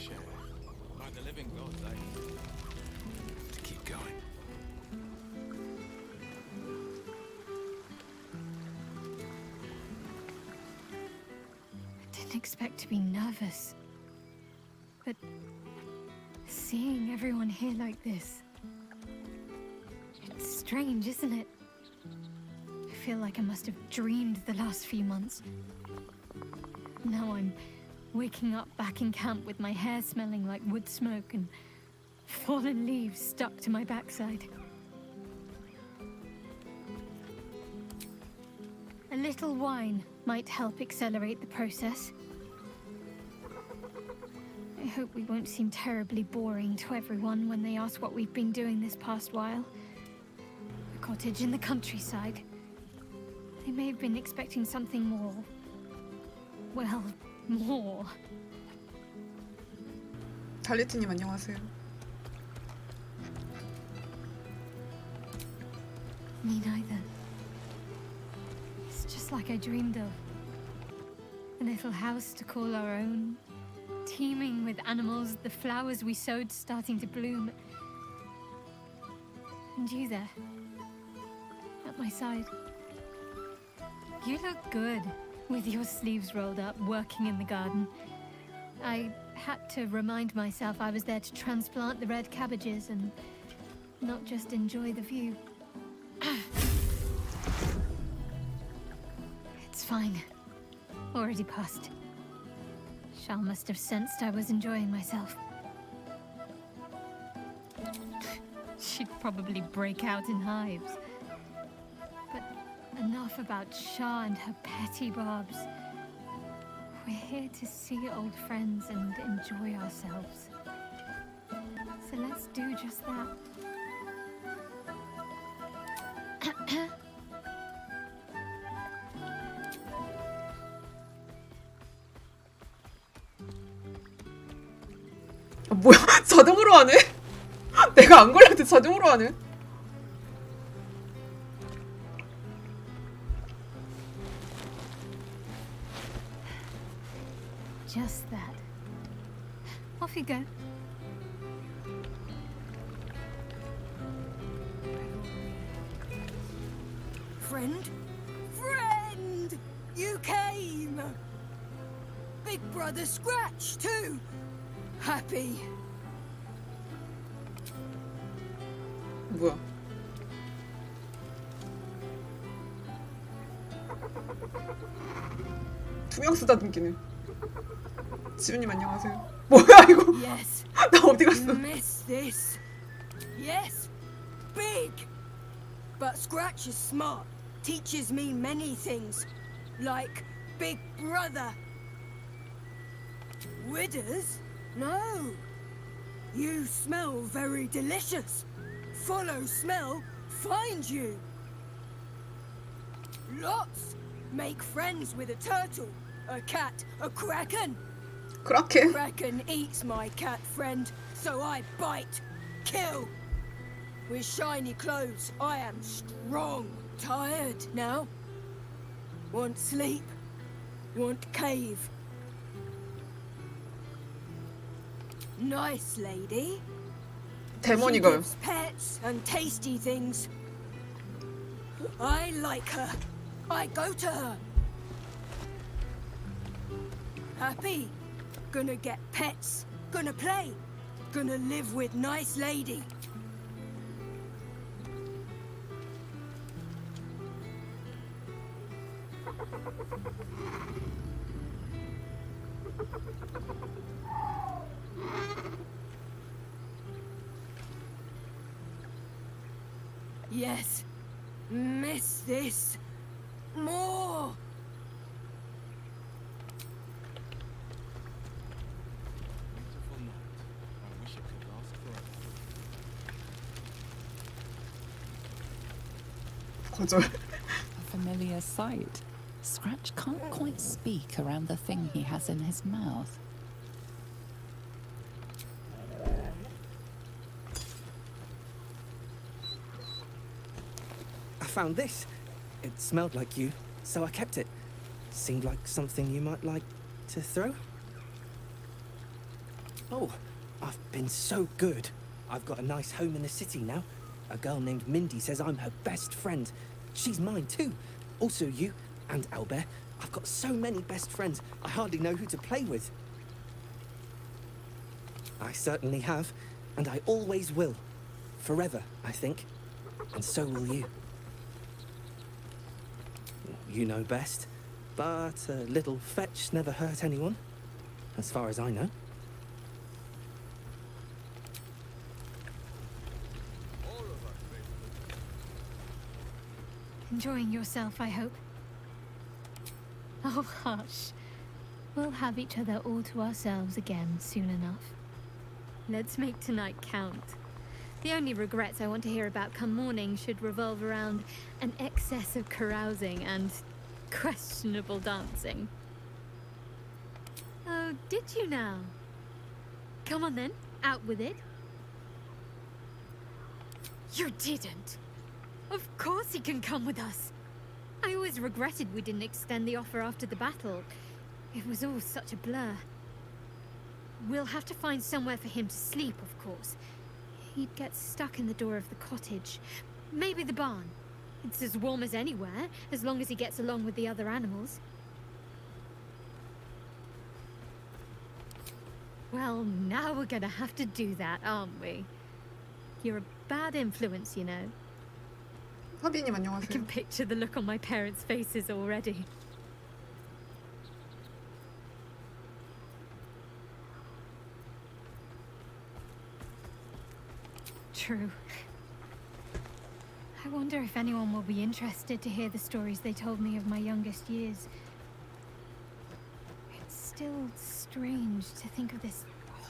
fresh air. By the living gods, I to keep going. I didn't expect to be nervous, but seeing everyone here like this, it's strange, isn't it? I feel like I must have dreamed the last few months. Now I'm waking up back in camp with my hair smelling like wood smoke and fallen leaves stuck to my backside. A little wine might help accelerate the process. I hope we won't seem terribly boring to everyone when they ask what we've been doing this past while. A cottage in the countryside. They may have been expecting something more... well, more. 달리트님 안녕하세요. Me neither. It's just like I dreamed of. A little house to call our own, teeming with animals, the flowers we sowed starting to bloom. And you there, at my side. You look good, with your sleeves rolled up, working in the garden. I had to remind myself I was there to transplant the red cabbages and not just enjoy the view. It's fine. Already passed. Shal must have sensed I was enjoying myself. She'd probably break out in hives. But enough about Shah and her petty barbs. We're here to see old friends and enjoy ourselves. So let's do just that. 아, 뭐야? 자동으로 하네? 내가 안 걸려도 자동으로 하네? Just that. Off you go. Friend? Friend! You came! Big brother Scratch, too! Happy. 뭐야? 투명 쓰다듬기네. 지훈님 안녕하세요. 뭐야 이거? Yes. 나 어디 갔어? Miss this. Yes. Big. But Scratch is smart. Teaches me many things. Like Big Brother. Withers? No. You smell very delicious. Follow smell, find you. Lots. Make friends with a turtle, a cat, a kraken. 크라켄? Kraken eats my cat friend, so I bite, kill. With shiny clothes, I am strong. Tired now. Want sleep. Want cave. Nice lady. She 데몬이걸. gives pets and tasty things. I like her. I go to her. Happy. Gonna get pets. Gonna play. Gonna live with nice lady. Yes. Miss this. More. Beautiful night. I wish it could last forever. 거절. A familiar sight. Scratch can't quite speak around the thing he has in his mouth. I found this. It smelled like you, so I kept it. Seemed like something you might like to throw. Oh, I've been so good. I've got a nice home in the city now. A girl named Mindy says I'm her best friend. She's mine too. Also you and Albert. I've got so many best friends, I hardly know who to play with. I certainly have, and I always will. Forever, I think. And so will you. You know best, but a little fetch never hurt anyone, as far as I know. Enjoying yourself, I hope. Oh, hush. We'll have each other all to ourselves again soon enough. Let's make tonight count. The only regrets I want to hear about come morning should revolve around an excess of carousing and questionable dancing. Oh, did you now? Come on then, out with it. You didn't. Of course he can come with us. I always regretted we didn't extend the offer after the battle. It was all such a blur. We'll have to find somewhere for him to sleep, of course. He'd get stuck in the door of the cottage. Maybe the barn. It's as warm as anywhere, as long as he gets along with the other animals. Well, now we're gonna have to do that, aren't we? You're a bad influence, you know. 하비님 I 안녕하세요. can picture the look on my parents' faces already. True. I wonder if anyone will be interested to hear the stories they told me of my youngest years. It's still strange to think of this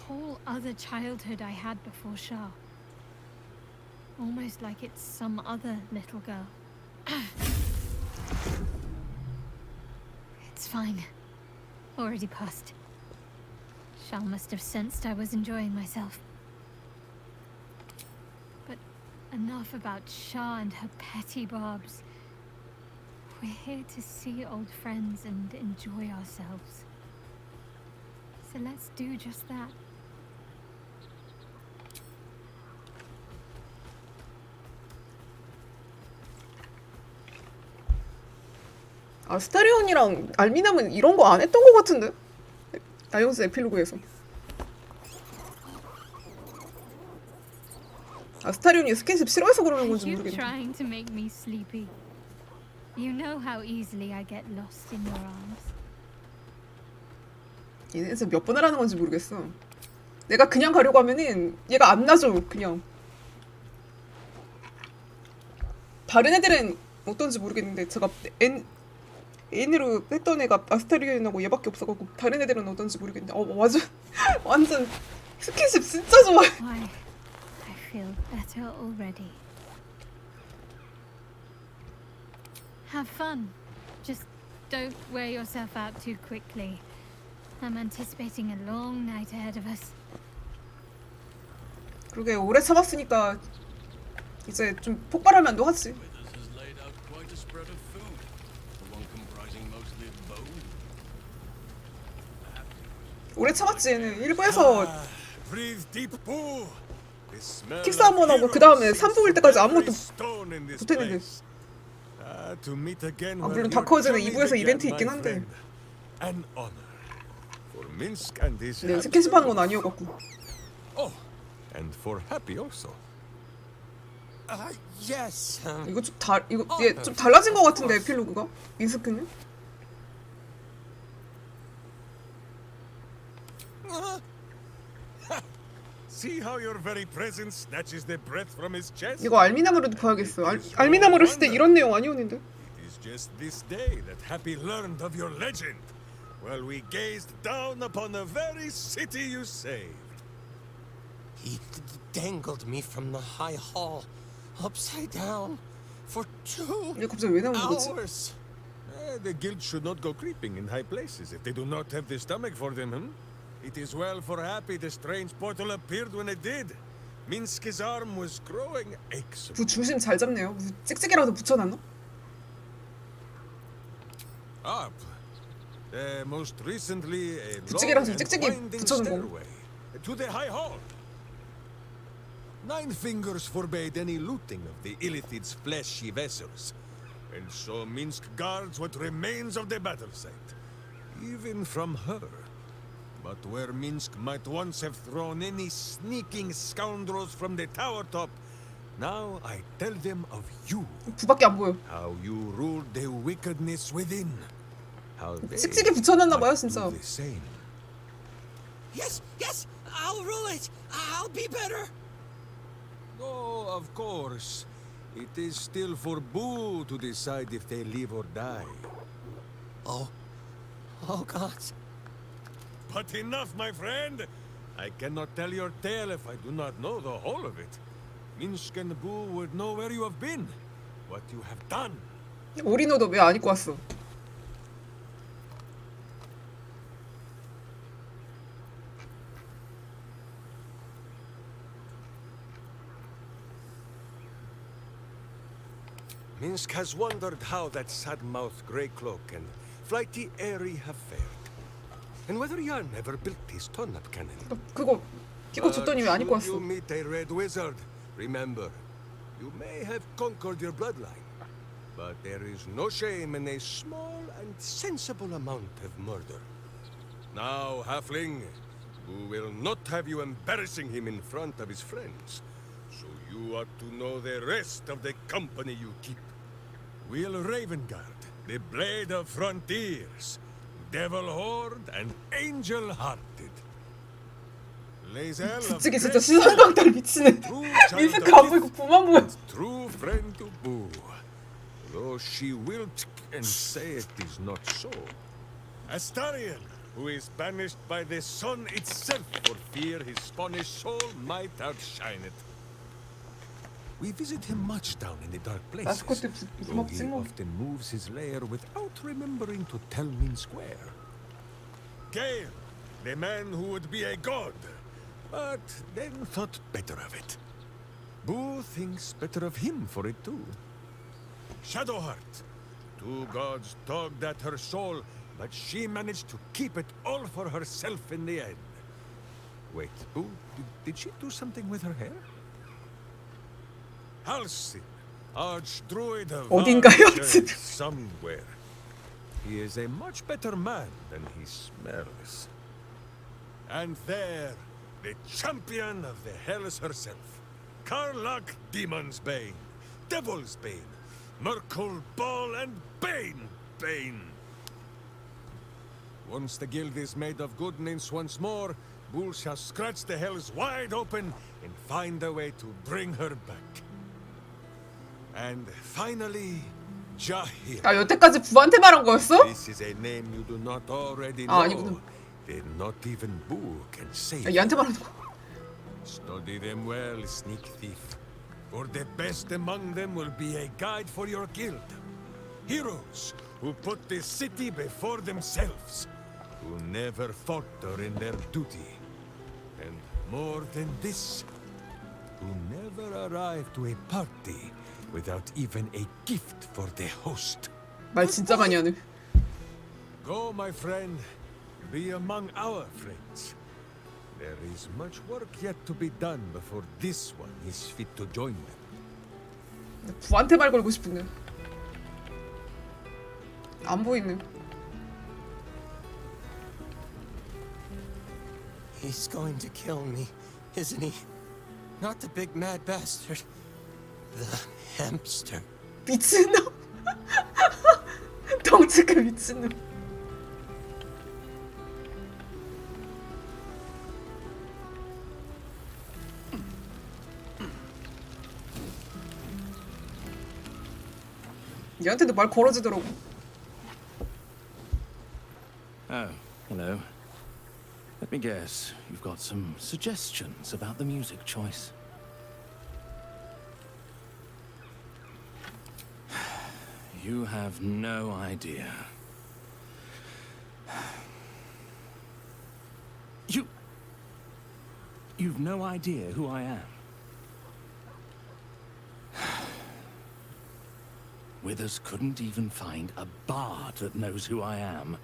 whole other childhood I had before Shah. Almost like it's some other little girl. It's fine. Already passed. Shah must have sensed I was enjoying myself. But enough about Shah and her petty barbs. We're here to see old friends and enjoy ourselves. So let's do just that. 아스타리온이랑 알미남은 이런 거 안 했던 거 같은데? 나이온스 에필로그에서. 아스타리온이 스킨십 싫어해서 그러는 건지 Are you 모르겠네. trying to make me sleepy? You know how easily I get lost in your arms. 얘네에서 몇 번을 하는 건지 모르겠어. 내가 그냥 가려고 하면은 얘가 안 놔줘, 그냥. 다른 애들은 어떤지 모르겠는데 제가 N으로 했던 애가 아스타리온하고 얘밖에 없어가지고 다른 애들은 어떤지 모르겠는데 완전 스킨십 진짜 좋아해. Why? I feel better already. Have fun. Just don't wear yourself out too quickly. I'm anticipating a long night ahead of us. 그러게 오래 참았으니까 이제 좀 폭발하면 너 하지. Withers has laid out quite a spread of food. The one comprising mostly of bone. 오래 참았지 얘는. 일부에서 Breathe deep, Pooh. The smell 킥스 한 번 하고 그 다음에 3부 올 때까지 아무것도 못했는데. To meet again 아, where 물론 your 다크워즈는 journey 2부에서 began, 이벤트 있긴 my 한데. friend. An honor. For Minsk and his 네, happy 스킨십 하는 건 fellows. 아니어갖고. Oh, and for Happy also. Yes. 이거 얘 좀 달라진 것 같은데 에필로그가? 민스크는? See how your very presence snatches the breath from his chest? 이거 알미나무로도 봐야겠어. 알미나무로 했을 때 이런 내용 아니었는데. It is just this day that Happy learned of your legend. While we gazed down upon the very city you saved. He dangled me from the high hall, upside down, for 2 얘 갑자기 왜 나오는 거지? hours. The guild should not go creeping in high places if they do not have the stomach for them, hmm? It is well for Happy the strange portal appeared when it did. Minsk's arm was growing aches. 그 중심 잘 잡네요. 무슨 찍찍이라도 붙여놨나? Up. Most recently, a long 부찌개라서 and 찍찍이 winding 붙여놓은 거. stairway. to the High Hall. Nine Fingers forbade any looting of the Illithid's fleshy vessels, and so Minsk guards what remains of the battle site, even from her. But where Minsk might once have thrown any sneaking scoundrels from the tower top, now I tell them of you. 부밖에 안 보여. How you ruled the wickedness within. How they 찍찍이 붙여놨나 봐요, might 진짜. do the same. Yes, yes, I'll rule it. I'll be better. Oh, of course. It is still for Boo to decide if they live or die. Oh gods. But enough, my friend! I cannot tell your tale if I do not know the whole of it. Minsk and Boo would know where you have been, what you have done. 오리노도 왜 안 입고 왔어? Minsk has wondered how that sad-mouthed Greycloak and flighty Airy have fared. And whether Jan ever built his turnip cannon. 그거 끼고 줬더니 왜 안 입고 Should 왔어? you meet a red wizard, remember, you may have conquered your bloodline, but there is no shame in a small and sensible amount of murder. Now, halfling, who will not have you embarrassing him in front of his friends, so you ought to know the rest of the company you keep. Will Ravengard, the Blade of Frontiers, Devil Horde, and Angel-Hearted. Lae'zel of 찍찍이 진짜 Great 시선 강탈 미치네. True 민스크 child 안 of 보이고 Ith, 부만 보여. true friend to Boo, though she will and say it is not so. Astarion, who is banished by the sun itself for fear his Spanish soul might outshine it. We visit him much down in the dark places, 마스코트 though he 부먹지 뭐. often moves his lair without remembering to tell Minsk where. Gale, the man who would be a god, but then thought better of it. Boo thinks better of him for it too. Shadowheart, two gods tugged at her soul, but she managed to keep it all for herself in the end. Wait, Boo, did she do something with her hair? Halcyon, archdruid of 어딘가요, Archer 지금? somewhere. He is a much better man than he smells. And there, the champion of the Hells herself, Karlach Demon's Bane, Devil's Bane, Merkul Ball, and Bane. Once the guild is made of good names once more, Bull shall scratch the Hells wide open and find a way to bring her back. And finally, Jahir. 아 여태까지 부한테 말한 거였어? This is a name you do not already 아, know. 아니구나. Then not even Boo can say. 아, 얘한테 말하는 거. Study them well, sneak thief. For the best among them will be a guide for your guild. Heroes who put the city before themselves. Who never falter in their duty. And more than this, who never arrive to a party without even a gift for the host. 말 진짜 많이 하네. Go, my friend. Be among our friends. There is much work yet to be done before this one is fit to join them. 부한테 말 걸고 싶은데. 안 보이네. He's going to kill me, isn't he? Not the big mad bastard. The hamster. 미친놈. 덩치가 미친놈. 얘한테도 말 걸어지더라고. Oh, hello. Let me guess, you've got some suggestions about the music choice. You have no idea. You've no idea who I am. Withers couldn't even find a bard that knows who I am.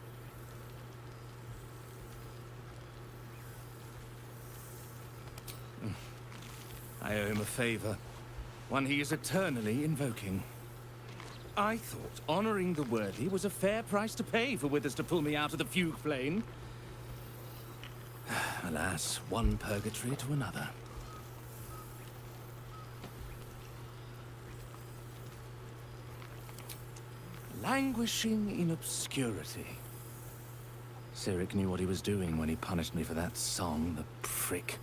I owe him a favor, one he is eternally invoking. I thought honoring the worthy was a fair price to pay for Withers to pull me out of the fugue plane. Alas, one purgatory to another. Languishing in obscurity. Cyric knew what he was doing when he punished me for that song, the prick.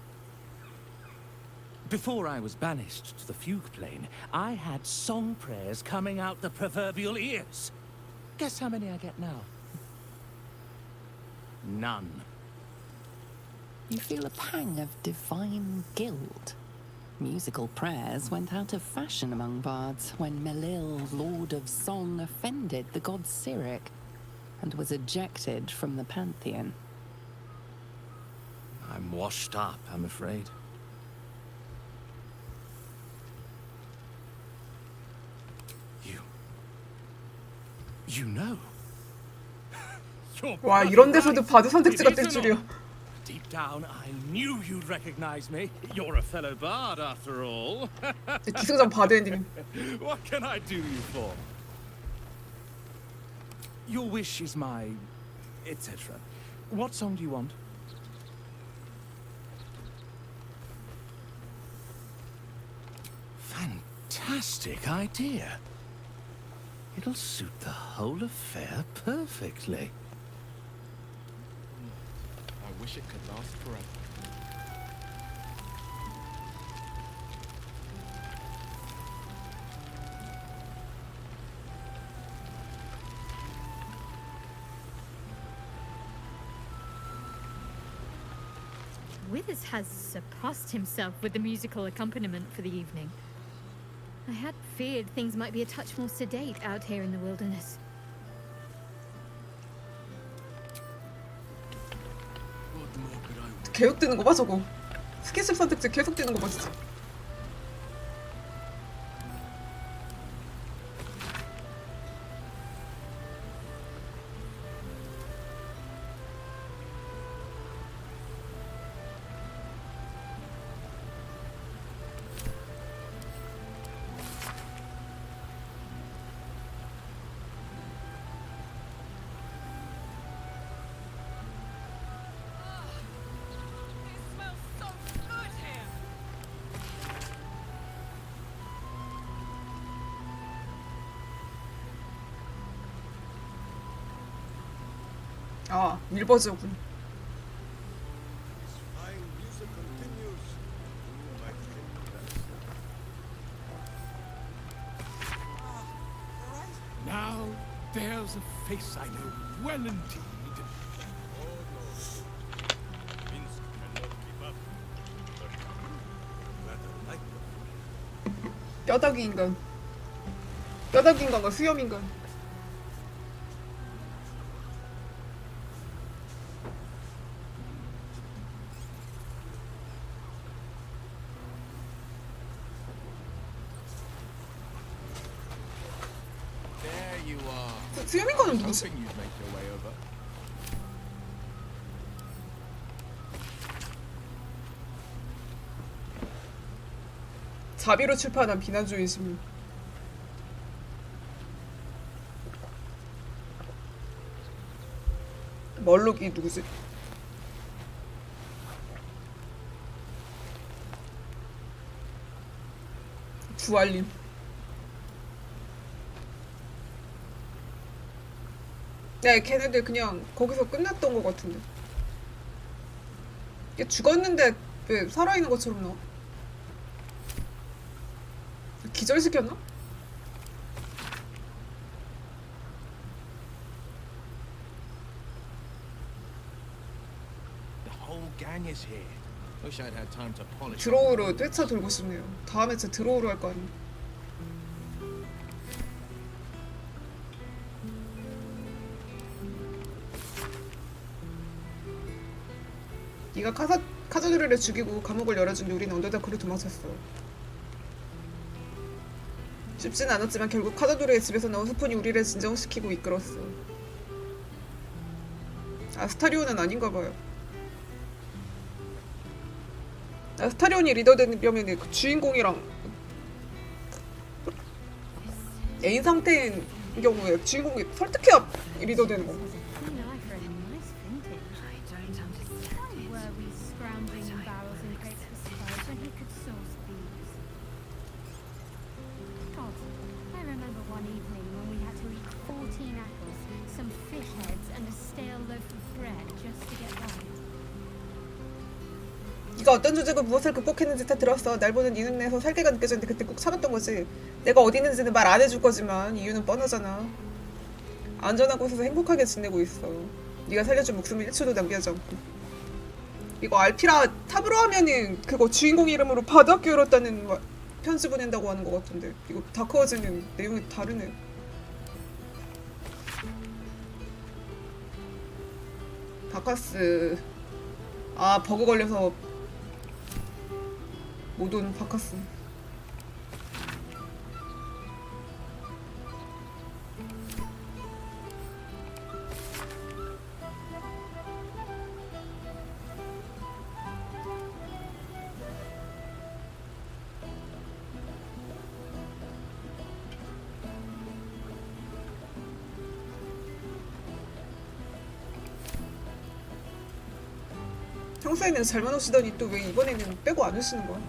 Before I was banished to the fugue plane, I had song prayers coming out the proverbial ears. Guess how many I get now? None. You feel a pang of divine guilt. Musical prayers went out of fashion among bards when Melil, Lord of Song, offended the god Cyric and was ejected from the pantheon. I'm washed up, I'm afraid. You know. Your 와 brother 이런 데서도 lies. 바드 선택지가 It 뜰 is an 줄이야. honor. Deep down, I knew you'd recognize me. You're a fellow bard, after all. 기승전 바드 엔딩. What can I do you for? Your wish is my... etc. What song do you want? Fantastic idea. It'll suit the whole affair perfectly. I wish it could last forever. Withers has surpassed himself with the musical accompaniment for the evening. I had feared things might be a touch more sedate out here in the wilderness. 계속 뜨는 거 봐 저거. 스킨십 선택지 계속 뜨는 거 봐 진짜. 아 밀버즈군. Fine music continues. You might think that. Now there's a face I know well indeed. Oh no. Minsk cannot keep up. But you rather like them. 뼈다귀 인간. 뼈다귀 인간과 수염 인간. There you are. 수염 인간은 누구지? Hoping you'd make your way over. 자비로 출판한 비난주의 신문. 멀룩이 누구지? 부알림. 네, 걔네들 그냥 거기서 끝났던 것 같은데. 얘 죽었는데 왜 살아있는 것처럼 나와? 기절시켰나? The whole gang is here. Wish I'd had time to polish. 드로우로 회차 돌고 싶네요. 다음에 제 드로우로 할 거 아니에요. 네가 카자두리를 죽이고 감옥을 열어준 뒤 우리는 언더다크로 도망쳤어. 쉽진 않았지만 결국 카자두리의 집에서 나온 스폰이 우리를 진정시키고 이끌었어. 아스타리오는 아닌가 봐요. 아스타리온이 리더 되려면 그 주인공이랑 애인 상태인 경우에 주인공이 설득해야 리더 되는 거. Keen eye for a nice vintage. I don't understand. Why were we scrounging in barrels and crates for supplies when he could source these? God, I remember one evening when we had to eat 14 apples, some fish heads, and a stale loaf of bread just to get by. 네가 어떤 조직을 무엇을 극복했는지 다 들었어. 날 보는 네 눈에서 살기가 느껴졌는데 그때 꼭 참았던 거지. 내가 어디 있는지는 말 안 해줄 거지만 이유는 뻔하잖아. 안전한 곳에서 행복하게 지내고 있어. 네가 살려준 목숨을 1초도 남기지 않고. 이거 알피라 탑으로 하면은 그거 주인공 이름으로 바닥 열었다는 편지 보낸다고 하는 것 같은데 이거 다크워즈는 내용이 다르네. 바카스. 아 버그 걸려서 못 온 바카스. 평소에는 잘만 오시더니 또 왜 이번에는 빼고 안 오시는 거야?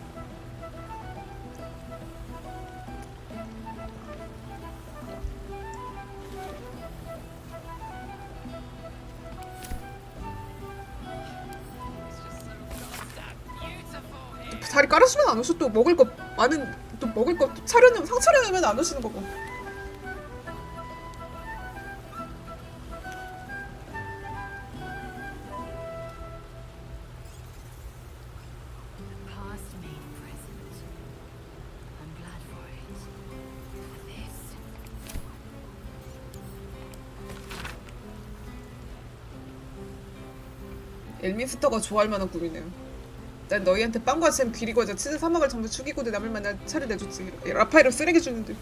자리 깔아주면 안 오셔. 또 먹을 거 많은 또 먹을 거 차려놓으면 상 차려놓으면 안 오시는 거고. Past made present. I'm glad for it. For this. 엘민스터가 좋아할 만한 꿈이네요. 난 너희한테 빵과 잼, 귀리 과자, 치즈 사막을 전부 죽이고 내 남을 만날 차를 내줬지. 라파엘을 쓰레기 주는데.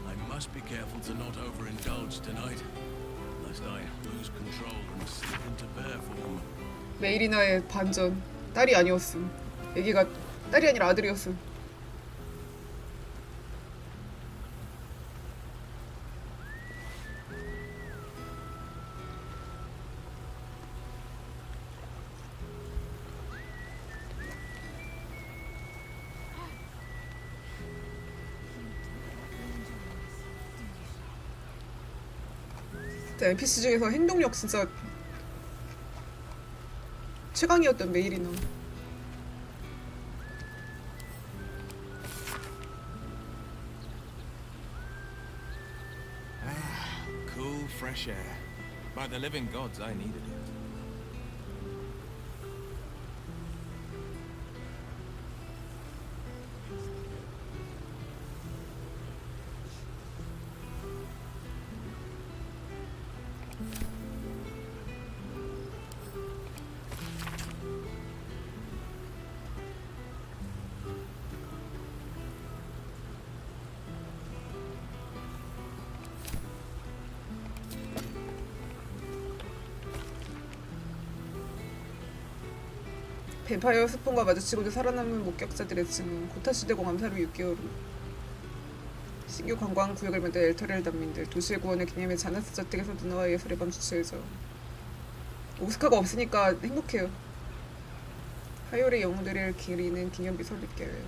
I must be careful to not overindulge tonight, lest I lose control and slip into bear form. 메이리나의 반전. 딸이 아니었음. 애기가 딸이 아니라 아들이었음. 진짜 NPC 중에서 행동력 진짜 최강이었던 메이리나. Cool, fresh air. By the living gods, I needed it. 뱀파이어 스폰과 마주치고도 살아남은 목격자들의 증언. 고타시대공 암살 후 6개월 후 신규 관광 구역을 만든 엘터렐 난민들. 도시의 구원을 기념해 자나스 저택에서 누나와 예술의 밤 주최해줘. 오스카가 없으니까 행복해요. 하요의 영웅들을 기리는 기념비 설립 계획.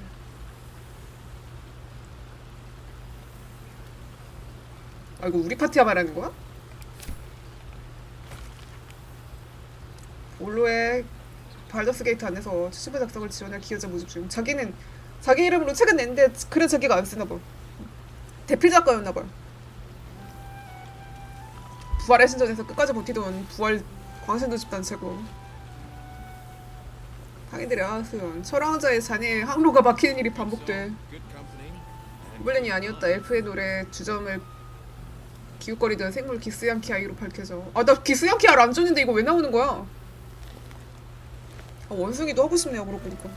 아 이거 우리 파티야 말하는 거야? 올로의 발더스 게이트 안에서 추신부 작성을 지원할 기여자 모집 중. 자기는 자기 이름으로 책은 냈는데 그래 자기가 안 쓰나 봐. 대필 작가였나 봐. 부활의 신전에서 끝까지 버티던 부활 광신도 집단 최고. 당이들의 하수연. 철왕자의 자네의 항로가 막히는 일이 반복돼. Good company. 고블린이 아니었다. 엘프의 노래 주점을 기웃거리던 생물 기스양키 아이로 밝혀져. 아 나 기스양키 아이를 안 줬는데 이거 왜 나오는 거야? 아, 원숭이도 하고 싶네요. 그러고 보니까.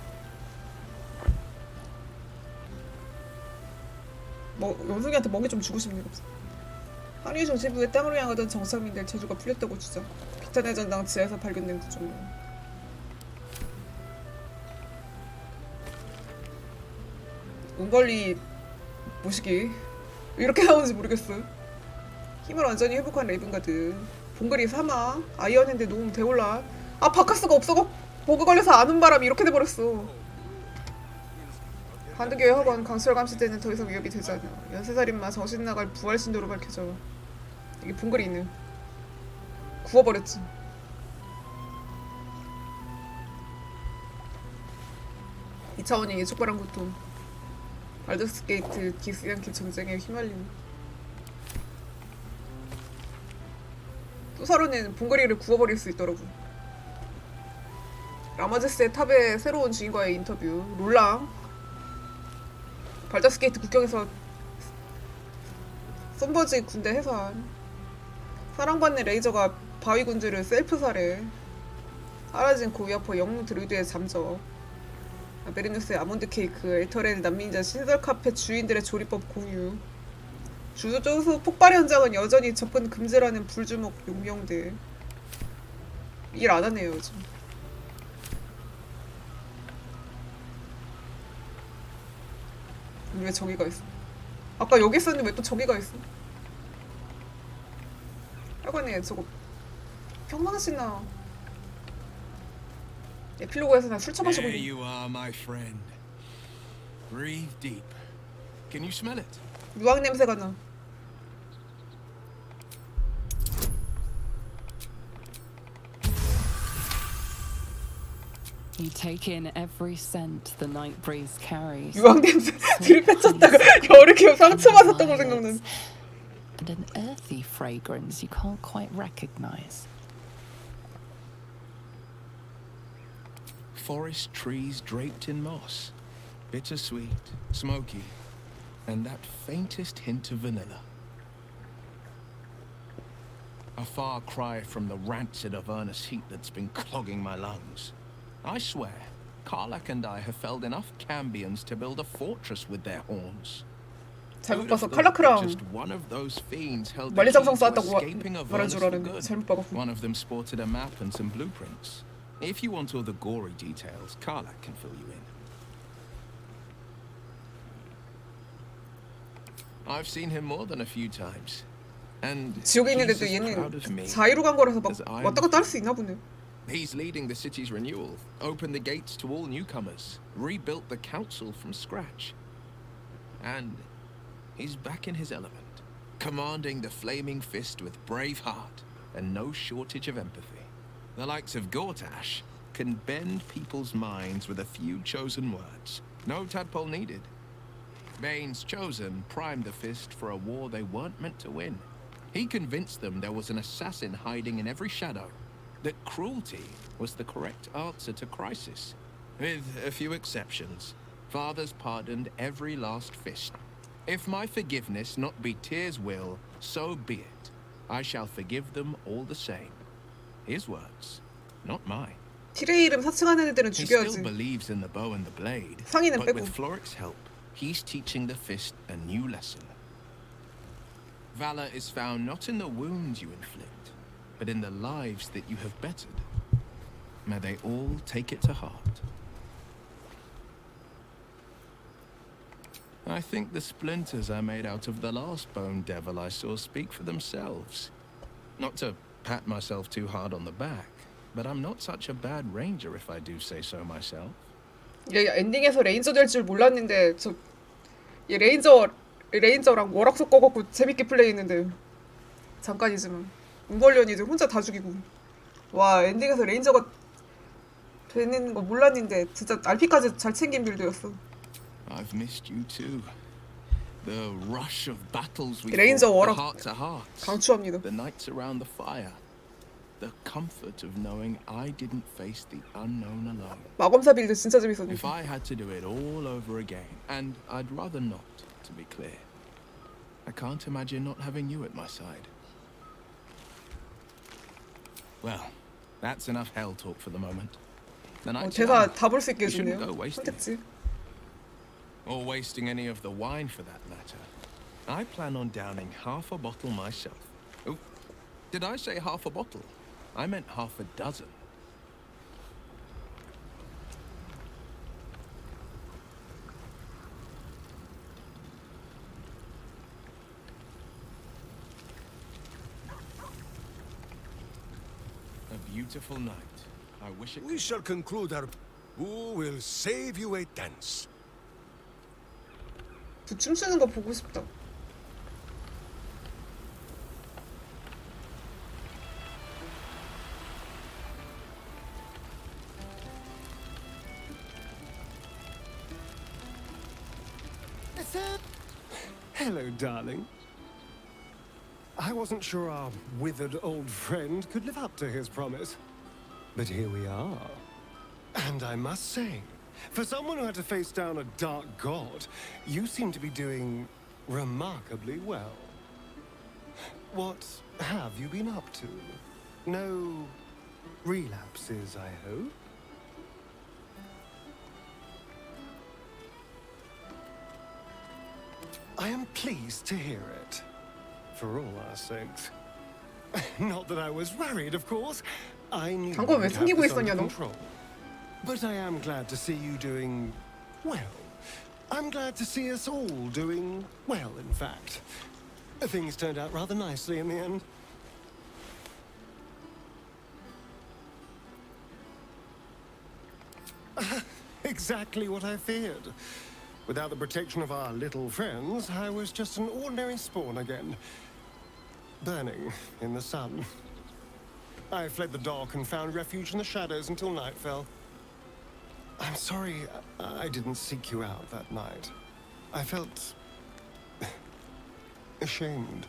원숭이한테 먹이 좀 주고 싶네. 항해 중심부에 땅으로 향하던 정상민들 제주가 풀렸다고 주자. 비탄의 전당 지하에서 발견된 구조물. 웅걸리 모시기 이렇게 나오는지 모르겠어. 힘을 완전히 회복한 레이븐가드. 봉그리 사마. 아이언핸드 노움 데올라. 아 바카스가 없어가 버그 걸려서 안 온 바람이 이렇게 돼버렸어. 반드교의 학원 강수열 감시대는 더 이상 위협이 되지 않아. 연쇄살인마 정신 나갈 부활 신도로 밝혀져. 이게 봉그리 있는. 구워버렸지. 이 차원이 촉발한 고통. 발더스 게이트 기스양키 전쟁에 휘말림. 뚜사로는 봉그리를 구워버릴 수 있더라고. 라마제스의 탑의 새로운 주인과의 인터뷰. 롤랑. 발더스 게이트 국경에서 썬버지 군대 해산. 사랑받는 레이저가 바위 군주를 셀프 살해. 사라진 고위아퍼 영웅 드루이드의 잠적. 메리누스의 아몬드 케이크. 에터렌 난민자 시설 카페 주인들의 조리법 공유. 주소조소 폭발 현장은 여전히 접근 금지라는 불주먹 용병들. 일 안 하네요 요즘. 왜 저기가 있어? 아까 여기 있었는데 왜 또 저기가 있어? 하여간에 저거 평상시나 에필로그에서 나 술 처마시고 There you are, my friend. Breathe deep. Can you smell it? 유황 냄새가 나. You take in every scent the night breeze carries. 유황 냄새 들이뱉었다가 열을 기어 상처 맞았던 거 생각나는. And an earthy fragrance you can't quite recognize. Forest trees draped in moss. Bittersweet, smoky, and that faintest hint of vanilla. A far cry from the rancid Avernus heat that's been clogging my lungs. I swear, Karlak and I have felled enough cambions to build a fortress with their horns. 잘못 봐서 칼라크랑 Just one of those fiends held the 만리장성 key to 쌓았다고 escaping 말한 Avernus 줄 for 알았는데 good. 잘못 봐갖고. One of them sported a map and some blueprints. If you want all the gory details, Karlak can fill you in. I've seen him more than a few times. And 지옥에 he's 있는데도 as proud of 얘는 me. 자의로 간 거라서 막 왔다 갔다 할 수 있나 보네. He's leading the city's renewal, opened the gates to all newcomers, rebuilt the council from scratch. And he's back in his element, commanding the Flaming Fist with brave heart and no shortage of empathy. The likes of Gortash can bend people's minds with a few chosen words. No tadpole needed. Bane's Chosen primed the Fist for a war they weren't meant to win. He convinced them there was an assassin hiding in every shadow, that cruelty was the correct answer to crisis. With a few exceptions, fathers pardoned every last fist. If my forgiveness not be Tyr's will, so be it. I shall forgive them all the same. His words, not mine. 티레이 이름 사칭하는 애들은 He still 죽여야지. believes in the bow and the blade, 상의는 but 빼고. with Floric's help, he's teaching the fist a new lesson. Valor is found not in the wounds you inflict, but in the lives that you have bettered. May they all take it to heart. I think the splinters I made out of the last bone devil I saw speak for themselves. Not to pat myself too hard on the back, but I'm not such a bad ranger if I do say so myself. 얘 엔딩에서 레인저 될 줄 몰랐는데 얘 레인저랑 워락 섞어갖고 재밌게 플레이했는데 잠깐이지만 웅벌련이 이제 혼자 다 죽이고. 와 엔딩에서 레인저가 되는 거 몰랐는데 진짜 RP까지 잘 챙긴 빌드였어. I've missed you too. The rush of battles we 레인저 fought, 워락 the heart to heart, 강추합니다. the nights around the fire, the comfort of knowing I didn't face the unknown alone. 마검사 빌드 진짜 If 재밌었는데. I had to do it all over again, and I'd rather not, to be clear. I can't imagine not having you at my side. Well, that's enough hell talk for the moment. The night's 대사 young. 다 볼 수 있게 We shouldn't 해주네요. go wasting it. 선택지. Or wasting any of the wine for that matter. I plan on downing half a bottle myself. Oh, did I say half a bottle? I meant half a dozen. A beautiful night. I wish it We shall conclude our... Who will save you a dance? 그 춤추는 거 보고 싶다. Hello, darling. I wasn't sure our withered old friend could live up to his promise. But here we are. And I must say, for someone who had to face down a dark god, you seem to be doing remarkably well. What have you been up to? No relapses, I hope? I am pleased to hear it. For all our sakes. Not that I was worried, of course. I knew 방금 왜 you'd have 숨기고 this under 있었냐, 너? control. But I am glad to see you doing well. I'm glad to see us all doing well, in fact. Things turned out rather nicely in the end. Exactly what I feared. Without the protection of our little friends, I was just an ordinary spawn again. Burning in the sun. I fled the dock and found refuge in the shadows until night fell. I'm sorry I didn't seek you out that night. I felt... ashamed.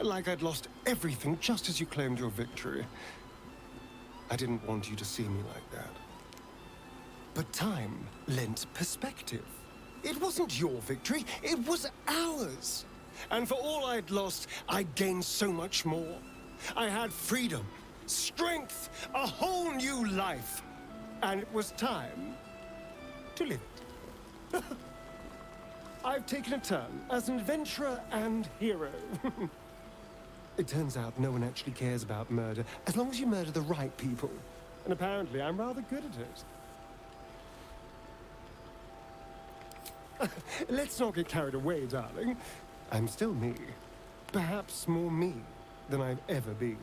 Like I'd lost everything just as you claimed your victory. I didn't want you to see me like that. But time lent perspective. It wasn't your victory, it was ours. And for all I'd lost, I'd gained so much more. I had freedom, strength, a whole new life. And it was time to live it. I've taken a turn as an adventurer and hero. It turns out no one actually cares about murder, as long as you murder the right people. And apparently I'm rather good at it. Let's not get carried away, darling. I'm still me. Perhaps more me than I've ever been.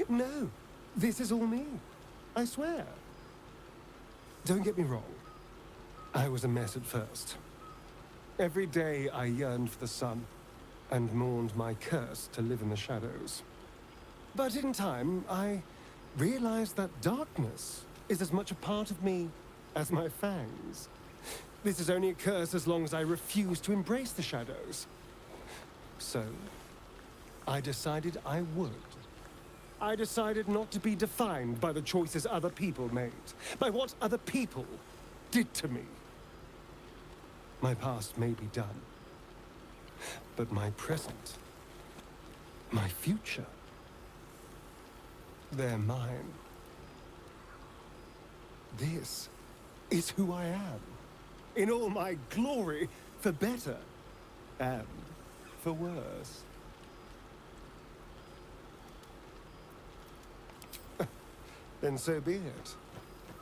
No, this is all me. I swear. Don't get me wrong. I was a mess at first. Every day I yearned for the sun and mourned my curse to live in the shadows. But in time, I realized that darkness is as much a part of me as my fangs. This is only a curse as long as I refuse to embrace the shadows. So, I decided I would. I decided not to be defined by the choices other people made, by what other people did to me. My past may be done, but my present, my future, they're mine. This is who I am, in all my glory, for better and for worse. Then so be it.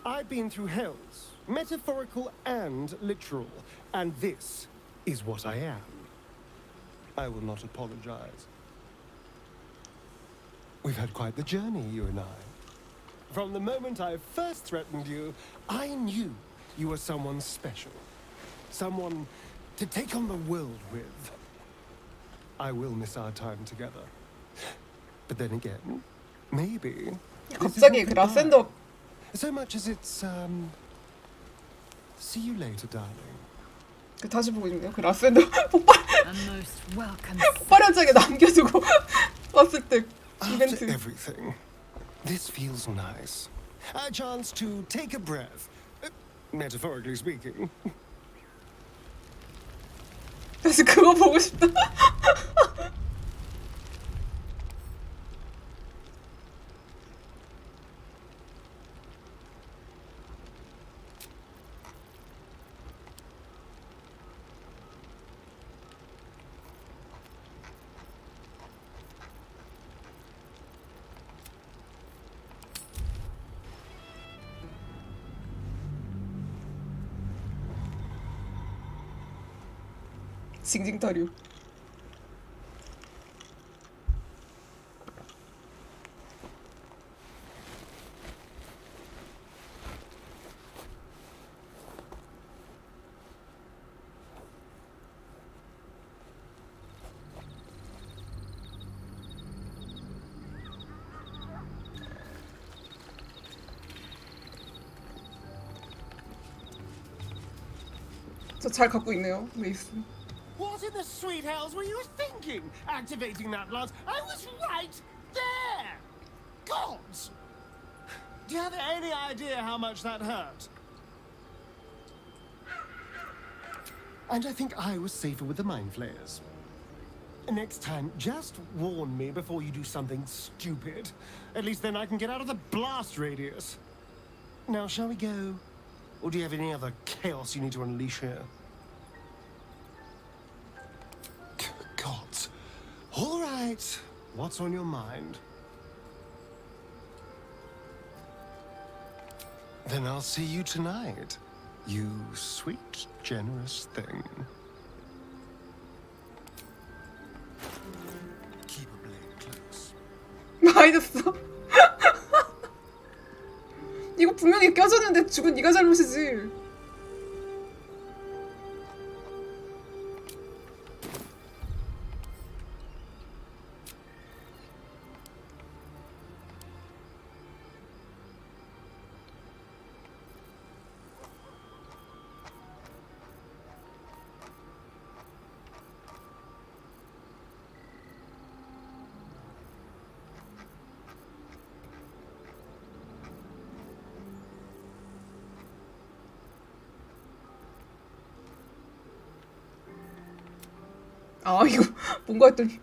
I've been through hells, metaphorical and literal, and this is what I am. I will not apologize. We've had quite the journey, you and I. From the moment I first threatened you, I knew you were someone special. Someone to take on the world with. I will miss our time together. But then again, maybe... 갑자기 그 라센더 So much as it's, see you later, darling. 그 다시 보고 싶네요. 그 라센더 폭발 A most welcome. 폭발현장에 남겨두고 왔을 때 After 이벤트. everything, this feels nice. A chance to take a breath, metaphorically speaking. 다시 그거 보고 싶다. 징징타류. 저 잘 갖고 있네요, 레이스. What in the sweet hells were you thinking? Activating that lance? I was right there! Gods! Do you have any idea how much that hurt? And I think I was safer with the mind flayers. Next time, just warn me before you do something stupid. At least then I can get out of the blast radius. Now, shall we go? Or do you have any other chaos you need to unleash here? Gods. All right. What's on your mind? Then I'll see you tonight. You sweet, generous thing. Keep a blade close. 많이 졌어. 이거 분명히 껴졌는데 죽은 네가 잘못이지. 아 이거 뭔가 했더니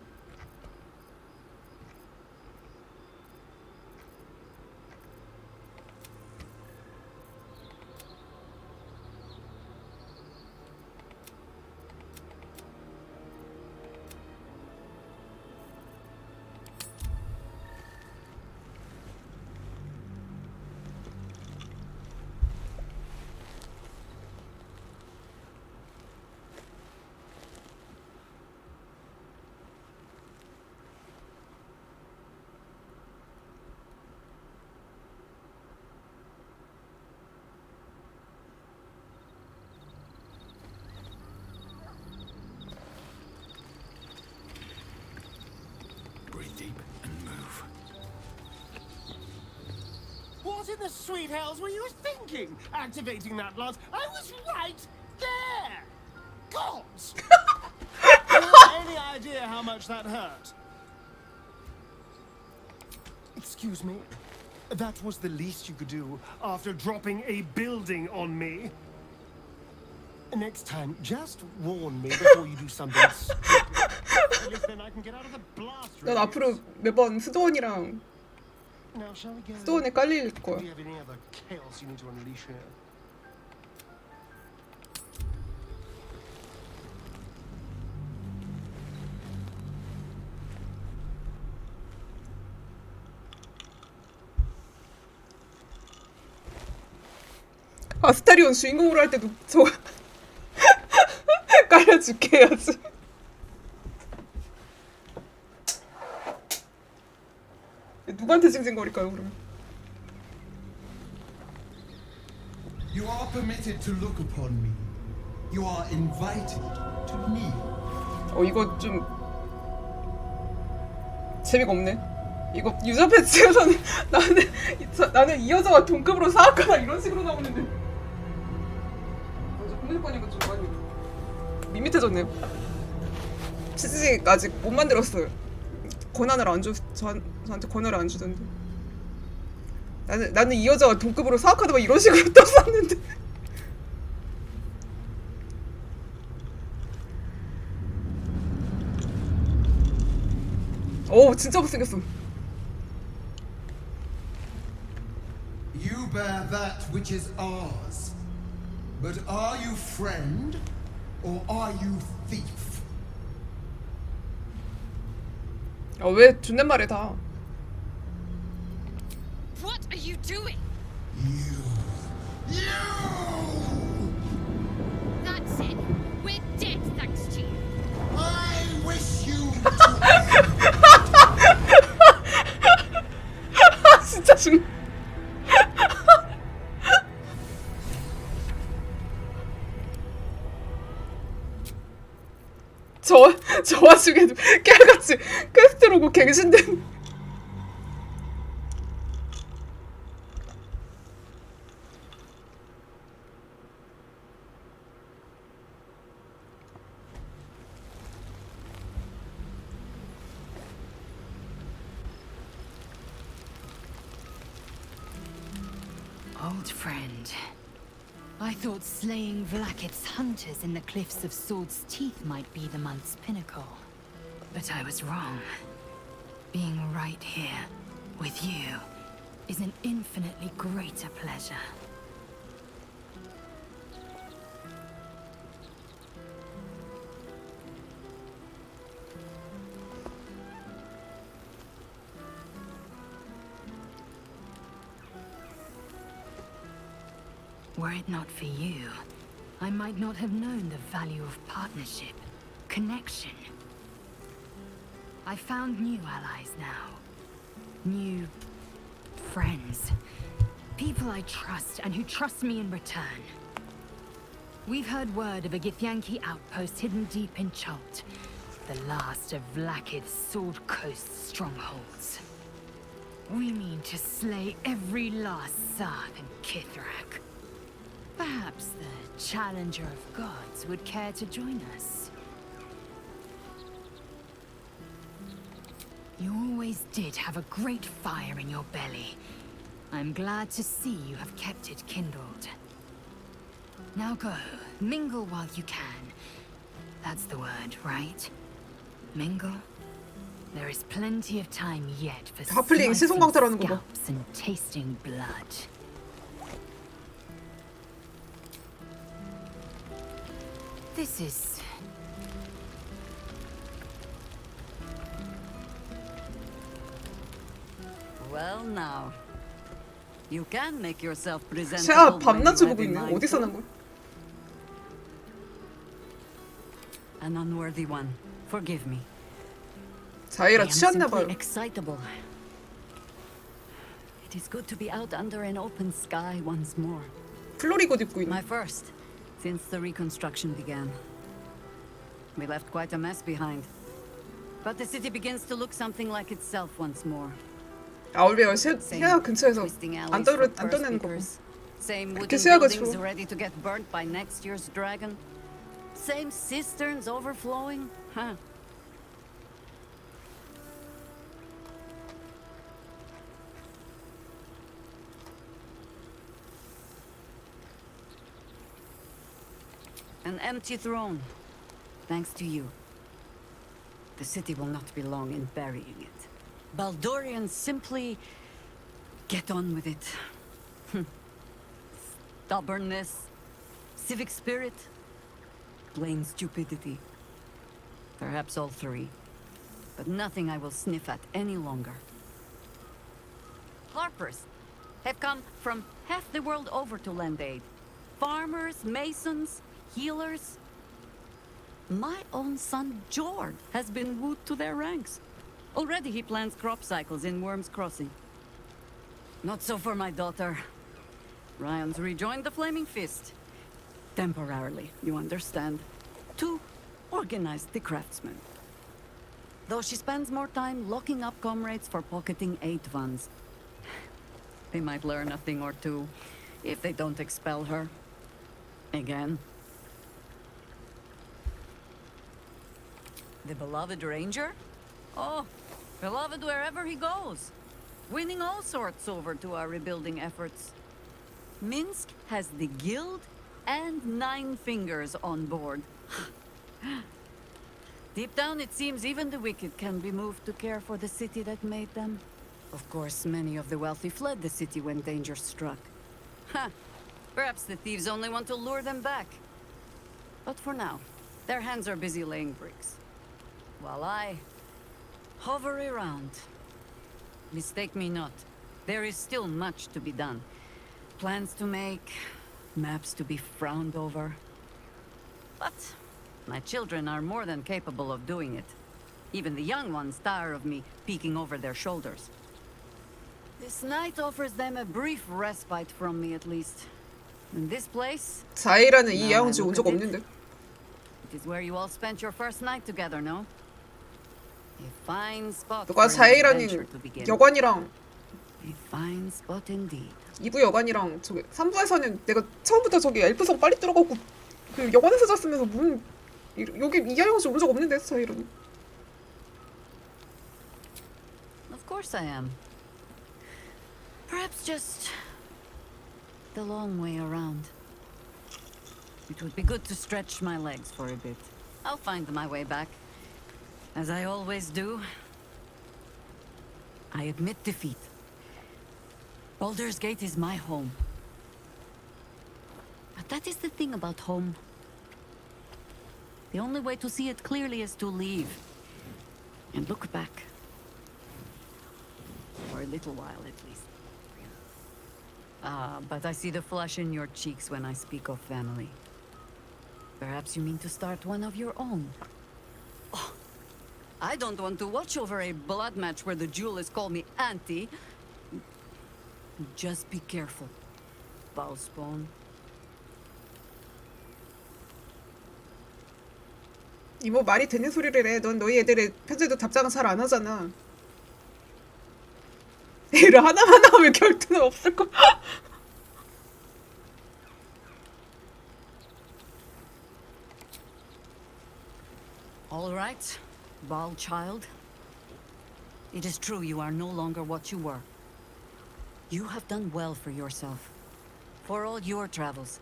What in the sweet hells were you thinking? Activating that lance? I was right there! Gods! Do you have any idea how much that hurt? Excuse me? That was the least you could do after dropping a building on me. Next time, just warn me before you do something stupid. At least then I can get out of the blast 난 radius. 앞으로 매번 수도원이랑 Now, shall we go? 수도원에 깔릴 Do 거야. you have any other chaos you need to unleash here? 아스타리온 주인공으로 할 때도 저거 깔려줄게 해야지. 누구한테 징징거릴까요 그러면? You are permitted to look upon me. You are invited to kneel. 이거 좀 재미가 없네. 이거 유저 패치에서는 나는 이 여자와 동급으로 사악하다 이런 식으로 나오는데 공식 보니까 좀 많이 밋밋해졌네요. 치즈직 아직 못 만들었어요. 권한을 안 줘. 저한테 권한을 안 주던데. 나는 이 여자와 동급으로 사악하다 막 이런 식으로 떴었는데. 오 진짜 못생겼어. You bear that which is ours. But are you friend or are you thief? 왜 존댓말해 다. What are you doing? You! That's it. We're dead, thanks to you. 저 와중에도 깨알같이 퀘스트로 오고 갱신된. Old friend. I thought slaying Vlaakith's hunters in the Cliffs of Swords' Teeth might be the month's pinnacle. But I was wrong. Being right here, with you, is an infinitely greater pleasure. Were it not for you, I might not have known the value of partnership, connection. I found new allies now. New friends. People I trust and who trust me in return. We've heard word of a Githyanki outpost hidden deep in Chult, the last of Vlaakith's Sword Coast strongholds. We mean to slay every last Sarth in Kithrak. Perhaps the Challenger of Gods would care to join us. You always did have a great fire in your belly. I'm glad to see you have kept it kindled. Now go, mingle while you can. That's the word, right? Mingle? There is plenty of time yet for 하플링 slicing 시선강탈하는 거 봐. scalps and tasting blood. This is... Well now, you can make yourself 쟤가 presentable. 밤낮을 보고 있네. 어디 사는 거야? An unworthy one. Forgive me. 자이라 I am 취했나 simply 봐요. excitable. It is good to be out under an open sky once more. 플로리옷 입고 My 있네. first, since the reconstruction began. We left quite a mess behind. But the city begins to look something like itself once more. 아울베어 해야 근처에서 Twisting 안 alleys for 떠내는 거. purse Same 그렇게 wooden 세워가지고. buildings ready to get burnt by next year's dragon. Same cisterns overflowing. Huh. An empty throne. Thanks to you. The city will not be long in burying it. Baldurians simply get on with it. Stubbornness, civic spirit, plain stupidity. Perhaps all three. But nothing I will sniff at any longer. Harpers have come from half the world over to lend aid. Farmers, masons, healers. My own son, Jord, has been wooed to their ranks. Already he plans crop cycles in Worm's Crossing. Not so for my daughter. Ryan's rejoined the Flaming Fist. Temporarily, you understand. To organize the craftsmen. Though she spends more time locking up comrades for pocketing aid funds. They might learn a thing or two, if they don't expel her. Again. The beloved ranger? Oh, beloved wherever he goes. Winning all sorts over to our rebuilding efforts. Minsk has the guild and 9 fingers on board. Deep down, it seems even the wicked can be moved to care for the city that made them. Of course, many of the wealthy fled the city when danger struck. Ha! Perhaps the thieves only want to lure them back. But for now, their hands are busy laying bricks. While I hover around. Mistake me not. There is still much to be done. Plans to make, maps to be frowned over. But my children are more than capable of doing it. Even the young ones tire of me peeking over their shoulders. This night offers them a brief respite from me at least. In this place, 자이라는 이 now I 야옹지 온 look 적 at it, 없는데. It is where you all spent your first night together, no? A fine spot 누가 for an adventure 4일하는 to begin. 여관이랑 A fine spot indeed. 2부 여관이랑 저기 3부에서는 내가 처음부터 저기 엘프성 빨리 들어가고 그 여관에서 잤으면서 무슨 여기 이하영 씨 온 적 없는데 4일은. Of course I am. Perhaps just the long way around. It would be good to stretch my legs for a bit. I'll find my way back. As I always do. I admit defeat. Baldur's Gate is my home. But that is the thing about home. The only way to see it clearly is to leave. And look back. For a little while, at least. Ah, but I see the flush in your cheeks when I speak of family. Perhaps you mean to start one of your own. Oh, I don't want to watch over a blood match where the duelists call me auntie. Just be careful, Ballspawn. 이모 말이 되는 소리를 해. 넌 너희 애들의 편지도 답장은 잘 안 하잖아. 애를 하나만 하면 결투는 없을 거. All right, Ball child. It is true you are no longer what you were. You have done well for yourself. For all your travels.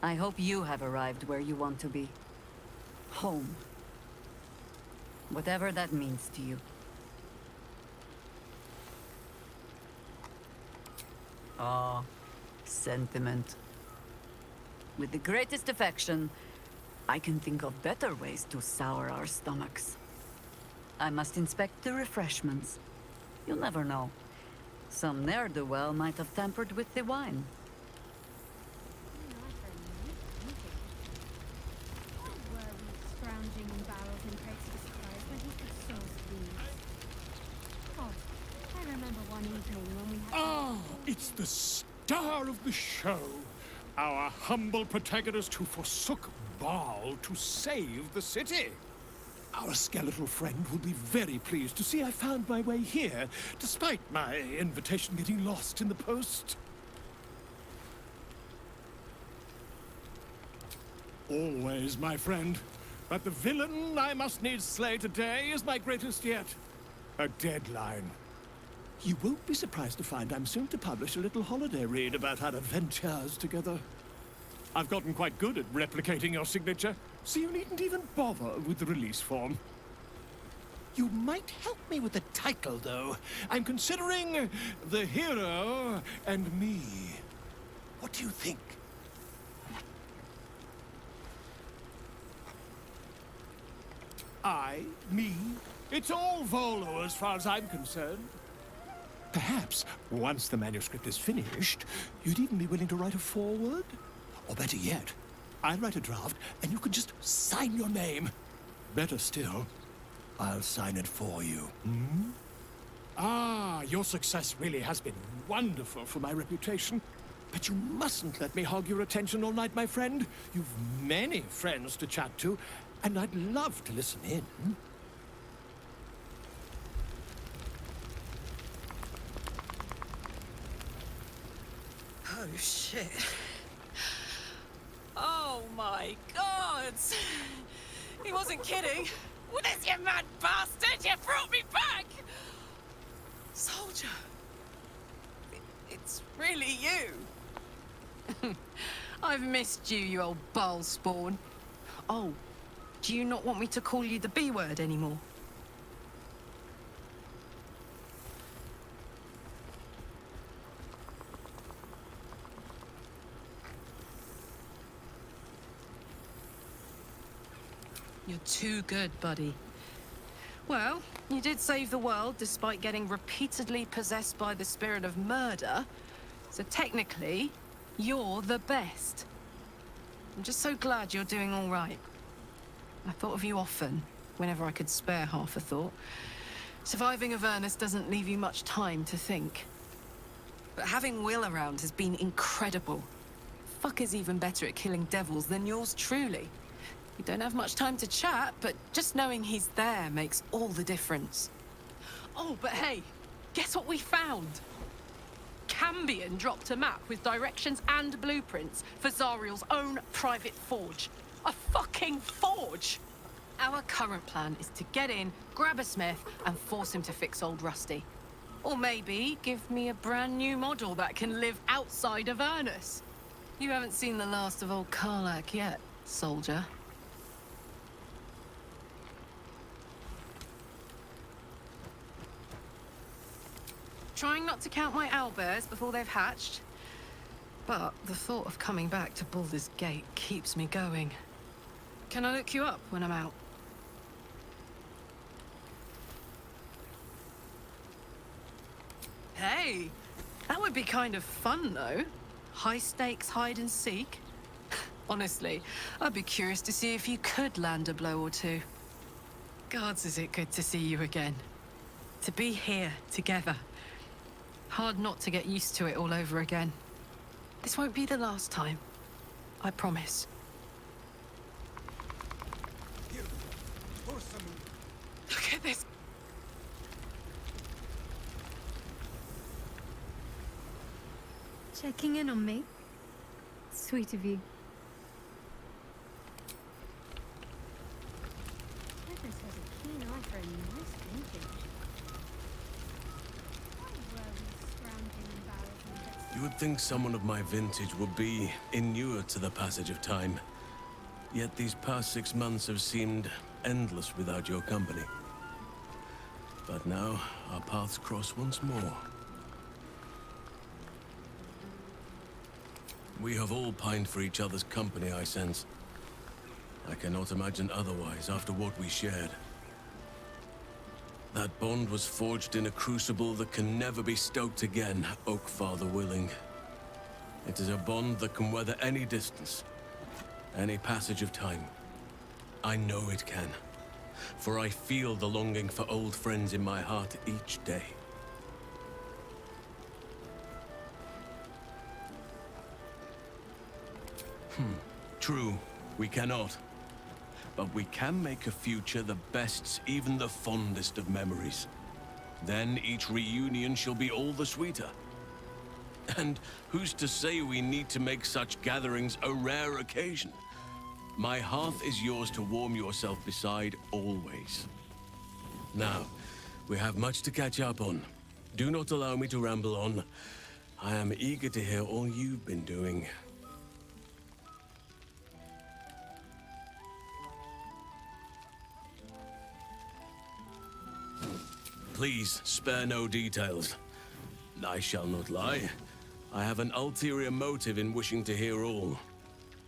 I hope you have arrived where you want to be. Home. Whatever that means to you. Ah, sentiment. With the greatest affection, I can think of better ways to sour our stomachs. I must inspect the refreshments. You'll never know. Some ne'er-do-well might have tampered with the wine. Scrounging in barrels and crates of supplies when he could source these. Oh, I remember one evening when we had... Ah, it's the star of the show. Our humble protagonist who forsook Baal to save the city. Our skeletal friend will be very pleased to see I found my way here, despite my invitation getting lost in the post. Always, my friend. But the villain I must needs slay today is my greatest yet. A deadline. You won't be surprised to find I'm soon to publish a little holiday read about our adventures together. I've gotten quite good at replicating your signature, so you needn't even bother with the release form. You might help me with the title, though. I'm considering The Hero and Me. What do you think? I, me, it's all Volo as far as I'm concerned. Perhaps, once the manuscript is finished, you'd even be willing to write a foreword? Or better yet, I'll write a draft and you can just sign your name. Better still, I'll sign it for you. Hmm? Ah, your success really has been wonderful for my reputation. But you mustn't let me hog your attention all night, my friend. You've many friends to chat to, and I'd love to listen in. Oh, shit. Oh, my God. He wasn't kidding. What is you mad bastard? You brought me back! Soldier. It's really you. I've missed you, you old ball spawn. Oh, do you not want me to call you the B word anymore? You're too good, buddy. Well, you did save the world despite getting repeatedly possessed by the spirit of murder. So technically, you're the best. I'm just so glad you're doing all right. I thought of you often, whenever I could spare half a thought. Surviving Avernus doesn't leave you much time to think. But having Will around has been incredible. Fuck is even better at killing devils than yours truly. We don't have much time to chat, but just knowing he's there makes all the difference. Oh, but hey, guess what we found? Cambion dropped a map with directions and blueprints for Zariel's own private forge. A fucking forge! Our current plan is to get in, grab a smith, and force him to fix old Rusty. Or maybe give me a brand new model that can live outside of Ernest. You haven't seen the last of old Karlak yet, soldier. Trying not to count my owlbears before they've hatched. But the thought of coming back to Baldur's Gate keeps me going. Can I look you up when I'm out? Hey, that would be kind of fun, though. High-stakes hide and seek. Honestly, I'd be curious to see if you could land a blow or two. Gods, is it good to see you again. To be here, together. Hard not to get used to it all over again. This won't be the last time. I promise. Look at this. Checking in on me? Sweet of you. Evans has a keen eye for a nice vintage. Why were we scrounging and barrels? You would think someone of my vintage would be inured to the passage of time. Yet these past 6 months have seemed endless without your company. But now, our paths cross once more. We have all pined for each other's company, I sense. I cannot imagine otherwise after what we shared. That bond was forged in a crucible that can never be stoked again, Oak Father willing. It is a bond that can weather any distance, any passage of time. I know it can, for I feel the longing for old friends in my heart each day. True, we cannot. But we can make a future that bests even the fondest of memories. Then each reunion shall be all the sweeter. And who's to say we need to make such gatherings a rare occasion? My hearth is yours to warm yourself beside always. Now, we have much to catch up on. Do not allow me to ramble on. I am eager to hear all you've been doing. Please, spare no details. I shall not lie. I have an ulterior motive in wishing to hear all.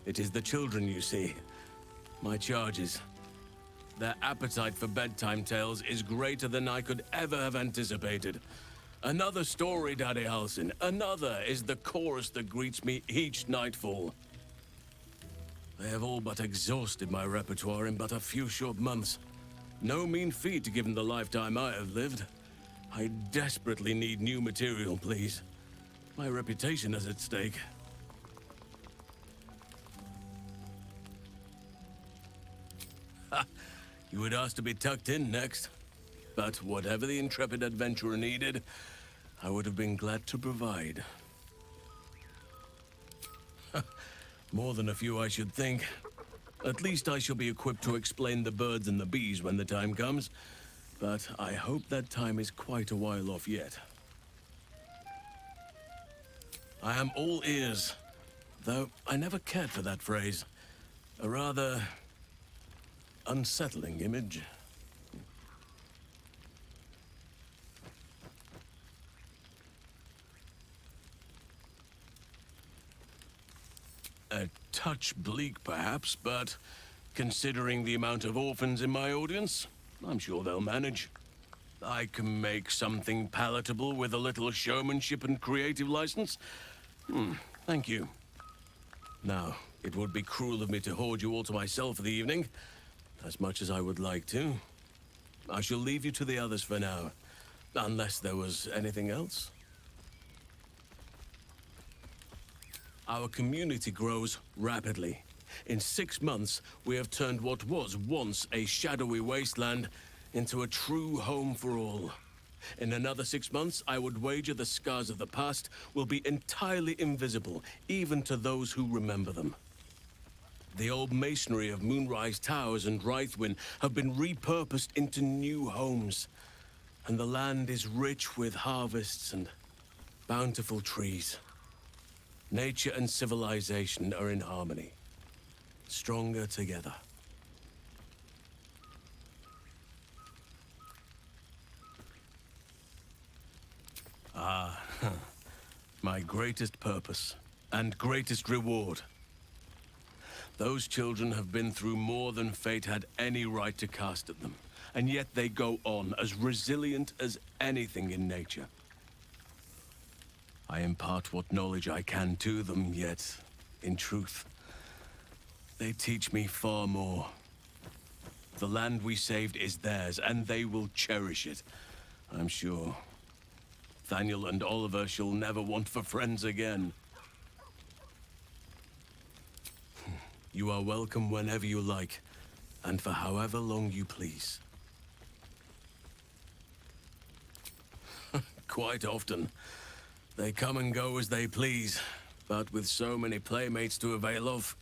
It is the children, you see. My charges. Their appetite for bedtime tales is greater than I could ever have anticipated. Another story, Daddy Halsin. Another is the chorus that greets me each nightfall. They have all but exhausted my repertoire in but a few short months. No mean feat given the lifetime I have lived. I desperately need new material, please. My reputation is at stake. Ha! You would ask to be tucked in next. But whatever the intrepid adventurer needed, I would have been glad to provide. More than a few, I should think. At least I shall be equipped to explain the birds and the bees when the time comes. But I hope that time is quite a while off yet. I am all ears, though I never cared for that phrase. A rather unsettling image. A touch bleak, perhaps, but considering the amount of orphans in my audience, I'm sure they'll manage. I can make something palatable with a little showmanship and creative license. Thank you. Now, it would be cruel of me to hoard you all to myself for the evening, as much as I would like to. I shall leave you to the others for now, unless there was anything else. Our community grows rapidly. In 6 months, we have turned what was once a shadowy wasteland into a true home for all. In another 6 months, I would wager the scars of the past will be entirely invisible, even to those who remember them. The old masonry of Moonrise Towers and Rythwin have been repurposed into new homes, and the land is rich with harvests and bountiful trees. Nature and civilization are in harmony, stronger together. Ah, my greatest purpose and greatest reward. Those children have been through more than fate had any right to cast at them, and yet they go on as resilient as anything in nature. I impart what knowledge I can to them, yet, in truth, they teach me far more. The land we saved is theirs, and they will cherish it, I'm sure. Thaniel and Oliver shall never want for friends again. You are welcome whenever you like, and for however long you please. Quite often. They come and go as they please, but with so many playmates to avail of,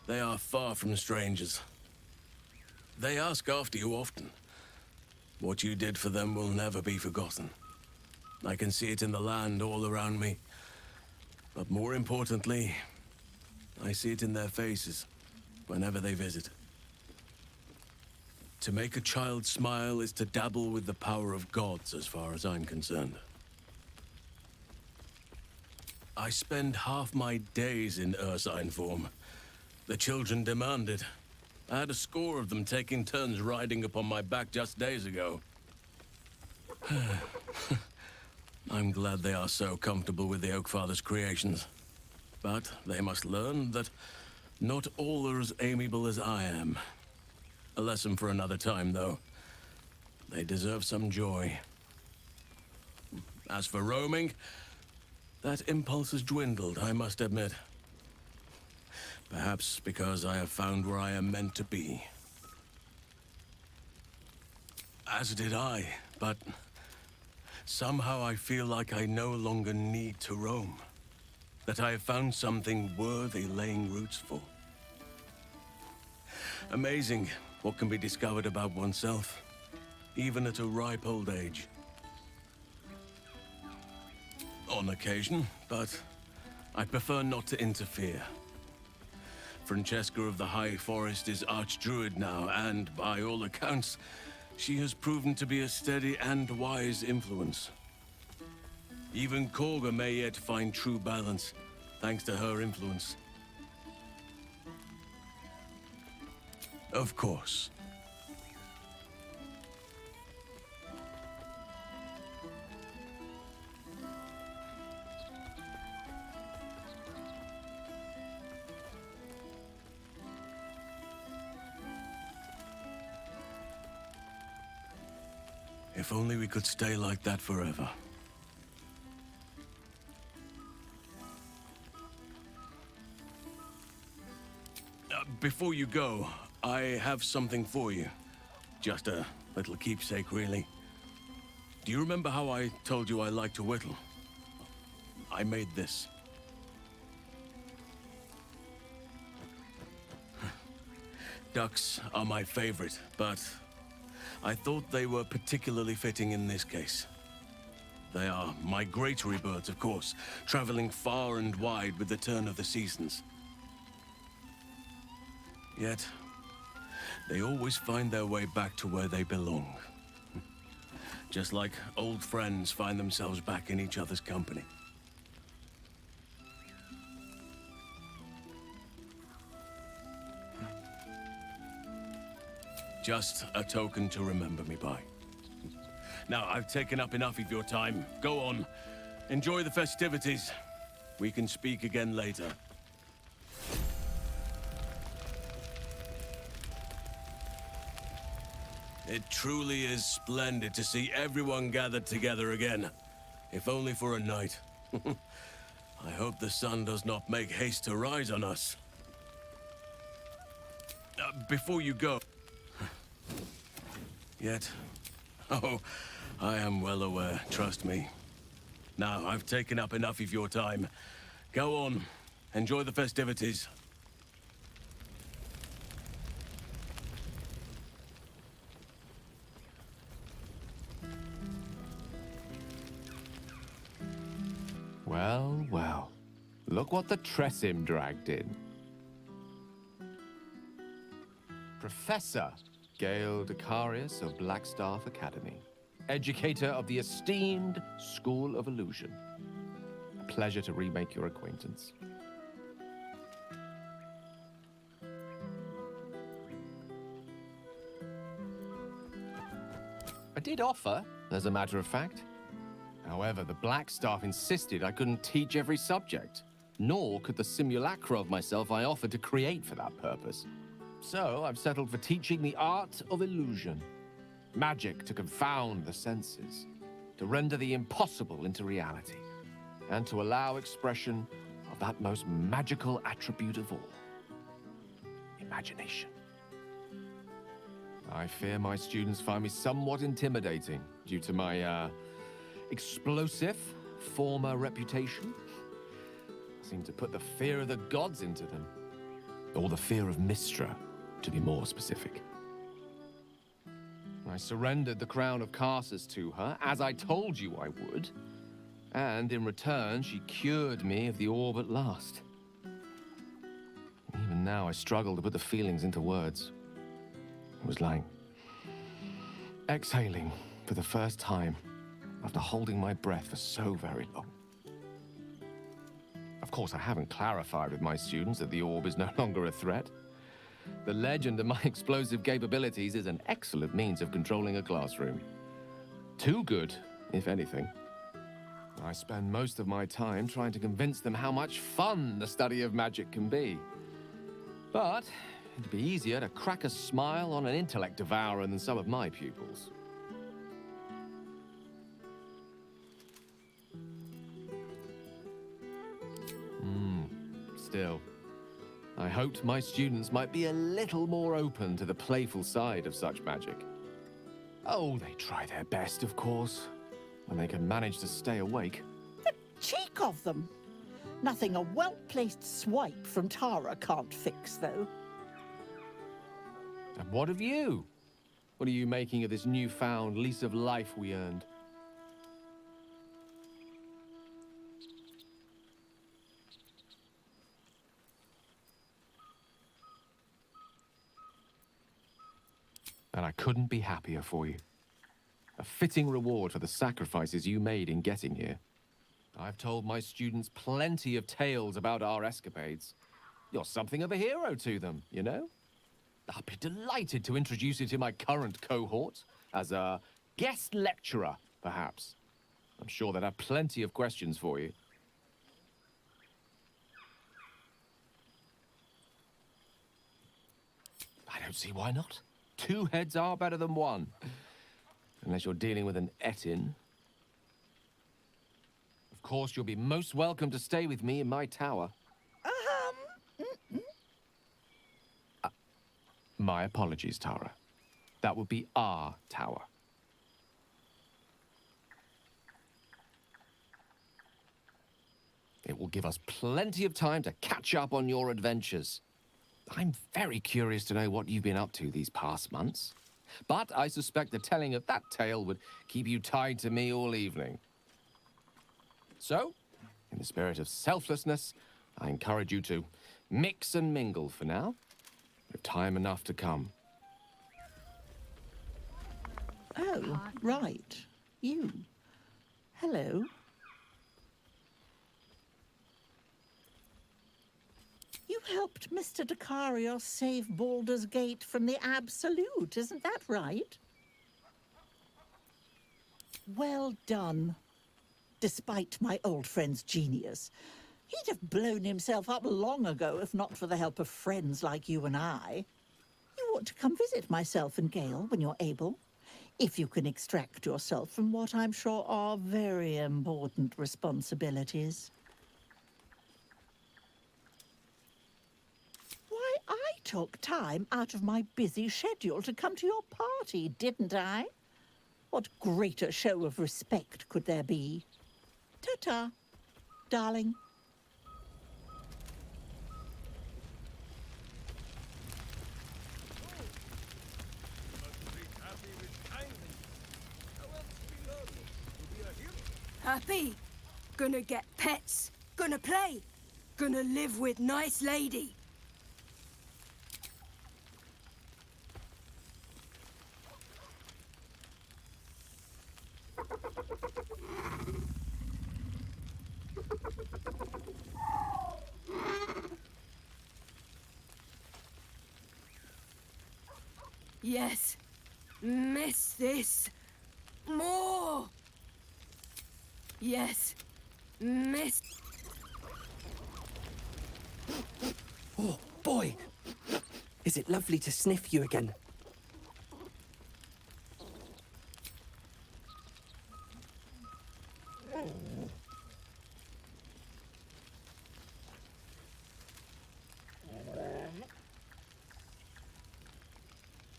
they are far from strangers. They ask after you often. What you did for them will never be forgotten. I can see it in the land all around me. But more importantly, I see it in their faces whenever they visit. To make a child smile is to dabble with the power of gods, as far as I'm concerned. I spend half my days in ursine form. The children demand it. I had a score of them taking turns riding upon my back just days ago. I'm glad they are so comfortable with the Oakfather's creations. But they must learn that not all are as amiable as I am. A lesson for another time, though. They deserve some joy. As for roaming, that impulse has dwindled, I must admit. Perhaps because I have found where I am meant to be. As did I, but somehow I feel like I no longer need to roam. That I have found something worthy laying roots for. Amazing what can be discovered about oneself, even at a ripe old age. On occasion, but I prefer not to interfere. Francesca of the High Forest is Archdruid now, and by all accounts, she has proven to be a steady and wise influence. Even Korga may yet find true balance, thanks to her influence. Of course. If only we could stay like that forever. Before you go, I have something for you. Just a little keepsake, really. Do you remember how I told you I like to whittle? I made this. Ducks are my favorite, but I thought they were particularly fitting in this case. They are migratory birds, of course, traveling far and wide with the turn of the seasons. Yet, they always find their way back to where they belong. Just like old friends find themselves back in each other's company. Just a token to remember me by. Now, I've taken up enough of your time. Go on. Enjoy the festivities. We can speak again later. It truly is splendid to see everyone gathered together again. If only for a night. I hope the sun does not make haste to rise on us. before you go... Yet? Oh, I am well aware, trust me. Now, I've taken up enough of your time. Go on, enjoy the festivities. Well, well. Look what the Tressim dragged in. Professor Gale Decarius of Blackstaff Academy. Educator of the esteemed School of Illusion. A pleasure to remake your acquaintance. I did offer, as a matter of fact. However, the Blackstaff insisted I couldn't teach every subject, nor could the simulacra of myself I offered to create for that purpose. So I've settled for teaching the art of illusion. Magic to confound the senses, to render the impossible into reality, and to allow expression of that most magical attribute of all, imagination. I fear my students find me somewhat intimidating due to my, explosive former reputation. I seem to put the fear of the gods into them. Or the fear of Mystra, to be more specific. I surrendered the crown of Carsus to her, as I told you I would. And in return, she cured me of the orb at last. Even now, I struggle to put the feelings into words. It was like exhaling for the first time after holding my breath for so very long. Of course, I haven't clarified with my students that the orb is no longer a threat. The legend of my explosive capabilities is an excellent means of controlling a classroom. Too good, if anything. I spend most of my time trying to convince them how much fun the study of magic can be. But it'd be easier to crack a smile on an intellect devourer than some of my pupils. Still, I hoped my students might be a little more open to the playful side of such magic. Oh, they try their best, of course, when they can manage to stay awake. The cheek of them! Nothing a well-placed swipe from Tara can't fix, though. And what of you? What are you making of this newfound lease of life we earned? And I couldn't be happier for you. A fitting reward for the sacrifices you made in getting here. I've told my students plenty of tales about our escapades. You're something of a hero to them, you know? I'll be delighted to introduce you to my current cohort as a guest lecturer, perhaps. I'm sure they'd have plenty of questions for you. I don't see why not. 2 heads are better than 1. Unless you're dealing with an Etin. Of course, you'll be most welcome to stay with me in my tower. My apologies, Tara. That would be our tower. It will give us plenty of time to catch up on your adventures. I'm very curious to know what you've been up to these past months. But I suspect the telling of that tale would keep you tied to me all evening. So, in the spirit of selflessness, I encourage you to mix and mingle for now, with time enough to come. Oh, right. You. Hello. You helped Mr. Decarios save Baldur's Gate from the Absolute, isn't that right? Well done. Despite my old friend's genius, he'd have blown himself up long ago if not for the help of friends like you and I. You ought to come visit myself and Gale when you're able, if you can extract yourself from what I'm sure are very important responsibilities. took time out of my busy schedule to come to your party, didn't I? What greater show of respect could there be? Ta-ta, darling. Happy? Gonna get pets? Gonna play? Gonna live with nice lady? Yes. Miss this. More. Yes. Miss. Oh, boy! Is it lovely to sniff you again?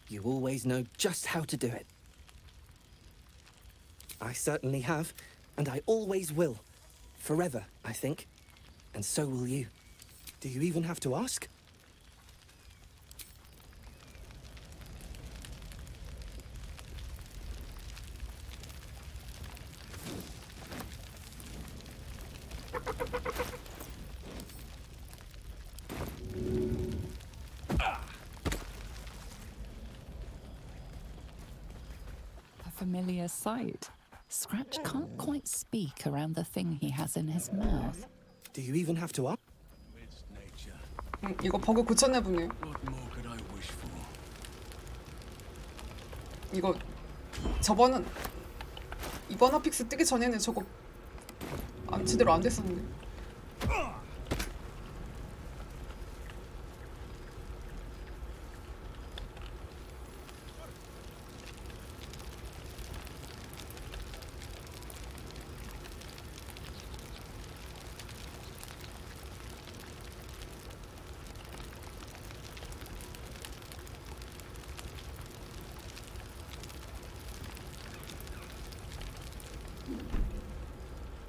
You always know just how to do it. I certainly have, and I always will. Forever, I think. And so will you. Do you even have to ask? A familiar sight. Scratch can't quite speak around the thing he has in his mouth. Do you even have to ask? 이거 버그 고쳤나 보네. 이거 이번 핫픽스 뜨기 전에는 저거 제대로 안 됐었는데.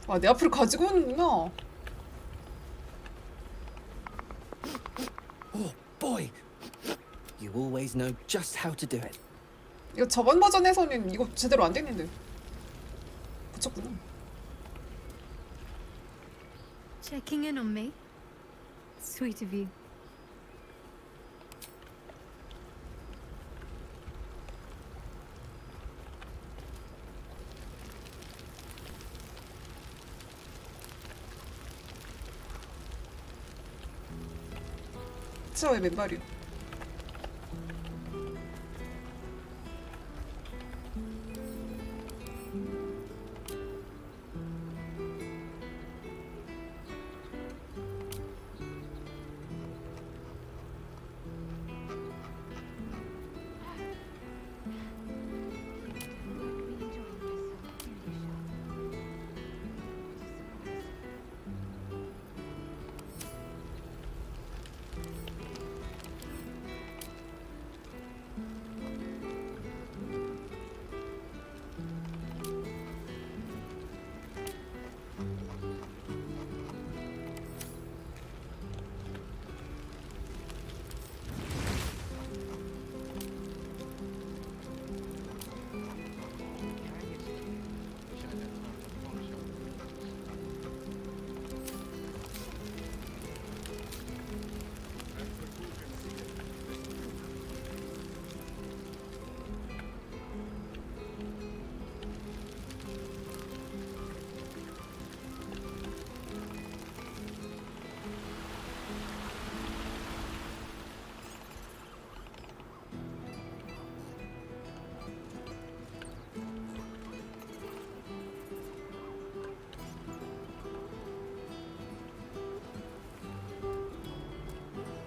아, 내 앞으로 가지고 오는구나. Oh, boy! You always know just how to do it. 이거 저번 버전에서는 이거 제대로 안 됐는데. 고쳤구나. Checking in on me? Sweet of you. 진짜 왜 맨발이야?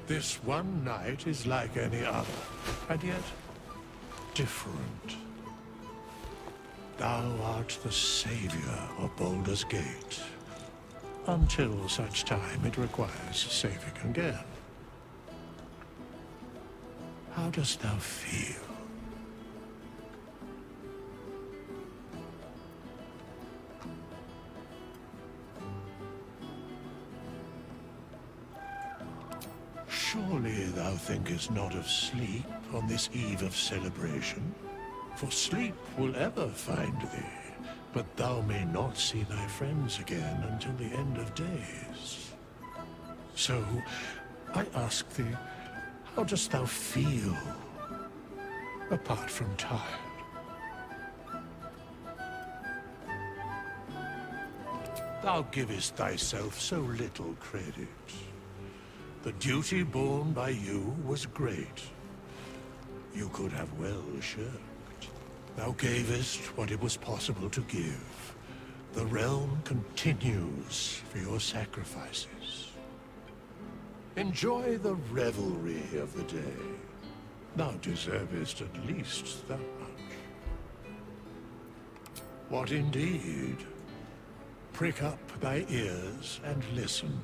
This one night is like any other, and yet different. Thou art the savior of Baldur's Gate, until such time it requires saving again. How dost thou feel? Surely thou thinkest not of sleep on this eve of celebration? For sleep will ever find thee, but thou may not see thy friends again until the end of days. So, I ask thee, how dost thou feel, apart from tired? Thou givest thyself so little credit. The duty borne by you was great. You could have well shirked. Thou gavest what it was possible to give. The realm continues for your sacrifices. Enjoy the revelry of the day. Thou deservest at least that much. What indeed? Prick up thy ears and listen.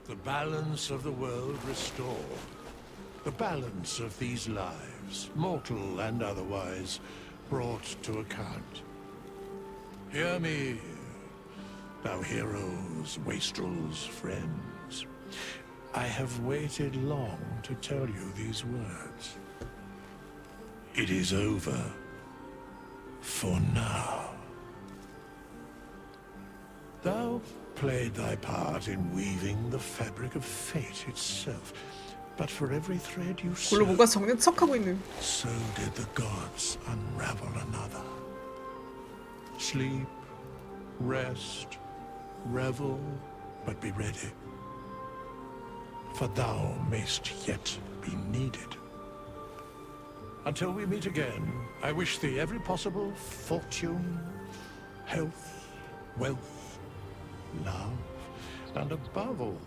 The balance of the world restored. The balance of these lives, mortal and otherwise, brought to account. Hear me, thou heroes, wastrels, friends. I have waited long to tell you these words. It is over. For now. Thou played thy part in weaving the fabric of fate itself. But for every thread you 별로 sew, 뭔가 정년 척하고 있는. so did the gods unravel another. Sleep, rest, revel, but be ready. For thou mayst yet be needed. Until we meet again, I wish thee every possible fortune, health, wealth, love, and above all,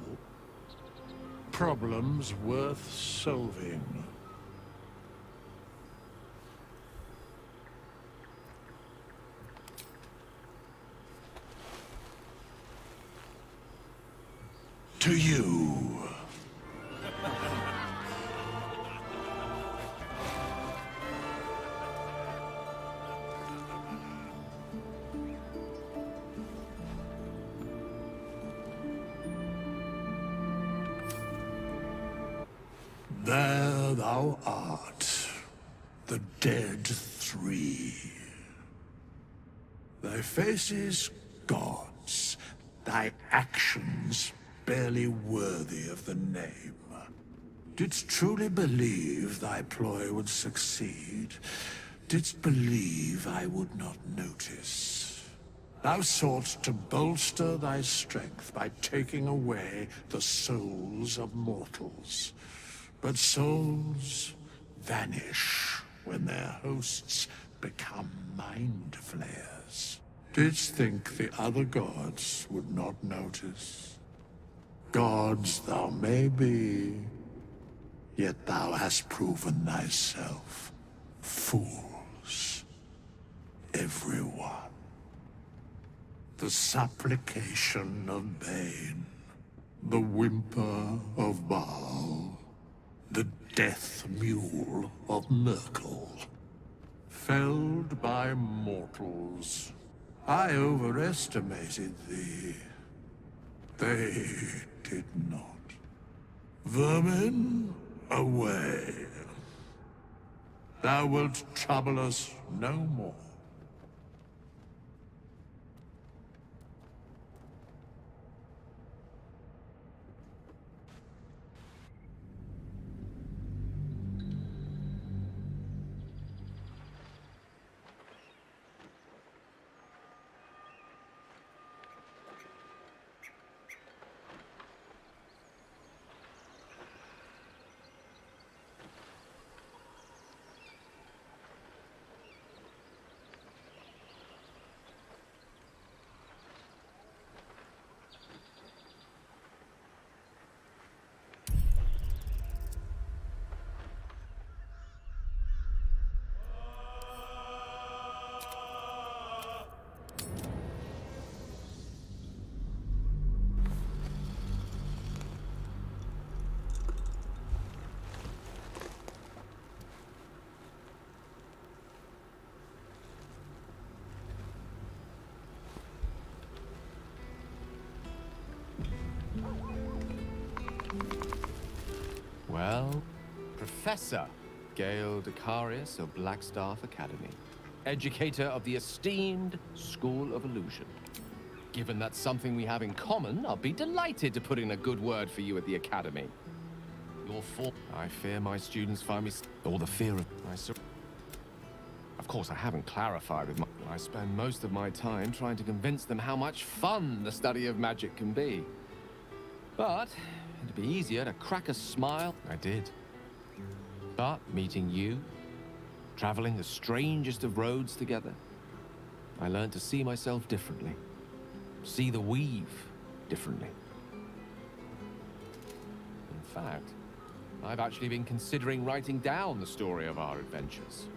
problems worth solving. To you. There thou art, the dead three. Thy faces gods, thy actions barely worthy of the name. Didst truly believe thy ploy would succeed? Didst believe I would not notice? Thou sought to bolster thy strength by taking away the souls of mortals. But souls vanish when their hosts become mind flayers. Didst think the other gods would not notice? Gods thou may be, yet thou hast proven thyself fools. Everyone. The supplication of Bane, the whimper of Baal, the death mule of Merkel. Felled by mortals. I overestimated thee. They did not. Vermin, away. Thou wilt trouble us no more. Professor Gale Decarius of Blackstaff Academy, educator of the esteemed School of Illusion. Given that's something we have in common, I'll be delighted to put in a good word for you at the Academy. I fear my students find me all the fear of Of course, I haven't clarified with my... I spend most of my time trying to convince them how much fun the study of magic can be. But it'd be easier to crack a smile. I did. But meeting you, traveling the strangest of roads together, I learned to see myself differently. See the weave differently. In fact, I've actually been considering writing down the story of our adventures.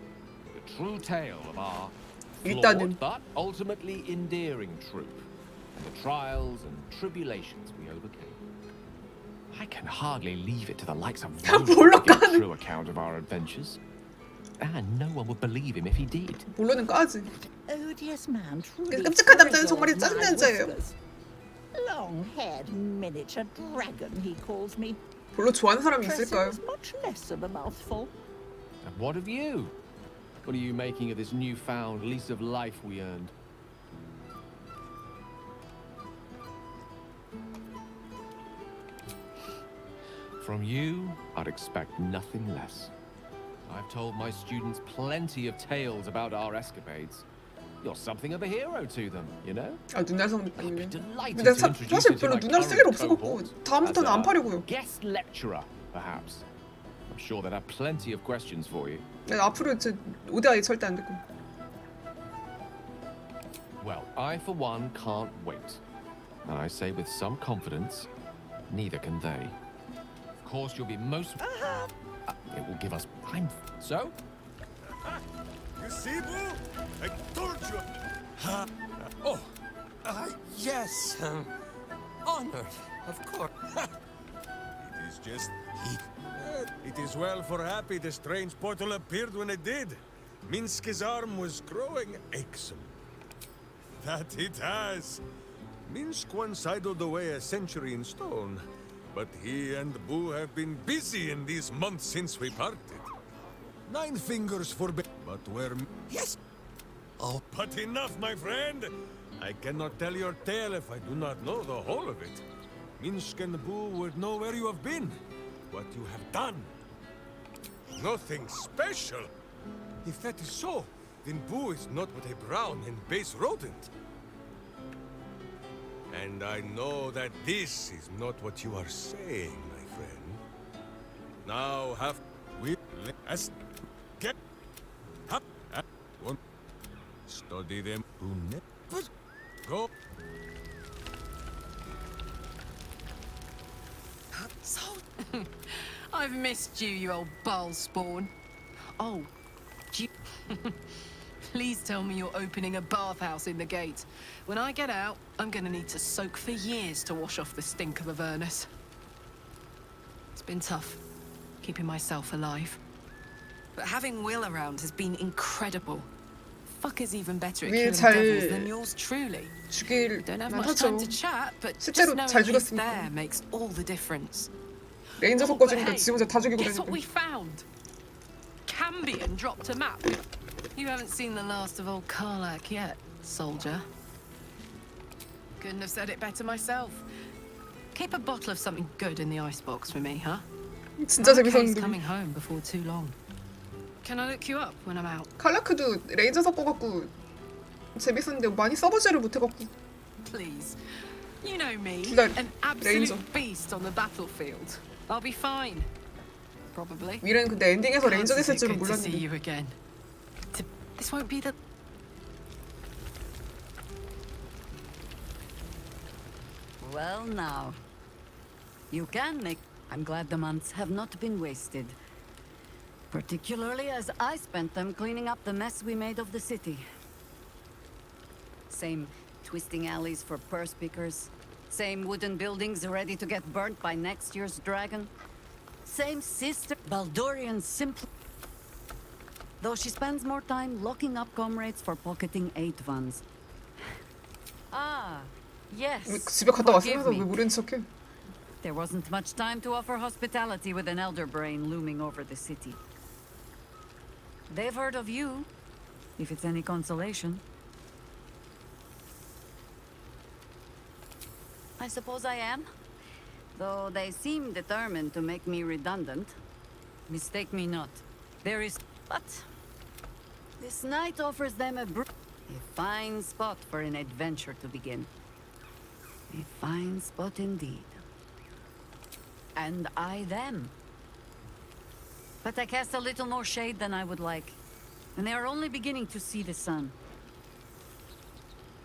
The true tale of our flawed but ultimately endearing troop, and the trials and tribulations we overcame. I can hardly leave it to the likes of Vogue to get a true account of our adventures. And no one would believe him if he did. 물론은 까지. Odious man, truly. 끔찍한 남자는 정말이 짜증 남자예요. Long-haired miniature dragon, he calls me. 별로 좋아하는 사람이 있을까요? Much less of a mouthful. And what of you? What are you making of this newfound lease of life we earned? From you, I'd expect nothing less. I've told my students plenty of tales about our escapades. You're something of a hero to them, you know? 아, 눈날성 아니네. 근데 사실 별로 눈날 쓸 일 없어갖고 다음부터는 안 파려고요. Guest lecturer, perhaps. I'm sure they'd have plenty of questions for you. 네, 앞으로 제 오대아이 절대 안 듣고. Well, I for one can't wait. And I say with some confidence, neither can they. Of course, you'll be most... it will give us time. So? You see, Boo? I told you. Yes. Honored, of course. It is just... It is well for happy the strange portal appeared when it did. Minsk's arm was growing irksome. That it has. Minsk once idled away a century in stone, but he and Boo have been busy in these months since we parted. 9 fingers for but where... Yes! Oh, but enough, my friend! I cannot tell your tale if I do not know the whole of it. Minsk and Boo would know where you have been, what you have done. Nothing special. If that is so, then Boo is not but a brown and base rodent. And I know that this is not what you are saying, my friend. Now have we let's get up one study them to never go. So, I've missed you, you old ball spawn. Oh, please tell me you're opening a bathhouse in the gate. When I get out, I'm gonna need to soak for years to wash off the stink of Avernus. It's been tough, keeping myself alive. But having Will around has been incredible. Fuck is even better at killing devils than yours truly. We don't have much time to chat, but just knowing he's there makes all the difference. 레인저 섞어주니까 지 혼자 다 죽이고 Guess what 다니고. we found? Cambion dropped a map. You haven't seen the last of old Karlak yet, soldier. Couldn't have said it better myself. Keep a bottle of something good in the icebox for me, huh? 진짜 He's 재밌었는데. coming home before too long. Can I look you up when I'm out? 칼라크도 레인저 섞어갖고 재밌었는데 많이 써보지를 못해갖고. Please. You know me, 둘 다 an absolute 레인저. beast on the battlefield. I'll be fine. Probably. 미래는 근데 엔딩에서 레인저 됐을 줄은 Good to see 몰랐는데. you again. This won't be the... Well now, you can make... I'm glad the months have not been wasted. Particularly as I spent them cleaning up the mess we made of the city. Same twisting alleys for purse pickers. Same wooden buildings ready to get burnt by next year's dragon. Same sister Baldurian simple... Though she spends more time locking up comrades for pocketing 8 ones. Ah, yes. 집에 갔다 Forgive 왔으면서 me. 왜 모르는 척해? There wasn't much time to offer hospitality with an elder brain looming over the city. They've heard of you, if it's any consolation. I suppose I am. Though they seem determined to make me redundant. Mistake me not. There is... But... this night offers them a fine spot for an adventure to begin. A fine spot indeed. And I them. But I cast a little more shade than I would like. And they are only beginning to see the sun.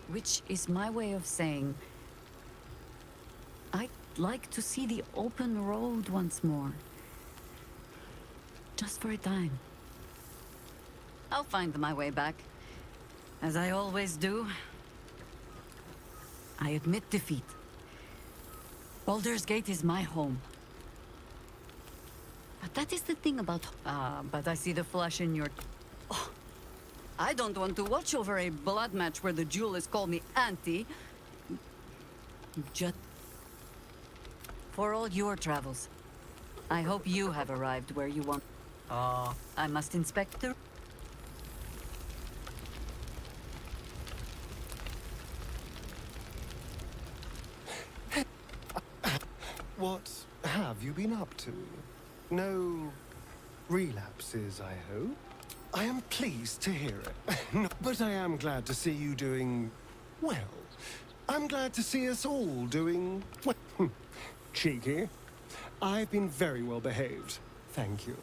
Which is my way of saying... I'd like to see the open road once more. Just for a time. I'll find my way back. As I always do. I admit defeat. Baldur's Gate is my home. But that is the thing about... but I see the flash in your... Oh, I don't want to watch over a blood match where the duelists call me auntie. Just... For all your travels, I hope you have arrived where you want... I must inspect the... What have you been up to? No relapses, I hope? I am pleased to hear it. No, but I am glad to see you doing well. I'm glad to see us all doing well. Cheeky. I've been very well behaved. Thank you.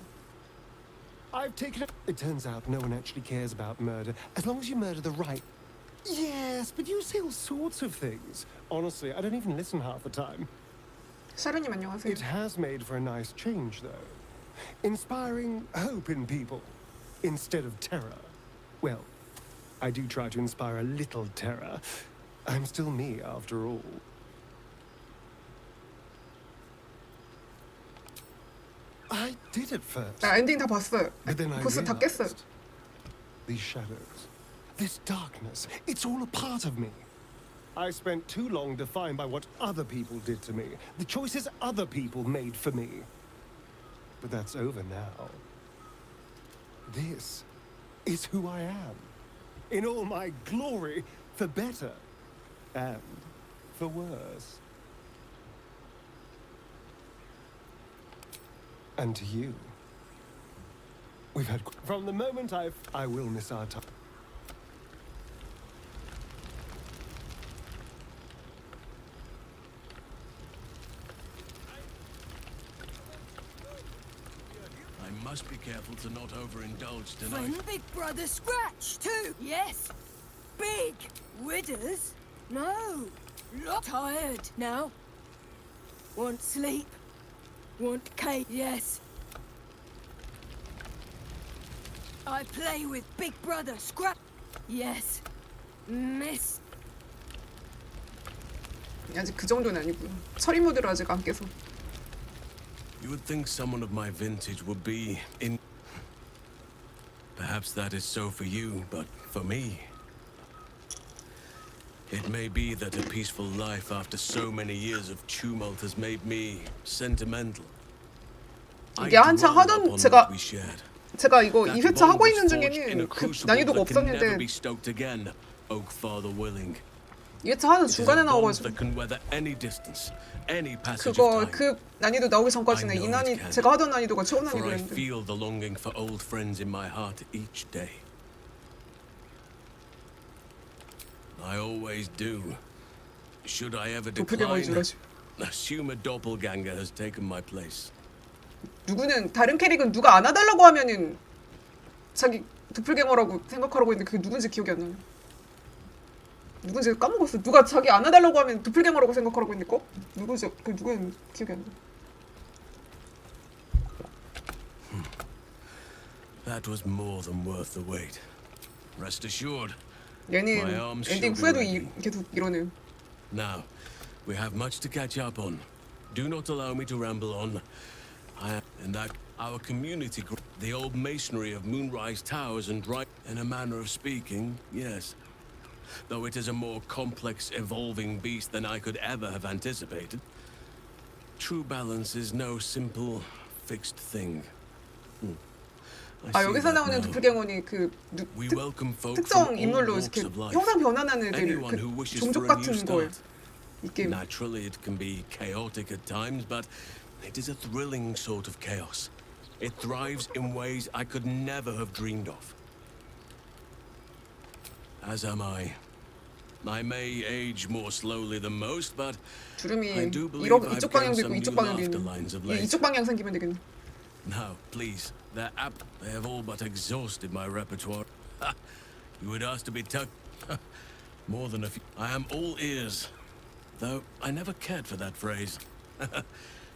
I've taken it. It turns out no one actually cares about murder, as long as you murder the right. Yes, but you say all sorts of things. Honestly, I don't even listen half the time. 사르님 안녕하세요. It has made for a nice change, though. Inspiring hope in people, instead of terror. Well, I do try to inspire a little terror. I'm still me, after all. I did at first. 아, 엔딩 다 봤어요. But then I 보스 다 깼어요. realized these shadows, this darkness, it's all a part of me. I spent too long defined by what other people did to me, the choices other people made for me. But that's over now. This is who I am, in all my glory, for better and for worse. And to you, we've had... From the moment I will miss our time. I must be careful to not overindulge tonight. Friend Big Brother Scratch, too. Yes. Big Widders? No. Not tired now. Want sleep? Want cake? Yes. I play with Big Brother Scratch. Yes. Miss. 아직 그 정도는 아니고요. 처리 모드를 아직 안 깨서. You would think someone of my vintage would be in... Perhaps that is so for you, but for me... It may be that a peaceful life after so many years of tumult has made me sentimental. 이게 한창 하던 제가 이거 2회차 하고 있는 중에는 그 난이도가 없었는데 2회차 하는 중간에 나와가지고 그거 그 난이도 나오기 전까지는 이 난이 제가 하던 난이도가 최고 난이도였는데 I always do. Should I ever decline, assume a doppelganger has taken my place. 누구는 다른 캐릭은 누가 안아달라고 하면은 자기 도플갱어라고 생각하라고 했는데 그게 누군지 기억이 안 나요. 누군지 까먹었어. 누가 자기 안아달라고 하면 도플갱어라고 생각하라고 했는데 누구지? 그 누구는 기억이 안 나. That was more than worth the wait. Rest assured. 얘는 엔딩 후에도 계속 이러네. Now, we have much to catch up on. Do not allow me to ramble on. And that our community, the old masonry of Moonrise Towers and right, in a manner of speaking, yes. Though it is a more complex, evolving beast than I could ever have anticipated. True balance is no simple, fixed thing. 아 여기서 나오는 도플갱어니 그 특정 인물로 이렇게 형상 변환하는 애들 그 종족 같은 걸 이 게임. Naturally, it can be chaotic at times, but it is a thrilling sort of chaos. It thrives in ways I could never have dreamed of. As am I. I may age more slowly than most, but I do believe I've gained some new laughter lines of late. 이쪽 방향 생기면 되겠네. Now, please, they have all but exhausted my repertoire. You would ask to be tucked more than a few. I am all ears, though I never cared for that phrase.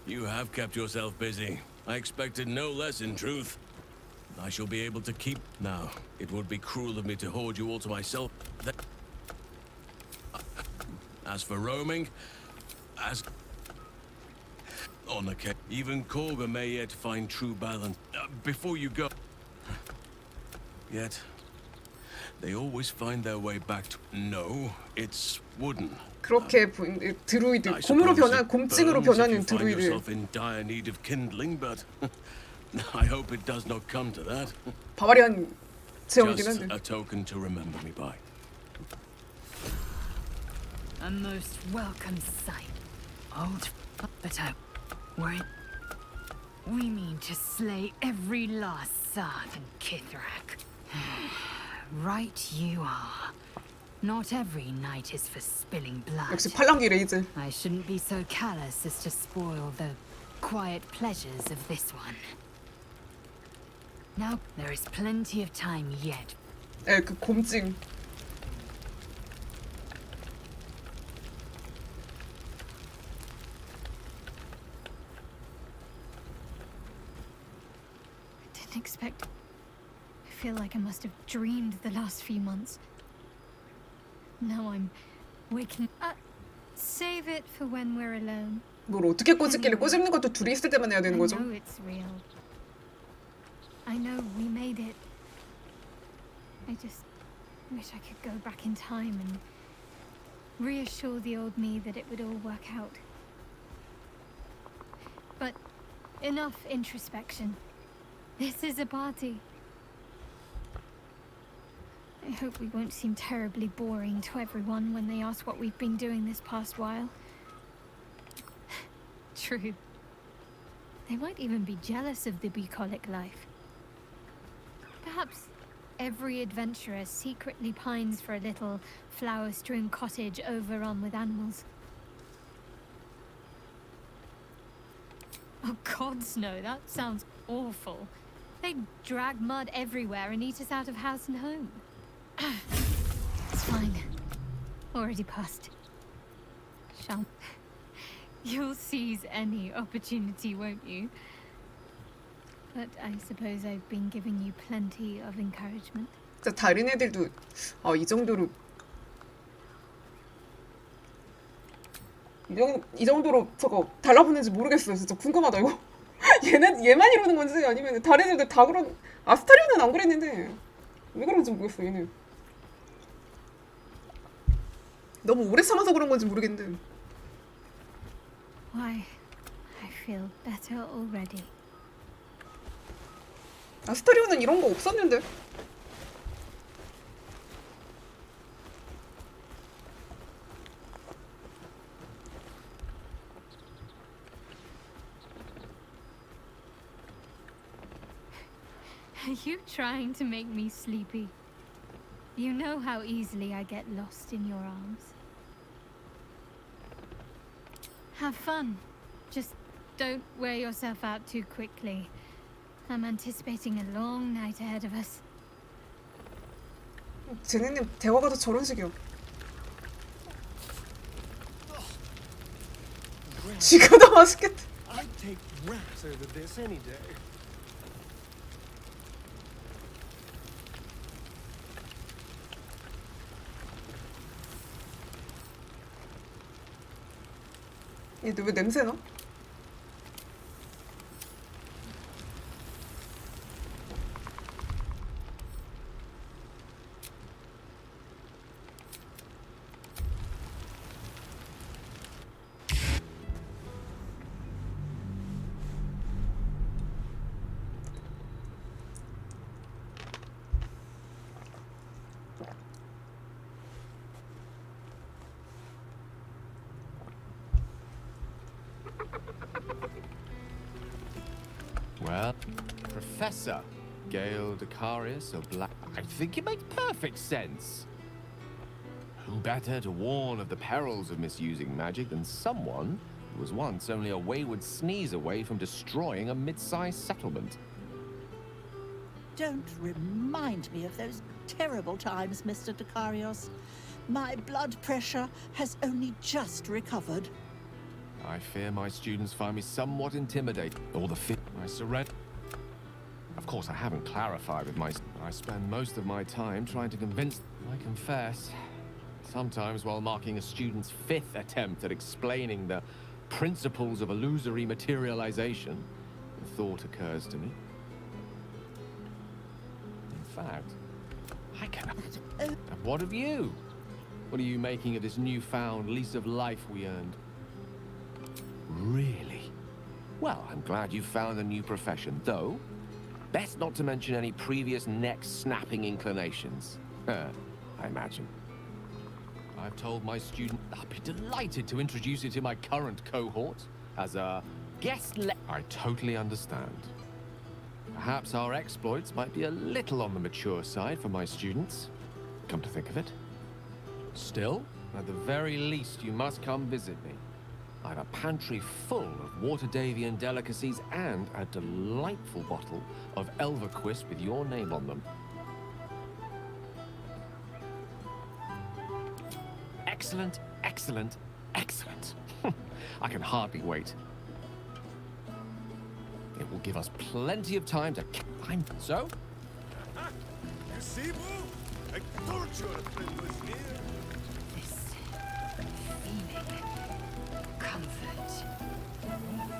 You have kept yourself busy. I expected no less, in truth. I shall be able to keep. Now, it would be cruel of me to hoard you all to myself. As for roaming, on occasion, even Korga may yet find true balance. Before you go, yet they always find their way back to. No, it's wooden. 그렇게 드루이드, 곰으로 변한 곰증으로 변하는 드루이드. In dire need of kindling, but I hope it does not come to that. 바바리안 체험이긴 Just 한데. a token to remember me by. A most welcome sight. Old, but we mean to slay every last Sarth in Kithrak. Right you are. Not every night is for spilling blood. 역시 팔랑귀 레이즈. I shouldn't be so callous as to spoil the quiet pleasures of this one. Now, there is plenty of time yet. 에, 그 곰증. Didn't expect. I feel like I must have dreamed the last few months. Now I'm waking. Save it for when we're alone. 뭘 어떻게 꼬집길래 꼬집는 것도 둘이 있을 때만 해야 되는 거죠? I know it's real. I know we made it. I just wish I could go back in time and reassure the old me that it would all work out. But enough introspection. This is a party. I hope we won't seem terribly boring to everyone when they ask what we've been doing this past while. True. They might even be jealous of the bucolic life. Perhaps every adventurer secretly pines for a little flower-strewn cottage overrun with animals. Oh gods no, that sounds awful. They drag mud everywhere and eat us out of house and home. It's fine. Already passed. You'll seize any opportunity, won't you? But I suppose I've been giving you plenty of encouragement. 진짜 다른 애들도 이 정도로 이 정도로 저거 달라붙는지 모르겠어요. 진짜 궁금하다 이거. 얘만 이러는 건지 아니면 다른 애들 다 그런. 아스타리오는 안 그랬는데 왜 그런지 모르겠어 얘는. 너무 오래 참아서 그런 건지 모르겠는데. Why, I feel better already. 아스타리오는 이런 거 없었는데. Are you trying to make me sleepy? You know how easily I get lost in your arms. Have fun. Just don't wear yourself out too quickly. I'm anticipating a long night ahead of us. 쟤네님 대화가 다 저런 식이야. 쥐가 더 맛있겠다. I'd take rats over this any day. 얘도 왜 냄새 나? professor. Gale Decarius of Black... I think it makes perfect sense. Who better to warn of the perils of misusing magic than someone who was once only a wayward sneeze away from destroying a mid-sized settlement? Don't remind me of those terrible times, Mr. Decarios. My blood pressure has only just recovered. I fear my students find me somewhat intimidating. All the I surrender. Of course, I haven't clarified with my... I spend most of my time trying to convince... I confess, sometimes while marking a student's 5th attempt at explaining the principles of illusory materialization, a thought occurs to me. In fact, I cannot... And what of you? What are you making of this newfound lease of life we earned? Really? Well, I'm glad you found a new profession, though. Best not to mention any previous neck-snapping inclinations. I imagine. I've told my student I'll be delighted to introduce you to my current cohort as a guest I totally understand. Perhaps our exploits might be a little on the mature side for my students, come to think of it. Still, at the very least, you must come visit me. I have a pantry full of Waterdavian delicacies and a delightful bottle of Elverquist with your name on them. Excellent, excellent, excellent. I can hardly wait. It will give us plenty of time to... So? You see, Boo? I told you a friend was near.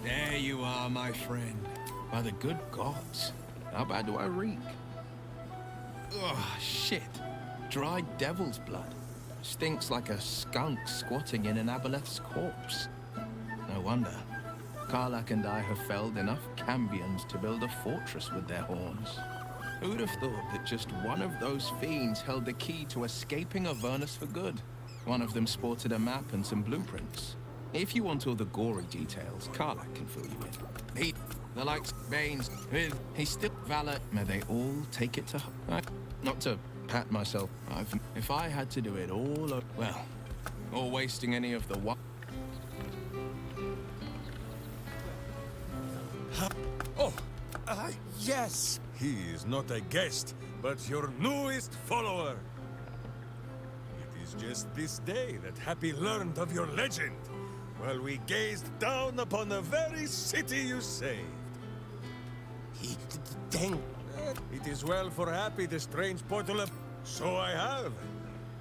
There you are, my friend. By the good gods. How bad do I reek? Ugh, shit. Dried devil's blood. Stinks like a skunk squatting in an aboleth's corpse. No wonder. Karlach and I have felled enough Cambions to build a fortress with their horns. Who'd have thought that just one of those fiends held the key to escaping Avernus for good? One of them sported a map and some blueprints. If you want all the gory details, Karlach can fill you in. The likes of Baines, he's still valor. May they all take it to heart. Not to pat myself. If I had to do it all over, well, or wasting any of the Oh, yes. He is not a guest, but your newest follower. It is just this day that Happy learned of your legend, while we gazed down upon the very city you saved. It is well for Happy the strange portal of... So I have.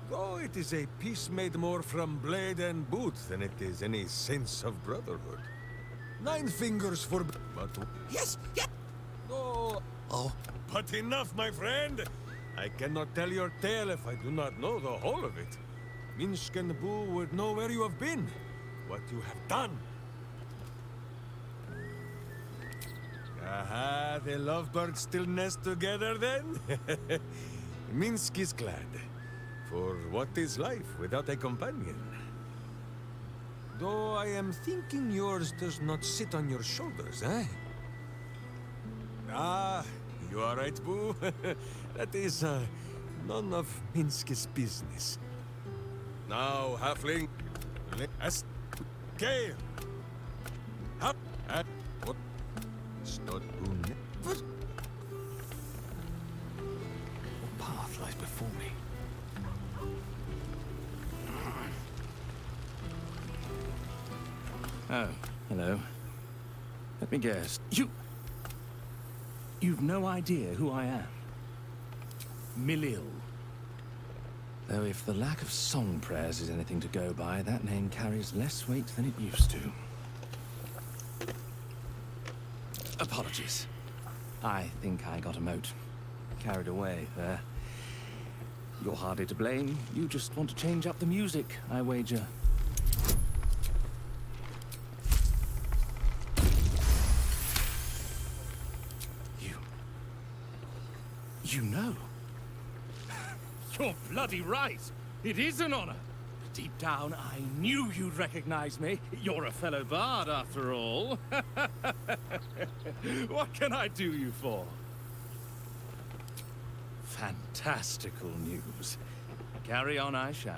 Though it is a piece made more from blade and boot than it is any sense of brotherhood. 9 fingers for... But... Yes! Oh. But enough, my friend! I cannot tell your tale if I do not know the whole of it. Minsk and Boo would know where you have been, what you have done. Aha, the lovebirds still nest together then? Minsk is glad. For what is life without a companion? Though I am thinking yours does not sit on your shoulders, eh? Ah, you are right, Boo. That is, none of Minsk's business. Now, halfling, let's... Gale! Up! What? What path lies before me? Oh, hello. Let me guess. You've no idea who I am. Milil. Though if the lack of song prayers is anything to go by, that name carries less weight than it used to. Apologies. I think I got a mote. Carried away there. You're hardly to blame. You just want to change up the music, I wager. You know. You're bloody right. It is an honor. Deep down, I knew you'd recognize me. You're a fellow bard, after all. What can I do you for? fantastical news. Carry on I shall.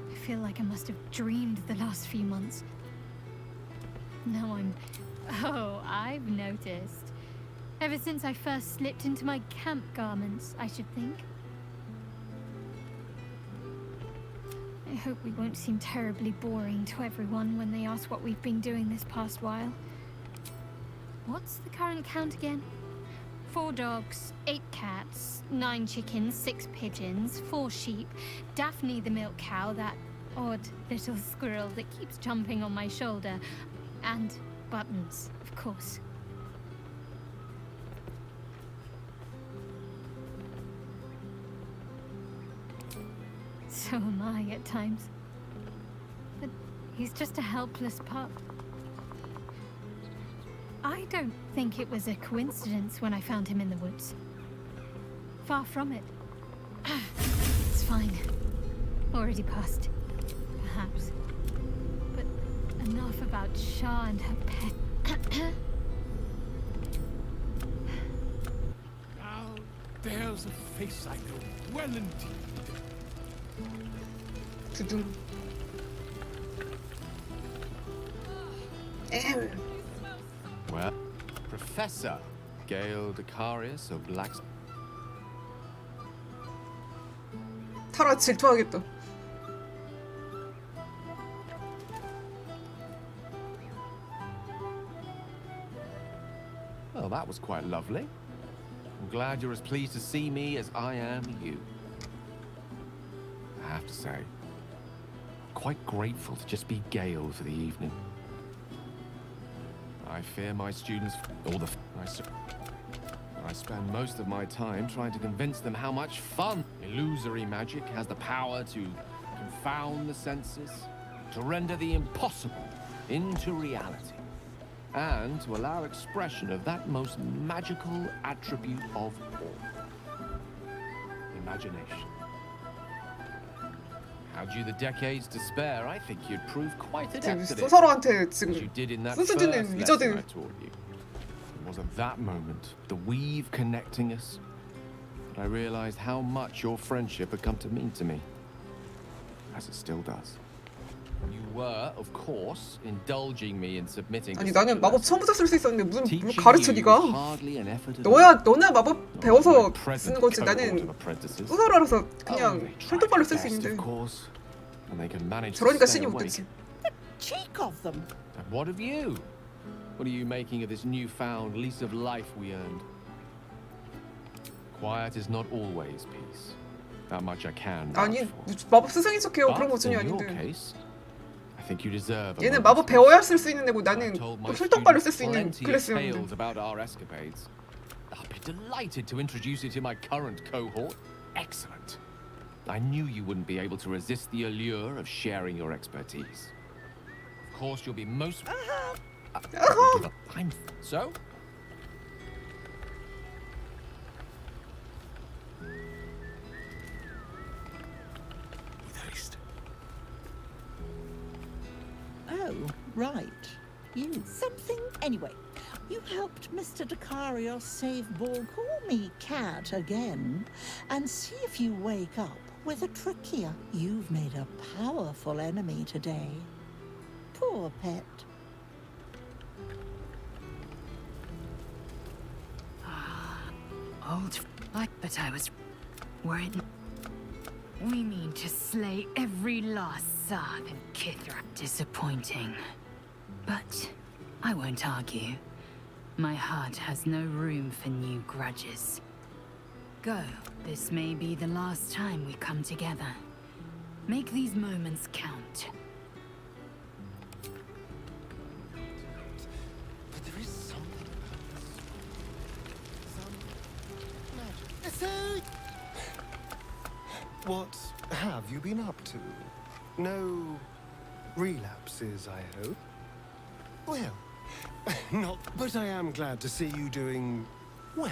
I feel like I must have dreamed the last few months. Now I'm... Oh, I've noticed. Ever since I first slipped into my camp garments, I should think. I hope we won't seem terribly boring to everyone when they ask what we've been doing this past while. What's the current count again? 4 dogs, 8 cats, 9 chickens, 6 pigeons, 4 sheep, Daphne the milk cow, that odd little squirrel that keeps jumping on my shoulder, and Buttons, of course. So am I at times. But he's just a helpless pup. I don't think it was a coincidence when I found him in the woods. Far from it. It's fine. Already passed. Perhaps. But enough about Shah and her pet. Now, there's a face I know well indeed. 두둥. Well, Professor Gale Decarius of Black... 타라 질투하겠다. Well, that was quite lovely. I'm glad you're as pleased to see me as I am you. I have to say, I'm quite grateful to just be Gale for the evening. I fear my students, I spend most of my time trying to convince them how much fun illusory magic has the power to confound the senses, to render the impossible into reality, and to allow expression of that most magical attribute of all, imagination. Had you the decades to spare, I think you'd prove quite adept at it. 서로한테 As you 지금 did in that 소스 first 주는 lesson 위저드. I taught you. It was at that moment, the weave connecting us, that I realized how much your friendship had come to mean to me, as it still does. You were, of course, indulging me in submitting. 아니 나는 마법 처음부터 쓸 수 있었는데 무슨 뭘 Teaching 가르쳐 you 네가? was hardly an effort at 너나 마법 배워서 쓰는 거지. 나는 소설알아서 그냥 혈도발로 쓸 수 있는데. And they can manage 저러니까 to stay 신이 못 awake. 됐지. Cheek of them. And what of you? What are you making of this newfound lease of life we earned? Quiet is not always peace. That much I can vouch 아니 for. 마법 스승인 척해요. 그런 거 But 전혀 in your 아닌데. case, I think you deserve a 얘는 moment's 마법 배워야 쓸 수 있는 애고 나는 told my 또 혈도발로 쓸 students 수 있는 plenty of 클래스였는데. tales about our escapades. I'll be delighted to introduce you to my current cohort. Excellent. I knew you wouldn't be able to resist the allure of sharing your expertise. Of course, you'll be most... I'm... So? With haste. Oh, right. You. Something. Anyway, you helped Mr. Decarios save Ball. Call me Cat again, and see if you wake up with a trachea. You've made a powerful enemy today. Poor pet. Old but I was worried. We mean to slay every last Sarth in Kithra. Disappointing. But I won't argue. My heart has no room for new grudges. Go. This may be the last time we come together. Make these moments count. But there is What have you been up to? No relapses, I hope? Well, not, but I am glad to see you doing well.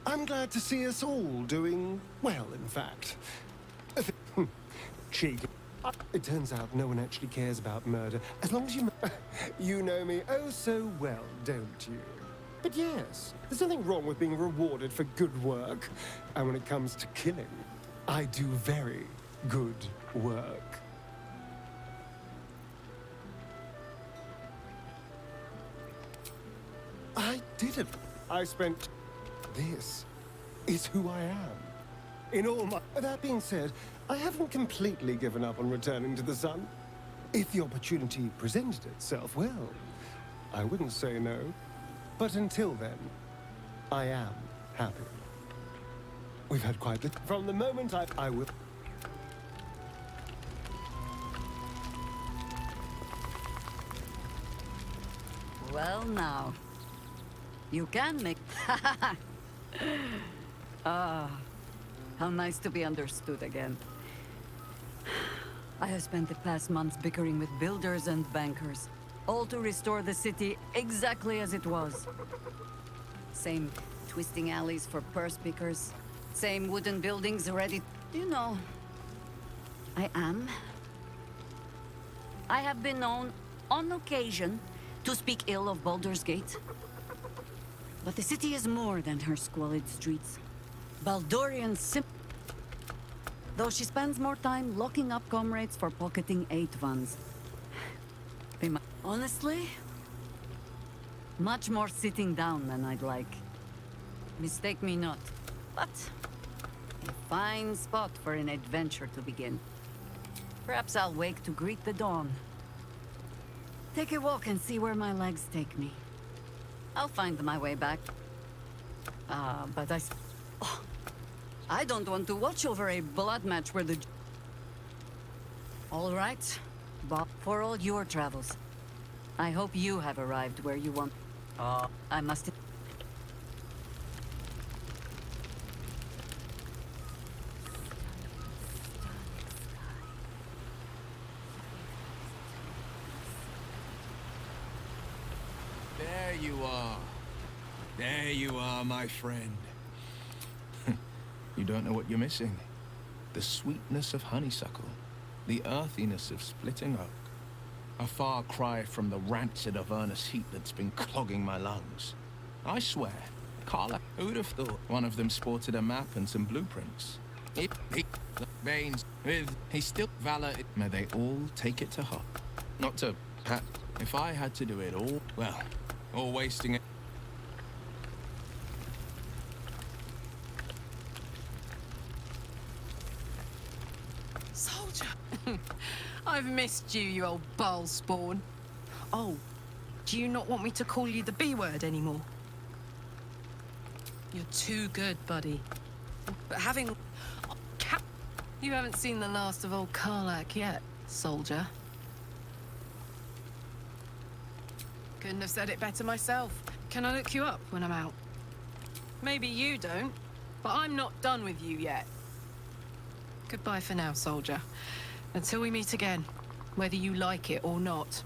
I'm glad to see us all doing well, in fact. Cheeky. It turns out no one actually cares about murder, as long as you... You know me oh so well, don't you? But yes, there's nothing wrong with being rewarded for good work. And when it comes to killing, I do very good work. I didn't. I spent... This is who I am. In all my... That being said, I haven't completely given up on returning to the sun. If the opportunity presented itself, well, I wouldn't say no. But until then, I am happy. We've had quite the... From the moment I will... Well, now. You can make... Ah, how nice to be understood again. I have spent the past months bickering with builders and bankers, all to restore the city exactly as it was. Same twisting alleys for purse pickers, same wooden buildings ready... You know, I have been known, on occasion, to speak ill of Baldur's Gate. But the city is more than her squalid streets. Baldurian though she spends more time locking up comrades for pocketing 8 vands. Honestly, much more sitting down than I'd like. Mistake me not, but a fine spot for an adventure to begin. Perhaps I'll wake to greet the dawn. Take a walk and see where my legs take me. I'll find my way back. But I don't want to watch over a blood match where the... All right, Bob, for all your travels. I hope you have arrived where you want. I must... There you are. There you are, my friend. You don't know what you're missing. The sweetness of honeysuckle. The earthiness of splitting oak. A far cry from the rancid Avernus heat that's been clogging my lungs. I swear, Carla, who'd have thought one of them sported a map and some blueprints? Veins with he still valor. May they all take it to heart. Not to pat. If I had to do it all, well, all wasting it. Soldier! I've missed you, you old bile spawn. Oh, do you not want me to call you the B word anymore? You're too good, buddy. But having... You haven't seen the last of old Karlak yet, soldier. Couldn't have said it better myself. Can I look you up when I'm out? Maybe you don't, but I'm not done with you yet. Goodbye for now, soldier. Until we meet again, whether you like it or not.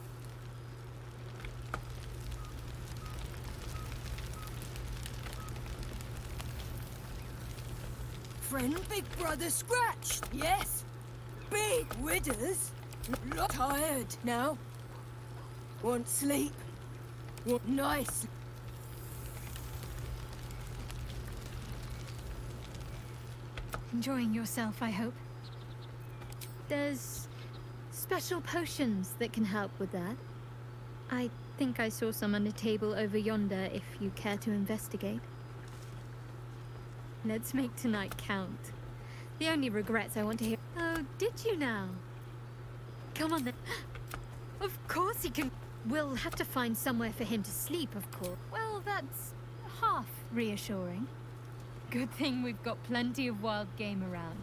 Friend, big brother scratched, yes. Big widders. Not tired now. Want sleep. Want nice. Enjoying yourself, I hope. There's special potions that can help with that. I think I saw some on a table over yonder if you care to investigate. Let's make tonight count. The only regrets I want to hear... Oh, did you now? Come on then. Of course he can... We'll have to find somewhere for him to sleep, of course. Well, that's half reassuring. Good thing we've got plenty of wild game around.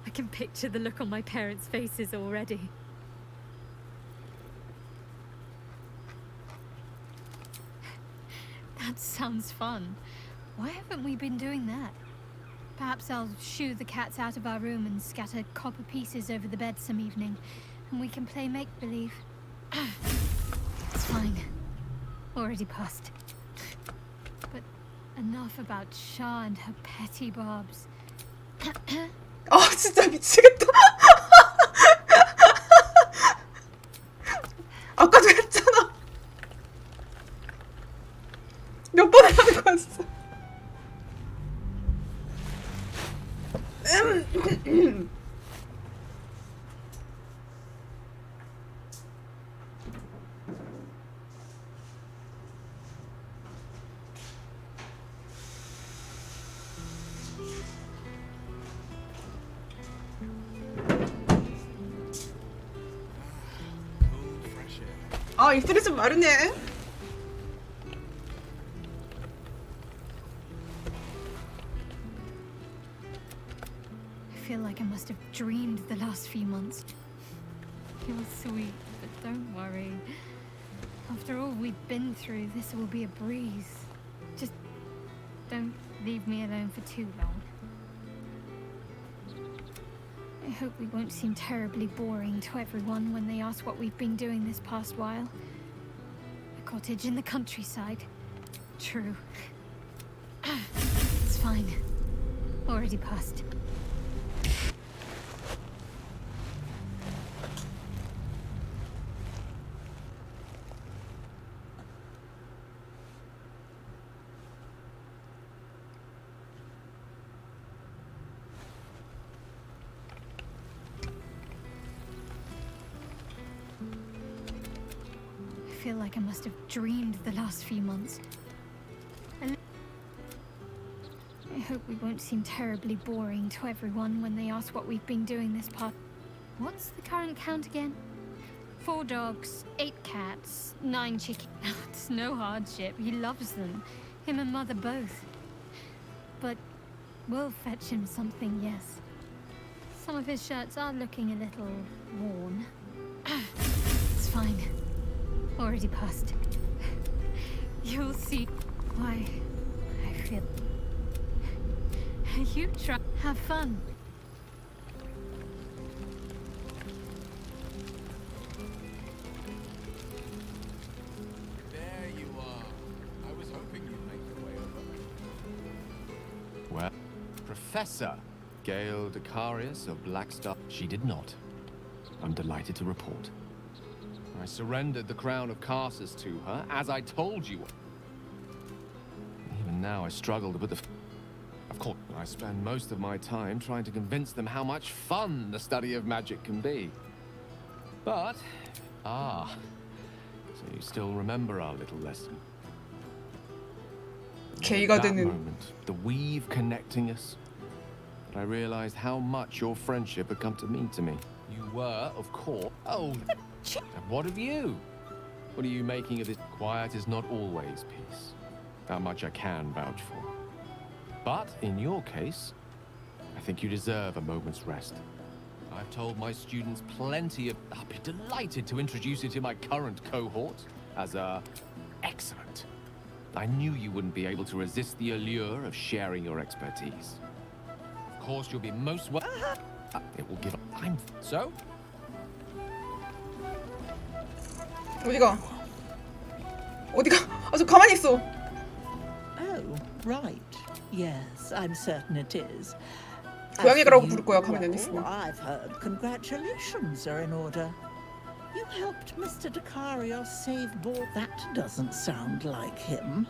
I can picture the look on my parents' faces already. That sounds fun. Why haven't we been doing that? Perhaps I'll shoo the cats out of our room and scatter copper pieces over the bed some evening, and we can play make-believe. It's fine. Already passed. But enough about Shah and her petty barbs. 아 진짜 미치겠다. 아까도 했잖아. 몇 번 하는 거였어. 아 입술이 좀 마르네. I feel like I must have dreamed the last few months. You're sweet, but don't worry. After all we've been through, this will be a breeze. Just don't leave me alone for too long. I hope we won't seem terribly boring to everyone when they ask what we've been doing this past while. A cottage in the countryside. True. It's fine. Already passed. I feel like I must have dreamed the last few months. I hope we won't seem terribly boring to everyone when they ask what we've been doing this past. What's the current count again? 4 dogs, 8 cats, 9 chickens. It's no hardship. He loves them. Him and Mother both. But we'll fetch him something, yes. Some of his shirts are looking a little worn. It's fine. Already passed. You'll see why I feel. You try. Have fun. There you are. I was hoping you'd make your way over. Well, Professor Gale Decarius of Blackstar. She did not. I'm delighted to report. I surrendered the crown of Carsus to her, as I told you. Even now, I struggled with the... Of course, I spend most of my time trying to convince them how much fun the study of magic can be. But... so you still remember our little lesson. At that moment, the weave connecting us, I realized how much your friendship had come to mean to me. You were, of course... Oh... And what of you? What are you making of this? Quiet is not always peace. That much I can vouch for. But in your case, I think you deserve a moment's rest. I've told my students plenty of... I'll be delighted to introduce you to my current cohort as excellent. I knew you wouldn't be able to resist the allure of sharing your expertise. Of course, you'll be most well... It will give... So? 어디가? 어디가? 아, 저 가만히 있어. Oh, right. Yes, I'm certain it is. 고양이 가라고 부를 거야, 가만히 안 있으면. I've heard congratulations are in order. You helped Mr. Decarios save more. That doesn't sound like him.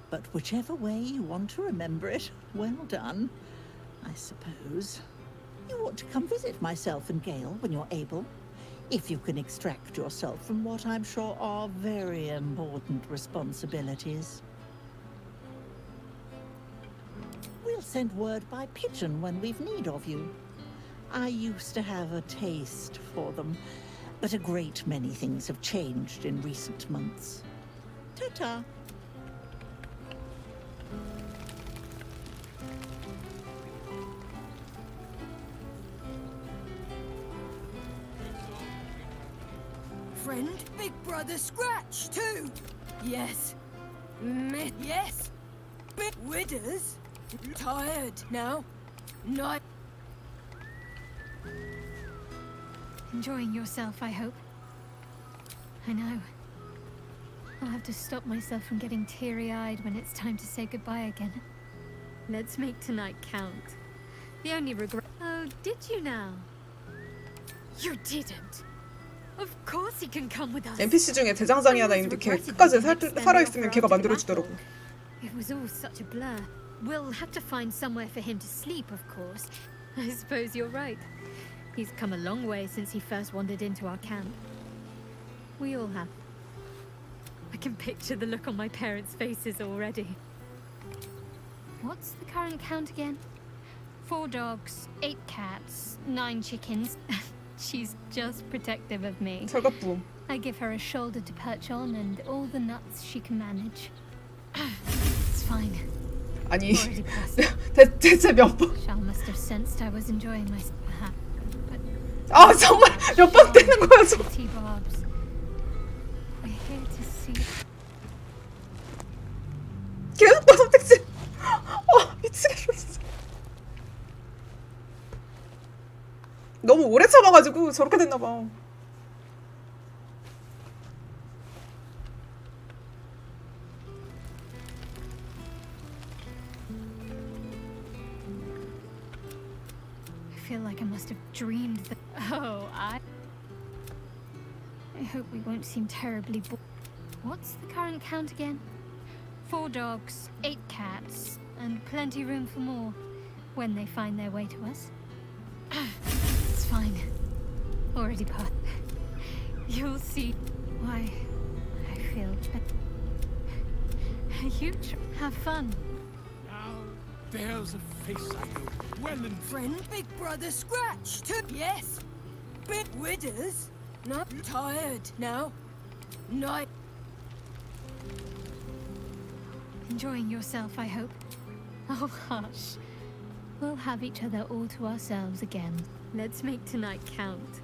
But whichever way you want to remember it, well done, I suppose. You ought to come visit myself and Gale when you're able. If you can extract yourself from what I'm sure are very important responsibilities. We'll send word by pigeon when we've need of you. I used to have a taste for them, but a great many things have changed in recent months. Ta-ta. Friend, Big Brother Scratch, too. Yes. Yes. Big Widders. Tired now? Night. Enjoying yourself, I hope. I know. I'll have to stop myself from getting teary-eyed when it's time to say goodbye again. Let's make tonight count. The only regret... Oh, did you now? You didn't. Of course he can come with us. NPC 중에 대장장이 하나 있는데 걔 끝까지 살아있으면 걔가 만들어주더라고. It was all such a blur. We'll have to find somewhere for him to sleep, of course. I suppose you're right. He's come a long way since he first wandered into our camp. We all have. I can picture the look on my parents' faces already. What's the current count again? 4 dogs, 8 cats, 9 chickens. She's just protective of me. 철갑부. I give her a shoulder to perch on and all the nuts she can manage. It's fine. 아니 대체 몇 번? Shall must have sensed I was enjoying myself. 아 정말 몇 번 되는 거야 저. We're here to see. 계속 봐 선택지. 미치겠어 진짜. 너무 오래 참아가지고 저렇게 됐나 봐. I feel like I must have dreamed that. Oh, I hope we won't seem terribly bored. What's the current count again? 4 dogs, 8 cats, and plenty room for more when they find their way to us. It's fine. Already passed. You'll see why I feel you have fun. Now, there's a face I know well and Friend, big brother Scratch, too. Yes. Big widders. Not tired now. Night. Enjoying yourself, I hope. Oh, hush. We'll have each other all to ourselves again. Let's make tonight count.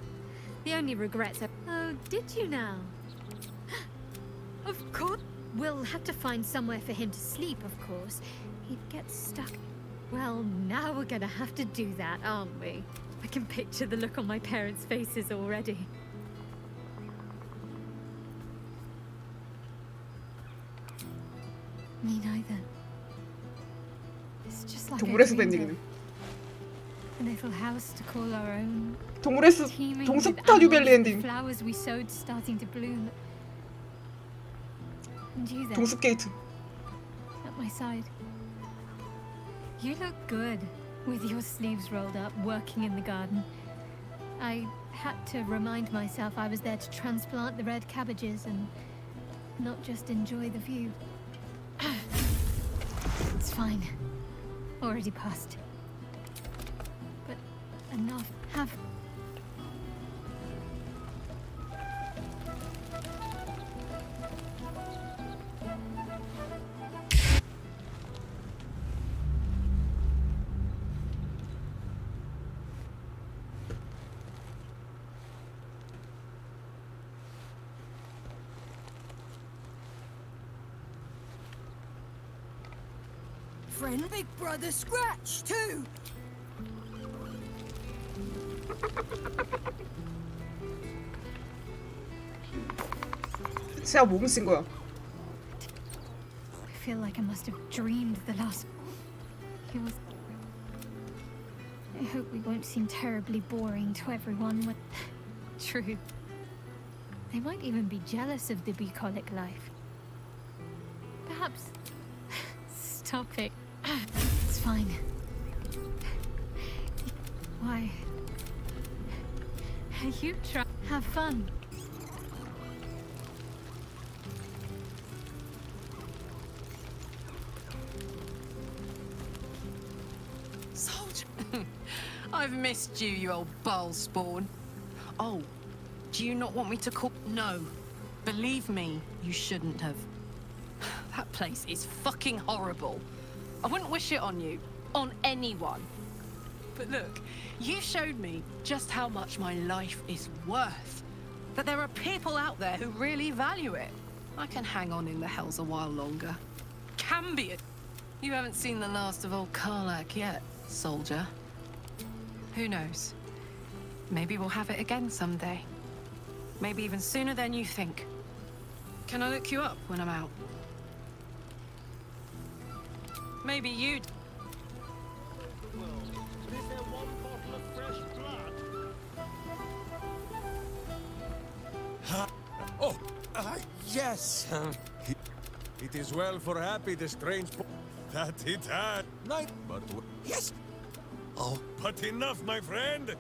The only regrets are... Oh, did you now? Of course. We'll have to find somewhere for him to sleep, of course. He'd get stuck. Well, now we're gonna have to do that, aren't we? I can picture the look on my parents' faces already. Me neither. It's just like 동물의 숲 엔딩이네. A little house to call our own. 동물의 숲 동숲타뉴밸리 엔딩. Flowers we sowed starting to bloom. And you there, 동숲 게이트. at my side. You look good with your sleeves rolled up, working in the garden. I had to remind myself I was there to transplant the red cabbages and not just enjoy the view. It's fine. Already passed. But enough. Have... Friend, big brother Scratch, too. 진짜 몸 쓴 거야. I feel like I must have dreamed the last... It was... I hope we won't seem terribly boring to everyone with... True. They might even be jealous of the bucolic life. Perhaps... Stop it. It's fine. Why? You try. Have fun. Soldier. I've missed you, you old bile spawn. Oh, do you not want me to call? No. Believe me, you shouldn't have. That place is fucking horrible. I wouldn't wish it on you. On anyone. But look, you showed me just how much my life is worth. That there are people out there who really value it. I can hang on in the hells a while longer. Can be it. You haven't seen the last of old Karlak yet, soldier. Who knows? Maybe we'll have it again someday. Maybe even sooner than you think. Can I look you up when I'm out? Maybe you'd... Oh, yes. It is well for Happy the strange that it had night, but yes. Oh, but enough, my friend.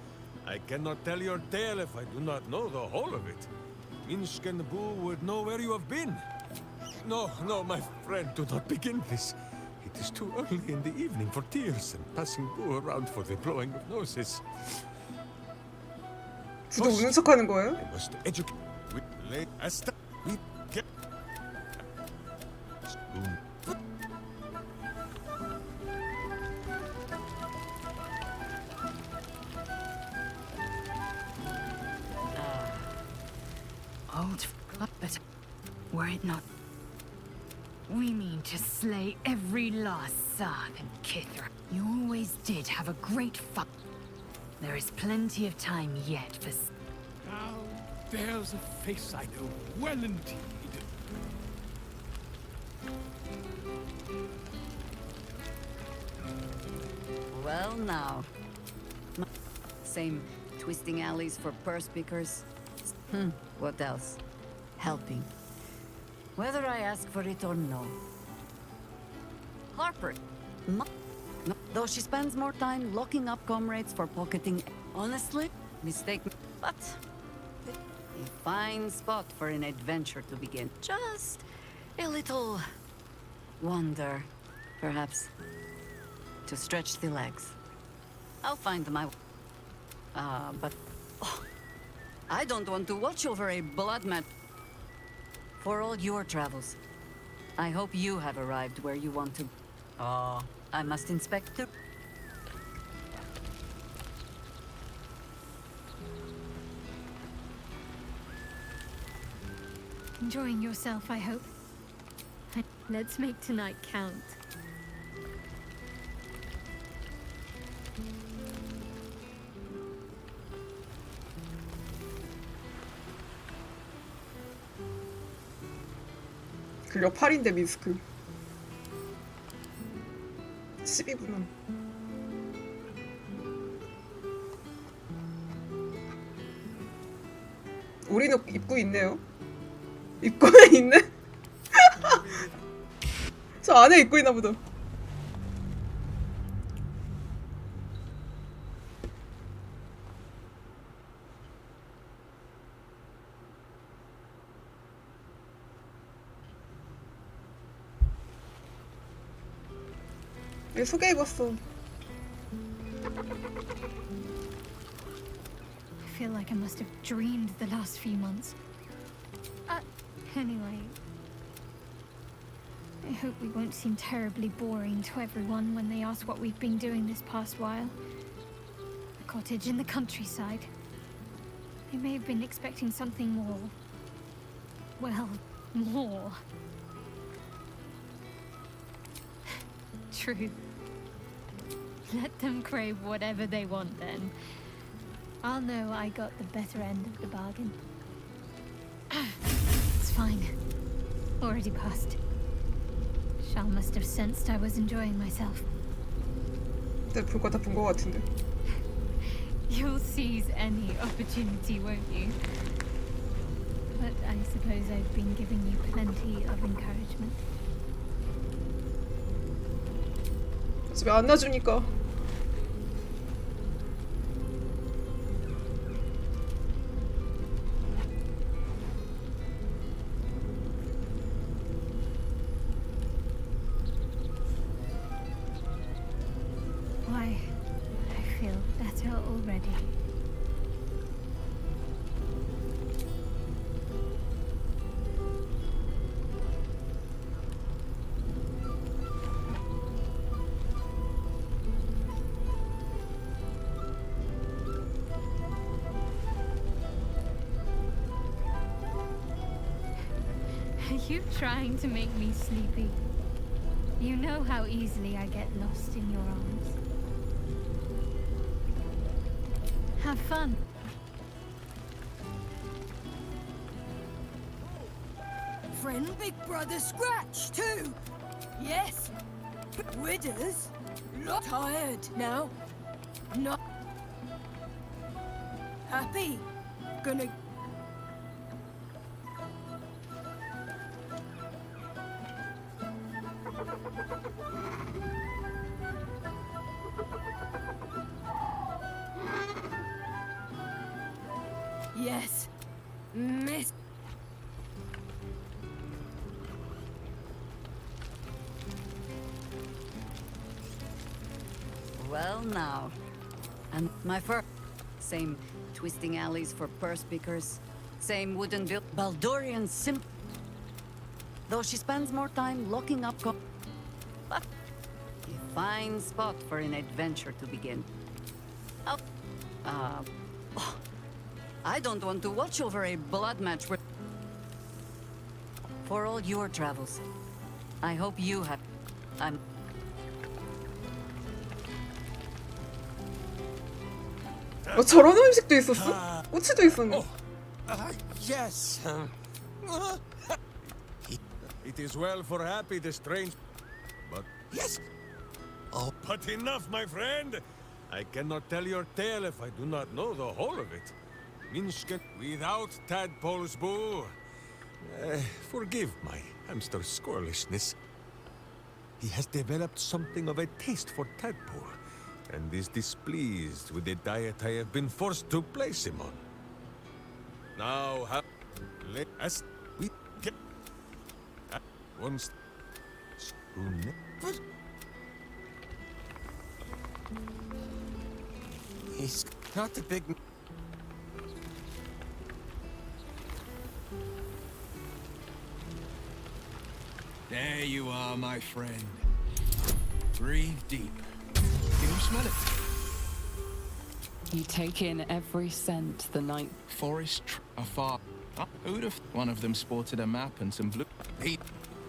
I cannot tell your tale if I do not know the whole of it. Minsk and Boo would know where you have been. No, no, my friend, do not begin this. It is too early in the evening for tears and passing Boo around for the blowing of noses. 부도 우는 척하는 거예요? I must educate. We lay as we get. Old but were it not... We mean to slay every last Sark and Kithra. You always did have a great fun. There is plenty of time yet for... Now, there's a face I know well indeed. Well now. Same twisting alleys for purse pickers. What else? Helping. Whether I ask for it or no. Harper. No. Though she spends more time locking up comrades for pocketing. Honestly, mistake me. But a fine spot for an adventure to begin. Just a little wonder, perhaps, to stretch the legs. I'll find my... but... Oh, I don't want to watch over a blood mat. For all your travels, I hope you have arrived where you want to... I must inspect the... Enjoying yourself, I hope. Let's make tonight count. 근력 8인데 미스크 12분은 우리는 입구 있네요. 입구에 있네? 저 안에 입구 있나 보다. 얘 소개 입었어. I feel like I must have dreamed the last few months. Anyway, I hope we won't seem terribly boring to everyone when they ask what we've been doing this past while. A cottage in the countryside. They may have been expecting something more. Well, more. True. Let them crave whatever they want then. I'll know I got the better end of the bargain. It's fine. Already passed. Shal must have sensed I was enjoying myself. 내가 볼 거 다 본 거 같은데. You'll seize any opportunity, won't you? But I suppose I've been giving you plenty of encouragement. 집에 안 놔주니까. Why, I feel better already. Are you trying to make me sleepy? You know how easily I get lost in your arms. Have fun. Friend Big Brother Scratch, too. Yes. Widders. Not tired now. Not happy. Gonna yes. Miss. Well now. And my first. Same twisting alleys for purse pickers. Same wooden built Baldurian though she spends more time locking up but a fine spot for an adventure to begin. Oh. I don't want to watch over a blood match for all your travels. I hope you have. I'm. 저런 음식도 있었어? 꼬치도 있었네. Yes. It is well for happy the strange, but yes. Oh, but enough, my friend. I cannot tell your tale if I do not know the whole of it. Minske without tadpoles, boo. Forgive my hamster's squirrelishness. He has developed something of a taste for tadpole, and is displeased with the diet I have been forced to place him on. Now, let us we get once. He's not the big. There you are, my friend. Breathe deep. Can you smell it? You take in every scent the night. Forest afar. Oh, who'd have? One of them sported a map and some blue. He,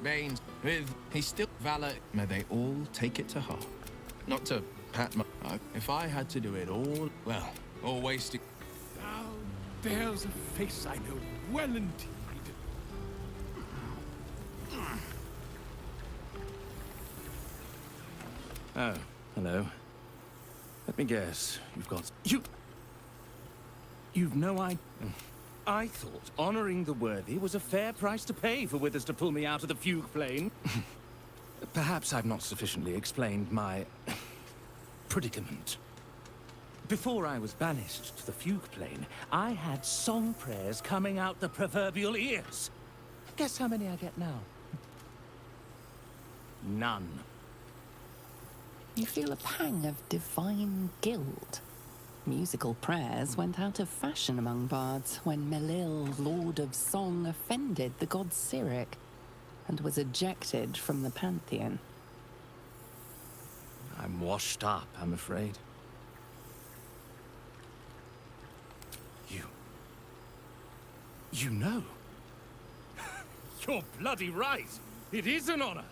Baines, with. He's still valor. May they all take it to heart. Not to pat my. If I had to do it all, well, all wasted. Now, there's a face I know well indeed. Oh, hello. Let me guess. You've no idea. I thought honoring the worthy was a fair price to pay for Withers to pull me out of the fugue plane. Perhaps I've not sufficiently explained my predicament. Before I was banished to the fugue plane, I had song prayers coming out the proverbial ears. Guess how many I get now? None. You feel a pang of divine guilt. Musical prayers went out of fashion among bards when Melil, Lord of Song, offended the god Cyric and was ejected from the pantheon. I'm washed up, I'm afraid. You know. You're bloody right. It is an honor.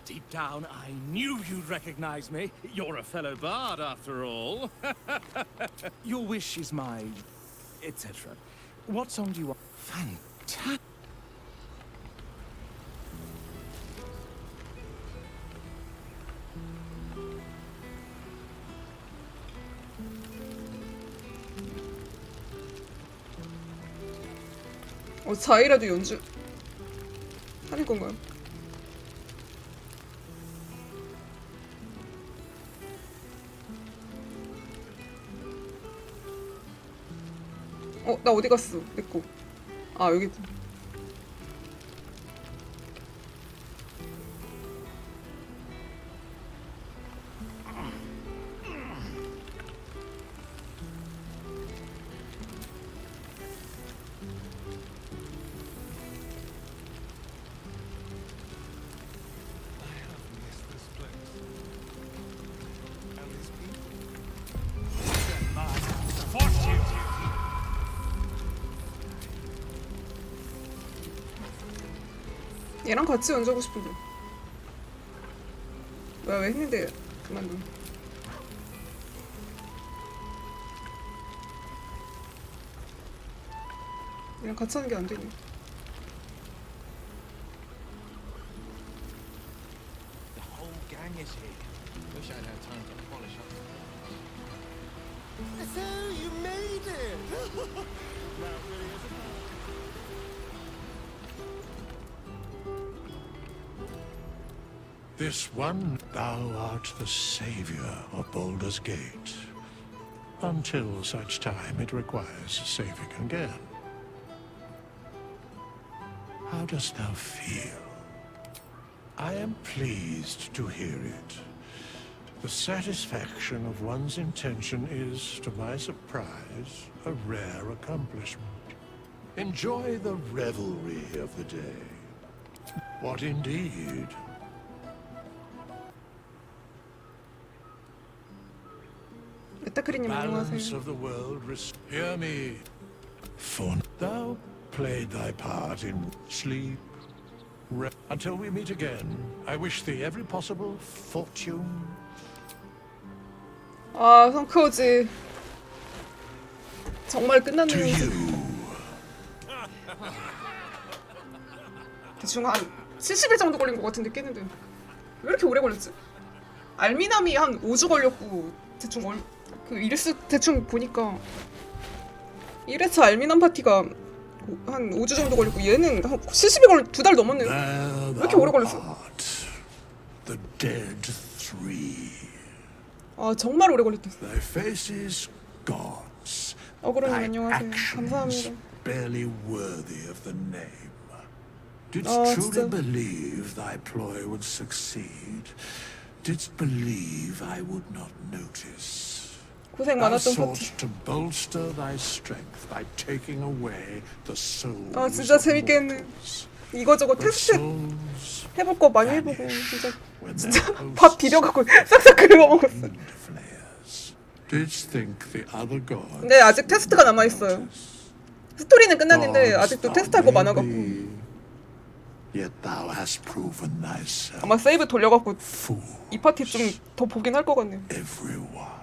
Deep down, I knew you'd recognize me. You're a fellow bard, after all. Your wish is my... etc. What song do you want? Fantastic. 자이라도 연주 하는 건가요? 나 어디 갔어? 내 거. 아, 여기. 얘랑 같이 연주하고 싶은데. 뭐야 왜 했는데 그만둬. 그냥 같이 하는 게 안 되네. The whole gang is here. Wish I'd had time to polish up. So you made it! This one, thou art the savior of Baldur's Gate. Until such time it requires saving again. How dost thou feel? I am pleased to hear it. The satisfaction of one's intention is, to my surprise, a rare accomplishment. Enjoy the revelry of the day. What indeed? 메타크리님 Balance 안녕하세요. of the world, hear me. For thou played thy part in sleep. Until we meet again, I wish thee every possible fortune. 아 성크로즈 정말 끝났는지 대충 한 70일 정도 걸린 것 같은데 깨는데 왜 이렇게 오래 걸렸지? 알미남이 한 5주 걸렸고 대충 그 일수 대충 보니까 1회차 알미남 파티가 한 5주 정도 걸렸고 얘는 한 70일 걸려 2달 넘었네요. 왜 이렇게 오래 걸렸어? The dead three. 아 정말 오래 걸렸다. Thy face is God's. 어그로님 Thy 안녕하세요. actions 감사합니다. barely worthy of the name. Didst 아, truly 진짜. believe thy ploy would succeed? Didst believe I would not notice? 고생 Thou 많았던 sought 파티. to bolster thy strength by taking away the souls 아 진짜 of 재밌게 했네. 이거저거 테스트 해볼 거 많이 해보고 진짜 밥 비벼갖고 싹싹 긁어 먹었어. Didst think the other gods 근데 아직 테스트가 남아 있어요. 스토리는 끝났는데 아직도 테스트할 거 많아갖고 Yet thou hast proven thyself 아마 세이브 돌려갖고 이 파티 좀 더 보긴 할 것 같네요.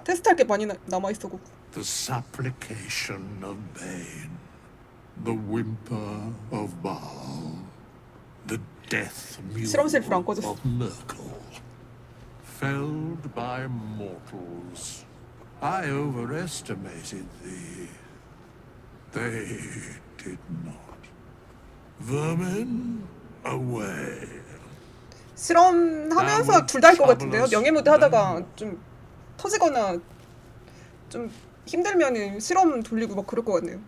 테스트할 게 많이 남아 있어갖고. the supplication of Bane, the whimper of Baal, the death 실험실 mew 불 안 꺼졌어. of Merkel, felled by mortals. I overestimated thee. They did not. Vermin, away. 실험하면서 둘 다 할 것 같은데요. 명예무대 하다가 좀 터지거나 좀 힘들면은 실험 돌리고 막 그럴 것 같네요.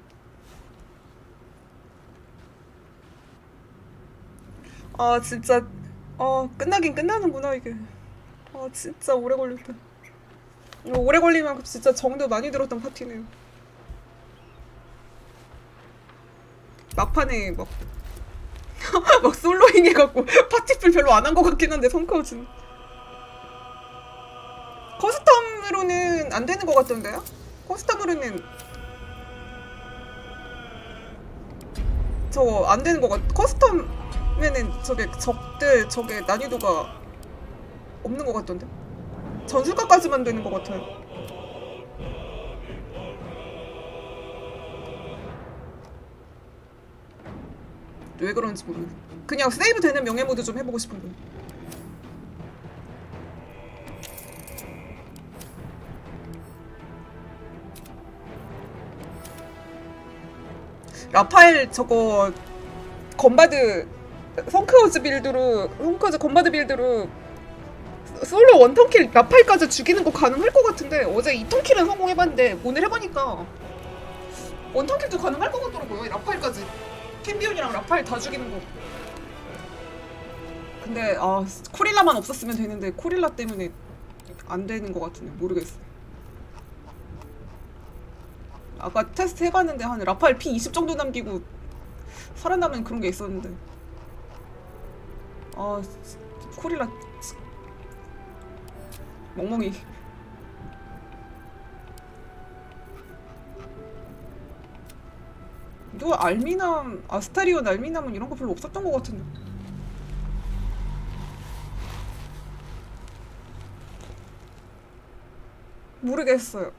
아 진짜 끝나긴 끝나는구나 이게. 아 진짜 오래 걸렸다. 이거 오래 걸리면 진짜 정도 많이 들었던 파티네요. 막판에 막 막 솔로잉 해갖고 파티풀 별로 안 한 것 같긴 한데 성카우즈는 커스텀으로는 안 되는 것 같던데요? 커스텀으로는 저거 안 되는 것 같. 커스텀에는 저게 적들 저게 난이도가 없는 것 같던데? 전술가까지만 되는 것 같아요. 왜 그런지 모르겠어. 그냥 세이브 되는 명예 모드 좀 해보고 싶은 거야. 라파엘 저거 건바드 성크로즈 빌드로 성크로즈 건바드 빌드로 솔로 원턴킬 라파엘까지 죽이는 거 가능할 것 같은데 어제 2턴킬은 성공해봤는데 오늘 해보니까 원턴킬도 가능할 것 같더라고요. 라파엘까지 캠비온이랑 라파엘 다 죽이는 거. 근데 코릴라만 없었으면 되는데 코릴라 때문에 안 되는 것 같은데 모르겠어. 아까 테스트 해봤는데 한 라파엘 피 20 정도 남기고 살아남는 그런 게 있었는데 코릴라 멍멍이. 너 알미남 아스타리온 알미남은 이런 거 별로 없었던 것 같은데. 모르겠어요.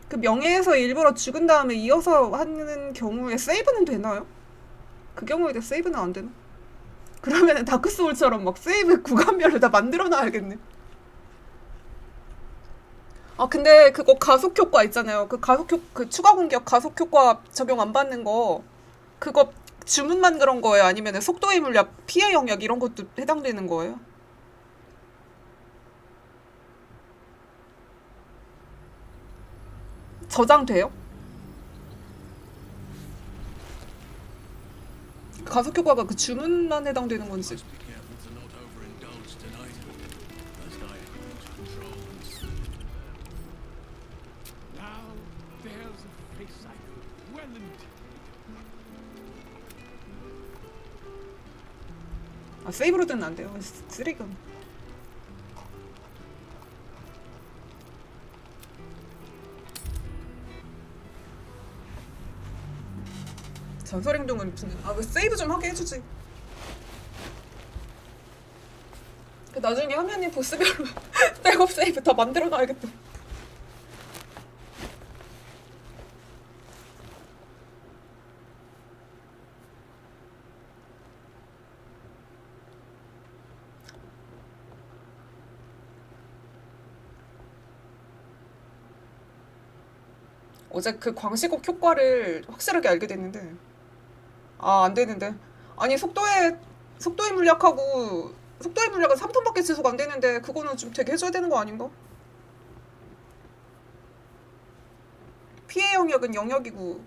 그 명예에서 일부러 죽은 다음에 이어서 하는 경우에 세이브는 되나요? 그 경우에 세이브는 안 되나? 그러면은 다크소울처럼 막 세이브 구간별로 다 만들어 놔야겠네. 아 근데 그거 가속 효과 있잖아요. 그 추가 공격 가속 효과 적용 안 받는 거 그거 주문만 그런 거예요? 아니면 속도의 물약, 피해 영역 이런 것도 해당되는 거예요? 저장돼요? 가속 효과가 그 주문만 해당되는 건지. 아 세이브로드는 안 돼요. 쓰레기가. 전설 행동은 무슨 아 왜 세이브 좀 하게 해주지. 나중에 화면이 보스별로 백업 세이브 다 만들어 놔야겠다. 어제 그 광시곡 효과를 확실하게 알게 됐는데 아 안되는데 아니 속도의 물약은 3턴밖에 지속 안되는데 그거는 좀 되게 해줘야 되는 거 아닌가? 피해 영역은 영역이고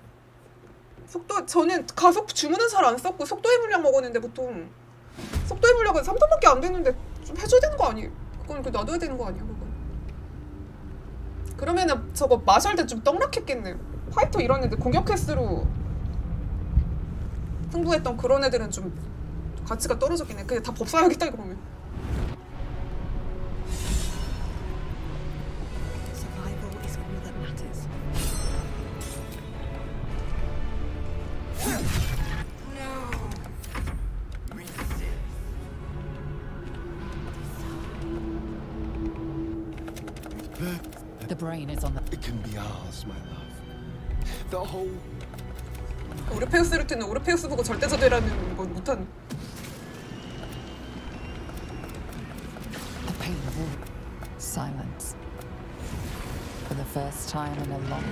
저는 가속 주문은 잘 안 썼고 속도의 물약 먹었는데 보통 속도의 물약은 3턴밖에 안되는데 좀 해줘야 되는 거 아니에요? 그건 그 놔둬야 되는 거 아니에요? 그건 그러면은 저거 마샬 때 좀 떡락했겠네요. 화이터 이런 애들 공격 횟수로 승부했던 그런 애들은 좀 가치가 떨어졌긴 해. 그냥 다 법사야겠다 그러면. The brain is on the. It can be ours, my love. The whole. 오르페우스를 때는 오르페우스 보고 절대자대라는 건 못하는. The pain of war. Silence. For the first time in a long.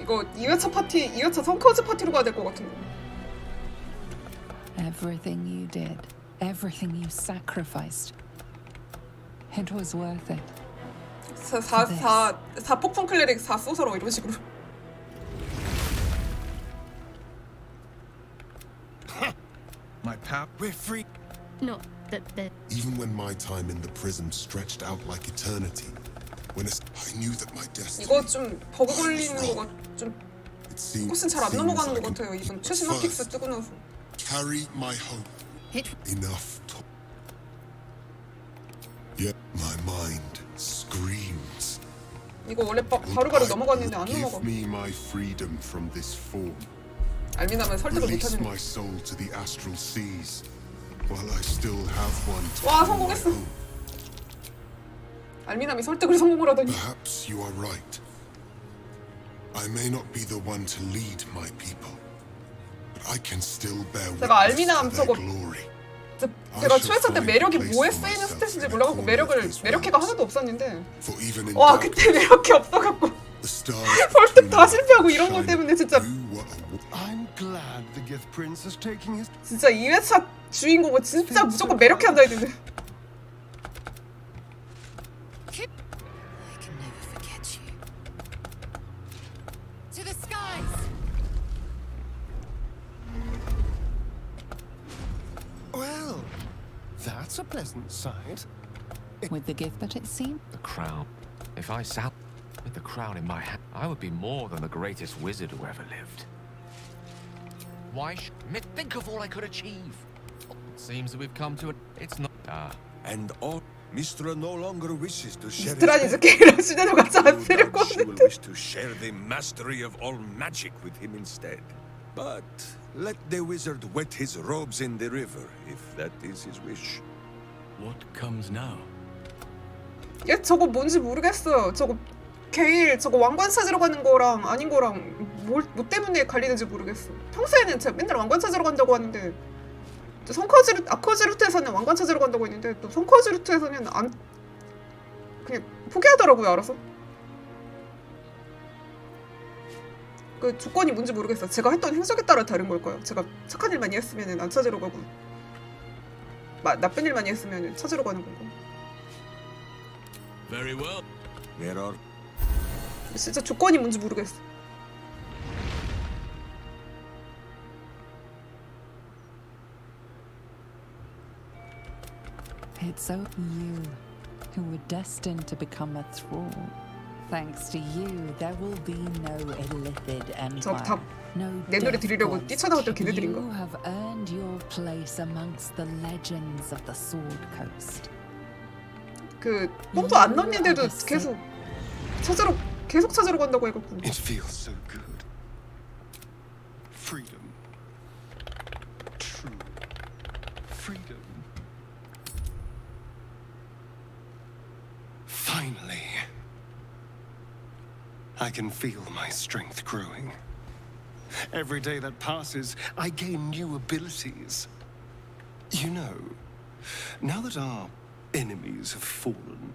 이거 2회차 성커즈 파티로 가야 될 것 같은데. Everything you did, everything you sacrificed. It was worth it. 4 폭풍 클레릭 4 소서로 이런 식으로. My pal, we're free. Not that. Even when my time in the prism stretched out like eternity, I knew that my destiny. 이거 좀 버그 걸리는 거가 좀 훨씬 잘 안 넘어가는 것 같아요. 이번 최신 핫픽스 뜨고 나서. Carry my hope. Enough. Yet my mind screams. 이거 원래 바로바로 넘어갔는데 안 넘어가. Give me my freedom from this form. 알미나면 설득을 Release 못하는. my soul to the astral seas, while I still have one. 와 성공했어. 알미남이 설득을 성공을 하더니. Perhaps you are right. I may not be the one to lead my people, but I can still bear witness 제가 알미남 to their 저거 glory. 제가 초회차 때 매력이 뭐에 쓰이는 스탯인지 몰라갖고 매력캐가 하나도 없었는데 와 그때 매력캐 없어갖고 설득 다 실패하고 이런 것 때문에 진짜 진짜 2회차 주인공은 진짜 무조건 매력캐 한다 했는데 That's a pleasant sight. With the gift that it seemed. The crown. If I sat with the crown in my hand, I would be more than the greatest wizard who ever lived. Why think of all I could achieve. It seems that we've come to it. It's not. And all Mistra no longer wishes to share. 미스트란 이제 게이랑 시대로 같이 안 쓰려고 She will 하는데. wish to share the mastery of all magic with him instead. But let the wizard wet his robes in the river, if that is his wish. What comes now? 얘 저거 뭔지 모르겠어요. 저거 게일 저거 왕관 찾으러 가는 거랑 아닌 거랑 뭐 때문에 갈리는지 모르겠어. 평소에는 제가 맨날 왕관 찾으러 간다고 하는데 아커즈 루트에서는 왕관 찾으러 간다고 했는데 또 성커즈 루트에서는 안 그냥 포기하더라고요. 알아서. 그 조건이 뭔지 모르겠어. 제가 했던 행적에 따라 다른 걸 거예요. 제가 착한 일 많이 했으면 안 찾으러 가고 나쁜 일 많이 했으면 찾으러 가는 거고. Very well. Mirror. 진짜 조건이 뭔지 모르겠어. It's only you who were destined to become a thrall. Thanks to you, there will be no illithid empire. No 내 노래 들으려고 뛰쳐나왔던 걔네들인가? You have earned your place amongst the legends of the Sword Coast. 그 뽕도 안 넣는데도 계속 찾으러 간다고 해갖고. It feels so good. Freedom. True freedom. Finally, I can feel my strength growing. Every day that passes, I gain new abilities. You know, now that our enemies have fallen,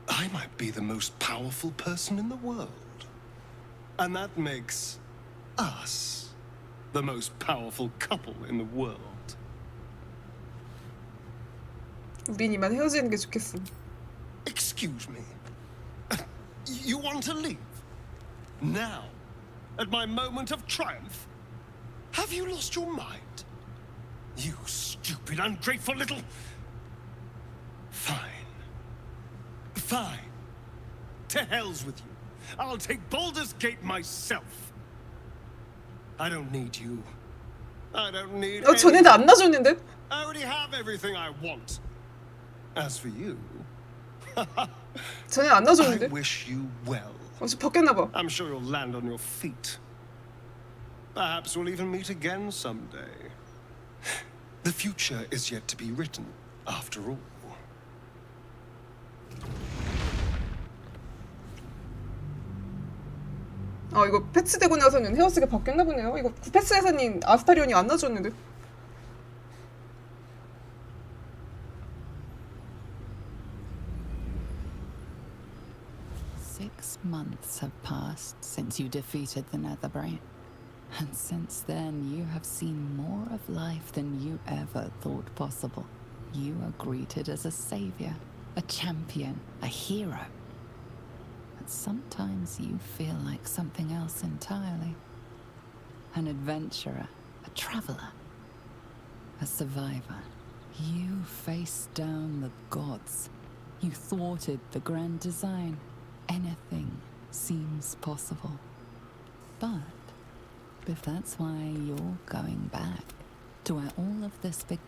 I might be the most powerful person in the world. And that makes us the most powerful couple in the world. 우린 이만 헤어지는 게 좋겠어. Excuse me. You want to leave? Now? At my moment of triumph? Have you lost your mind? You stupid, ungrateful little... Fine. Fine. To hell's with you. I'll take Baldur's Gate myself. I don't need you. I don't need 전에도 안 놔줬는데? I already have everything I want. As for you... 전에 안 놔줬는데? I wish you well. 어제 바뀌었나봐. I'm sure you'll land on your feet. Perhaps we'll even meet again someday. The future is yet to be written, after all. 아 이거 패치되고 나서는 헤어지게 바뀌었나 보네요. 이거 패치에서는 아스타리온이 안 놔줬는데. Months have passed since you defeated the Netherbrain. And since then, you have seen more of life than you ever thought possible. You are greeted as a savior, a champion, a hero. But sometimes you feel like something else entirely. An adventurer, a traveler, a survivor. You faced down the gods. You thwarted the grand design. Anything seems possible. But if that's why you're going back to where all of this big...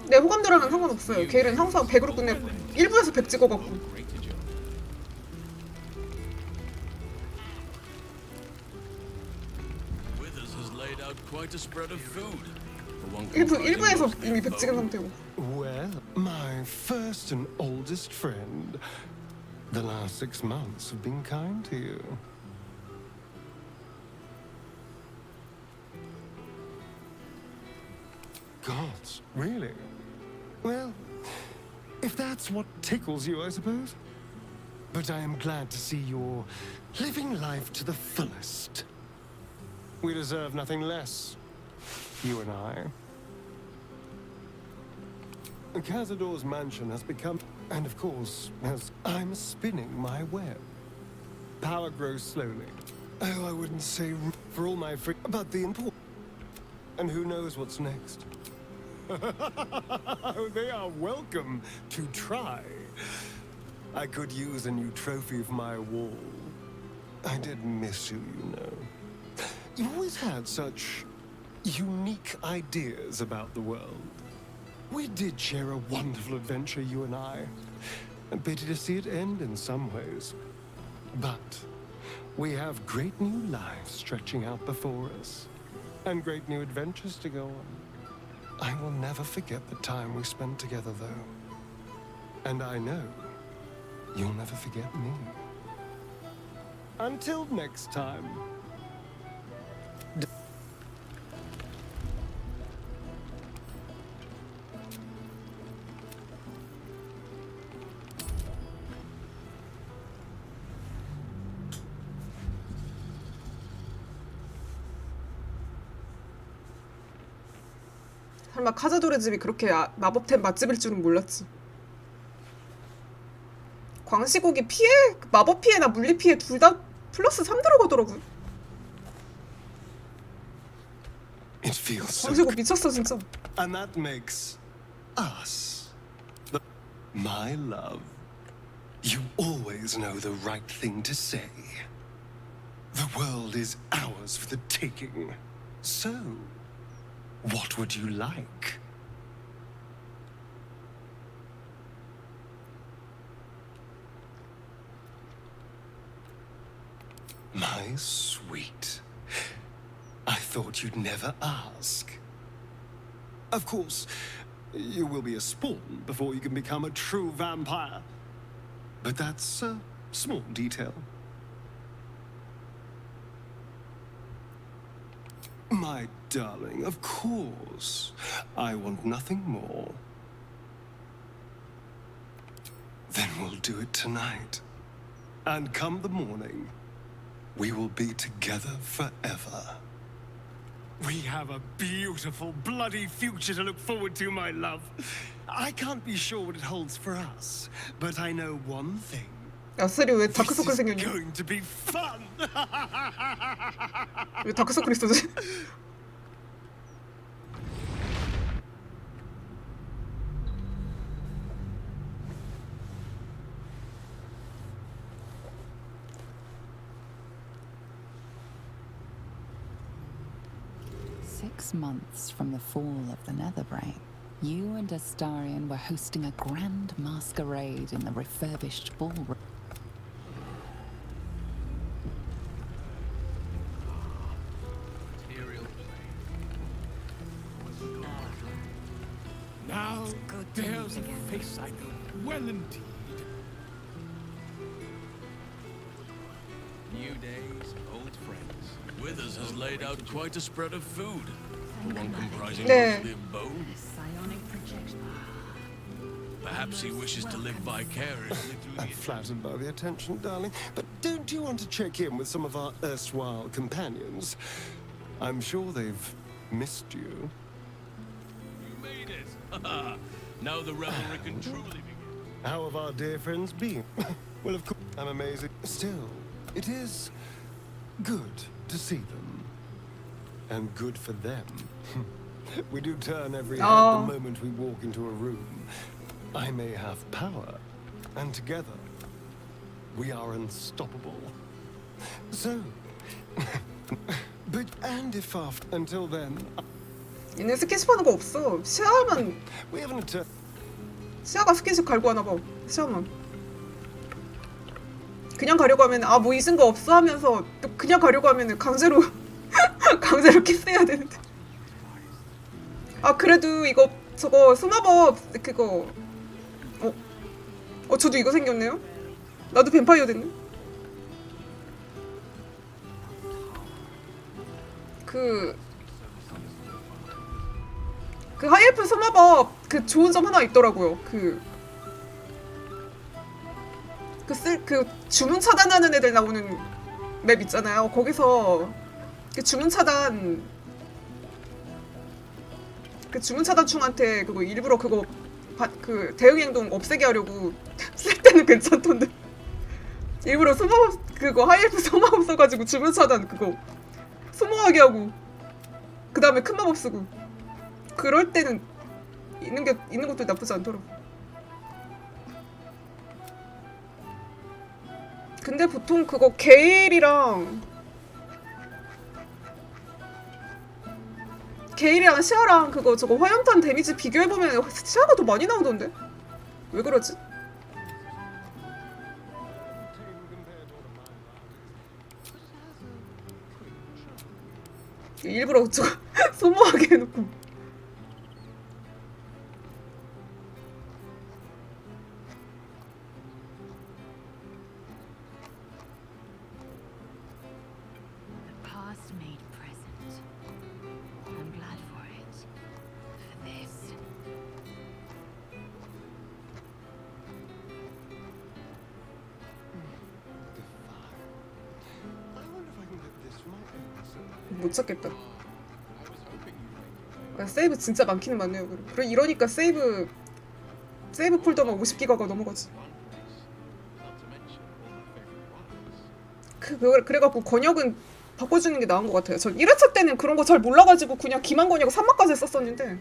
내 호감도랑은 상관없어요. 걔는 항상 100으로 끝내고 1부에서 100 찍어갖고. 일부에서 이미 100 찍은 상태고. Well, my first and oldest friend. The last 6 months have been kind to you. Gods, really? Well, if that's what tickles you, I suppose. But I am glad to see you're living life to the fullest. We deserve nothing less, you and I. Cazador's mansion has become, and of course, as I'm spinning my web. Power grows slowly. Oh, I wouldn't say for all my free, but the important. And who knows what's next? They are welcome to try. I could use a new trophy for my wall. I did miss you, you know. You always had such unique ideas about the world. We did share a wonderful adventure, you and I. And pity to see it end in some ways. But We have great new lives stretching out before us, and great new adventures to go on. I will never forget the time we spent together, though. And I know you'll never forget me. Until next time. 설마 카자도르 집이 그렇게 마법템 맛집일 줄은 몰랐지. 광시곡이 피해, 마법 피해나 물리 피해 둘 다 플러스 3 들어가더라고요. It feels so 광시곡 good. 미쳤어 진짜. And that makes us my love. You always know the right thing to say. The world is ours for the taking. So, what would you like? My sweet. I thought you'd never ask. Of course, you will be a spawn before you can become a true vampire. But that's a small detail. My darling, of course. I want nothing more. Then we'll do it tonight. And come the morning, we will be together forever. We have a beautiful, bloody future to look forward to, my love. I can't be sure what it holds for us, but I know one thing. 야, 쓰리 왜 다크서클 생겼냐? It's going to be fun. 왜 다크서클 있어지? Six months from the fall of the Netherbrain, you and Astarion were hosting a grand masquerade in the refurbished ballroom. Now, there's a face I know well indeed. New days, old friends. Withers has laid out quite a spread of food. One comprising 네. mostly of bone. Perhaps he wishes to live vicariously through I'm flattered by the attention, darling. But don't you want to check in with some of our erstwhile companions? I'm sure they've missed you. You made it! Now the revelry can truly begin. How have our dear friends been? Well, of course, I'm amazing. Still, it is good to see them. And good for them. We do turn every head the moment we walk into a room. I may have power, and together, we are unstoppable. So, but and if after until then, 얘네 스킨십하는 거 없어. 시야만 we haven't turned. 시야가 스킨십 갈고 하나 봐. 시야만. 그냥 가려고 하면 아 뭐 잊은 거 없어 하면서 또 그냥 가려고 하면은 강제로 강제로 키스해야 되는데. 아 그래도 이거 저거 소마법 그거 저도 이거 생겼네요. 나도 뱀파이어 됐네. 그 하이엘프 소마법 그 좋은 점 하나 있더라고요. 그 주문 차단하는 애들 나오는 맵 있잖아요. 거기서 그 주문 차단 충한테 그거 일부러 그거 그 대응 행동 없애게 하려고 쓸 때는 괜찮던데 일부러 소마법 그거 하이엘프 소마법 써가지고 주문 차단 그거 소모하게 하고 그 다음에 큰 마법 쓰고 그럴 때는 있는 것도 나쁘지 않더라고. 근데 보통 그거 게일이랑 시아랑 그거 저거 화염탄 데미지 비교해보면 시아가 더 많이 나오던데? 왜 그러지? 일부러 저거 소모하게 해놓고. The past made present. I'm glad for it. For this. 못 찾겠다. 아, 세이브 진짜 많기는 많네요. 그래 이러니까 세이브 폴더만 50기가가 넘어가지. 그래갖고 권역은 바꿔주는 게 나은 것 같아요. 전 1회차 때는 그런 거 잘 몰라가지고 그냥 기만 권역 3막까지 썼었는데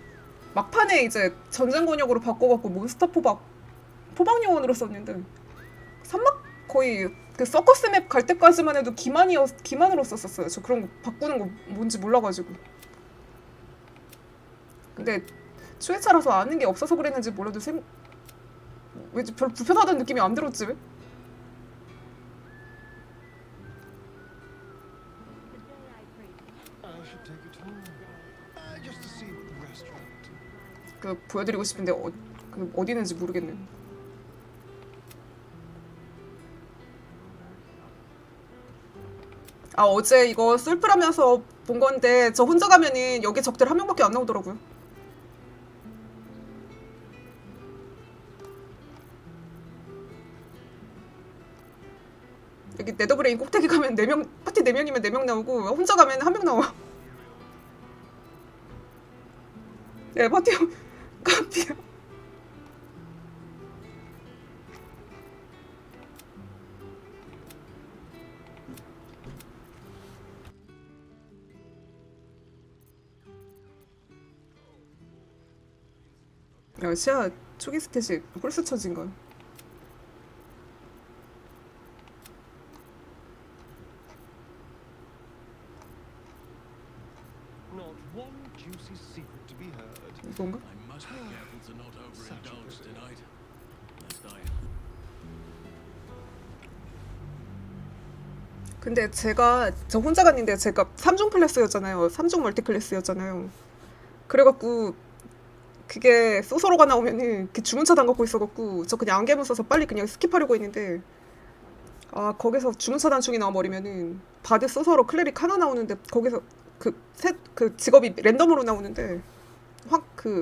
막판에 이제 전쟁 권역으로 바꿔갖고 몬스터 포박 요원으로 썼는데 3막 거의 그 서커스 맵 갈 때까지만 해도 기만으로 썼었어요. 저 그런 거 바꾸는 거 뭔지 몰라가지고. 근데 초회차라서 아는 게 없어서 그랬는지 몰라도 왠지 별로 불편하다는 느낌이 안 들었지 왜? 그 보여드리고 싶은데 어디 있는지 모르겠네. 아 어제 이거 솔플하면서 본 건데 저 혼자 가면은 여기 적들 한 명밖에 안 나오더라고요. 여기 네더브레인 꼭대기 가면 4명, 파티 4명이면 4명 나오고 혼자 가면 1명 나와. 네 파티 카피야. 야 시야 초기 스탯이 홀수 쳐진걸. 이건가? 근데 저 혼자 갔는데 제가 3중 클래스였잖아요. 3중 멀티 클래스였잖아요. 그래갖고 그게 소서로가 나오면은 그 주문 차단 갖고 있어갖고 저 그냥 안개문 써서 빨리 그냥 스킵하려고 했는데 아 거기서 주문 차단 중이 나와버리면은 바드 소서로 클레릭 하나 나오는데 거기서 그 직업이 랜덤으로 나오는데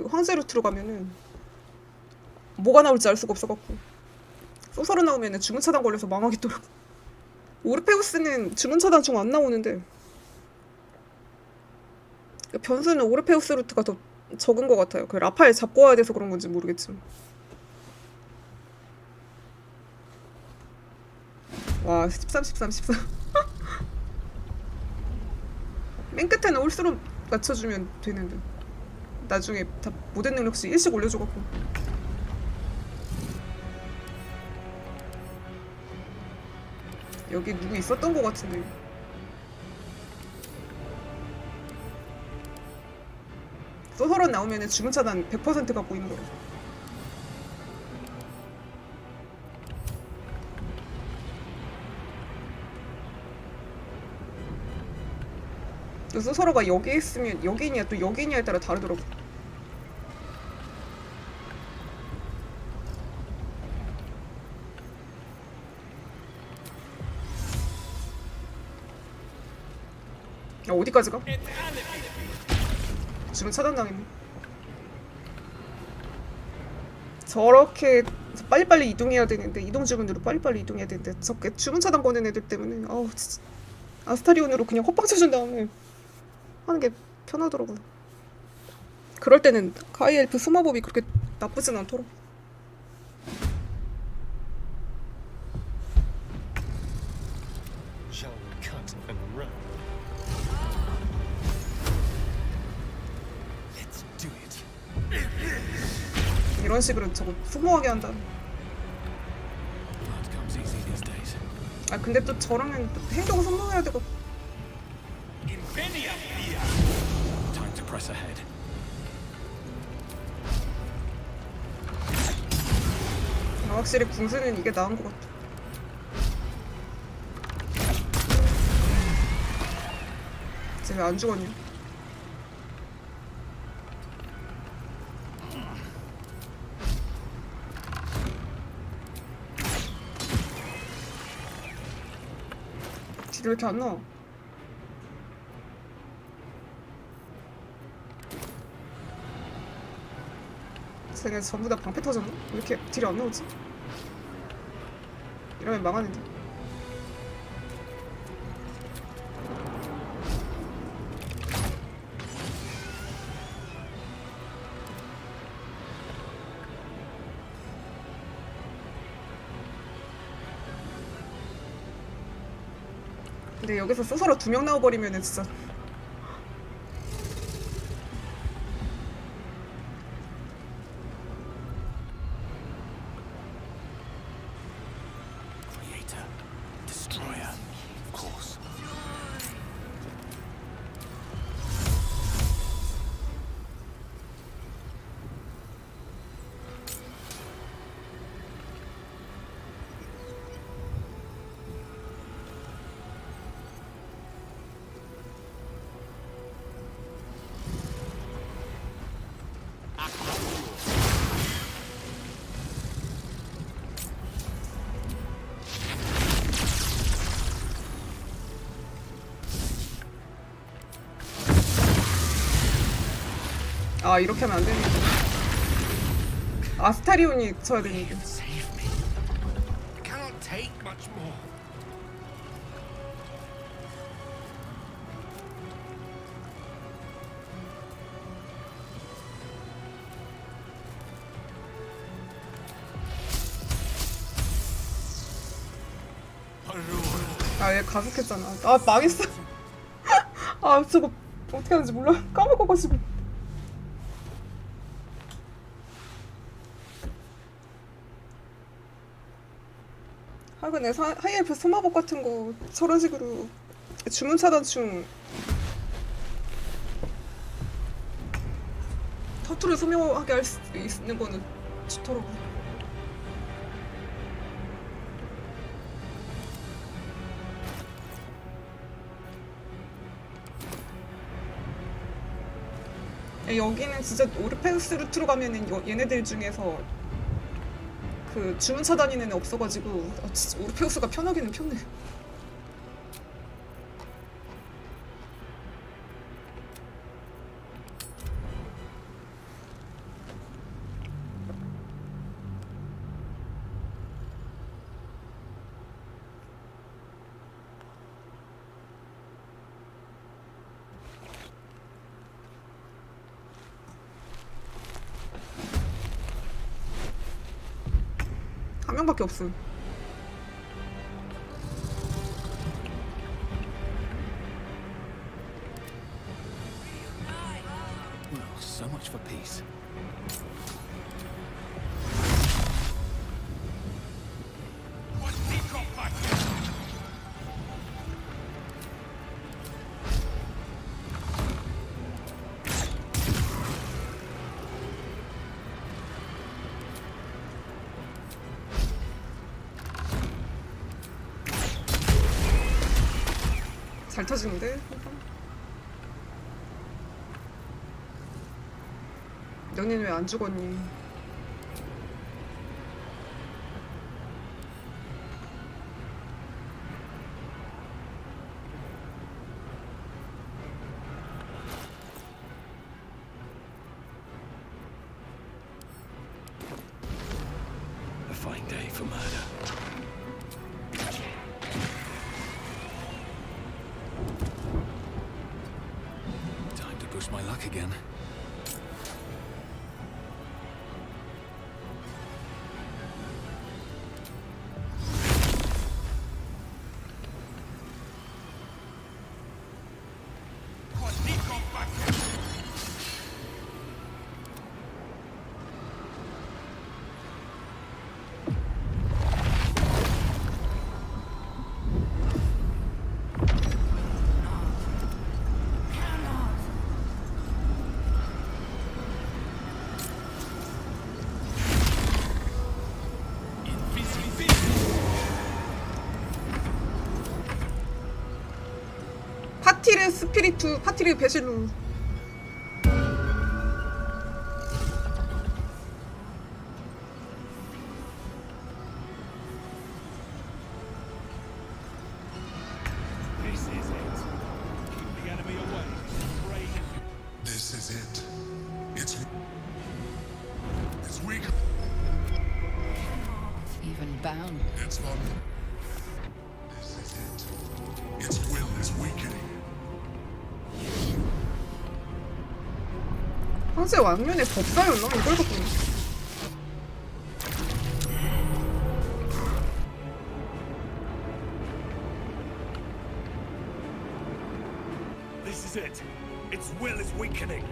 황제 루트로 가면은 뭐가 나올지 알 수가 없어갖고 소서로 나오면은 주문 차단 걸려서 망하겠더라고. 오르페우스는 주문 차단 중 안 나오는데 변수는 오르페우스 루트가 더 적은 것 같아요. 그 라파엘 잡고 와야 돼서 그런 건지 모르겠지만. 와 13, 13, 14. 맨 끝에는 홀수로 맞춰주면 되는데 나중에 다 모든 능력치 1씩 올려줘갖고. 여기 누구 있었던 것 같은데. 소설원 나오면은 주문 차단 100% 갖고 있는 거라. 또 소설어가 여기 있으면 여기냐 또 여기냐에 따라 다르더라고. 야 어디까지 가? 주문 차단당했네. 저렇게 빨리빨리 이동해야 되는데 이동 주문으로 빨리빨리 이동해야 되는데 저게 주문 차단 거는 애들 때문에 아우 진짜 아스타리온으로 그냥 헛방 쳐준 다음에 하는 게 편하더라고요. 그럴 때는 카이엘프 수마법이 그렇게 나쁘진 않더라. 이런 식으로 저거 수모하게 한다. 아 근데 또 저랑은 또 행동 선동해야 되고. Time to press ahead. 아, 확실히 궁수는 이게 나은 것 같아. 쟤 왜 안 죽었냐? 딜이 왜 이렇게 안 나와? 쟤네 전부 다 방패 터졌나? 왜 이렇게 딜이 안 나오지? 이러면 망하는데. 근데 여기서 스스로 2명 나와버리면은 진짜 Creator, destroyer, of course. 아 이렇게 하면 안 되는데. 아스타리온이 쳐야 되는데. I cannot take much more. 아 얘 가속했잖아. 아 망했어. 아 저거 어떻게 하는지 몰라. 까먹어가지고. 하여간 내 하이엘프 소마법 같은 거 저런 식으로 주문 차단충 터투를 소명하게 할 수 있는 거는 좋더라고. 여기는 진짜 오르페우스 루트로 가면은 얘네들 중에서 그 주문 차단인 애는 없어가지고 진짜 오르페우스가 편하기는 편해. 한 명밖에 없음. Well, so much for peace. 잘 터지는데? 너는 왜 안 죽었니? A fine day for murder. Time to push my luck again. 파티르 스피리투, 파티르 베실루. is it. It's weak. Even bound. It's one. This is it. Its will is weakening. 황제 왕년의 법사였나? 이걸 갖고 This is it. Its will is weakening.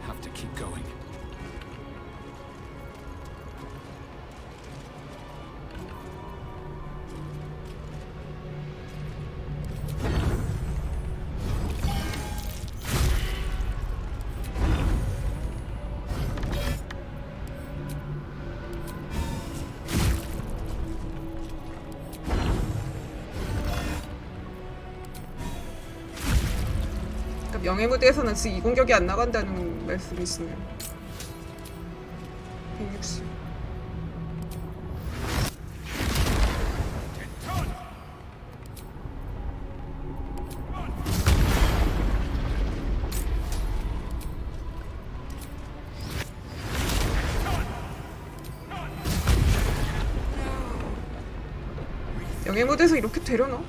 Have to keep going. 명예무대에서는 지금 이 공격이 안 나간다는 말씀이시네요. 160. 명예무대에서 이렇게 되려나?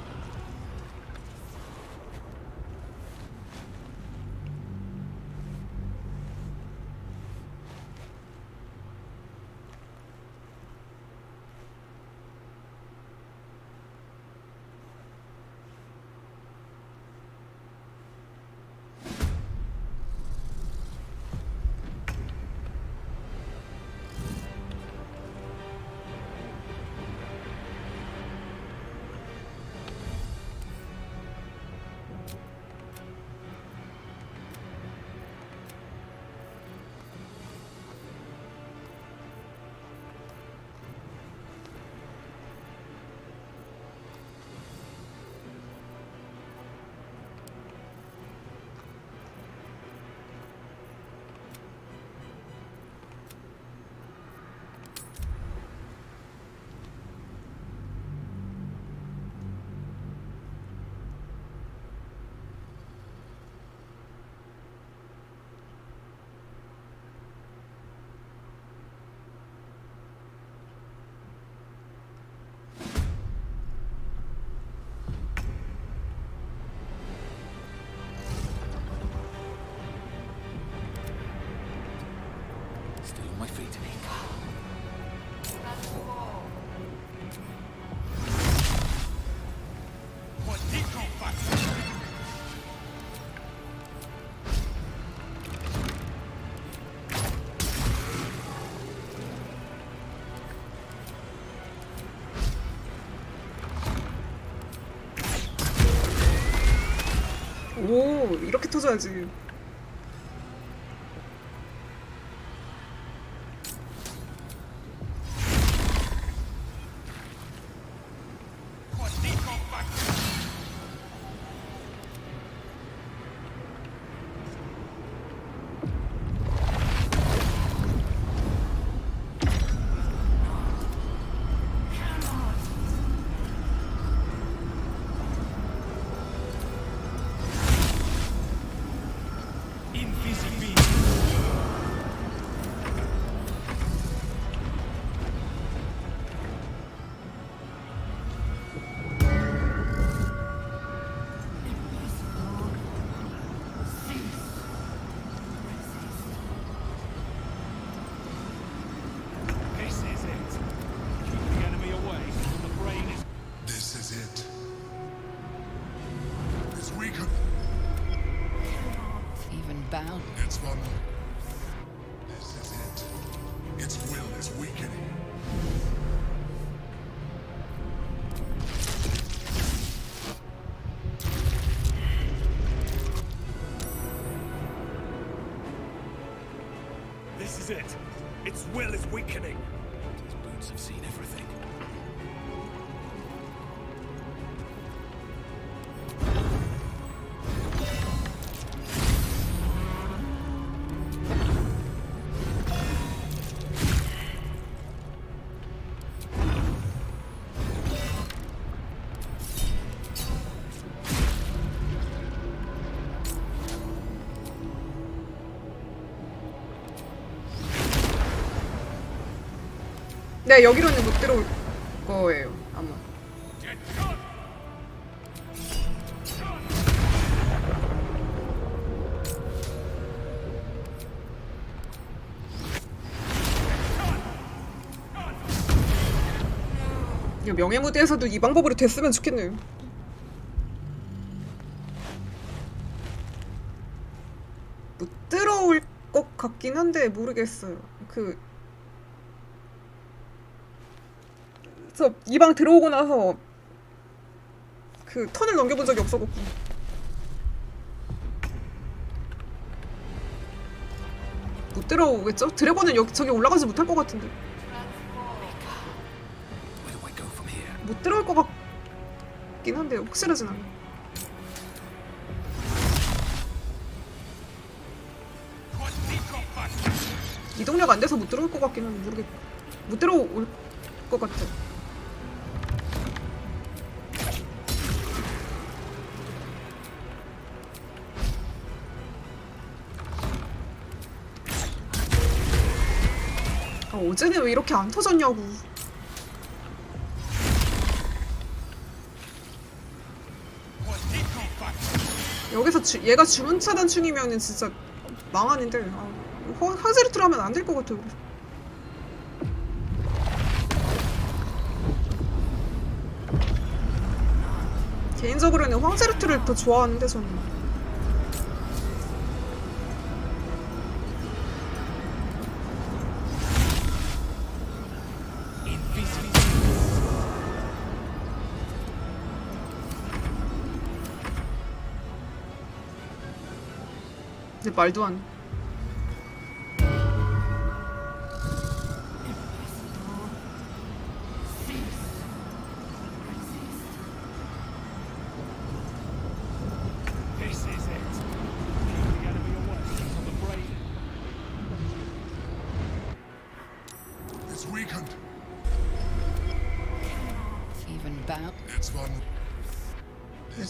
Still on my feet. 오, 이렇게 터져야지. Bound. It's one. This is it. Its will is weakening. This is it. Its will is weakening. These boots have seen everything. 네, 여기로는 못 들어올 거예요 아마. 명예무대에서도 이 방법으로 됐으면 좋겠네요. 못 들어올 것 같긴 한데 모르겠어요. 저 이 방 들어오고 나서 그 턴을 넘겨본 적이 없어갖고. 못 들어오겠죠? 드래곤은 여기 저기 올라가지 못할 것 같은데. 못 들어올 것 같긴 한데 혹시라진 않아. 이동력 안 돼서 못 들어올 것 같긴 한데 모르겠. 못 들어올 것 같아. 어제는 왜 이렇게 안 터졌냐고. 여기서 얘가 주문 차단충이면은 진짜 망하는데. 황제르트로 하면 안 될 것 같아요. 개인적으로는 황제르트를 더 좋아하는데 저는. 근데 말도 안.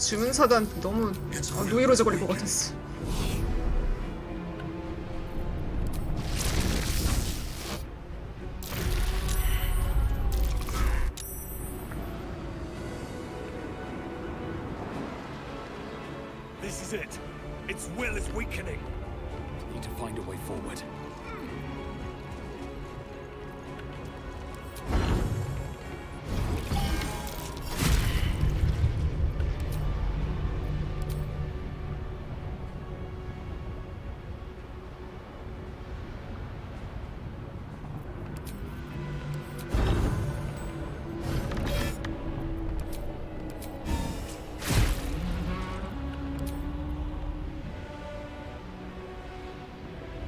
주문 차단 너무 노이로제 걸릴 것 같았어. This is it. Its will is weakening. Need to find a way forward.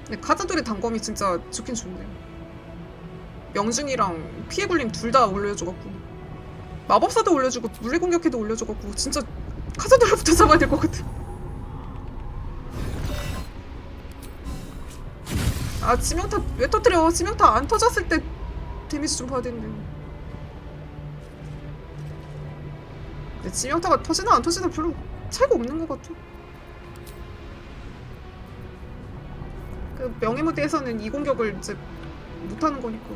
근데 카드들의 단검이 진짜 좋긴 좋네. 명중이랑 피해 굴림 둘 다 올려줘갖고 마법사도 올려주고 물리공격해도 올려줘갖고 진짜 카드들부터 잡아야 될 것 같아. 아 치명타 왜 터뜨려? 치명타 안 터졌을 때 데미지 좀 봐야 되는데. 근데 치명타가 터지나 안 터지나 별로 차이가 없는 것 같아. 그 명예무대에서는 이 공격을 이제 못하는 거니까.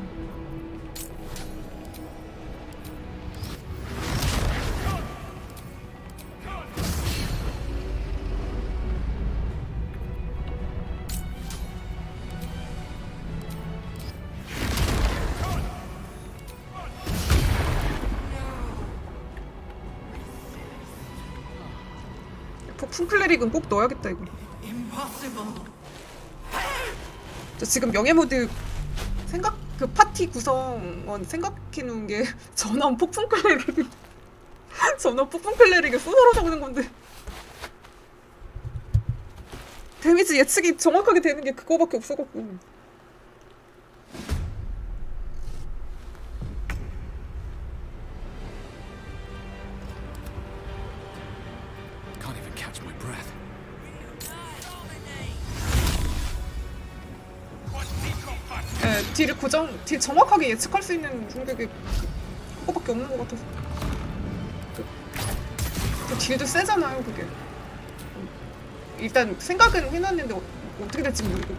폭풍 클레릭은 꼭 넣어야겠다 이거. 저 지금 명예모드 그 파티 구성원 생각해놓은 게 전원 폭풍 클레릭 전원 폭풍 클레릭을 소서로 적는 건데 데미지 예측이 정확하게 되는 게 그거밖에 없어갖고. Can't even catch my breath. 딜 정확하게 예측할 수 있는 공격이 그거밖에 없는 것 같아서. 그 딜도 세잖아요 그게. 일단 생각은 해놨는데 어떻게 될지 모르고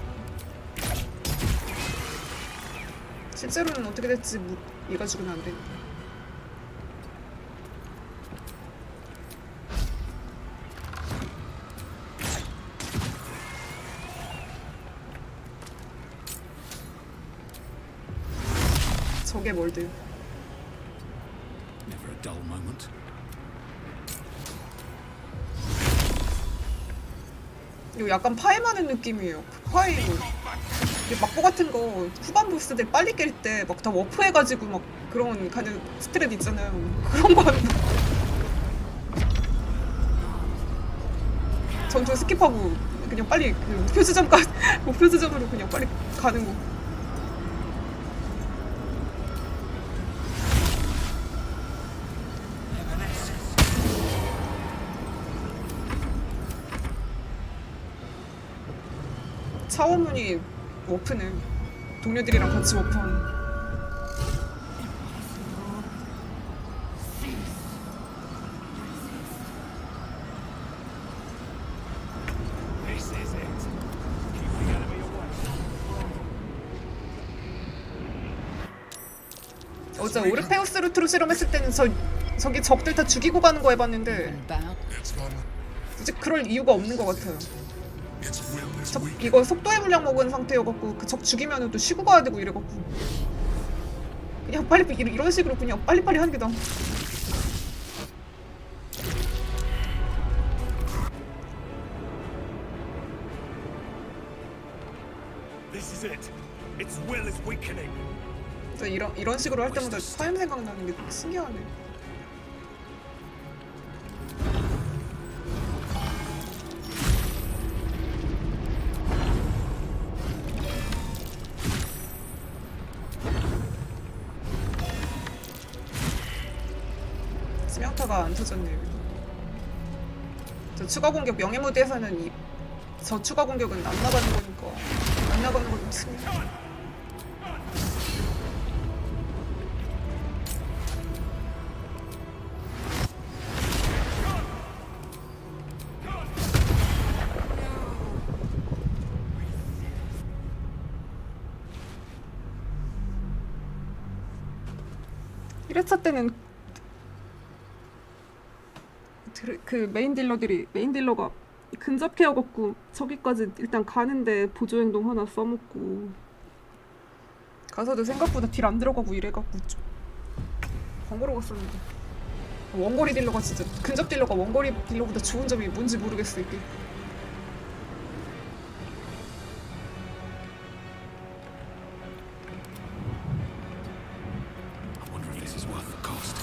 실제로는 어떻게 될지 얘가 죽으면 안 되니까. 저게 뭘들? Never a dull moment. 이거 약간 파이하는 느낌이에요. 파이 뭐 막보 같은 거 후반 보스들 빨리 깰 때 막 다 워프해가지고 막 그런 가는 스트랩 있잖아요. 그런 거 하는 거. 전투 스킵하고 그냥 빨리 그 목표 지점까지 목표 지점으로 그냥 빨리 가는 거. 차원문이 워프네. 동료들이랑 같이 워프하는. This is it. Keep the enemy away. 어제 오르페우스 루트로 실험했을 때는 저기 적들 다 죽이고 가는 거 해봤는데 이제 그럴 이유가 없는 것 같아요. 이거 속도의 물량 먹은 상태여갖고 그 적 죽이면은 또 쉬고 가야 되고 이래갖고 그냥 빨리 이런 식으로 그냥 빨리빨리 하는 게 나아. This is it. Its will is weakening. 이런 식으로 할 때마다 화염 생각나는 게 신기하네. 스명타가 안 터졌네요. 저 추가 공격 명예 모드에서는 저 추가 공격은 안 나가는 거니까 안 나가는 건 없습니다. 일차 때는 그 메인 딜러가 근접 케어갖고 저기까지 일단 가는데 보조 행동 하나 써먹고 가서도 생각보다 딜 안 들어가고 이래갖고 좀 번거로워 갔었는데 원거리 딜러가 진짜 근접 딜러가 원거리 딜러보다 좋은 점이 뭔지 모르겠어 이게. I wonder if this is worth the cost.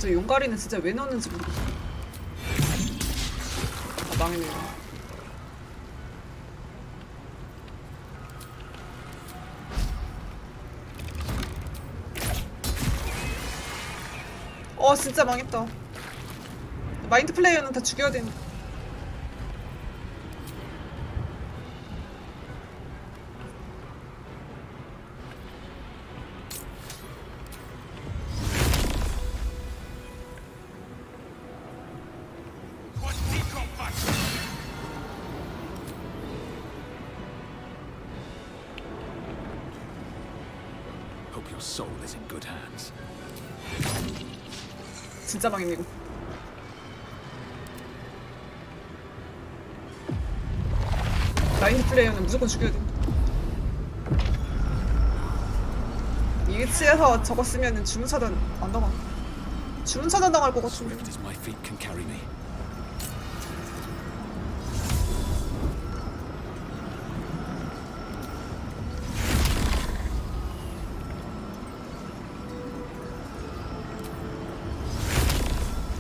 저 용가리는 진짜 왜 넣었는지 모르겠어. 아, 망했네요. 진짜 망했다. 마인드 플레이어는 다 죽여야 되는. Hope your soul is in good hands. 진짜 망했네 이거. 마인드 플레이어는 무조건 죽여야 돼. 이 위치에서 저거 쓰면은 주문 차단 안 당하. 주문 차단 당할 것 같은데. Swift as my feet can carry me.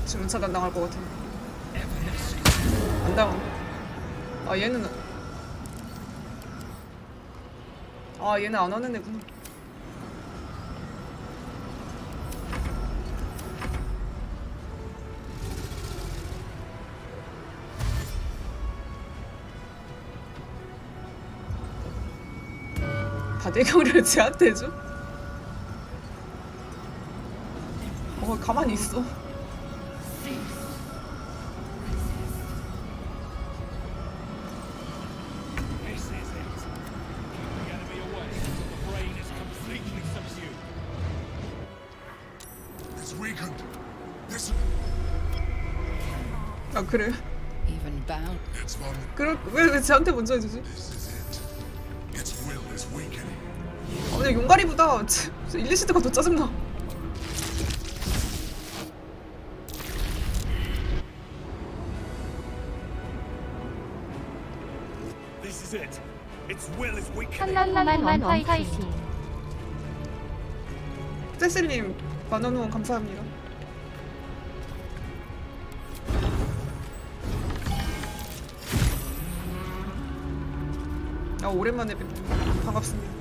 주문 차단 당할 것 같은데. 안 당하. 얘는 안 하는 애구나. 자대경이를 쟤한테 해줘? 가만히 있어. This is it. Keep the enemy away until the brain is completely subsumed. It's weakened. This. 아 그래? Even bound. It's one. 왜 쟤한테 먼저 해주지? This is it. Its will is weakening. 근데 용가리보다 일리시드가 더 짜증나. This is it. Its will is weakening. 한라만 화이팅. 세슬님 만원 후원 감사합니다. 아 오랜만에 뵙네. 반갑습니다.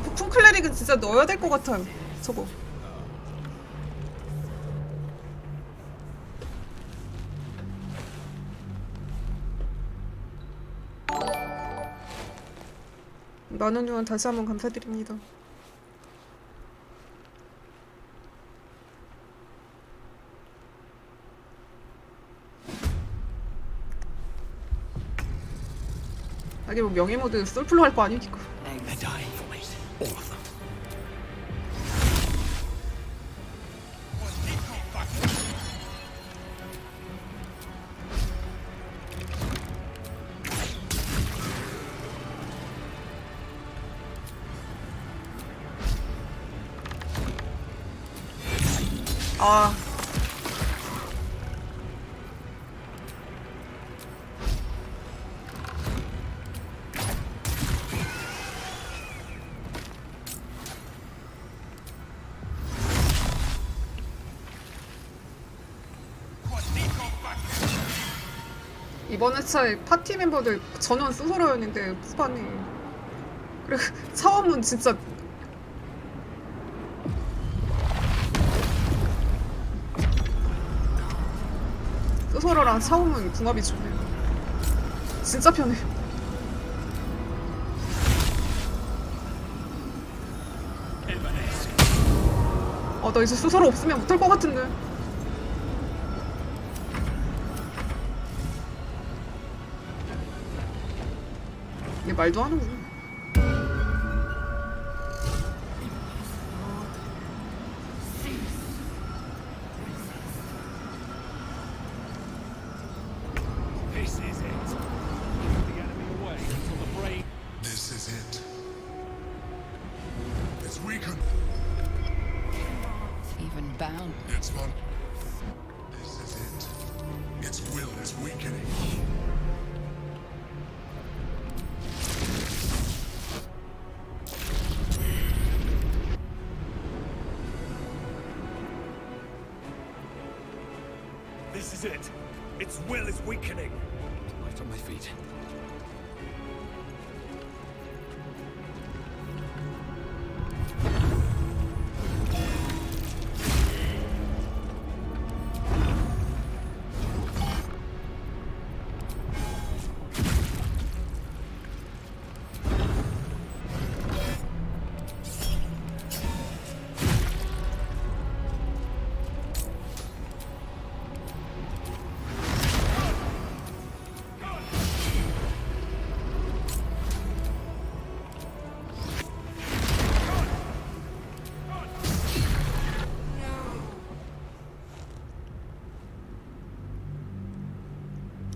폭풍 클레릭은 진짜 넣어야 될 것 같아요. 저거. 만원 유원 다시 한번 감사드립니다. 이게 뭐 명예 모드 솔플로 할 거 아니니까. They're dying for it. All of them. 아. 이번 회차에 파티 멤버들 전원 스스로였는데 후반에 그리고 차원문 진짜 스스로랑 차원문 궁합이 좋네요. 진짜 편해. 나 이제 스스로 없으면 못할 것 같은데. 얘 말도 하는구나. This is it. Keep the enemy away until the brain. This is it. It's weakened. Even bound. It's one. This is it. Its will is weakening. This is it. Its will is weakening. Right on my feet.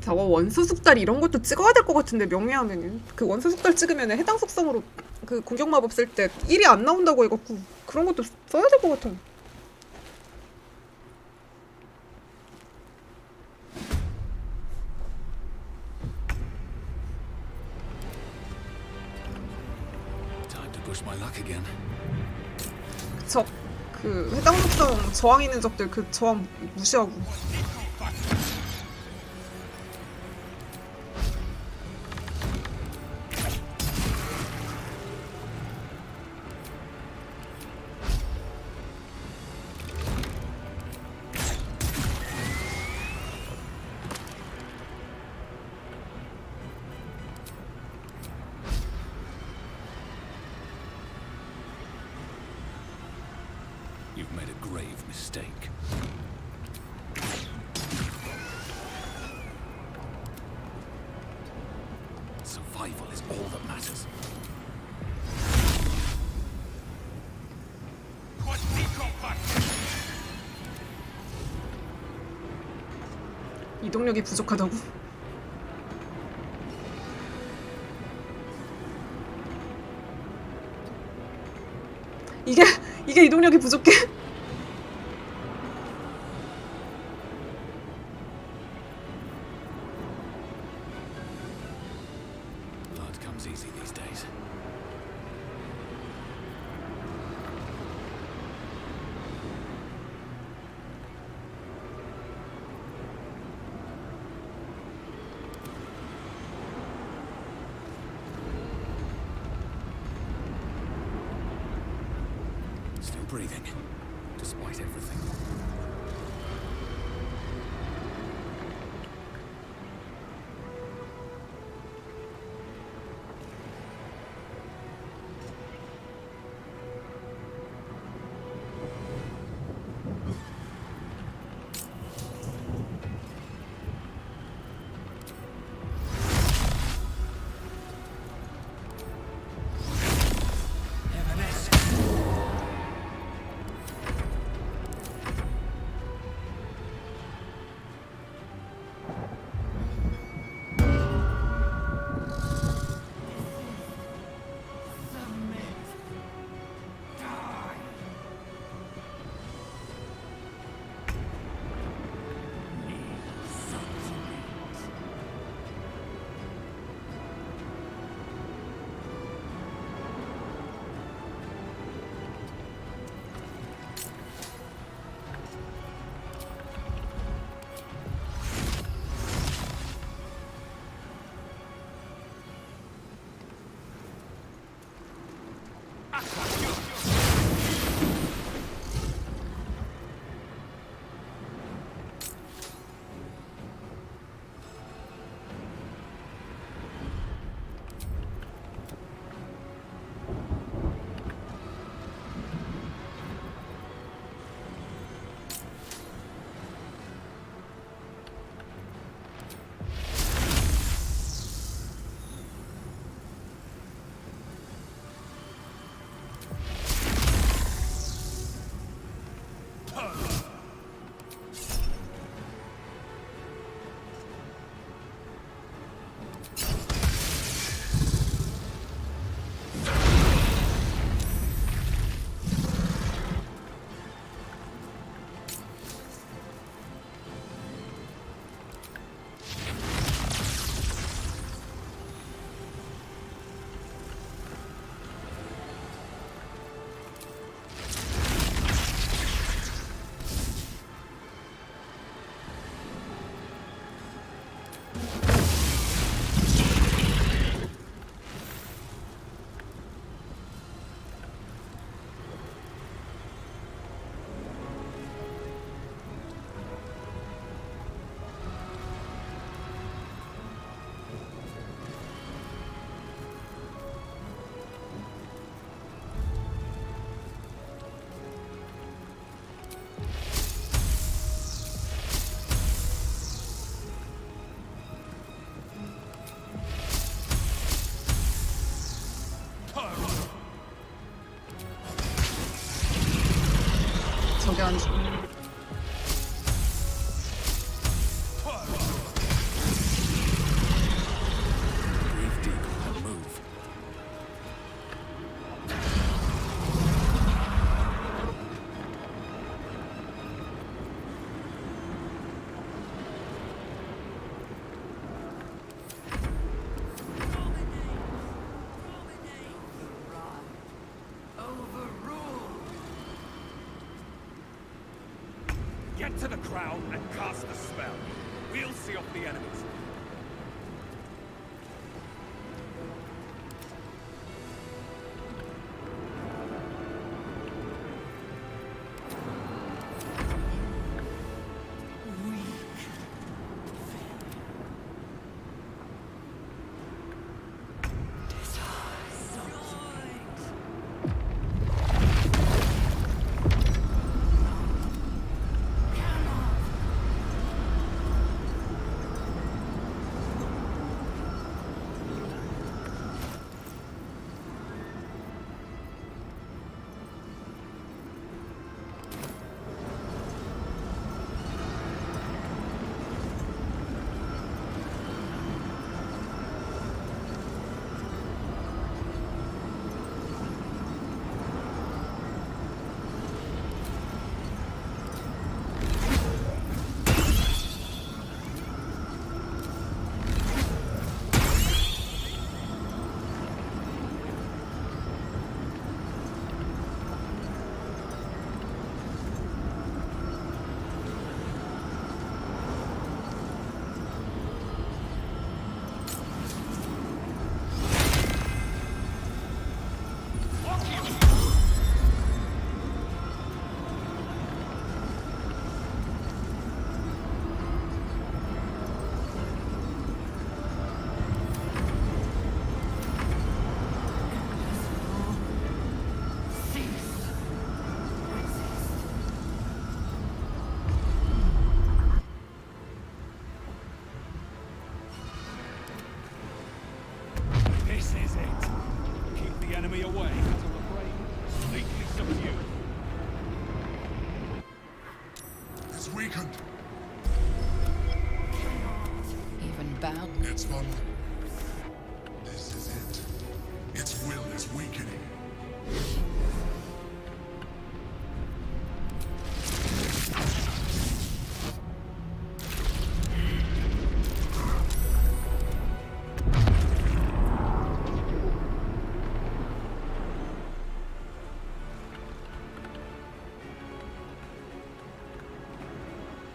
저거 원수 숙달 이런 것도 찍어야 될 것 같은데 명예하면은 그 원수 숙달 찍으면 해당 속성으로 그 공격 마법 쓸 때 1이 안 나온다고 해갖고 그런 것도 써야 될 것 같아. Time to push my luck again. 저 그 해당 속성 저항 있는 적들 그 저항 무시하고. You've made a grave mistake. Survival is all that matters. 이동력이 부족하다고? 이게 이동력이 부족해? Blood comes easy these days. Still breathing, despite everything. 저게 안 죽어. Get to the crown and cast the spell. We'll see off the enemies. This is it. Keep the enemy away until the brain is completely subdued. It's weakened. Even bound. It's vulnerable. This is it. Its will is weakening.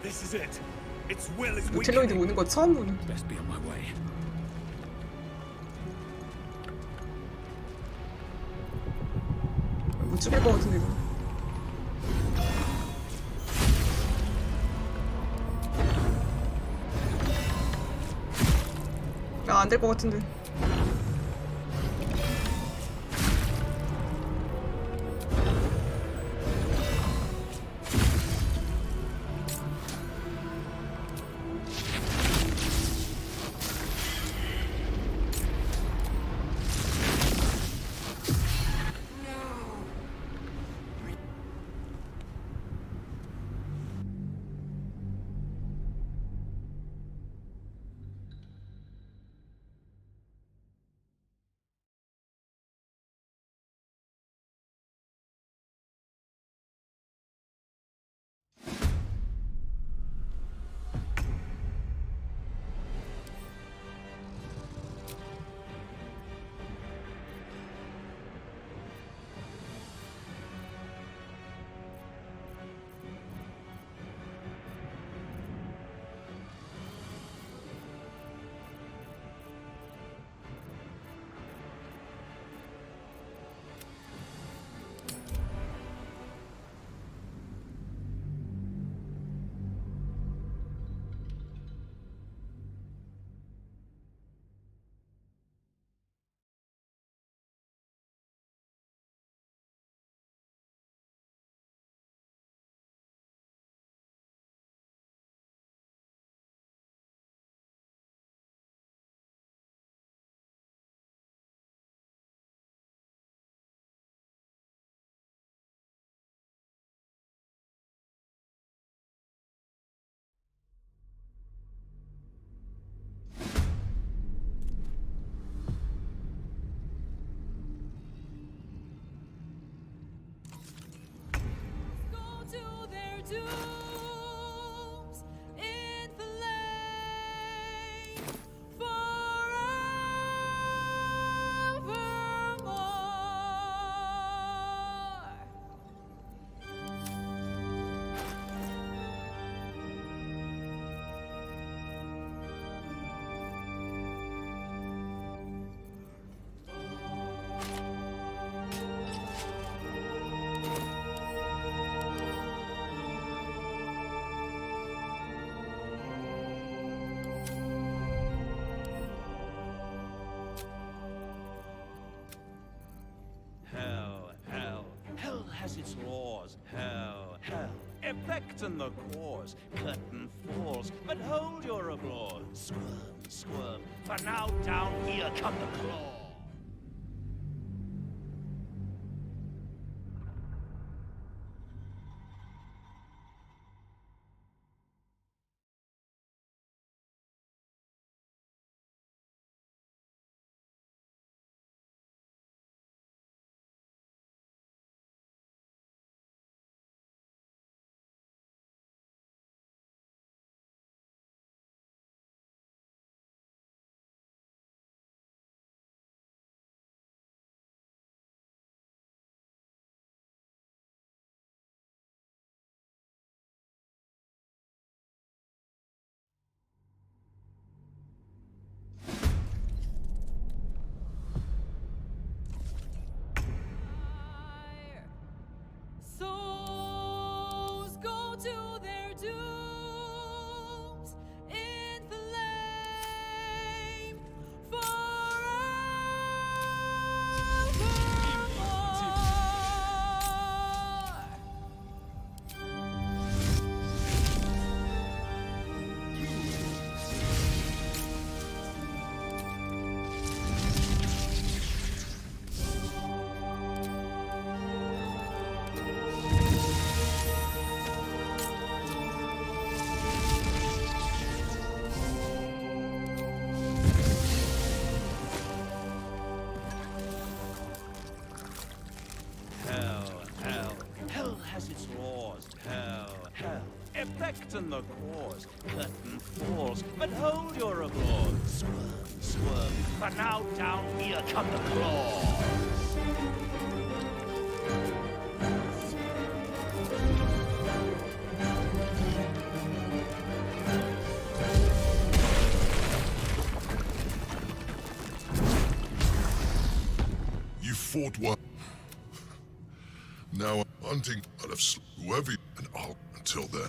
This is it. Its will is 텔로이드 weakening. 오는 거 처음 보는. Best be on my way. 못 죽일 것 같은데 이거. 안 될 것 같은데. has its laws. Hell, effect in the cause. Curtain falls, but hold your applause. Squirm, for now down here come the claw. Souls go to their dooms in flame Hell has its laws. Hell, effect in the cause. Curtain falls, but hold your applause. Squirm, for now down here come the claws. You fought well. Now I'm hunting out of whoever, and I'll until then.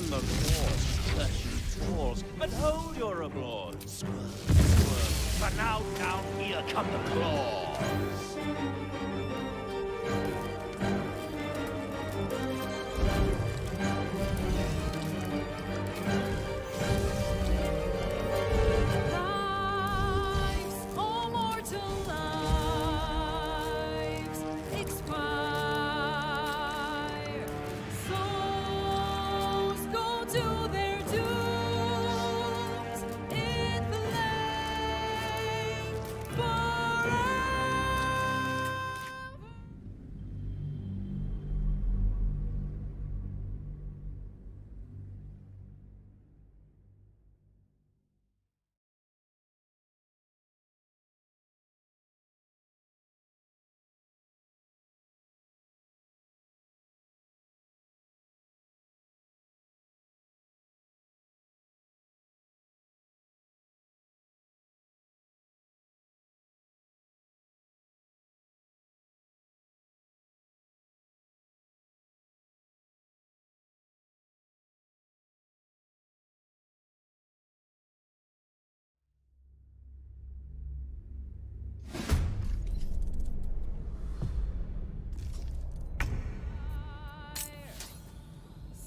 effect in the cause. Curtain falls, but hold your applause. Swerve, swerve, for now down here come the claws. Lives, all mortal lives, expire. Souls go to their dooms in flame forever.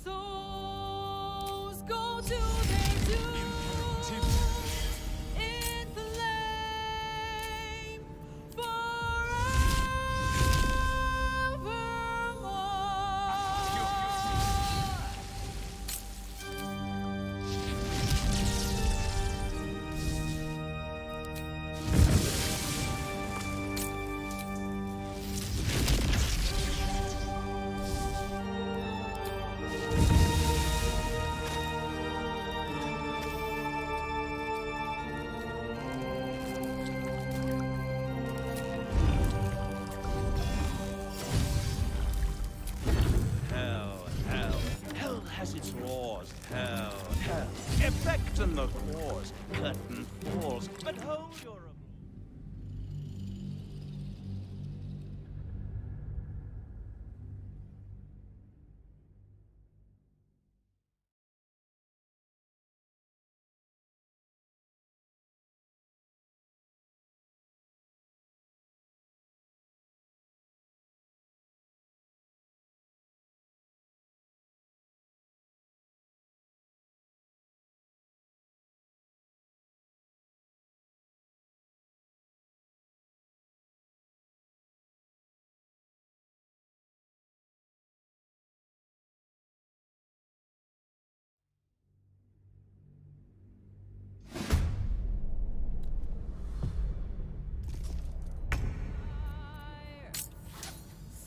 Souls go to their dooms in flame forevermore. Hell has its laws. Hell, effect in the cause. Curtain falls, but hold your applause.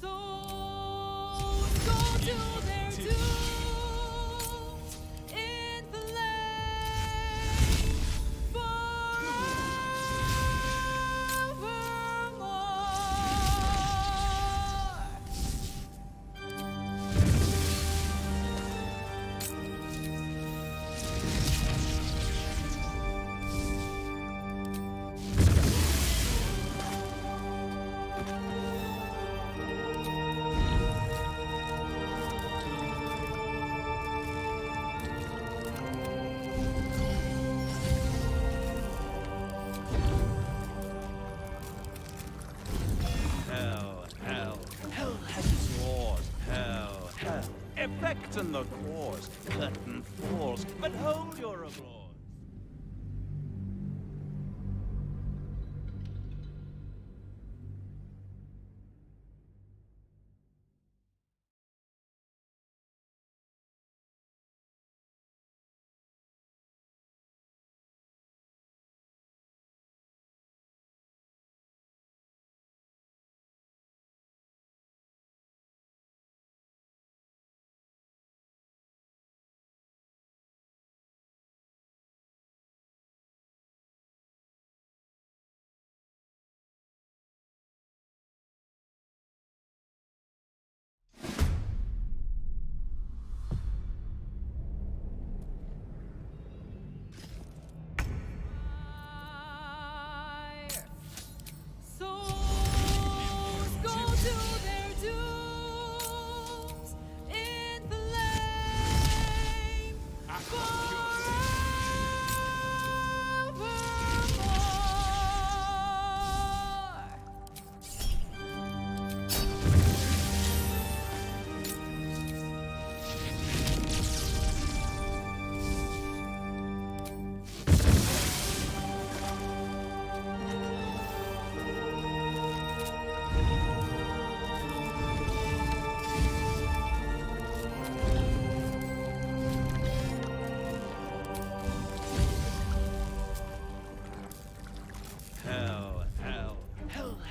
Souls go to their dooms in flame forevermore. Hell has its laws. Hell, effect in the cause. Curtain falls, but hold your applause.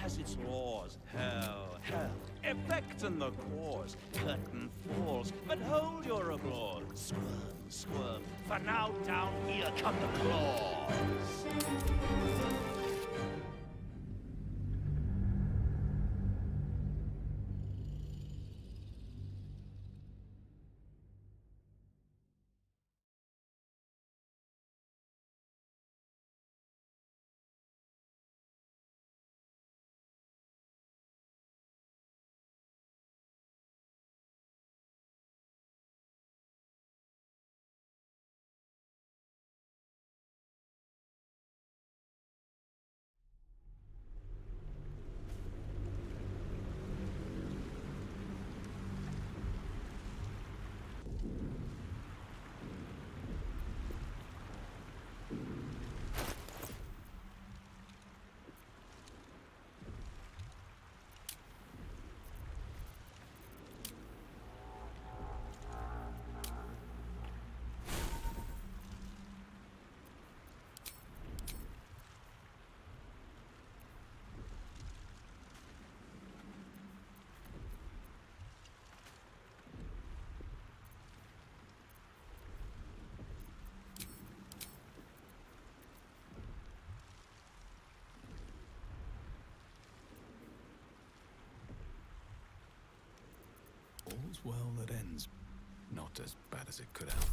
has its laws. Hell, effect in the cause. Curtain falls, but hold your applause. Squirm, for now down here come the claws. All's well that ends. Not as bad as it could have.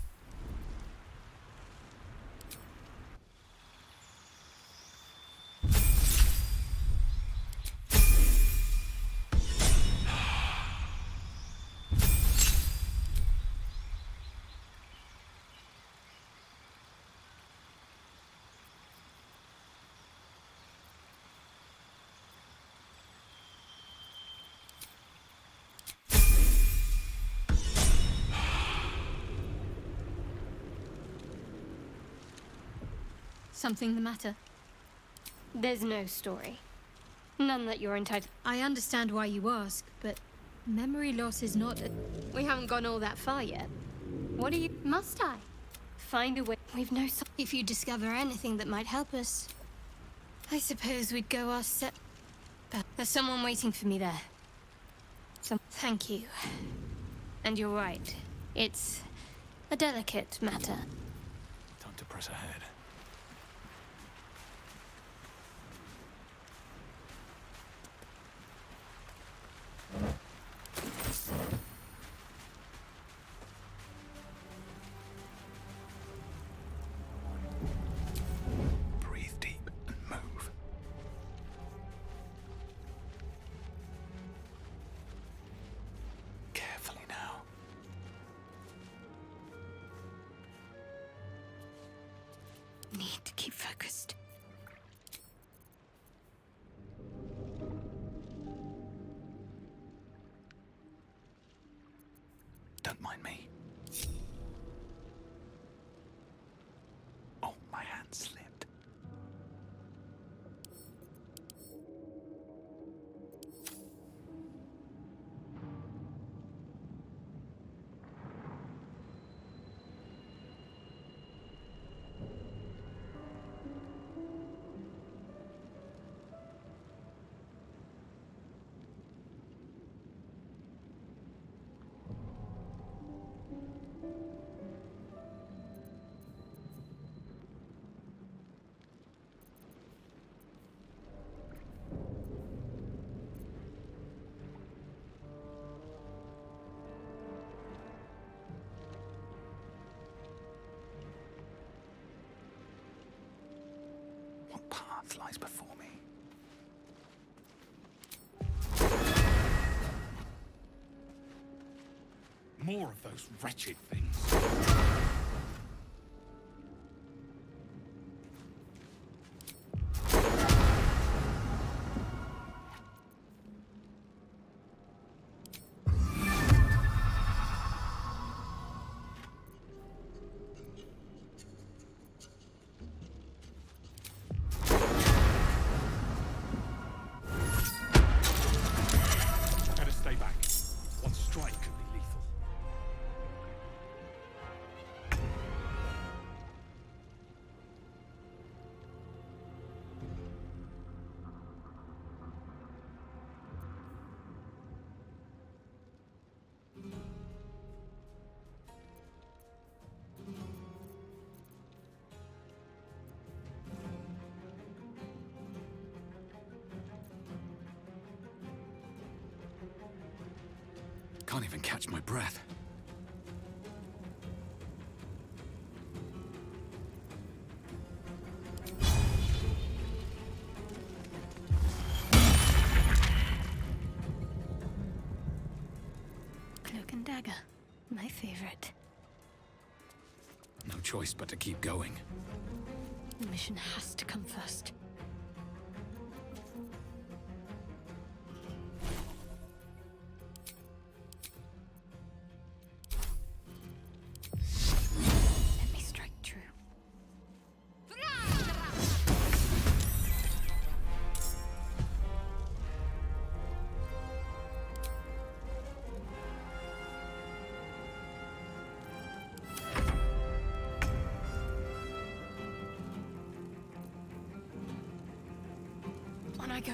Something the matter? There's no story. None that you're entitled. I understand why you ask, but memory loss is not a... We haven't gone all that far yet. What do you... Must I? Find a way... We've no... If you discover anything that might help us, I suppose we'd go our set... There's someone waiting for me there. Thank you. And you're right. It's a delicate matter. Time to press ahead. Breathe deep and move. Carefully now. Need to keep focused. Don't mind me. Oh, my hand slipped. What path lies before me? More of those wretched things. Better stay back. One strike could be lethal. can't even catch my breath. Cloak and dagger. My favorite. No choice but to keep going. The mission has to come first. Let me strike true. On I go.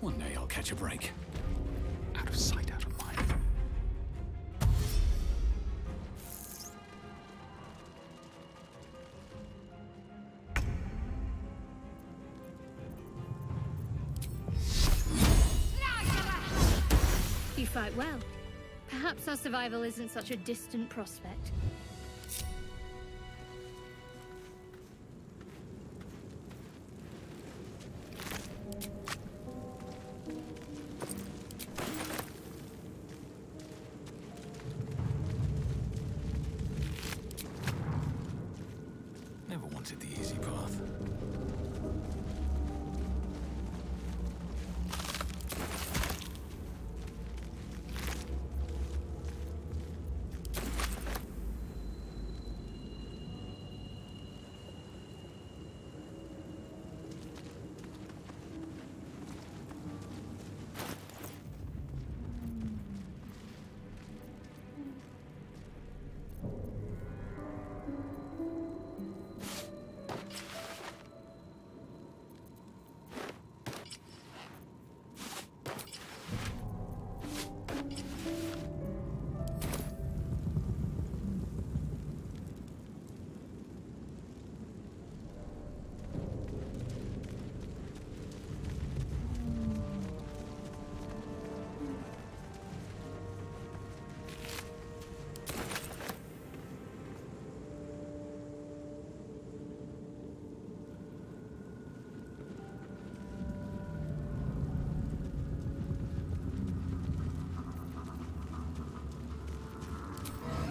One day I'll catch a break. Out of sight, out of mind. You fight well. Perhaps our survival isn't such a distant prospect. Never wanted the easy path.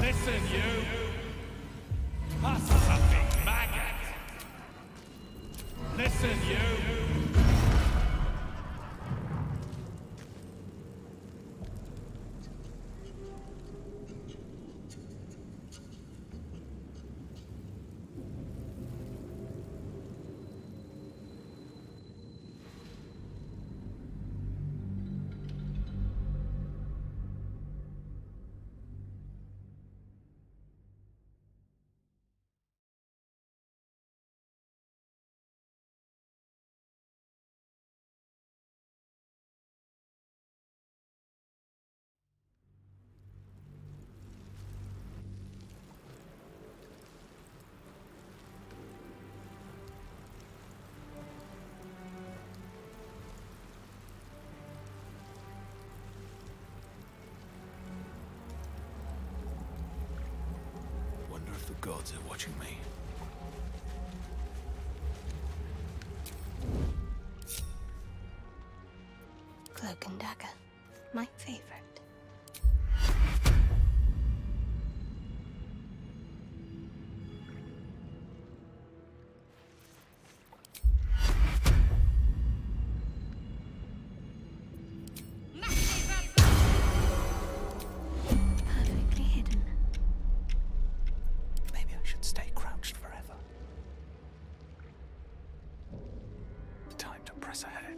Listen, you! Pacific maggot! Listen, you! Wonder if the gods are watching me. Cloak and dagger. My favorite. Perfectly hidden. Maybe I should stay crouched forever. Time to press ahead.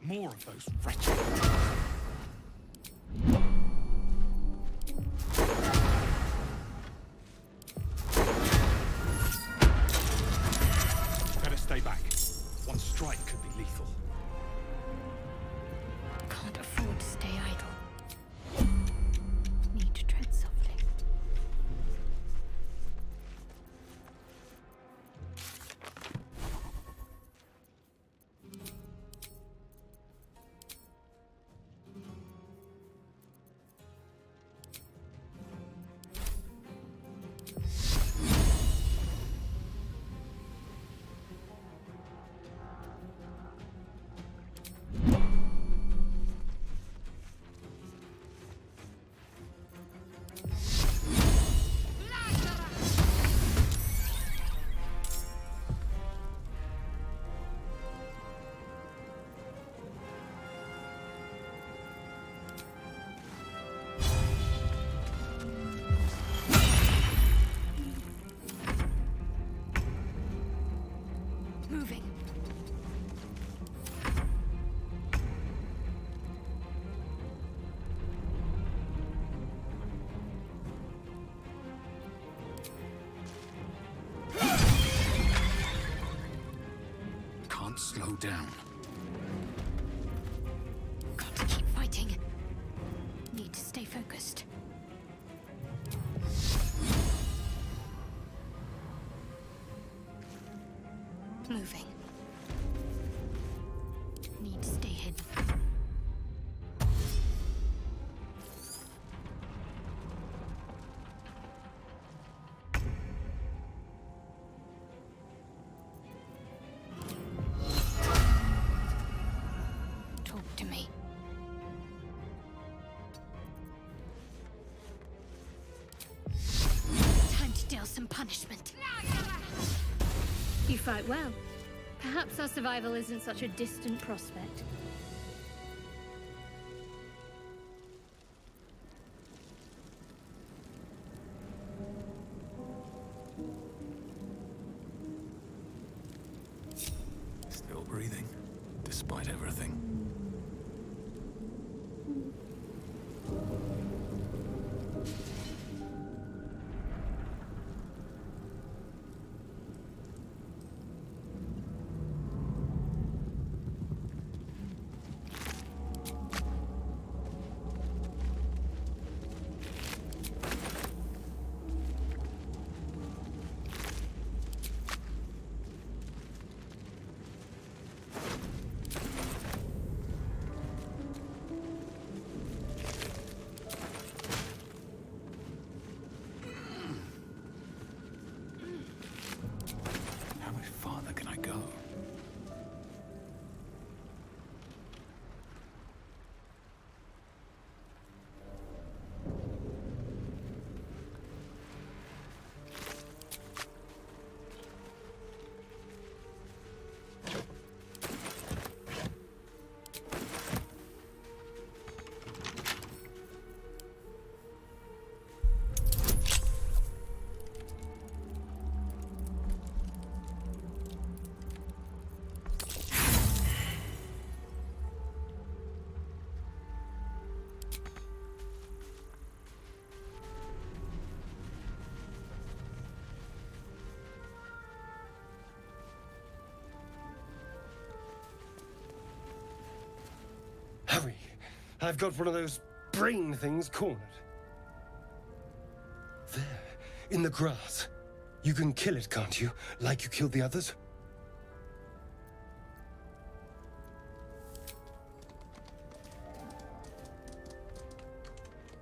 More of those wretches. Better stay can't slow down. Got to keep fighting. Need to stay focused. Moving. Need to stay hidden. Talk to me. Time to deal some punishment. You fight well. Perhaps our survival isn't such a distant prospect. Still breathing, despite everything. How much farther can I go? Hurry! I've got one of those brain things cornered. There, in the grass. You can kill it, can't you? Like you killed the others?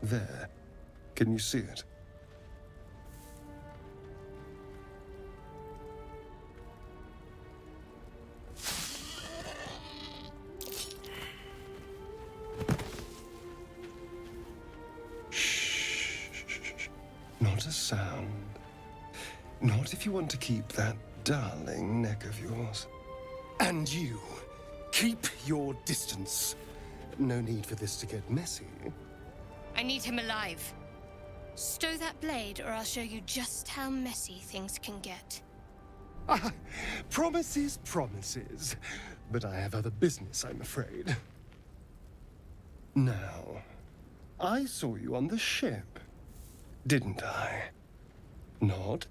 There. Can you see it? Not a sound. Not if you want to keep that darling neck of yours. And you, keep your distance. No need for this to get messy. I need him alive. Stow that blade, or I'll show you just how messy things can get. Promises, promises. But I have other business, I'm afraid. Now, I saw you on the ship, didn't I? Nod?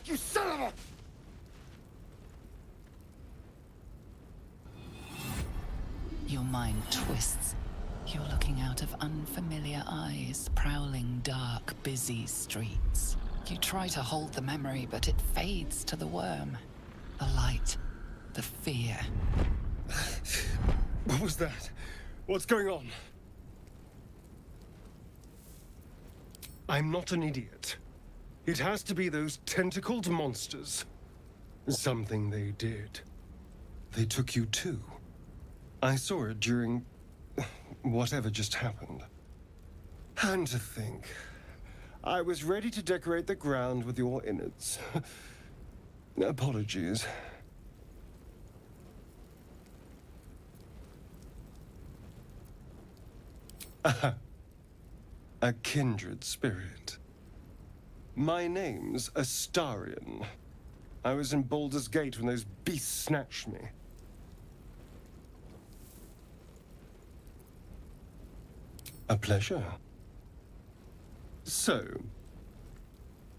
You son of a... Your mind twists. You're looking out of unfamiliar eyes, prowling dark, busy streets. You try to hold the memory, but it fades to the worm. The light, the fear. What was that? What's going on? I'm not an idiot. It has to be those tentacled monsters. Something they did. They took you too. I saw it during whatever just happened. And to think, I was ready to decorate the ground with your innards. Apologies. A kindred spirit. My name's Astarion. I was in Baldur's Gate when those beasts snatched me. A pleasure. So,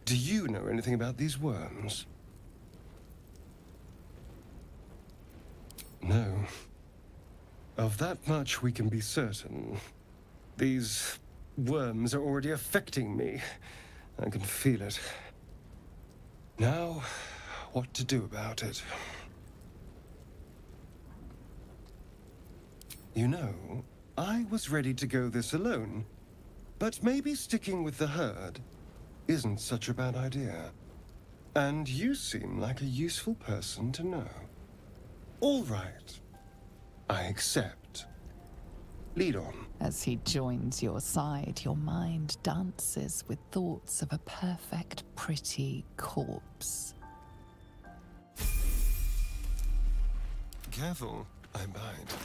do you know anything about these worms? No. Of that much we can be certain. These worms are already affecting me. I can feel it. Now, what to do about it? You know, I was ready to go this alone, but maybe sticking with the herd isn't such a bad idea. And you seem like a useful person to know. All right. I accept. Lead on. As he joins your side, your mind dances with thoughts of a perfect, pretty corpse. Careful, I bite.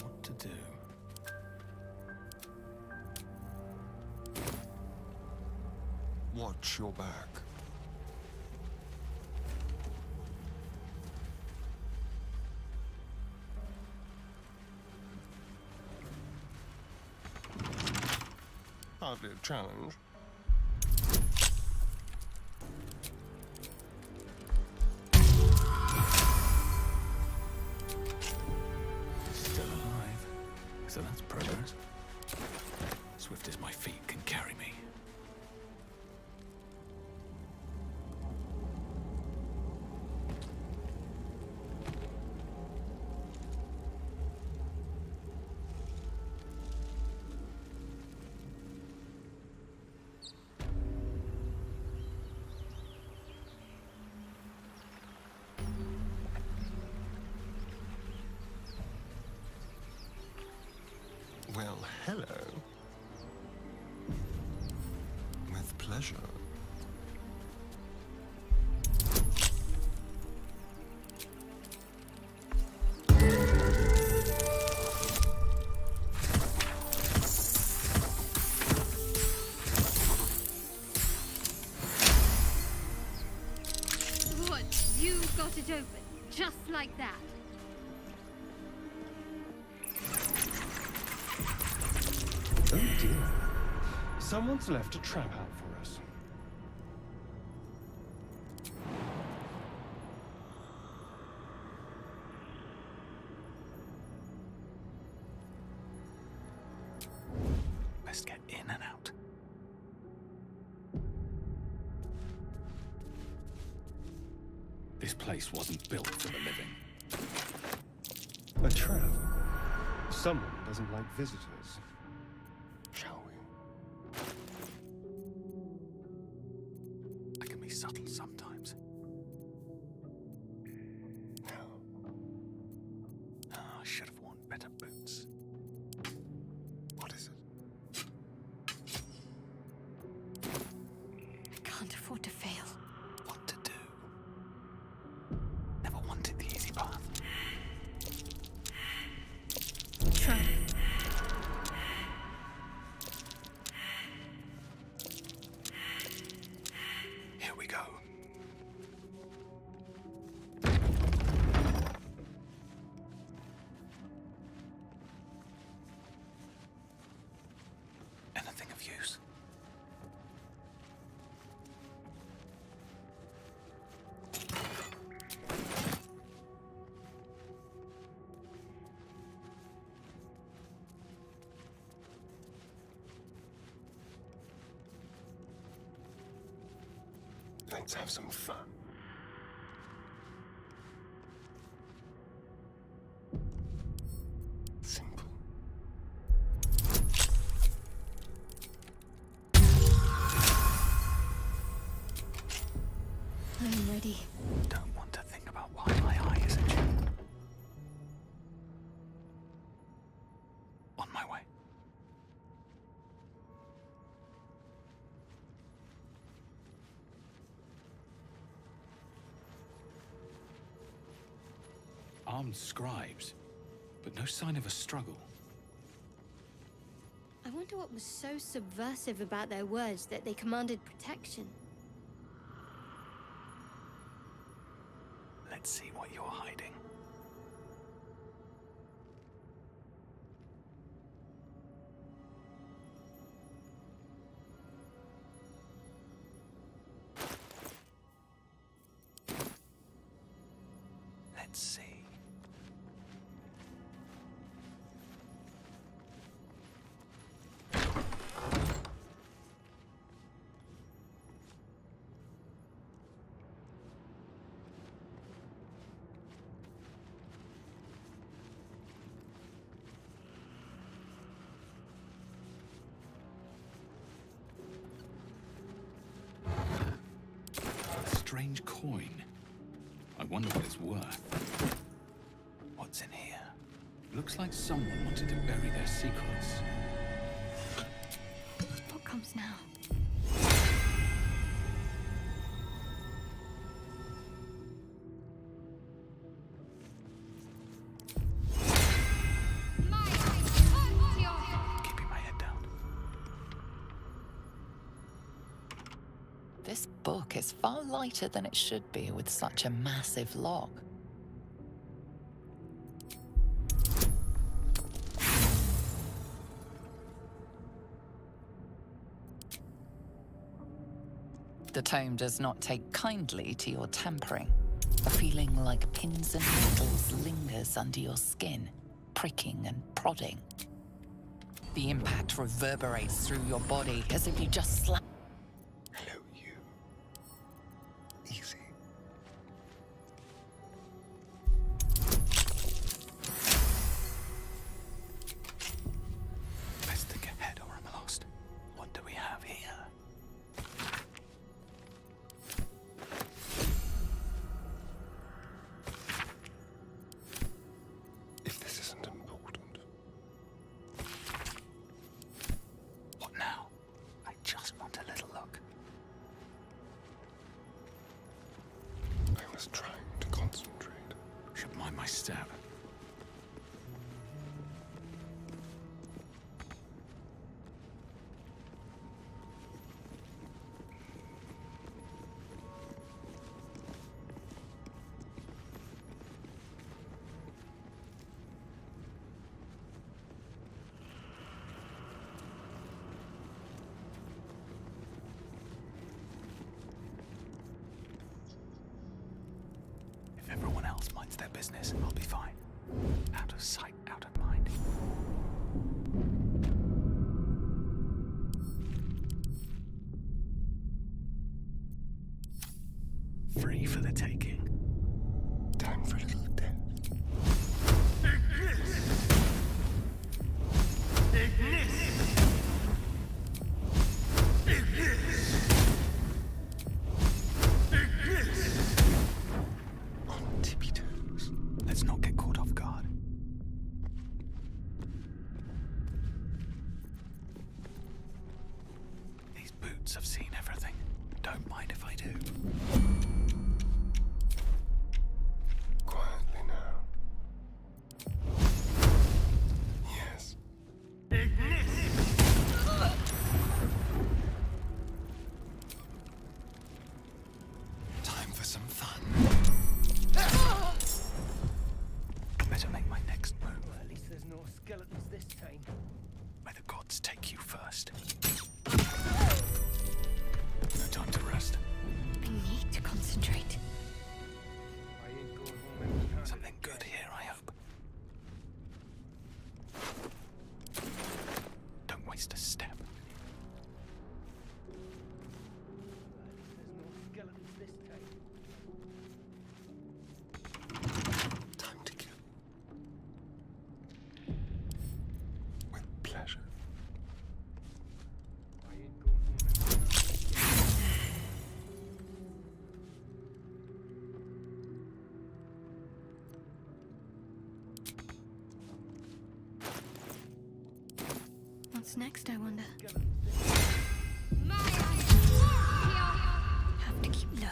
What to do? Watch your back. Hardly a challenge. Still alive. So that's progress. Swift as my feet can carry me. Well, hello. With pleasure. What? You got it open, just like that? Oh dear. Someone's left a trap out for us. Best get in and out. This place wasn't built for the living. A trap. Someone doesn't like visitors. Shall we? I can be subtle sometimes. Oh, I should have worn better boots. What is it? I can't afford to fail. What to do? Never wanted the easy path. Try. Here we go. Anything of use? Let's have some fun. Simple. I'm ready. Don't want to think about why my eye isn't tuned. armed scribes, but no sign of a struggle. I wonder what was so subversive about their words that they commanded protection. Let's see what you're hiding. Let's see. A strange coin. I wonder what it's worth. What's in here? Looks like someone wanted to bury their secrets. What comes now? Keeping my head down. This book is far lighter than it should be with such a massive log. The tome does not take kindly to your tampering. A feeling like pins and needles lingers under your skin, pricking and prodding. The impact reverberates through your body as if you just slapped. Hello, you. Easy. Best think ahead or I'm lost. What do we have here? If this isn't important. What now? I just want a little look. I was trying to concentrate. Should mind my step. If everyone else minds their business, I'll be fine. Out of sight, out of mind. Free for the taking. Time for a little death. On tippy toes. Let's not get caught off guard. These boots have seen everything. Don't mind if I do. Quietly now. Yes. Time for some fun. Better make my next move. Well, at least there's no skeletons this time. May the gods take you first. No time to rest. I need to concentrate. I ain't going home empty-handed. Something good here, I hope. Don't waste a step. There's no skeletons this time. Time to kill. With pleasure. I ain't going home empty-handed. What's next, I wonder? Skeletons this Have to keep low.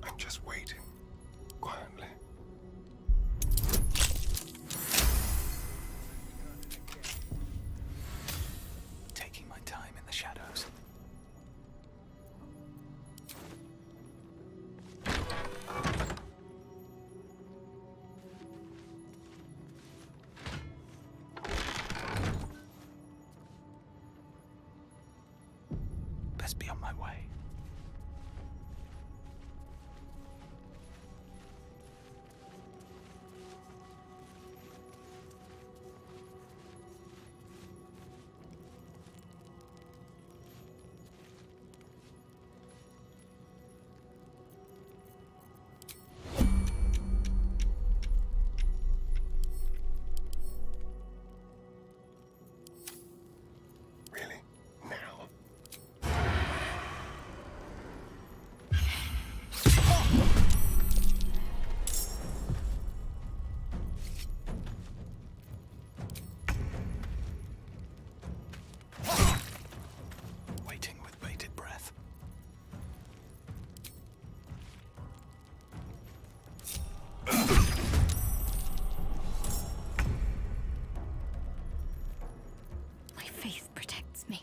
I'm just waiting. Quietly. be on my way. Waiting with bated breath. My faith protects me.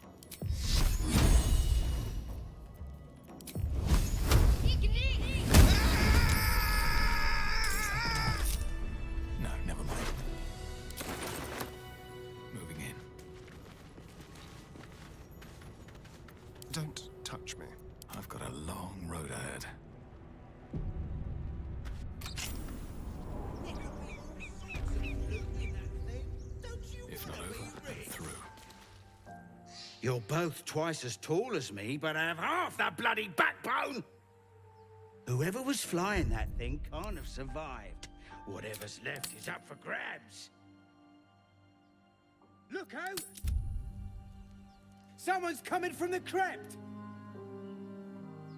No, never mind. Moving in. Don't touch me. I've got a long road ahead. If not over, then through. You're both twice as tall as me, but have half the bloody backbone! Whoever was flying that thing can't have survived. Whatever's left is up for grabs. Look out! Someone's coming from the crypt!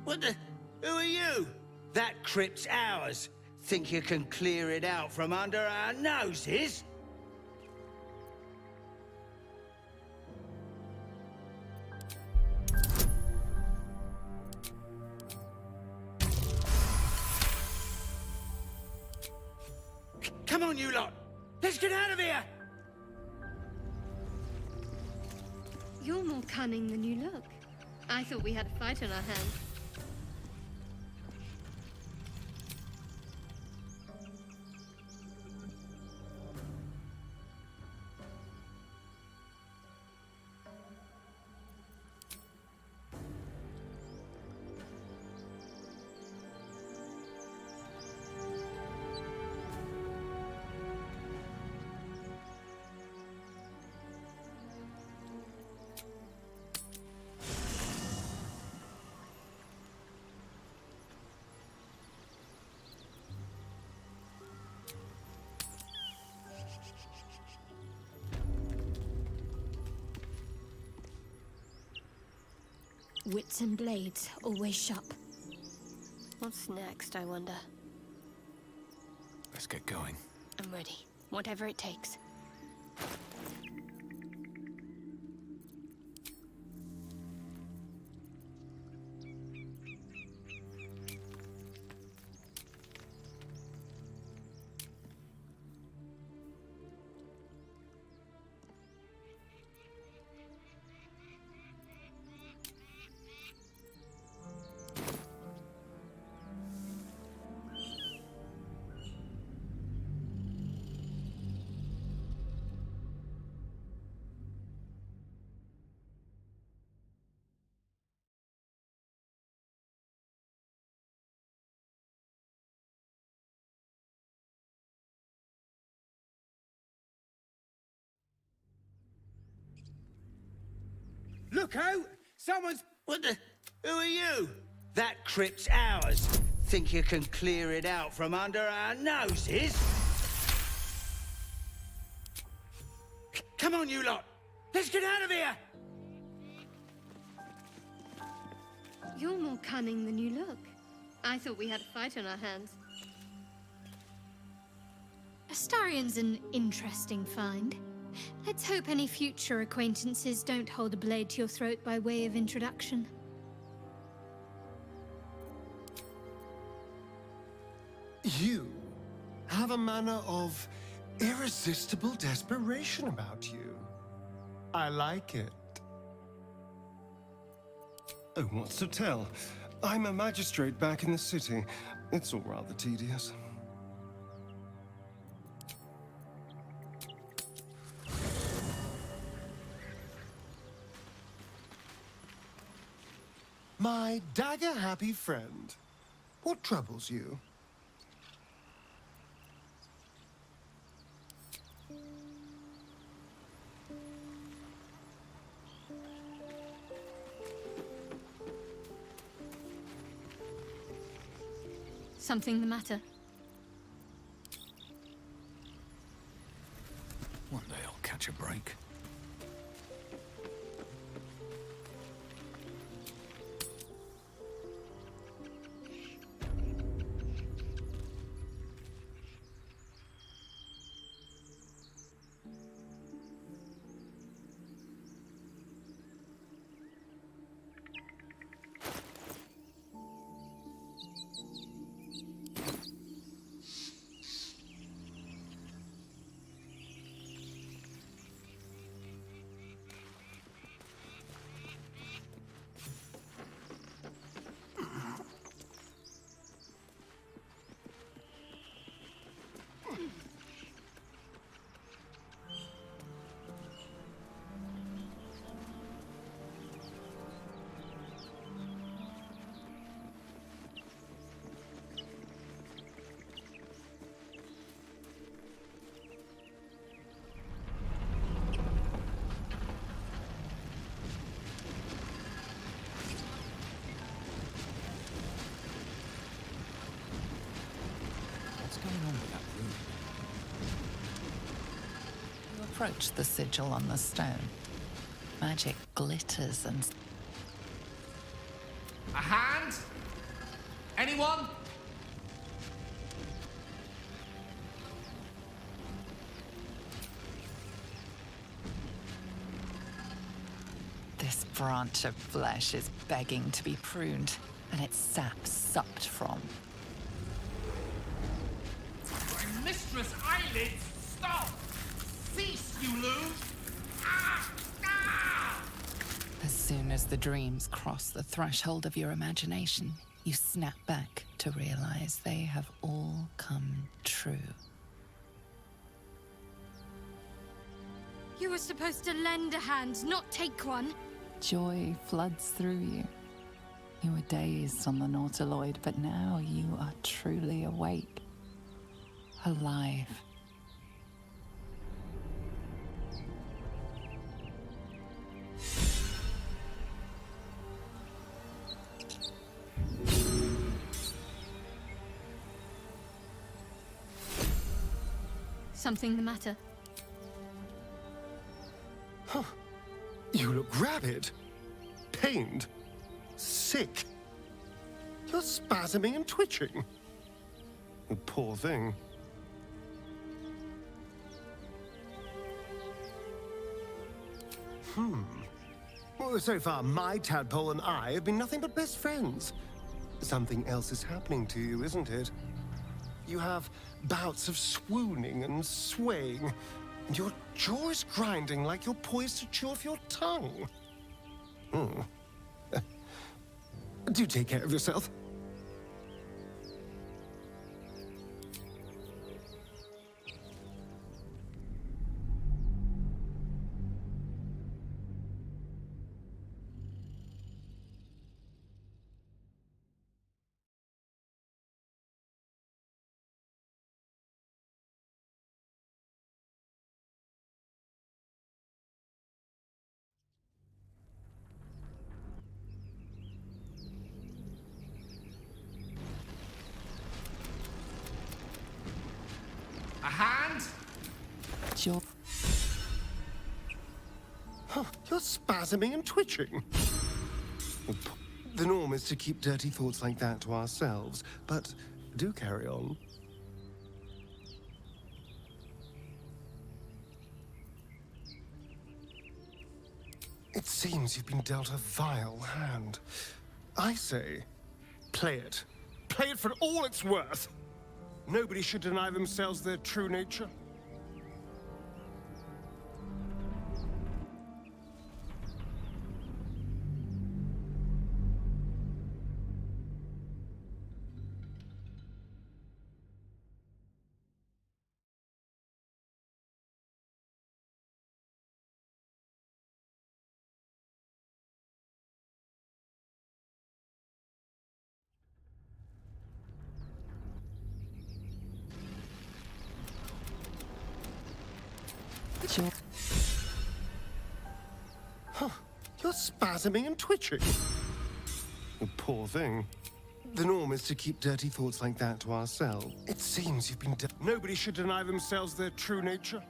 What the? Who are you? That crypt's ours. Think you can clear it out from under our noses? Come on, you lot! Let's get out of here! You're more cunning than you look. I thought we had a fight on our hands. Wits and blades, always sharp. What's next, I wonder? Let's get going. I'm ready. Whatever it takes. Look out! Someone's... What the... Who are you? That crypt's ours. Think you can clear it out from under our noses? Come on, you lot! Let's get out of here! You're more cunning than you look. I thought we had a fight on our hands. Astarion's an interesting find. Let's hope any future acquaintances don't hold a blade to your throat by way of introduction. You have a manner of irresistible desperation about you. I like it. Oh, what's to tell? I'm a magistrate back in the city. It's all rather tedious. My dagger-happy friend, what troubles you? Something the matter? One day I'll catch a break. What's going on with that room? You approach the sigil on the stone. Magic glitters and... A hand? Anyone? This branch of flesh is begging to be pruned, and its sap sucked from. My mistress' eyelids! Stop! Cease, you loon! Ah! Ah! As soon as the dreams cross the threshold of your imagination, you snap back to realize they have all come true. You were supposed to lend a hand, not take one. Joy floods through you. You were dazed on the Nautiloid, but now you are truly awake. Alive. Something the matter? Huh. You look rabid, pained, sick. You're spasming and twitching. You poor thing. Well, so far, my tadpole and I have been nothing but best friends. Something else is happening to you, isn't it? You have bouts of swooning and swaying, and your jaw is grinding like you're poised to chew off your tongue. Do take care of yourself. A hand? Jaw. Huh, you're spasming and twitching. The norm is to keep dirty thoughts like that to ourselves, but do carry on. It seems you've been dealt a vile hand. I say, play it. Play it for all it's worth. Nobody should deny themselves their true nature. Huh. You're spasming and twitching. You poor thing. The norm is to keep dirty thoughts like that to ourselves. It seems you've been... Nobody should deny themselves their true nature.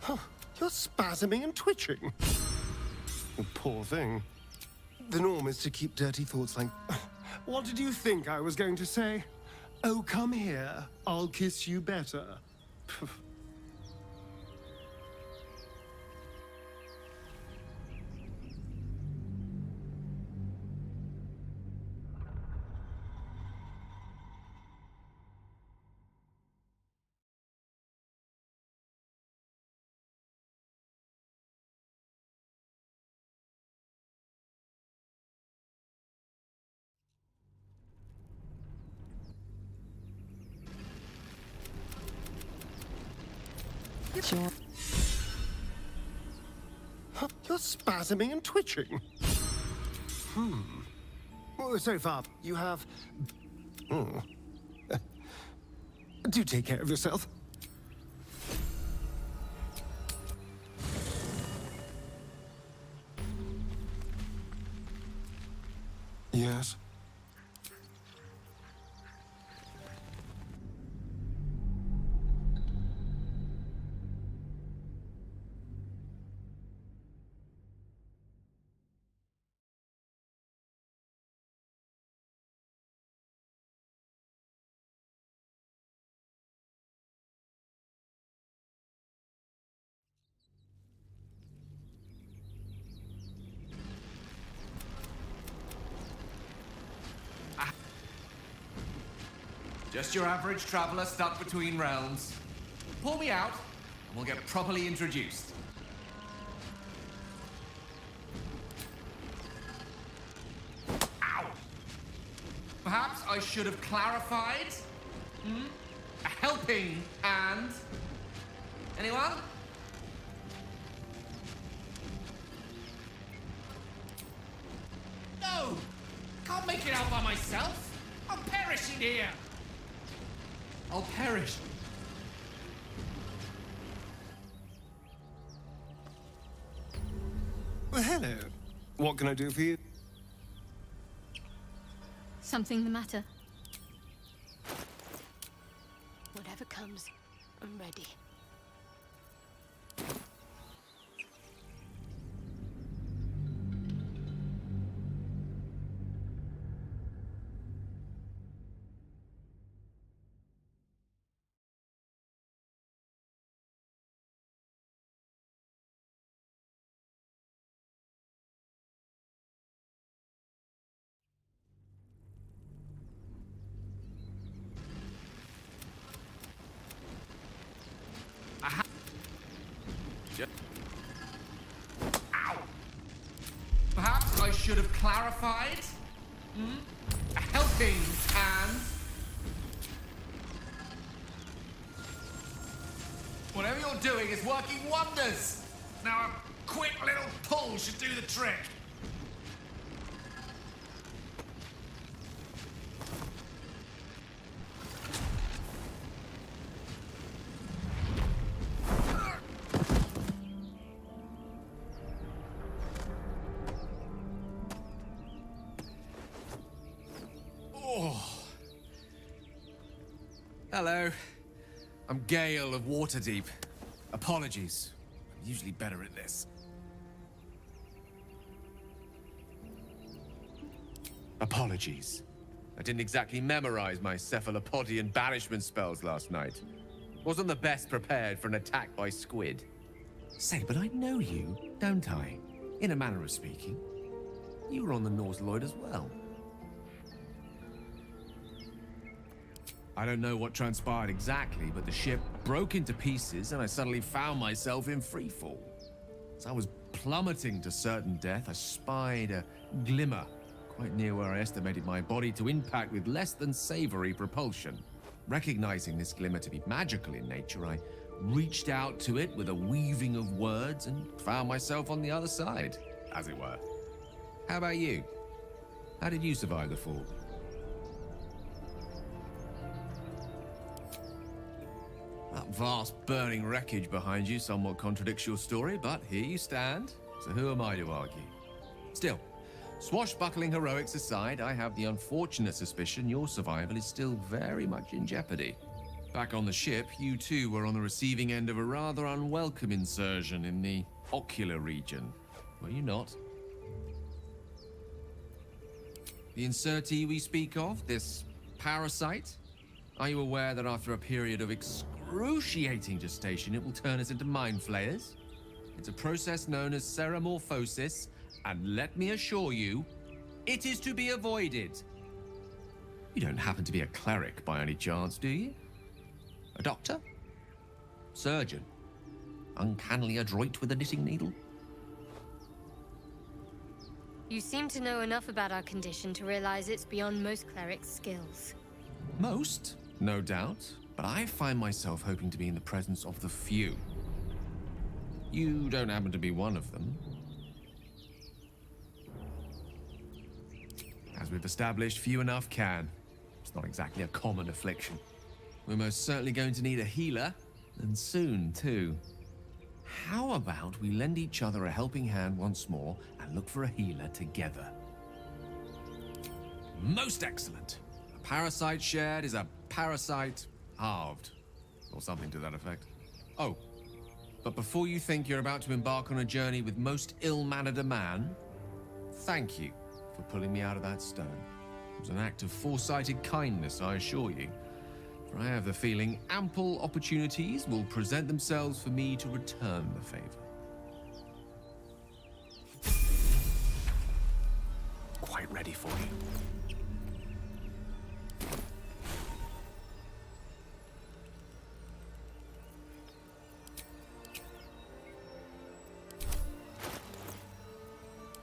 Huh. You're spasming and twitching. You poor thing. The norm is to keep dirty thoughts like... What did you think I was going to say? Oh, come here. I'll kiss you better. Huh, you're spasming and twitching. Well, so far, you have... Do take care of yourself. Yes. Just your average traveler stuck between realms. Pull me out, and we'll get properly introduced. Ow! Perhaps I should have clarified? A helping hand? Anyone? No! Can't make it out by myself! I'm perishing here! I'll perish. Well, hello. What can I do for you? Something the matter? Whatever comes, I'm ready. Ow! Perhaps I should have clarified? A helping hand? Whatever you're doing is working wonders! Now a quick little pull should do the trick. Hello. I'm Gale of Waterdeep. Apologies. I'm usually better at this. Apologies. I didn't exactly memorize my cephalopodian banishment spells last night. Wasn't the best prepared for an attack by squid. Say, but I know you, don't I? In a manner of speaking. You were on the Norse Lloyd as well. I don't know what transpired exactly, but the ship broke into pieces and I suddenly found myself in freefall. As I was plummeting to certain death, I spied a glimmer quite near where I estimated my body to impact with less than savory propulsion. Recognizing this glimmer to be magical in nature, I reached out to it with a weaving of words and found myself on the other side, as it were. How about you? How did you survive the fall? That vast burning wreckage behind you somewhat contradicts your story, but here you stand, so who am I to argue? Still, swashbuckling heroics aside, I have the unfortunate suspicion your survival is still very much in jeopardy. Back on the ship, you too were on the receiving end of a rather unwelcome insertion in the ocular region, were you not? The insertee we speak of, this parasite? Are you aware that after a period of excruciating gestation, it will turn us into mind flayers? It's a process known as ceremorphosis, and let me assure you, it is to be avoided. You don't happen to be a cleric by any chance, do you? A doctor? Surgeon? Uncannily adroit with a knitting needle? You seem to know enough about our condition to realize it's beyond most clerics' skills. Most, no doubt, but I find myself hoping to be in the presence of the few. You don't happen to be one of them. As we've established, few enough can. It's not exactly a common affliction. We're most certainly going to need a healer, and soon, too. How about we lend each other a helping hand once more and look for a healer together? Most excellent! A parasite shared is a parasite halved, or something to that effect. Oh, but before you think you're about to embark on a journey with most ill-mannered a man, thank you for pulling me out of that stone. It was an act of foresighted kindness, I assure you. For I have the feeling ample opportunities will present themselves for me to return the favor. Quite ready for you.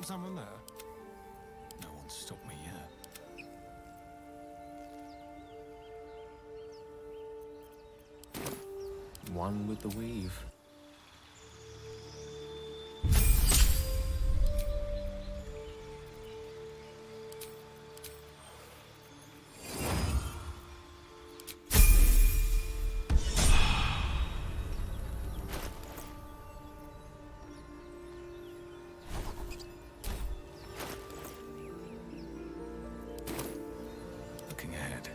Someone there? No one's stopped me yet. One with the weave. Looking ahead.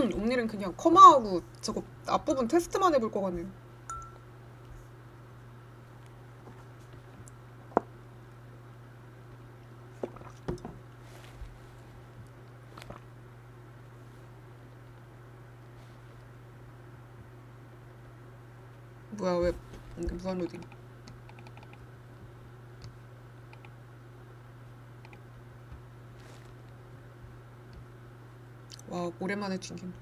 오늘은 그냥 커마하고 저거 앞부분 테스트만 해볼 것 같네요. 뭐야, 왜 이게 무한 로딩? 와, 오랜만에 튕김.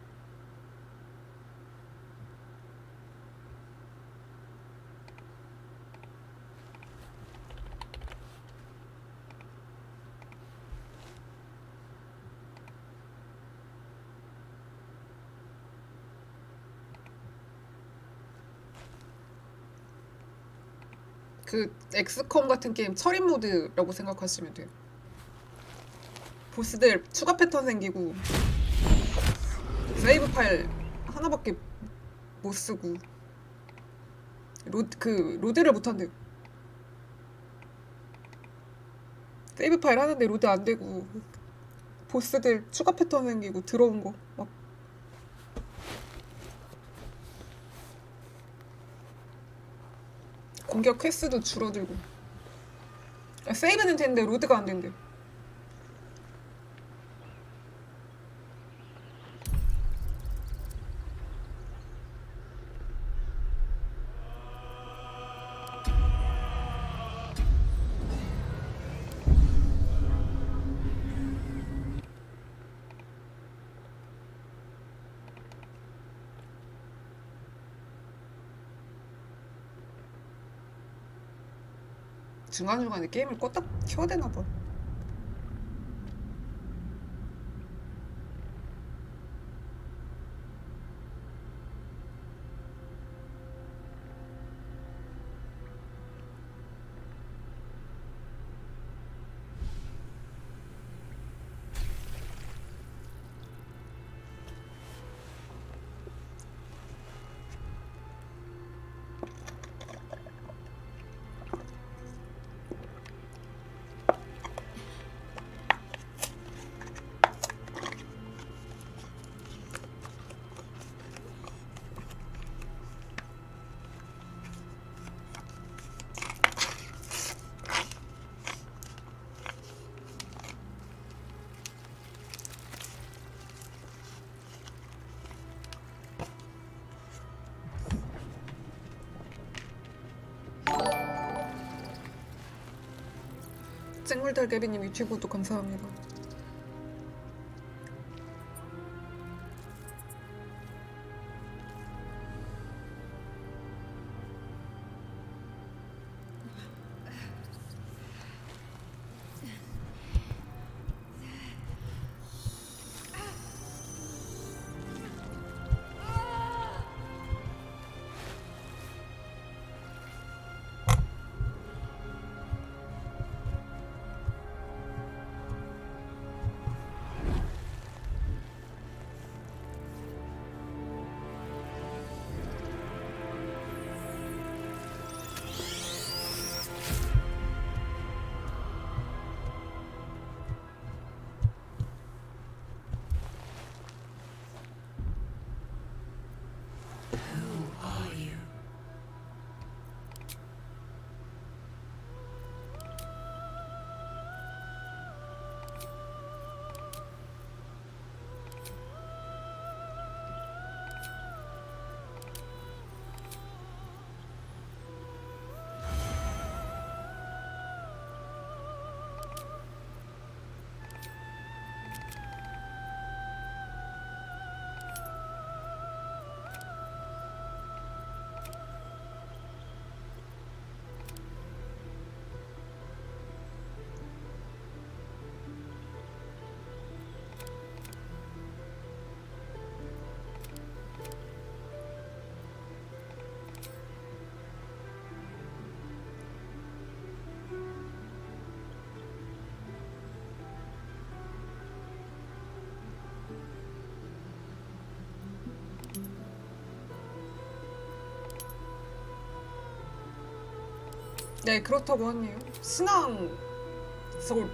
그 엑스컴 같은 게임 철인 모드라고 생각하시면 돼요. 보스들 추가 패턴 생기고 세이브 파일 하나밖에 못 쓰고 로드를 못 한대요. 세이브 파일 하는데 로드 안 되고 보스들 추가 패턴 생기고 들어온 거 막 공격 횟수도 줄어들고 세이브는 되는데 로드가 안 된대. 중간중간에 게임을 껐다 켜야 되나봐. 쨍물달개비님 유튜브 구독 감사합니다. 네, 그렇다고 하네요. 신앙 저거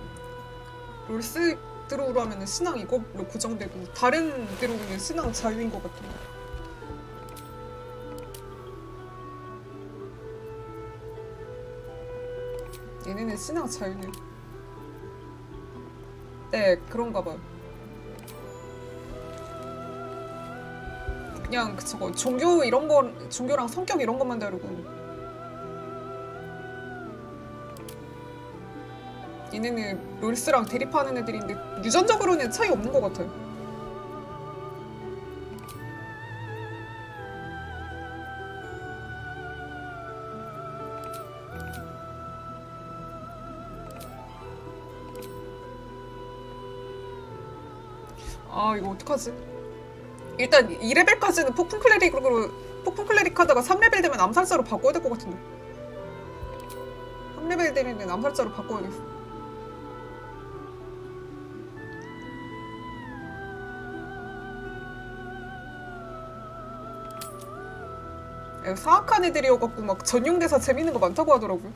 롤스 드로우로 하면은 신앙 이걸로 고정되고 다른 드로우는 신앙 자유인 것 같아. 얘네는 신앙 자유네. 네, 그런가 봐요. 그냥 저거 종교 이런 거, 종교랑 성격 이런 것만 다르고 얘네는 롤스랑 대립하는 애들인데 유전적으로는 차이 없는 것 같아요. 아 이거 어떡하지? 일단 2레벨까지는 폭풍 클레릭 하다가 3레벨 되면 암살자로 바꿔야 될 것 같은데. 3레벨 되면 암살자로 바꿔야겠어. 사악한 애들이어갖고 막 전용 대사 재밌는 거 많다고 하더라고요.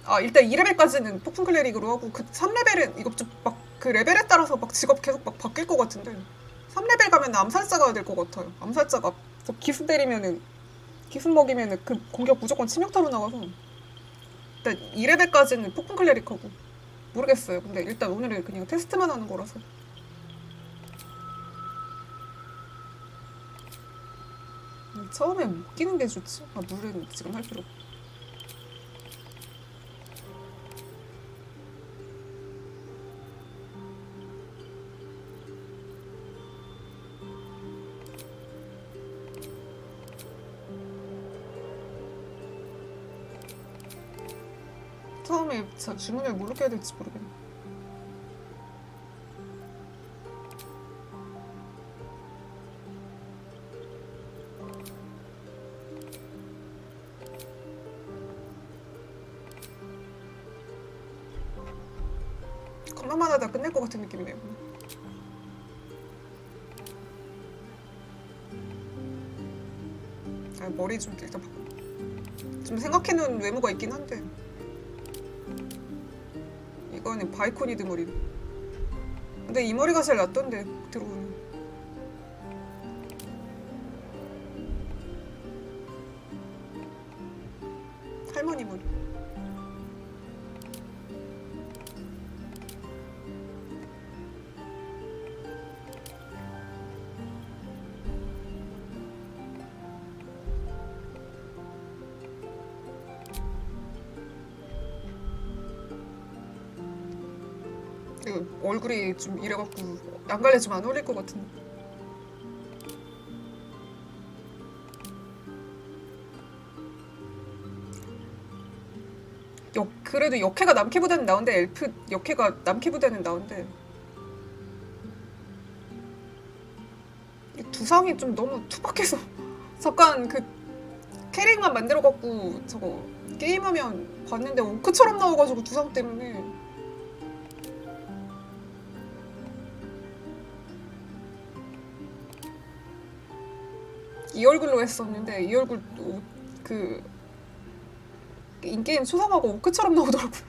아 일단 2레벨까지는 폭풍 클레릭으로 하고 그 3레벨은 이거 좀 막 그 레벨에 따라서 막 직업 계속 막 바뀔 것 같은데 3레벨 가면 암살자가 될 것 같아요. 암살자가 기수 때리면은 기수 먹이면은 그 공격 무조건 치명타로 나가서 일단 2레벨까지는 폭풍 클레릭하고 모르겠어요. 근데 일단 오늘은 그냥 테스트만 하는 거라서 처음에 못 끼는 게 좋지. 아 물은 지금 할 필요 없고. 처음에 주문을 뭘로 해야 될지 모르겠네. 컵라만 하다 끝낼 것 같은 느낌이네요. 아, 머리 좀 일단 바꿔. 좀 생각해놓은 외모가 있긴 한데 이거는 바이코니드 머리. 근데 이 머리가 제일 낫던데 들어오는. 할머니 머리. 얼굴이 좀 이래갖고 양갈래 좀 안 어울릴 것 같은데. 그래도 역해가 남캐보다는 나은데 엘프 역해가 남캐보다는 나은데 이 두상이 좀 너무 투박해서 잠깐 그 캐릭만 만들어갖고 저거 게임하면 봤는데 오크처럼 나와가지고 두상 때문에 이 얼굴로 했었는데 이 얼굴 그 인게임 초상화가 오크처럼 나오더라고요.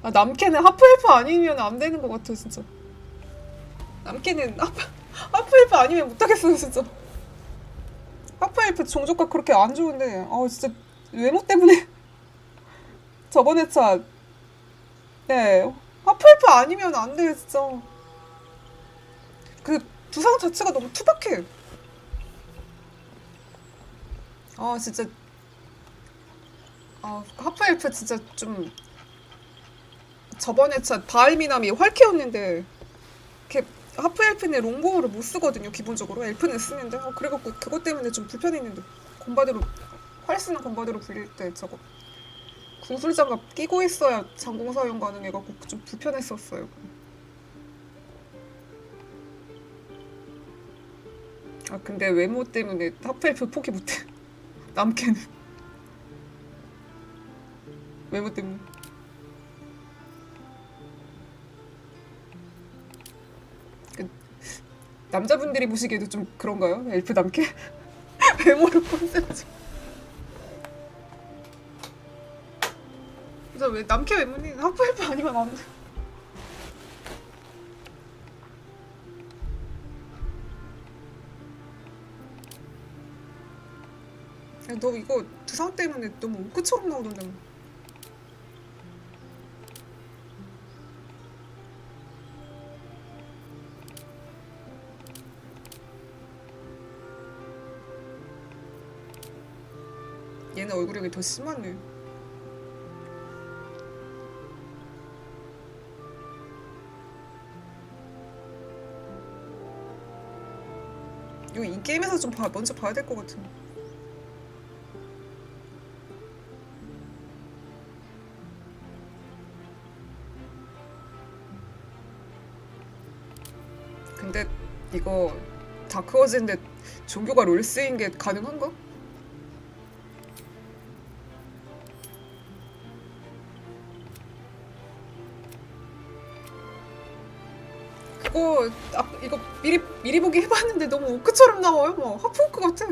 아 남캐는 하프엘프 아니면 안 되는 것 같아 진짜. 남캐는 하프엘프 아니면 못하겠어요 진짜. 하프엘프 종족가 그렇게 안 좋은데 아 진짜 외모 때문에 저번 회차 네 하프엘프 아니면 안 돼 진짜. 그 두상 자체가 너무 투박해. 아 진짜 아 하프엘프 진짜 좀 저번 회차 바알미남이 활캐였는데 이렇게 하프엘프는 롱보우를 못 쓰거든요 기본적으로. 엘프는 쓰는데 그래갖고 그것 때문에 좀 불편했는데 건바대로 활 쓰는 건바대로 굴릴 때 저거 구슬장갑 끼고 있어야 장공 사용 가능해갖고 좀 불편했었어요. 아 근데 외모 때문에 하프엘프 포기 못해. 남캐는 외모 때문에. 그 남자분들이 보시기에도 좀 그런가요? 엘프 남캐? 외모를 컨셉. 진짜 왜 남캐 외문인 하프엘프 아니면 안 돼. 야, 너 이거 두상 때문에 너무 오크처럼 나오던데. 얘는 얼굴이 더 심하네. 이거 이 게임에서 좀 먼저 봐야 될 것 같은데. 근데 이거 다크워즈인데 종교가 롤스인 게 가능한가? 이거 미리 보기 해봤는데 너무 오크처럼 나와요. 막 하프오크 같아.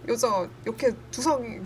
여자 이렇게 두상이.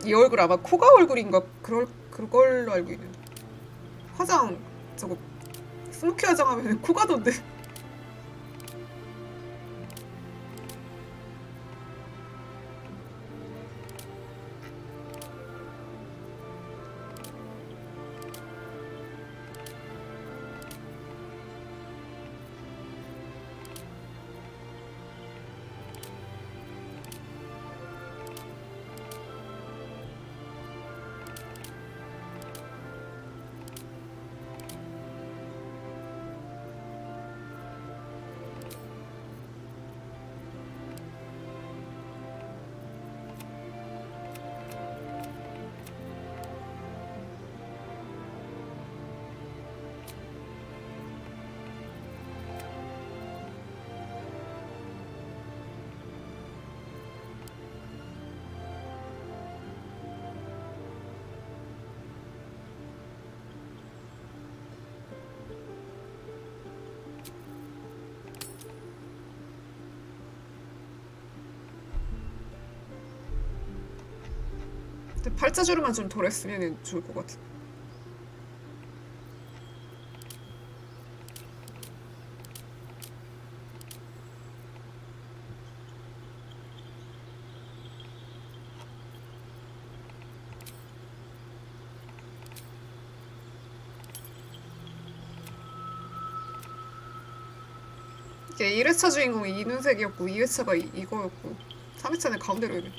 이 얼굴 아마 코가 얼굴인가 그걸로 알고 있는데. 화장 저거 스모키 화장하면 코가 던데. 팔자주름만 좀 덜 했으면 좋을 것 같아. 이게 1회차 주인공이 이 눈색이었고 2회차가 이거였고 3회차는 가운데로 이래.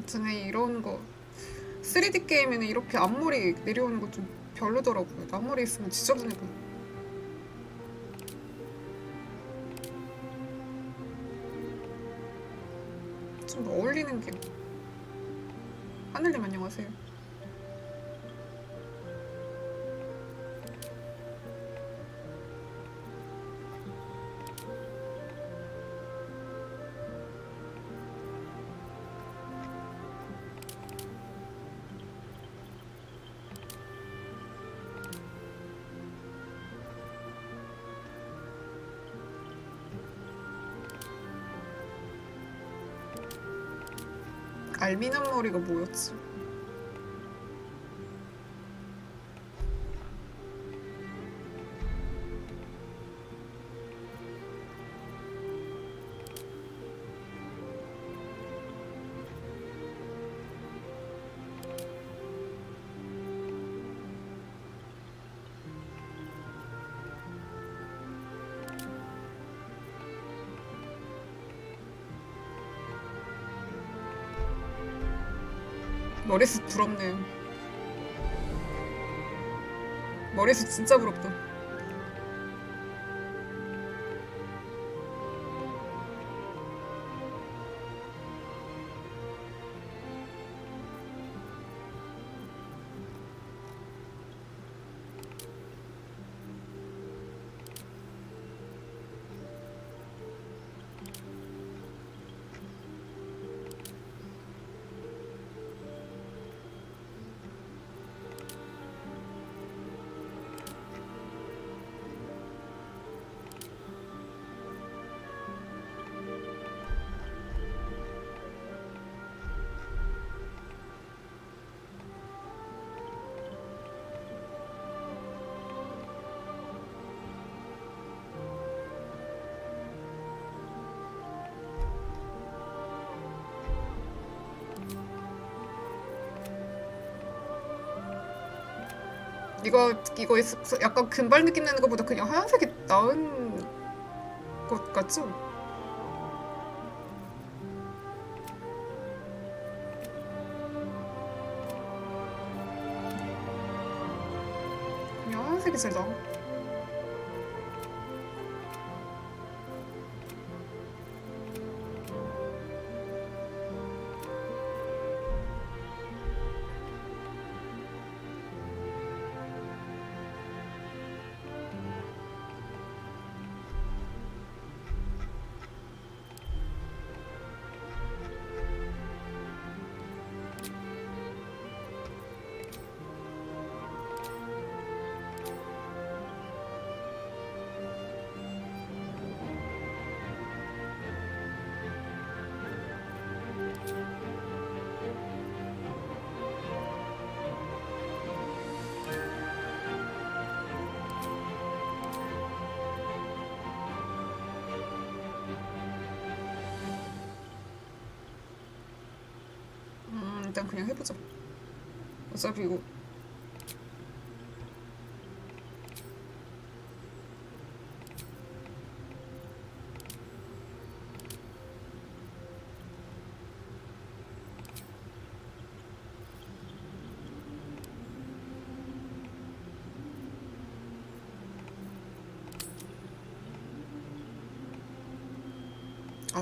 아무튼 이런 거 3D 게임에는 이렇게 앞머리 내려오는 거 좀 별로더라고요. 앞머리 있으면 진짜 눈에 보여. 좀 어울리는 게. 하늘님 안녕하세요. 알미남 머리가 뭐였지? 머리숱 부럽네요. 머리숱 진짜 부럽다. 이거 약간 금발 느낌 나는 것보다 그냥 하얀색이 나은 것 같죠? 그냥 하얀색이 제일 나아. 일단 그냥 해보자. 어차피 이거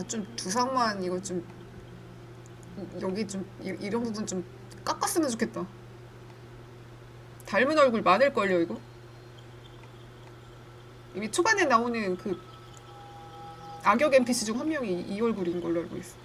좀 두상만 이거 좀 여기 좀 이런 부분 좀 깎았으면 좋겠다. 닮은 얼굴 많을걸요 이거? 이미 초반에 나오는 그 악역 NPC 중 한 명이 이 얼굴인 걸로 알고 있어.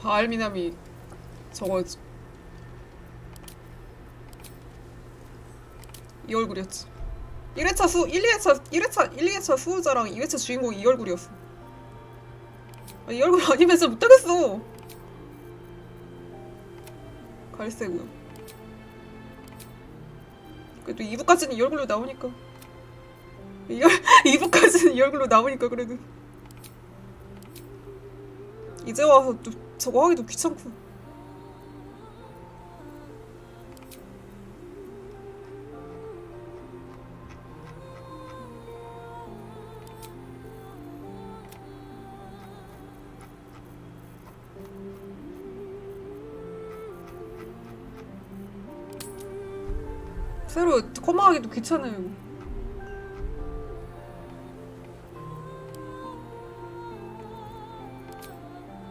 바알미남이 저거 이 얼굴이었지. 1회차 수호자랑 2회차 주인공이 이 얼굴이었어. 이 얼굴 아니면 진짜 못하겠어. 갈색우요. 그래도 2부까지는 이 얼굴로 나오니까 2부까지는 이 얼굴로 나오니까 그래도 이제 와서 또 저거 하기도 귀찮고. 새로 커마하기도 귀찮아요.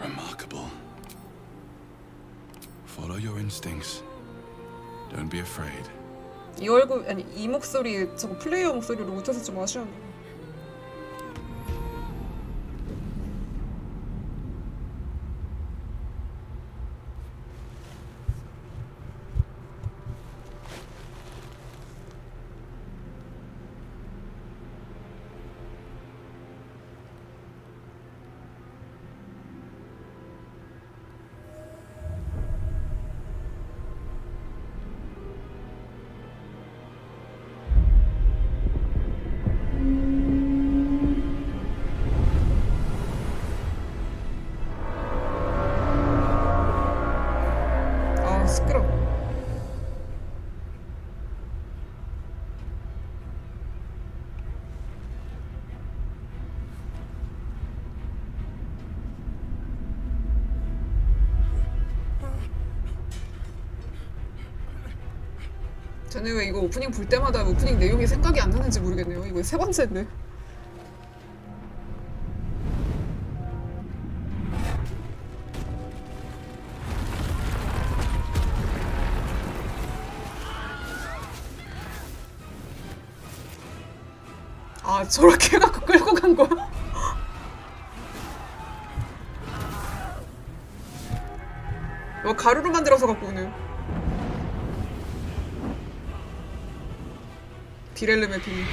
Remarkable. Follow your instincts. Don't be afraid. 이 얼굴 아니 이 목소리 저거 플레이어 목소리로 못해서 좀 아쉬운데. 시끄러. 저는 왜 이거 오프닝 볼 때마다 오프닝 내용이 생각이 안 나는지 모르겠네요. 이거 세 번째인데. 아, 저렇게 해갖고 끌고 간 거야? 이거 가루로 만들어서 갖고 오네. 디렐름의 비밀.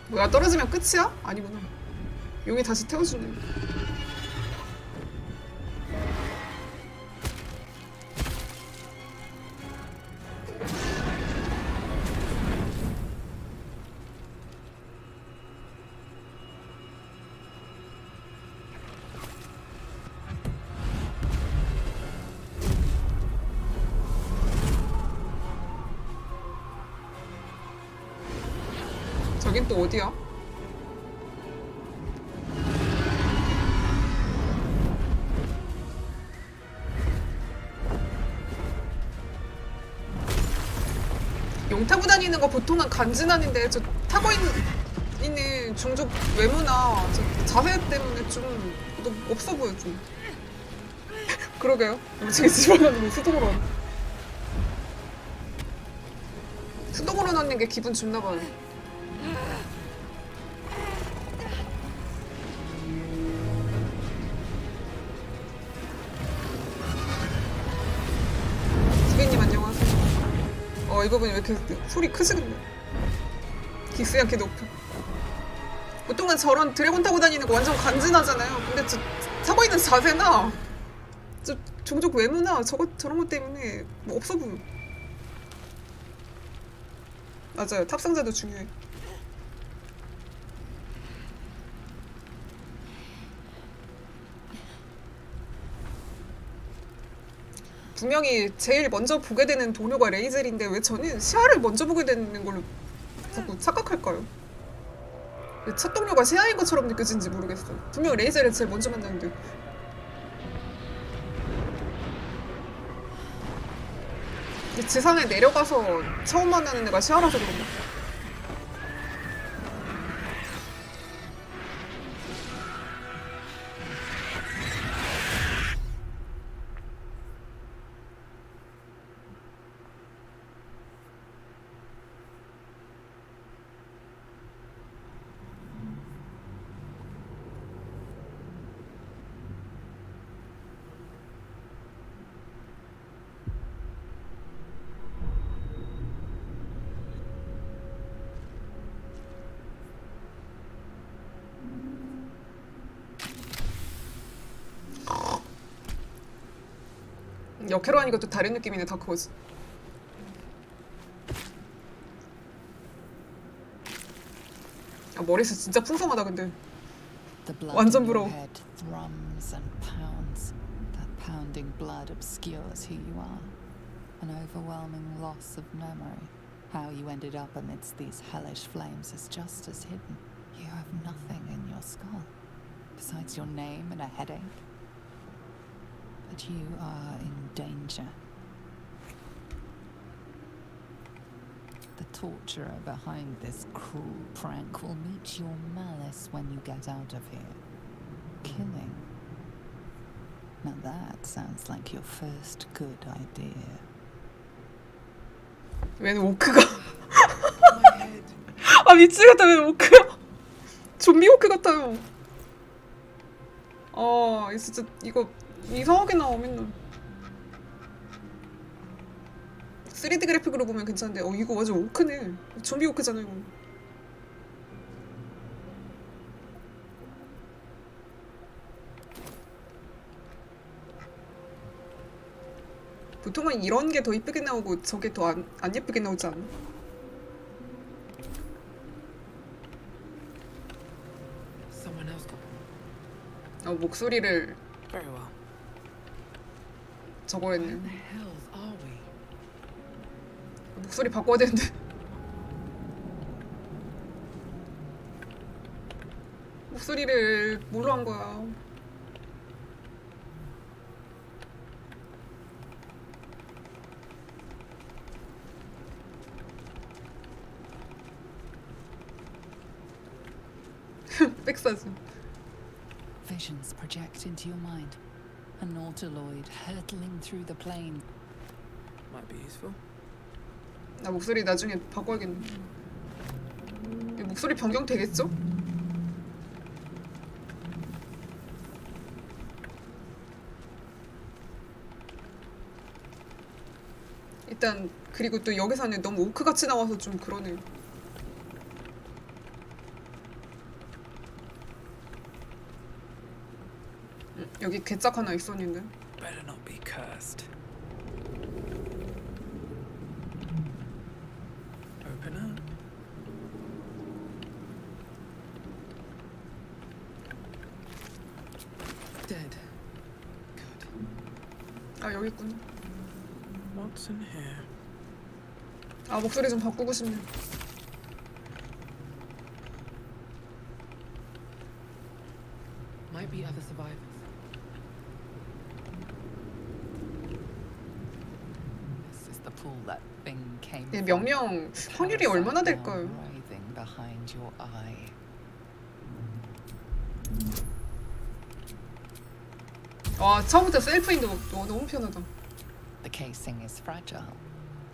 뭐야, 떨어지면 끝이야? 아니구나. 용이 다시 태워주네. 저긴 또 어디야? 용 타고 다니는 거 보통은 간지나는데 저 타고 있는 종족 외모나 저 자세 때문에 좀 너무 없어 보여 좀. 그러게요. 음식에 집어넣는 수동으로 하네. 수동으로 넣는 게 기분 좋나 봐요. 수빈님 안녕하세요. 이 부분이 왜 이렇게 소리 크시겠네. 기스양 걔 높여. 보통은 저런 드래곤 타고 다니는 거 완전 간지나잖아요. 근데 저 타고 있는 자세나 저 종족 외모나 저런 것 때문에 뭐 없어 보여. 맞아요. 탑승자도 중요해. 분명히 제일 먼저 보게 되는 동료가 레이젤인데 왜 저는 시아를 먼저 보게 되는 걸로 자꾸 착각할까요? 왜 첫 동료가 시아인 것처럼 느껴지는지 모르겠어요. 분명 레이젤을 제일 먼저 만났는데. 지상에 내려가서 처음 만나는 애가 시아라서 그런가? 역해로 하니까 또 다른 느낌이네. 다크호즈. 머리숱 진짜 풍성하다 근데. 완전 부러워. Thrums and pounds. That pounding blood obscures who you are. An overwhelming loss of memory. How you ended up amidst these hellish flames is just as hidden. You have nothing in your skull besides your name and a headache. But you are in danger. The torturer behind this cruel prank will meet your malice when you get out of here. Killing. Now that sounds like your first good idea. 웬 오크가? 아 미치겠다. 웬 오크야? 좀비 오크 같아요. 진짜 이거 이상하게 나와 맨날. 3D 그래픽으로 보면 괜찮은데 이거 완전 오크네. 좀비 오크잖아 이거. 보통은 이런 게 더 이쁘게 나오고 저게 더 안 예쁘게 나오지 않나? Someone else. 목소리를 Very well. 저거 했네. Where the hells are we? 목소리 바꿔야 되는데. 목소리를 뭘로 한 거야? 백사진. Visions project into your mind. An Nautiloid hurtling through the plain. Might be useful. 나 목소리 나중에 바꿔야겠네. 이 목소리 변경 되겠죠? 일단 그리고 또 여기서는 너무 오크같이 나와서 좀 그러네. 여기 괴짝 하나 있었는데. Better not be cursed. Open up. Dead. 아 여기 있구나. What's in here? 아 목소리 좀 바꾸고 싶네. Might be other survivors. This is the pool that thing came 이 from. 명령 확률이 얼마나 될까요? Writhing behind your eye. 와 처음부터 셀프인데 너무 편하다. The casing is fragile.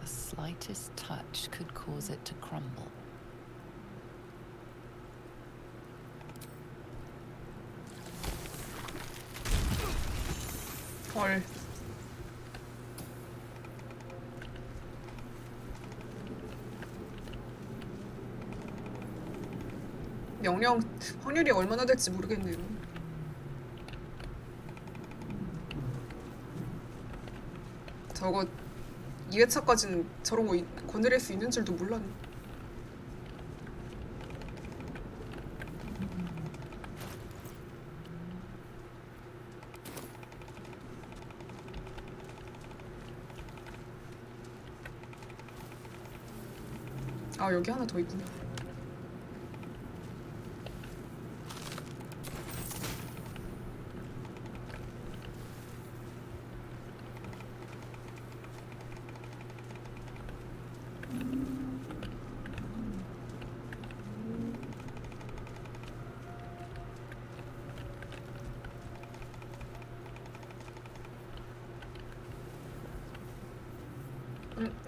The slightest touch could cause it to crumble. 헐. 명령 확률이 얼마나 될지 모르겠네요. 저거 2회차까지는 저런 거 건드릴 수 있는 줄도 몰랐네. 아 여기 하나 더 있구나.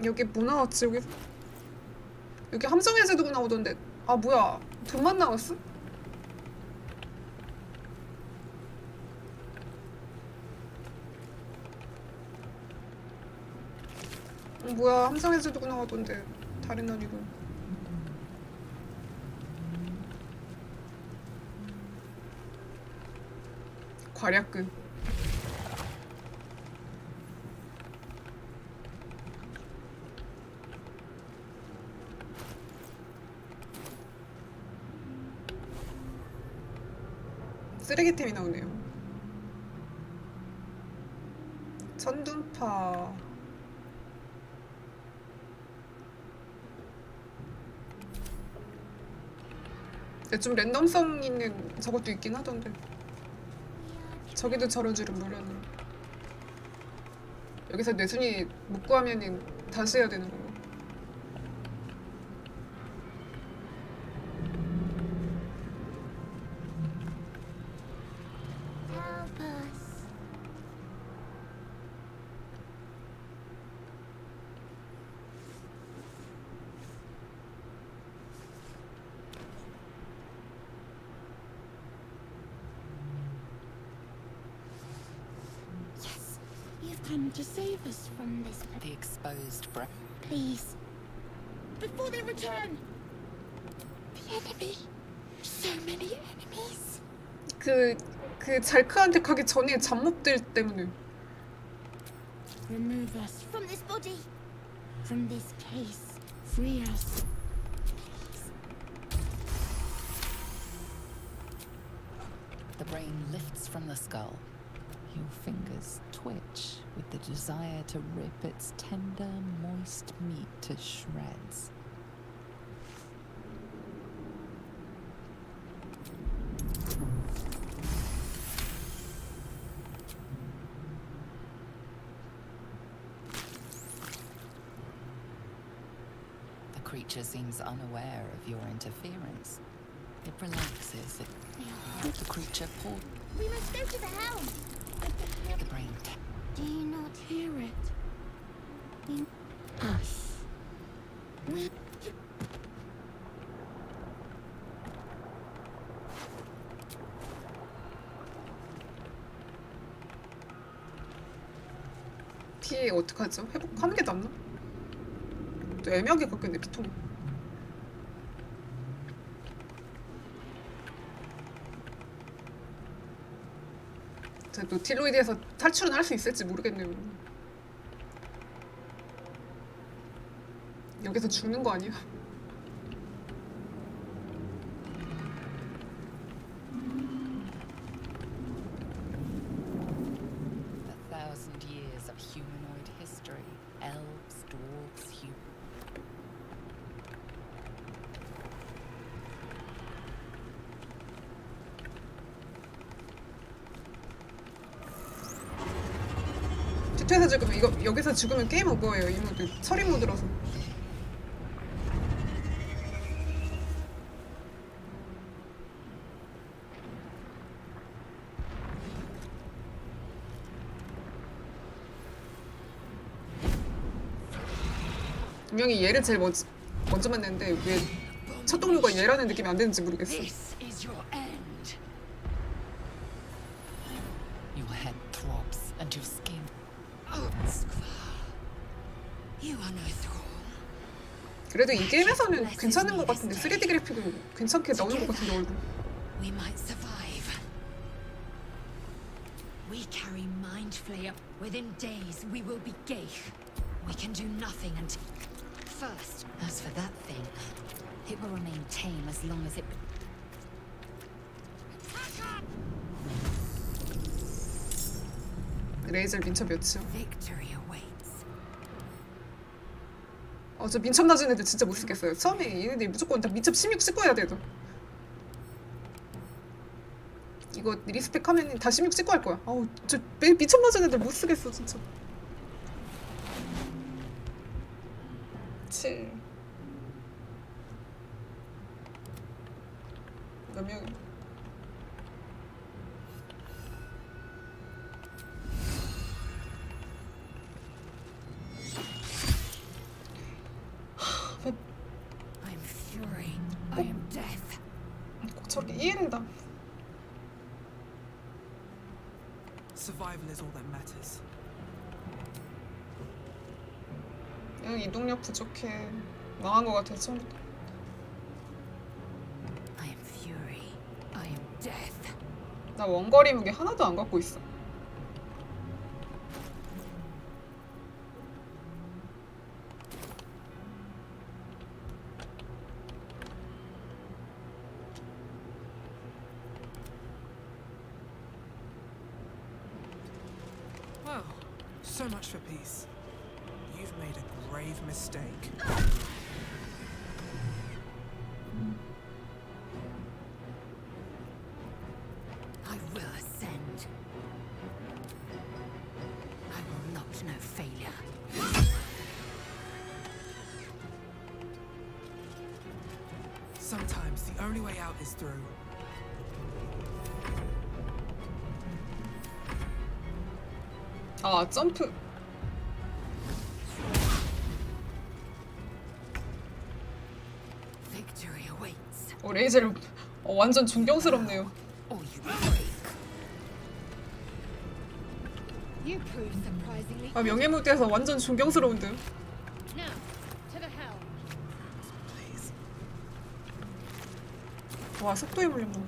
여기 뭐 나왔지? 여기 함정 해제도 나오던데. 아 뭐야? 돈만 나왔어? 뭐야? 함정 해제도 나오던데. 다른 아니고. 괄약근. 쓰레기템이 나오네요. 천둥파. 좀 랜덤성 있는 저것도 있긴 하던데. 저기도 저런 줄은 몰랐네. 여기서 뇌순이 못 구하면은 다시 해야 되는 거고. You've come to save us from this. The exposed breath. Please. Before they return. The enemy. So many enemies. 그 잘크한테 가기 전에 잡몹들 때문에. Remove us from this body. From this case. Free us. The brain lifts from the skull. Your fingers twitch with the desire to rip its tender, moist meat to shreds. The creature seems unaware of your interference. It relaxes. The creature pulls. We must go to the helm. The brain. Do you not hear it? Us. We. 피 어떡하죠? 회복하는 게 낫나? 또 애매하게 깎였네 피통. 또 딜로이드에서 탈출은 할 수 있을지 모르겠네요. 여기서 죽는 거 아니야? A thousand years of humanoid history. Elves, dwarves, humans. 뒤에서 죽으면 이거 여기서 죽으면 게임 오버예요. 이 모드 처리 모드라서. 분명히 얘를 제일 먼저 만났는데 왜 첫 동료가 얘라는 느낌이 안 드는지 모르겠어. This is your end. Your head throbs and your skin. You are no thrall. 그래도 이 게임에서는 괜찮은 것 같은데 3D 그래픽은 괜찮게 나오는 것 같은데 얼굴. We might survive. We carry Mind Flayer. Within days, we will be Geich. We can do nothing until... First, as for that thing, it will remain tame as long as it... 레이저를 민첩 몇이요? Victory awaits. 저 민첩 낮은 애들 진짜 못 쓰겠어요. 처음에 얘네들 무조건 다 민첩 16 찍고 해야 돼도. 이거 리스펙 하면 다 16 찍고 할 거야. 아우 저 민첩 낮은 애들 못 쓰겠어 진짜. 7. 몇 명? I'm fury. I am death. 꼭 저렇게 이해된다. Survival is all that matters. 이동력 부족해. 망한 것 같아 처음부터. I am fury. I am death. 나 원거리 무기 하나도 안 갖고 있어. Well, so much for peace. You've made a grave mistake. I will ascend. I will not know failure. Sometimes the only way out is through. 점프. Victory awaits. 레이저를 완전 존경스럽네요. Or you break. You prove surprisingly. 명예 무대에서 완전 존경스러운데요. Now, 와 속도에 물렸나.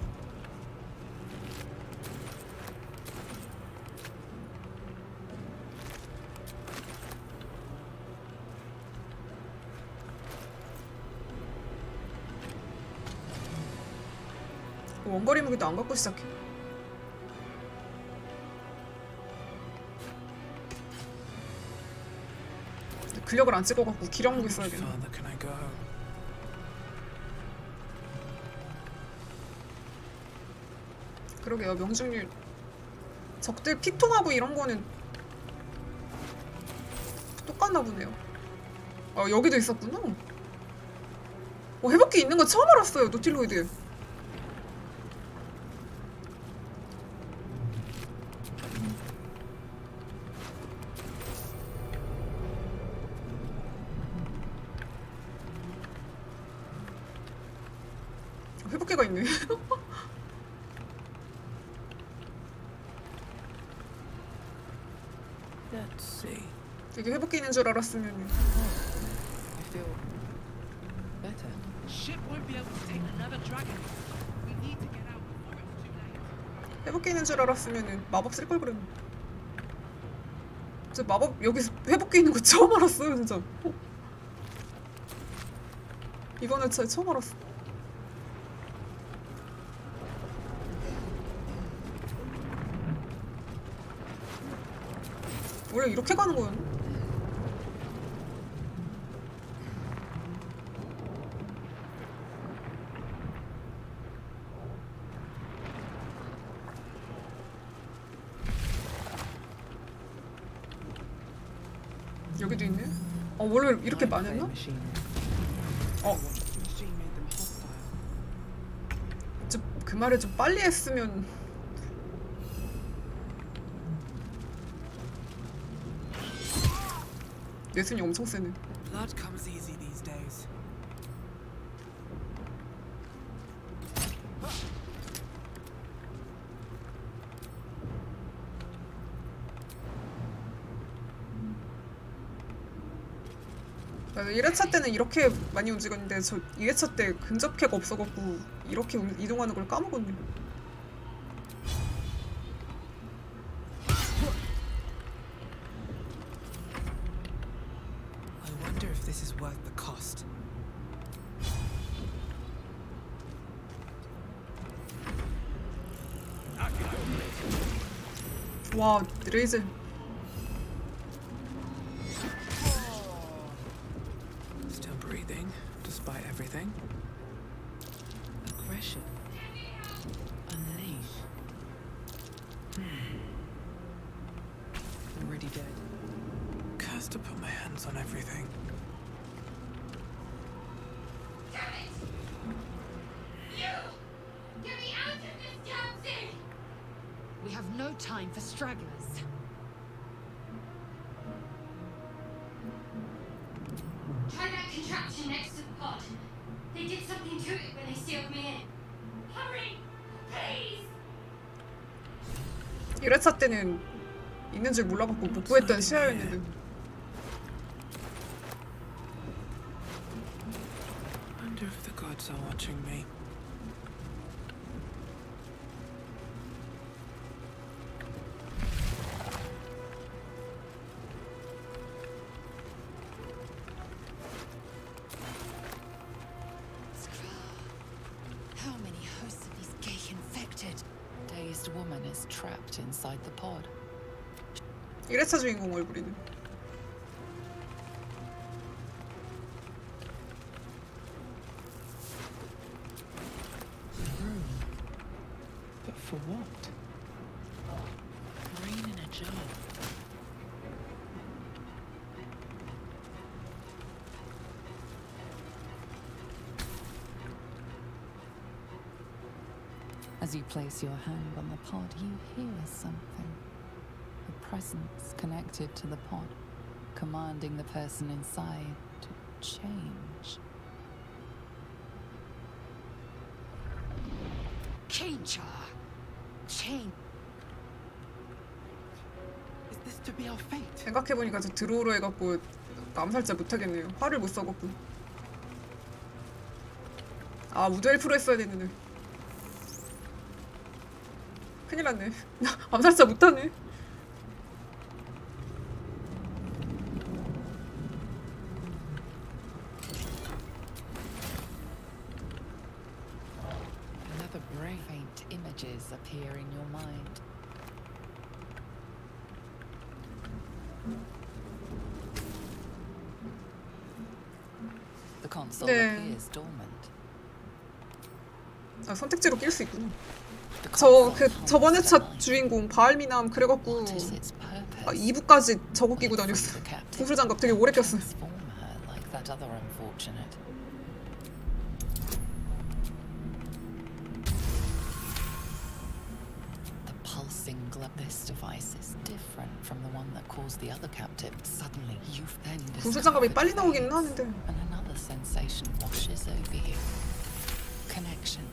원거리 무기도 안 갖고 시작해. 근력을 안 찍어갖고 기력 무기 써야겠네. 그러게요. 명중률 적들 피통하고 이런 거는 똑같나 보네요. 아 여기도 있었구나. 회복기 있는 거 처음 알았어요. 노틸로이드. 회복기가 있네. 되게 회복기 있는 줄 알았으면. 회복기 있는 줄 알았으면 마법 쓸 걸 그랬네. 저 마법 여기서 회복기 있는 거 처음 알았어요 진짜. 이거는 진짜 처음 알았어. 원래 이렇게 가는 거였나? 여기도 있네? 원래 이렇게 많았나? 그 말을 좀 빨리 했으면. 내순이 엄청 세네. Blood comes easy these days. 맞아, 1회차 때는 이렇게 많이 움직였는데 저 2회차 때 근접캐가 없어갖고 이렇게 이동하는 걸 까먹었네. I wonder if this is worth the cost. 와, 레이즈. Still breathing, despite everything. Aggression. Unleash. Already dead. Cursed to put my hands on everything. We have no time for stragglers. Try that contraption next to the pod. They did something to it when they sealed me in. Hurry! Please! 1회차 때는 있는 줄 몰라갖고 못 구했던 시야였는데. Wonder if the gods are watching me. How many hosts of these gay infected? Dazed woman is trapped inside the pod. 1회차 주인공 얼굴이네. Room. But for what? Rain in a jar. As you place your hand on the pod, you hear something. A presence connected to the pod, commanding the person inside to change. Change her. Change. Is this to be our fate? 생각해보니까 저 드로우로 해갖고 암살자 못하겠네요. 화를 못 써갖고. 아 우드 엘프로 했어야 됐는데. 큰일 났네. 암살자 못하네. Another brave faint images appear in your mind. The console 네. appears dormant. 아, 선택지로 낄 수 있구나. 저 저번에 차 주인공 바알미남 그래갖고 2부까지 저거 끼고 다녔어. 구슬장갑 되게 오래 꼈어. Like that other unfortunate. The pulsing glow. This device is different from the one that caused the other captive. Suddenly, you've then 구슬장갑이 빨리 나오기는 하는데. and another sensation washes over you. Connection.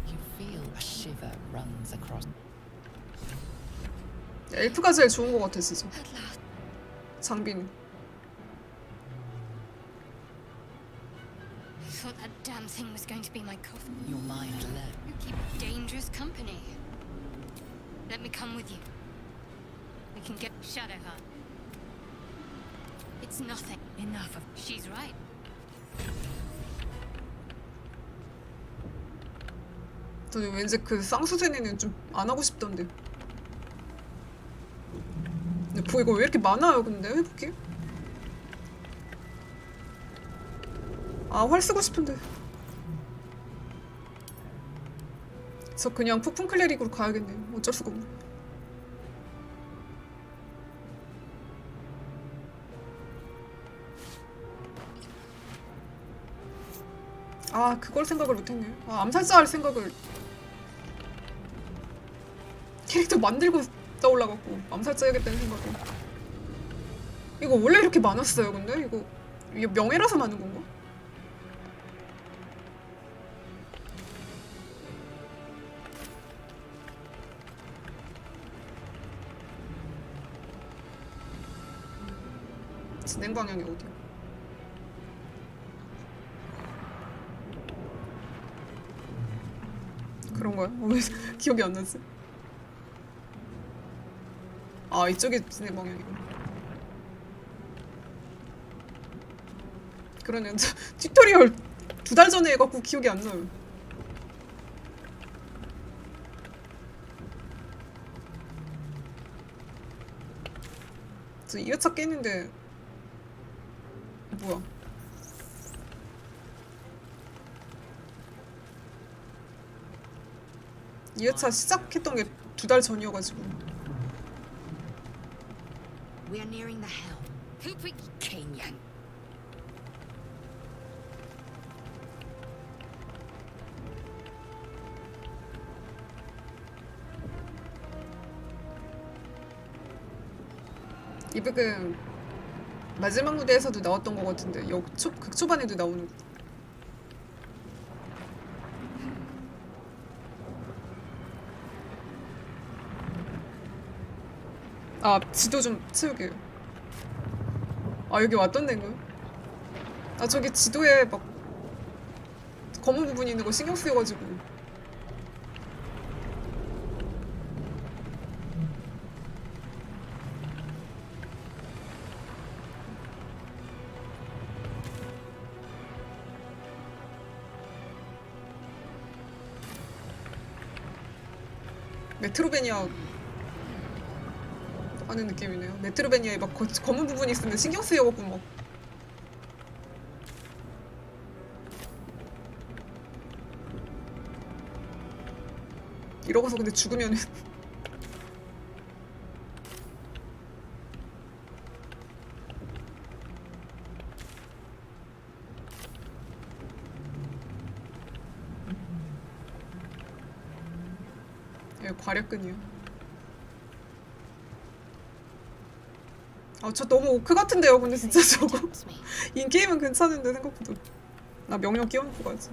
You feel a shiver runs across. 엘프가 제일 좋은 것 같아 진짜. 장비는. Thought that damn thing was going to be my coffin. Your mind leapt. You keep dangerous company. Let me come with you. We can get Shadowheart. It's nothing. Enough of. She's right. 저는 왠지 그 쌍수세네는 좀 안 하고 싶던데. 근데 이거 왜 이렇게 많아요? 근데 해볼게. 아, 활 쓰고 싶은데. 저 그냥 폭풍 클레릭으로 가야겠네. 어쩔 수가 없네. 아, 그걸 생각을 못했네. 아, 암살자 할 생각을. 캐릭터 만들고 떠올라갖고 암살자 해야겠다는 생각을. 이거 원래 이렇게 많았어요, 근데? 이게 명예라서 많은 건가? 진행 방향이 어디야? 그런 거야? 왜 기억이 안 나지? 아, 이쪽이 진행 방향이구나. 그러네. 튜토리얼 2달 전에 해갖고 기억이 안 나요. 저 2회차 깼는데 뭐야? 이 회차 시작했던 게 2달 전이어가지고. We are nearing the helm. Hoopy Kenyan. 이 북은 마지막 무대에서도 나왔던 것 같은데 극 초반에도 나오는. 아, 지도 좀 채우게요. 아, 여기 왔던 데인가요? 아, 저기 지도에 막 검은 부분이 있는 거 신경 쓰여가지고. 메트로베니아 하는 느낌이네요. 메트로베니아에 막 검은 부분이 있으면 신경 쓰여갖고 막. 이러고서 근데 죽으면은 과략근이요. 아, 저 너무 오크 같은데요, 근데 진짜 저거. 인게임은 괜찮은데 생각보다. 나 명령 끼워놓고 가야지.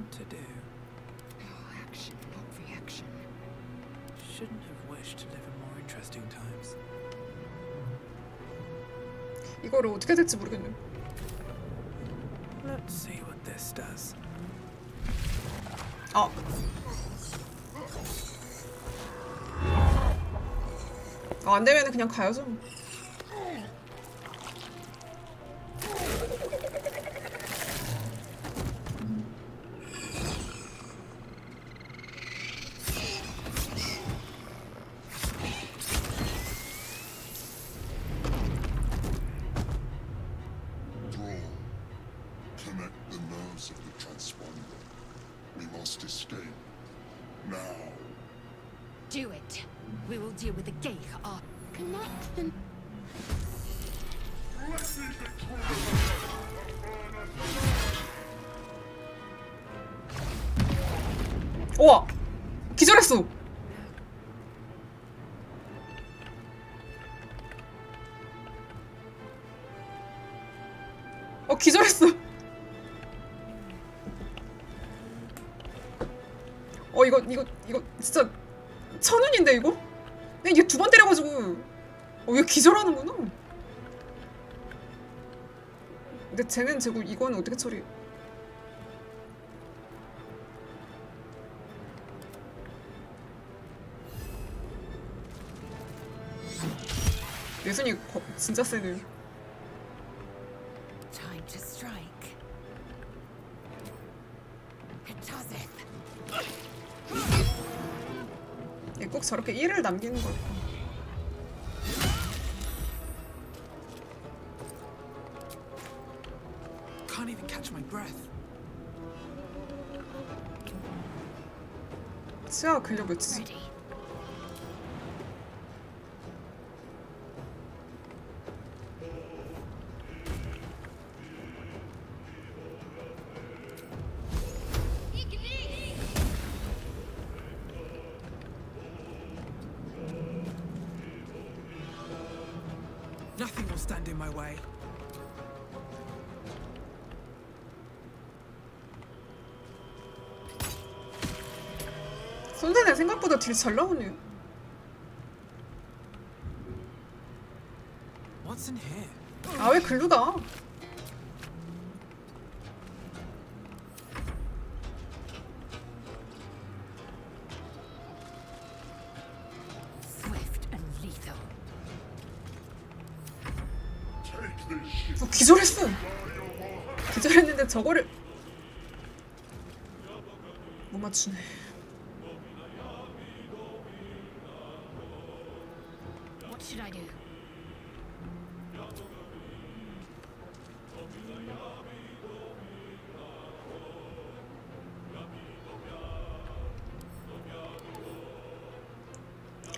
want to do? Oh, action, not reaction. Shouldn't have wished to live in more interesting times. 이거를 어떻게 될지 모르겠네. Let's see what this does. 아. 안 되면 그냥 가야죠. Connect the nerves of the transponder. We must escape. Now. Do it. We will deal with the gate after. Connect them. 우와! 기절했어! 기절했어! 이거 진짜 천운인데 이거? 근데 이게 2번 때려가지고 얘 기절하는구나. 근데 쟤는 쟤고 이건 어떻게 처리? 예순이 진짜 세네. Time to strike. 얘 꼭 저렇게 1을 남기는 걸까? Can't even catch my breath. 치아 근력 몇이지? Nothing will stand in my way. 손대네 생각보다 딜 잘 나오네. What's in here? 아, 왜 글로 가? Swift and lethal. 기절했어. 기절했는데 저거를 못 맞추네. What should I do?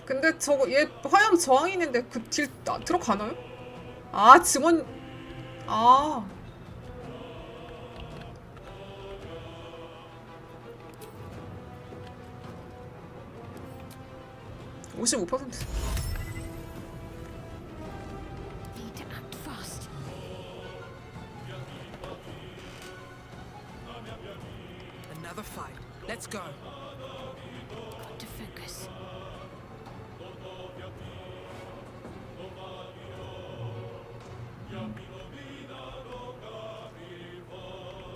근데 저거 얘 화염 저항이는데 그 딜 들어가나요? 아, 증원. 아. (55%) Need to act fast. Another fight. Let's go. Got to focus.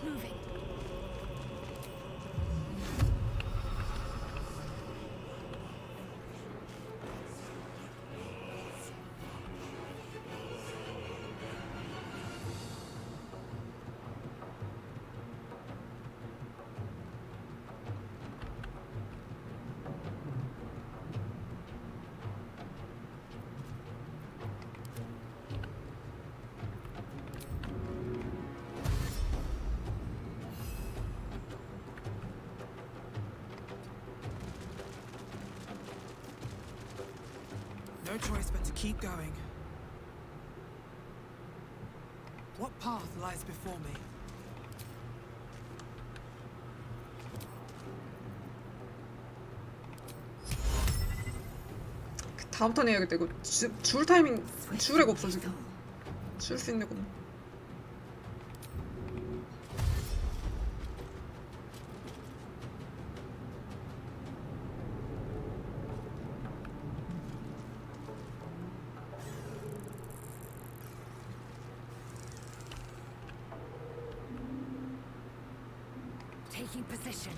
Moving. No choice but to keep going. What path lies before me? 다음 턴 해야겠다. 이거 줄 타이밍 줄 애가 없어 지금. 줄 수 있는 건. Taking position.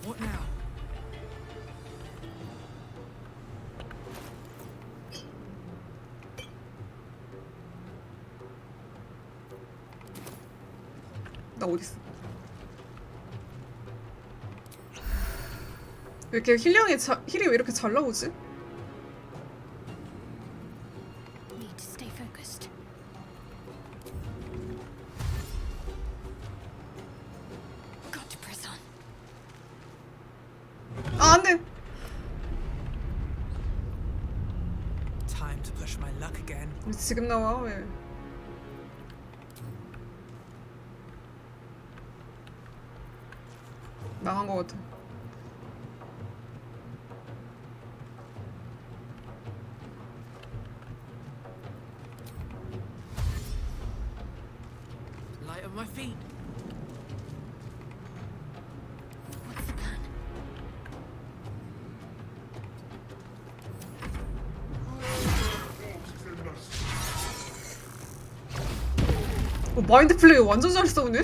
What now? 나 어딨어? 왜 이렇게 힐이 왜 이렇게 잘 나오지? Need to stay focused. Got to press on. 아, 안 돼. Time to push my luck again. 왜 지금 나와? 왜? 나간 것 같아. Light of my feet. What's the plan? 마인드 플레이 완전 잘했어 오늘.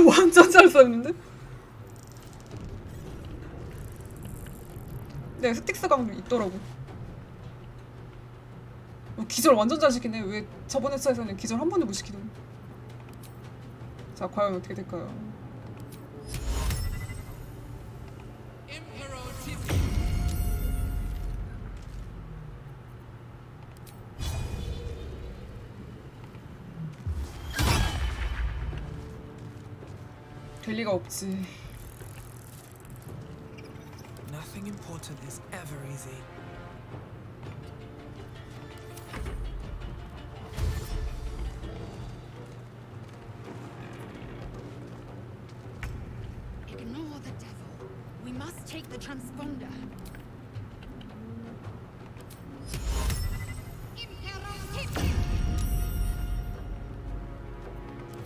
완전 잘 썼는데? 네, 스틱스 강도 있더라고. 기절 완전 잘 시키네. 왜 저번 회차에서는 기절 한 번도 못 시키더니. 자, 과연 어떻게 될까요? 될 리가 없지. Nothing important is ever easy. Ignore the devil. We must take the transponder.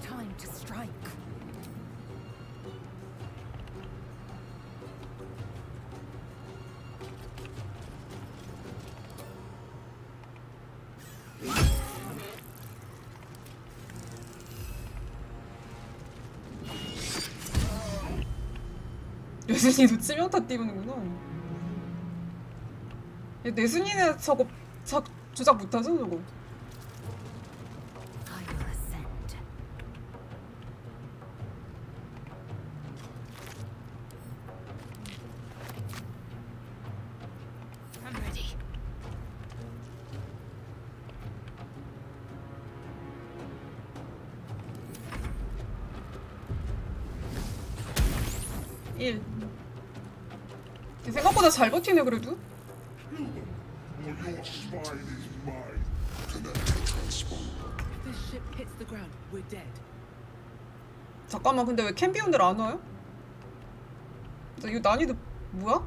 Time to strike. 내순이도 치명타 띄우는구나. 내순이는 저거 조작 못하죠 저거? I will ascend. I'm ready. 생각보다 잘 버티네 그래도. If this ship hits the ground, we're dead. 잠깐만, 근데 왜 캠비온들 안 와요? 이거 난이도 뭐야?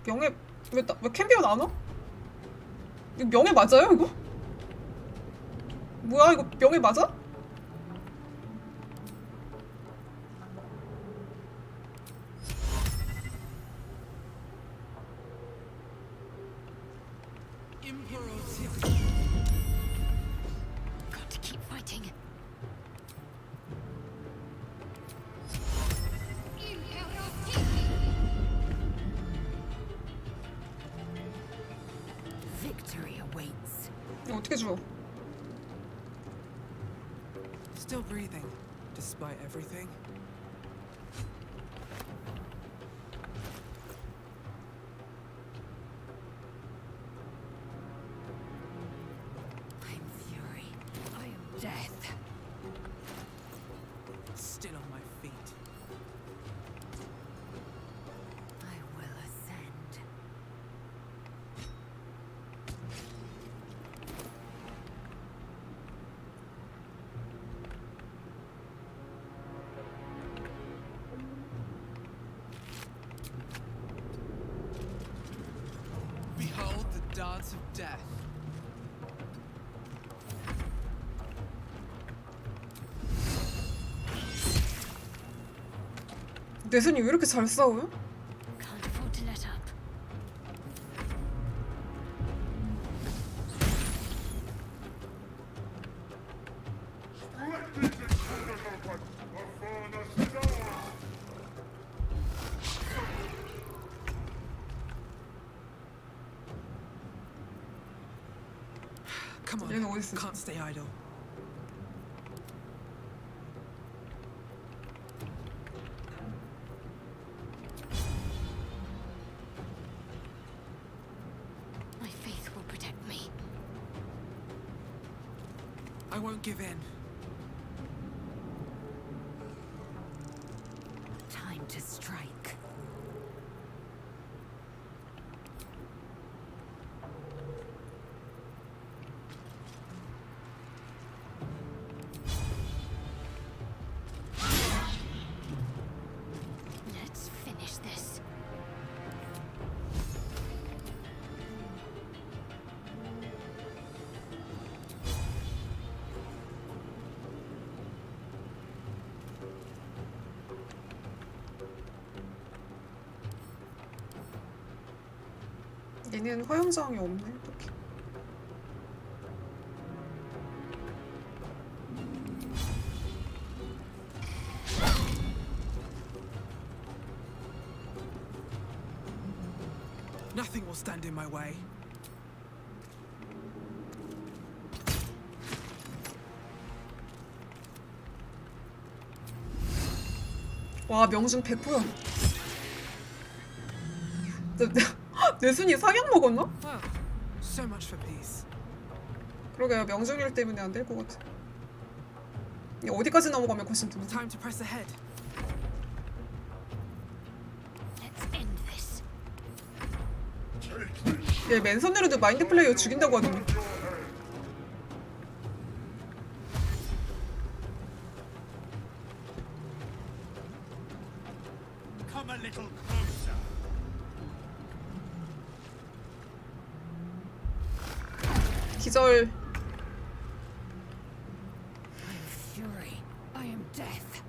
명예 왜 캠비온 안 와? 이거 명예 맞아요 이거? 뭐야 이거 명예 맞아? Got to keep fighting. Victory awaits. 이거 어떻게 줘? Still breathing, despite everything. I'm fury. I am death. Still on my feet. I will ascend. dance of death. 뇌선이 왜 이렇게 잘 싸워요? Can't afford to let up. Come on. 얘는 어디 있어? Can't stay idle. My faith will protect me. I won't give in. Time to strike. Let's finish this. 얘는 화염저항이 없네. 어떡해. Nothing will stand in my way. 와, 명중 100%야. 뇌순이 사격 먹었나? Well, so much for peace. 그러게요. 명중일 때문에 안 될 것 같아. 어디까지 넘어가면 훨씬 더. Time to press ahead. Let's end this. 얘 맨손으로도 마인드 플레이어 죽인다고 하더니. Come a little closer. 기절. I am fury. I am death.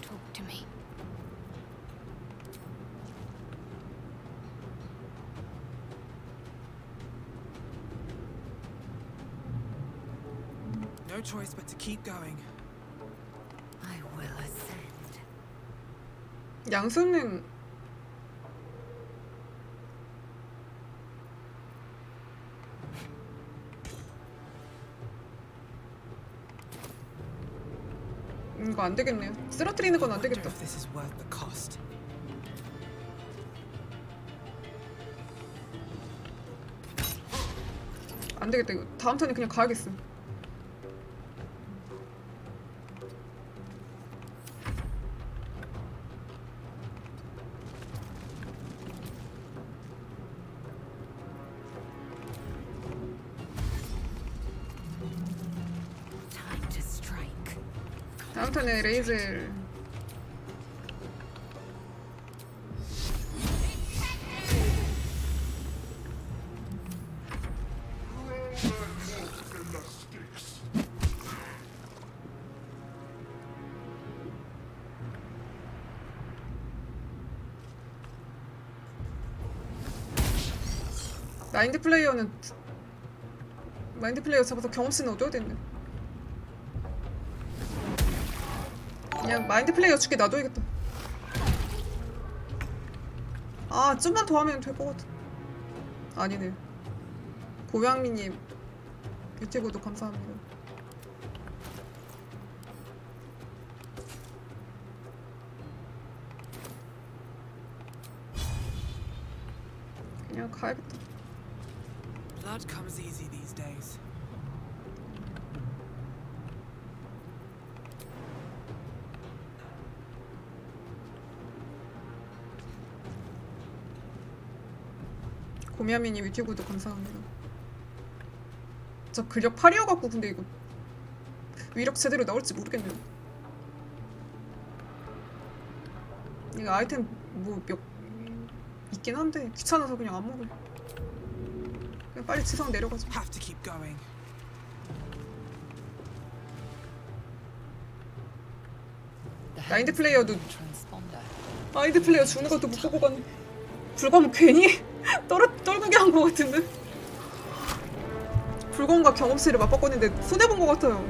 Talk to me. No choice but to keep going. I will ascend. 양손은 이거 안 되겠네요. 쓰러뜨리는 건 안 Wonder 되겠다. if this is worth the cost. 안 되겠다. 이거 다음 턴에 그냥 가야겠어. Time to strike. 다음 턴에 레이즈를 마인드 플레이어 잡아서 경험치는 얻어야 되는데. 그냥 마인드 플레이어 죽게 놔둬야겠다. 아, 좀만 더 하면 될 것 같아. 아니네. 고양미님 뷰티 구독 감사합니다. 그냥 가야겠다. Blood comes easy these days. 고미아미님 뷰티 구독 감사합니다. 저 근력 8이어갖고 근데 이거 위력 제대로 나올지 모르겠네요. 이거 아이템 뭐 몇 있긴 한데 귀찮아서 그냥 안 먹어. 그냥 빨리 지상 내려가자. Have to keep going. 마인드 플레이어도 마인드 플레이어 주는 것도 못 보고 갔네. 불검 괜히 떨구게 한 것 같은데. 불검과 경험치를 맞바꿨는데 손해본 것 같아요.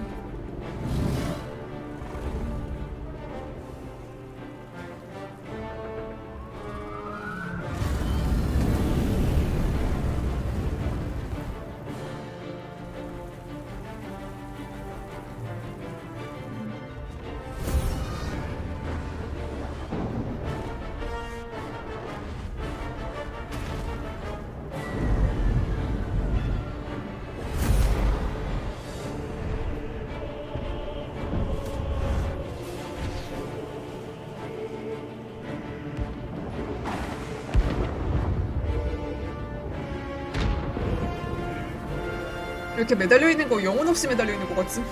이렇게 매달려 있는 거 영혼 없이 매달려 있는 거 같지?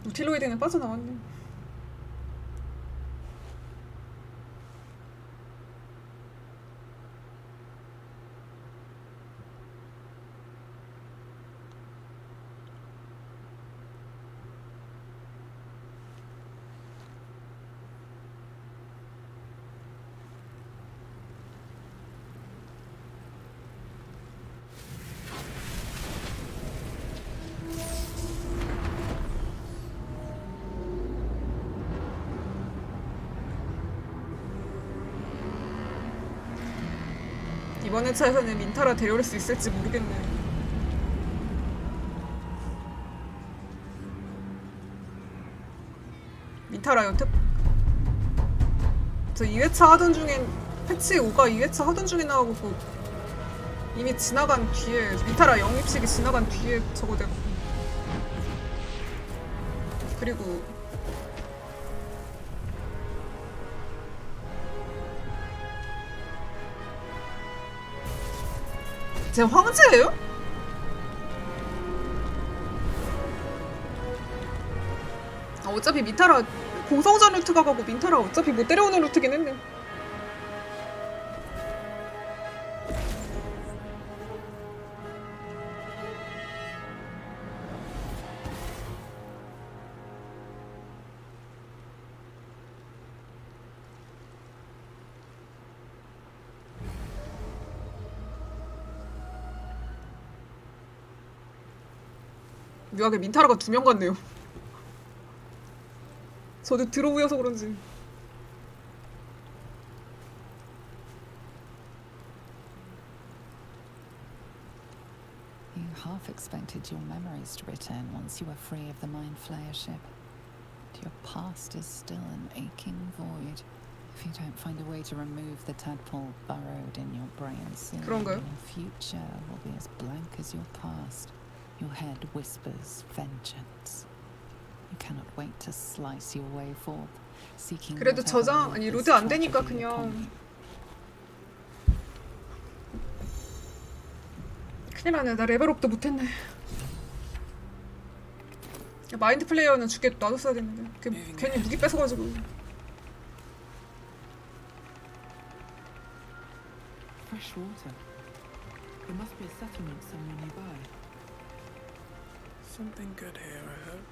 우틸로이드는 빠져나왔네. 이번 회차에서는 민타라 데려올 수 있을지 모르겠네. 민타라 여태 저 2회차 하던 중엔 패치 5가 2회차 하던 중에 나오고 이미 지나간 뒤에 민타라 영입식이 지나간 뒤에 저거 되고 그리고 쟤 황제예요? 어차피 민타라 공성전 루트가 가고 민타라 어차피 못 데려오는 루트긴 했네. 묘하게 민타라가 2명 같네요. 저도 들어오여서 그런지. You half expected your memories to return once you were free of the Mind Flayer ship. But your past is still an aching void. If you don't find a way to remove the tadpole burrowed in your brain soon, 그런가요? your future will be as blank as your past. Your head whispers vengeance. You cannot wait to slice your way forth, seeking. 그래도 저장 아니 로드 안 되니까 그냥 큰일 나네. 나 레벨업도 못했네. 마인드 플레이어는 죽게 놔뒀어야 됐는데 괜히 무기 뺏어가지고. Fresh water. There must be a settlement somewhere nearby. Something good here, I hope.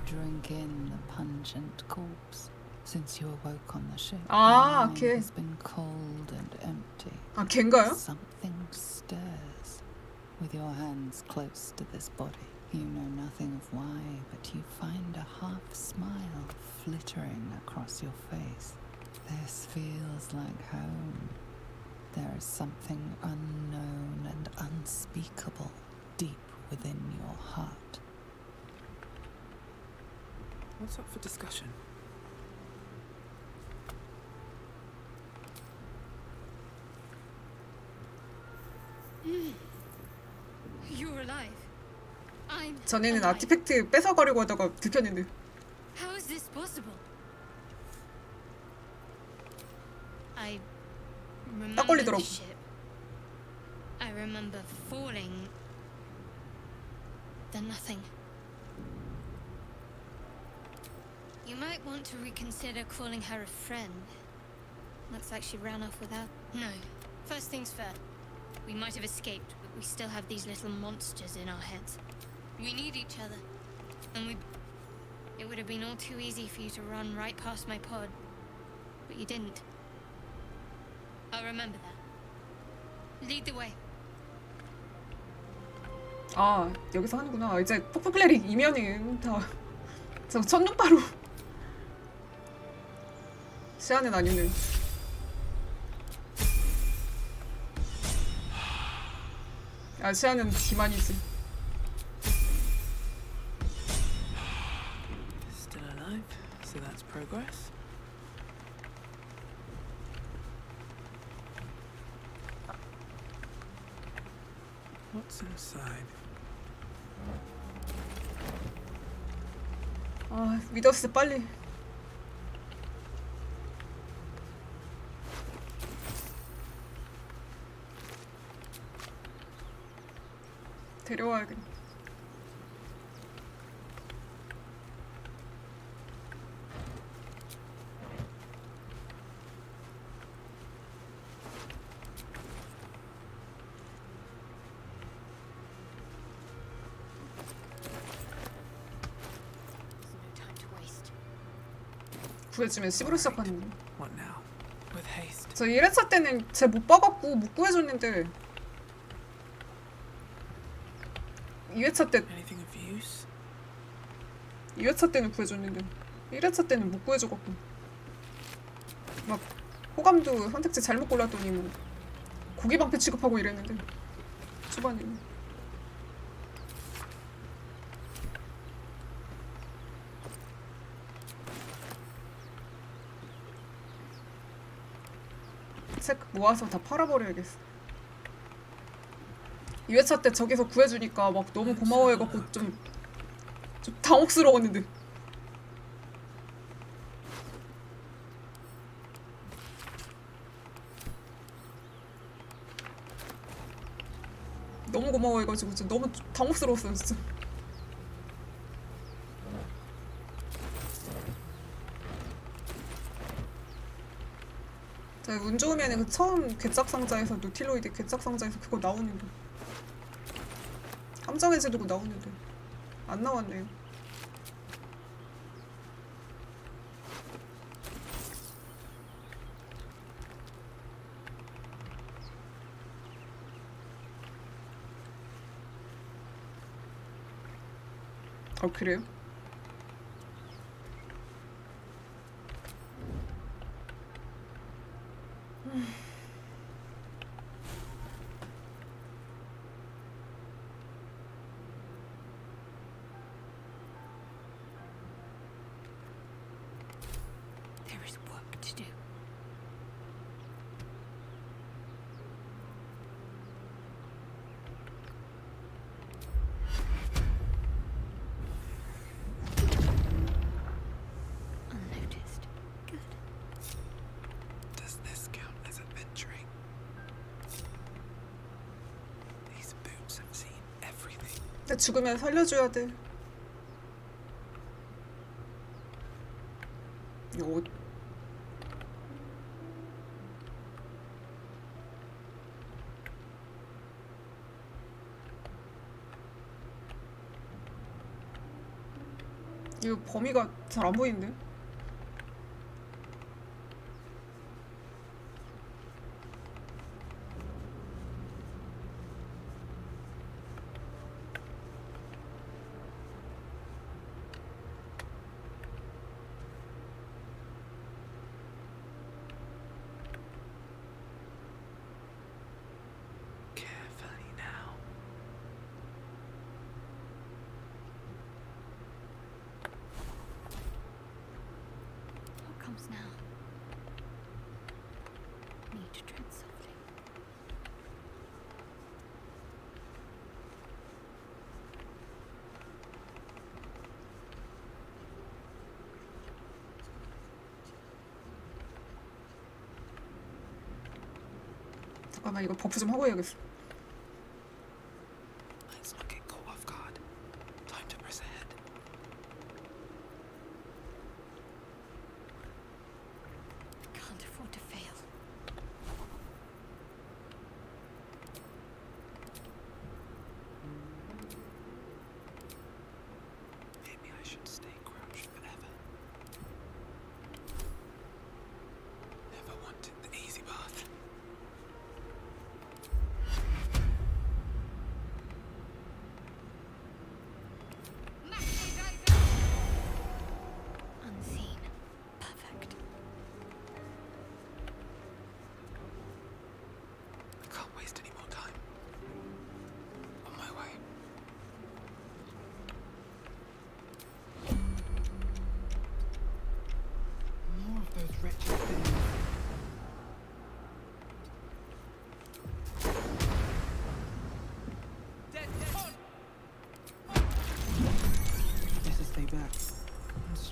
Drink in the pungent corpse. Since you awoke on the ship, 아, your mind 걔. has been cold and empty. 아, 걔인가요? Something stirs. With your hands close to this body, you know nothing of why, but you find a half smile flittering across your face. This feels like home. There is something unknown and unspeakable deep within your heart. What's up for discussion? You're alive. I'm 전에는 alive. 아티팩트 뺏어가려고 하다가 들켰는데. How is this possible? I remember the 걸리더라고. ship. I remember falling than nothing. You might want to reconsider calling her a friend. Looks like she ran off without... No. First things first. We might have escaped, but we still have these little monsters in our heads. We need each other. And it would have been all too easy for you to run right past my pod. But you didn't. I'll remember that. Lead the way. 아, 여기서 하는구나. 이제 퍼플 클레릭 이면은 다 저 첫눈바로 시안은 아니는. 아, 시안은 기만이지. Still alive, so that's progress. What's inside? 아, 미더스 빨리. 데려와야겠네. 구해주면 10으로 시작하는 거. What now? With haste. 저 1회차 때는 쟤 못 봐갖고 못 구해줬는데 2회차 때 Anything of use? 2회차 때는 구해줬는데 1회차 때는 못 구해줘갖고 막 호감도 선택지 잘못 골랐더니 뭐 고기방패 취급하고 이랬는데 초반에는. 책 모아서 다 팔아버려야겠어. 2회차 때 저기서 구해주니까 막 너무 고마워해갖고 좀 당혹스러웠는데. 너무 고마워해가지고 진짜 너무 당혹스러웠어요 진짜. 운 좋으면 그 처음 괴짝 상자에서 노틸로이드 괴짝 상자에서 그거 나오는데 함정의 제도고 나오는데 안 나왔네요. 그래요? There is work to do. Unnoticed. Good. Does this count as adventuring? These boots have seen everything. 나 죽으면 살려줘야 돼. 이 옷. 이거 범위가 잘 안 보이는데? Carefully now. What comes now? Need to tread softly. 잠깐만 이거 버프 좀 하고 해야겠어. Let's not get caught off guard.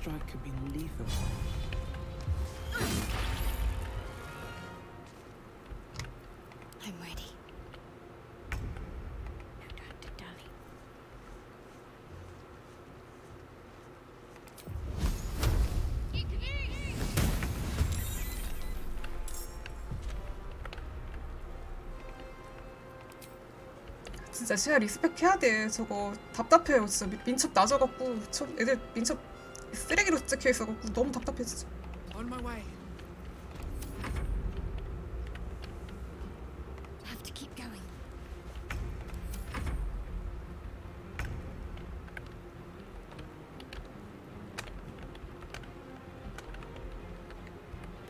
strike could be lethal. I'm ready. No time to dally. 진짜 시야 리스펙 해야 돼. 저거 답답해요. 진짜 민첩 낮아갖고 애들 민첩 쓰레기로 찍혀 있어갖고 너무 답답해 진짜. On my way. Have to keep going.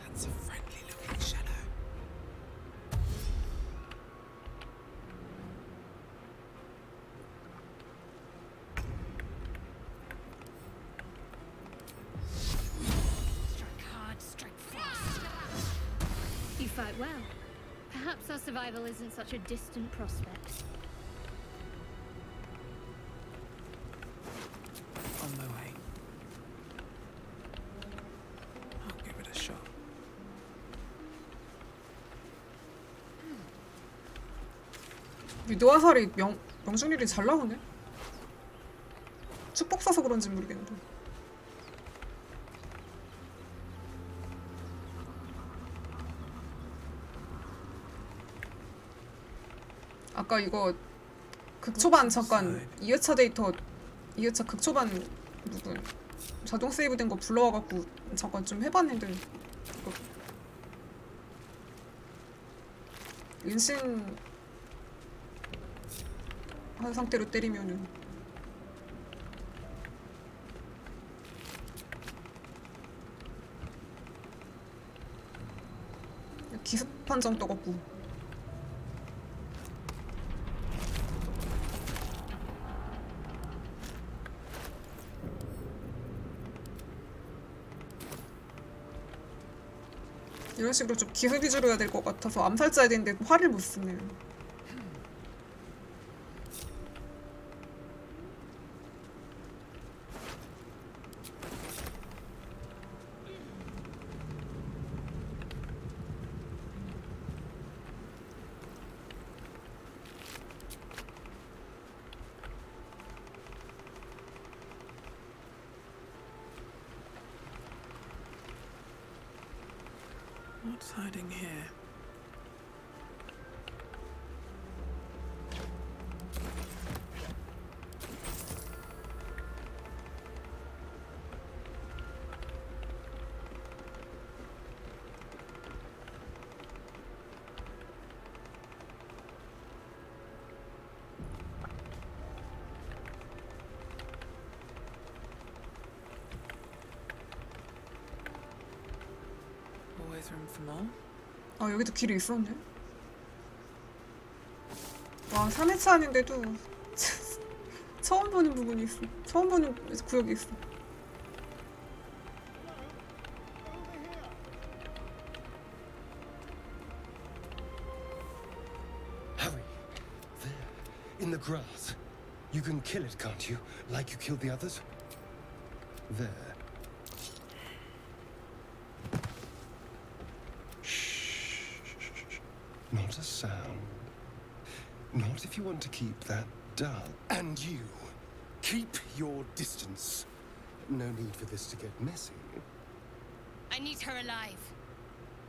That's a friendly looking shadow. Strike hard, strike fast. You fight well. Perhaps our survival isn't such a distant prospect. On my way. I'll give it a shot. 위도 화살이 명중률이 잘 나오네. 축복 써서 그런지 모르겠는데. 아까 이거 극초반 잠깐 2회차 데이터 2회차 극초반 부분 자동 세이브된 거 불러와갖고 잠깐 좀 해봤는데 이거 은신 한 상태로 때리면은 기습 판정 떠갖고 이런 식으로 좀 기술 위주로 해야 될 것 같아서 암살자야 되는데 화를 못 쓰네. What's hiding here? Always room for more? 아 여기도 길이 있었네. 와 3회차 하는데도 처음 보는 부분이 있어. 처음 보는 구역이 있어. Harry, there, in the grass. You can kill it, can't you? Like you killed the others? There. Not a sound. Not if you want to keep that dull. And you, keep your distance. No need for this to get messy. I need her alive.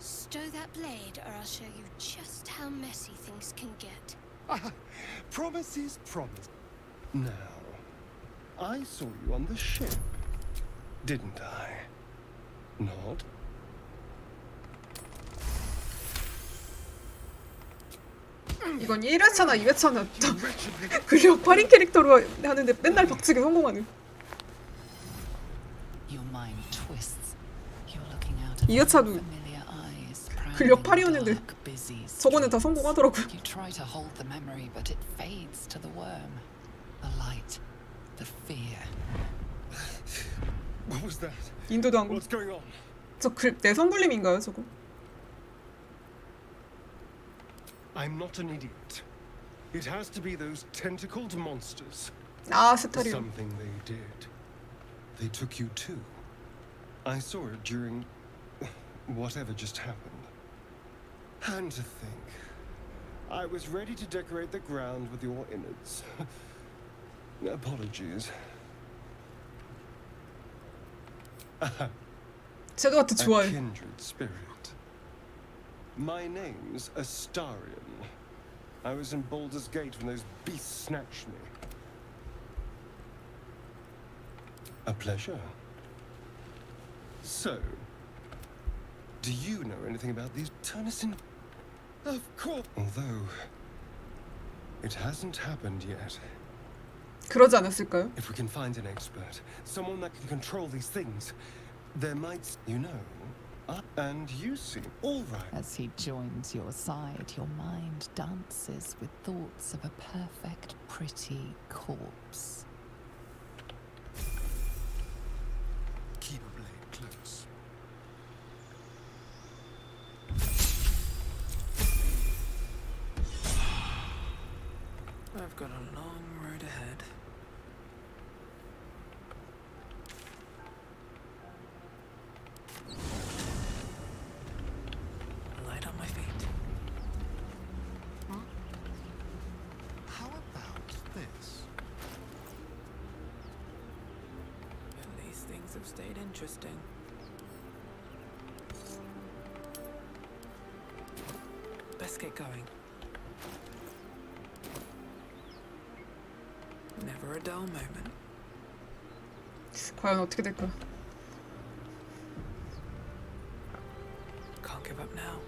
Stow that blade, or I'll show you just how messy things can get. Promise is promise. Now, I saw you on the ship, didn't I? Not? 이건 1회차나 2회차나 근력 8인 캐릭터로 하는데 맨날 박치기 성공하는. 2회차도 근력 8이었는데 저거는 다 성공하더라고요. You try to hold the memory, but it fades to the worm. The light, the fear. What was that? 인도도 한 거. What's going on? 저 내성불림인가요, 저거? I'm not an idiot. It has to be those tentacled monsters. 아, 스타리오. Something they did. They took you too. I saw it during whatever just happened. And to think, I was ready to decorate the ground with your innards. Apologies. 쟤도한테 A 좋아해. kindred spirit. My name's Astarion. I was in Baldur's Gate when those beasts snatched me. A pleasure. So, do you know anything about these? Turn us in. Of course. Although, it hasn't happened yet. 그러지 않았을까요? If we can find an expert, someone that can control these things, there might, you know, and you seem all right. As he joins your side, your mind dances with thoughts of a perfect, pretty corpse. Keep a blade close. I've got a long road ahead. Light on my feet. How about this? At least things have stayed interesting. Best get going. Never a dull moment. 과연 어떻게 될까? Can't give up now.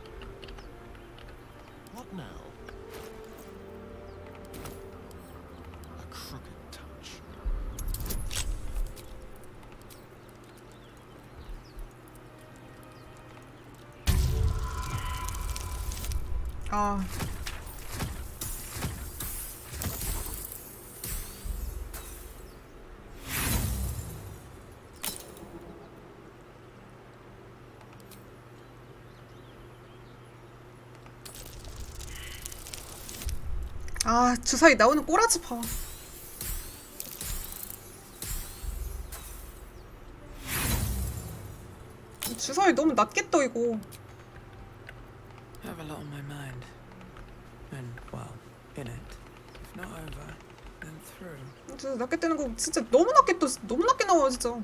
What now? A crooked touch. 아. 아, 주사위 나오는 꼬라지 봐. 주사위 너무 낮게 떠 이거. I have a lot on my mind. And, well, in it. If not over, then through. 진짜 낮게 뜨는 거 진짜 너무 낮게 떠. 너무 낮게 나와 진짜.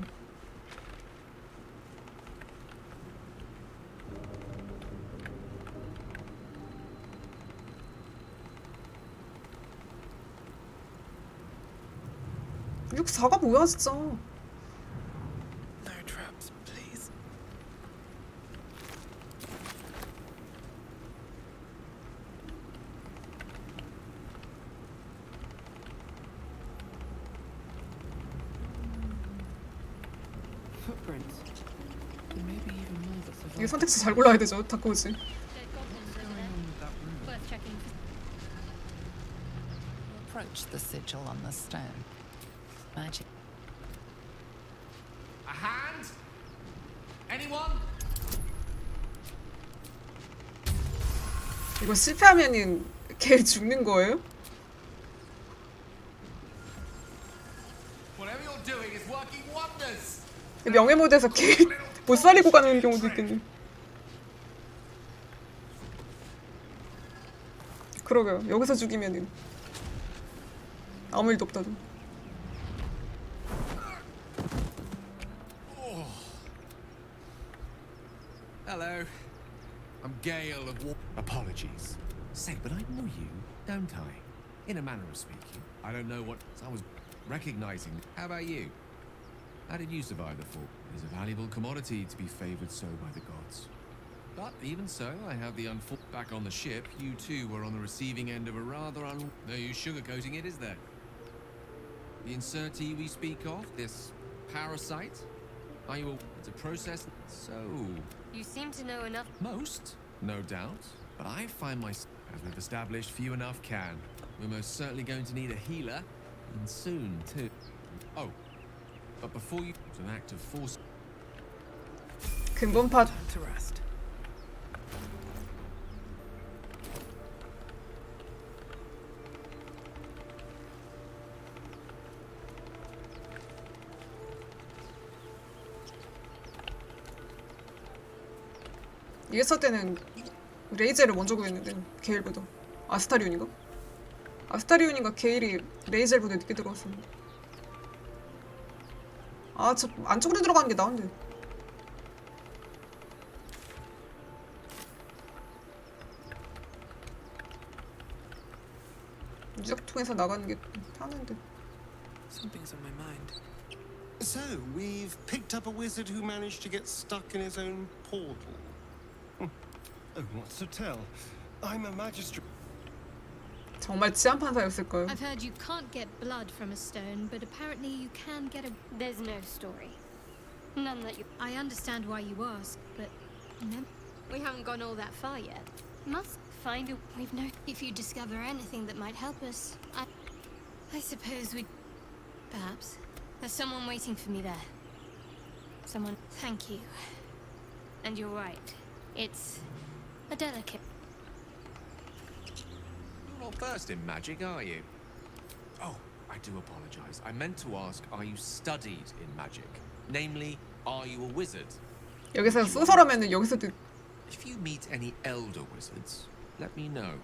이거 4가 뭐야 진짜. No traps, please. Footprints. There may be even more that survive. 이게 선택지 잘 골라야 되죠, 다크호지. Approach the sigil on the stone. Magic. A hand? Anyone? 이거 실패하면은 걔 죽는 거예요? Whatever you're doing is working wonders. 명예 모드에서 걔 못 살리고 가는 경우도 있겠네. 그러게요. 여기서 죽이면은 아무 일도 없다도. Hello. I'm Gale of War. Apologies. Say, but I know you, don't I? In a manner of speaking. I don't know what I was recognizing. How about you? How did you survive the fall? It is a valuable commodity to be favored so by the gods. But even so, I have the unfortunate back on the ship. You too were on the receiving end of a rather no use sugarcoating it, is there? The insertee we speak of, this parasite, are you a process? So You seem to know enough. most, no doubt. But I find myself, as we've established, few enough can. We're most certainly going to need a healer, and soon too. Oh, but before you, it's an act of force. 근본파. Time to rest. 2회차 때는 레이젤을 먼저 구했는데 게일보다. 아스타리온인가? 아스타리온인가 게일이 레이젤보다 늦게 들어왔었는데. 아, 저 안쪽으로 들어가는 게 나은데. 유적통에서 나가는 게 편한데. Something's on my mind. So, we've picked up a wizard who managed to get stuck in his own portal. Oh, what's to tell? I'm a magistrate. 정말 치안판사였을까요? I've heard you can't get blood from a stone, but apparently you can get a... There's no story. None that you... I understand why you ask, but... No. We haven't gone all that far yet. Must find a... We've no... If you discover anything that might help us, I suppose we'd... Perhaps. There's someone waiting for me there. Someone... Thank you. And you're right. It's... a delicate... You're not versed in magic, are you? Oh, I do apologize. I meant to ask, are you studied in magic? Namely, are you a wizard? 여기서 소설하면은 여기서도 If you meet any elder wizards, let me know.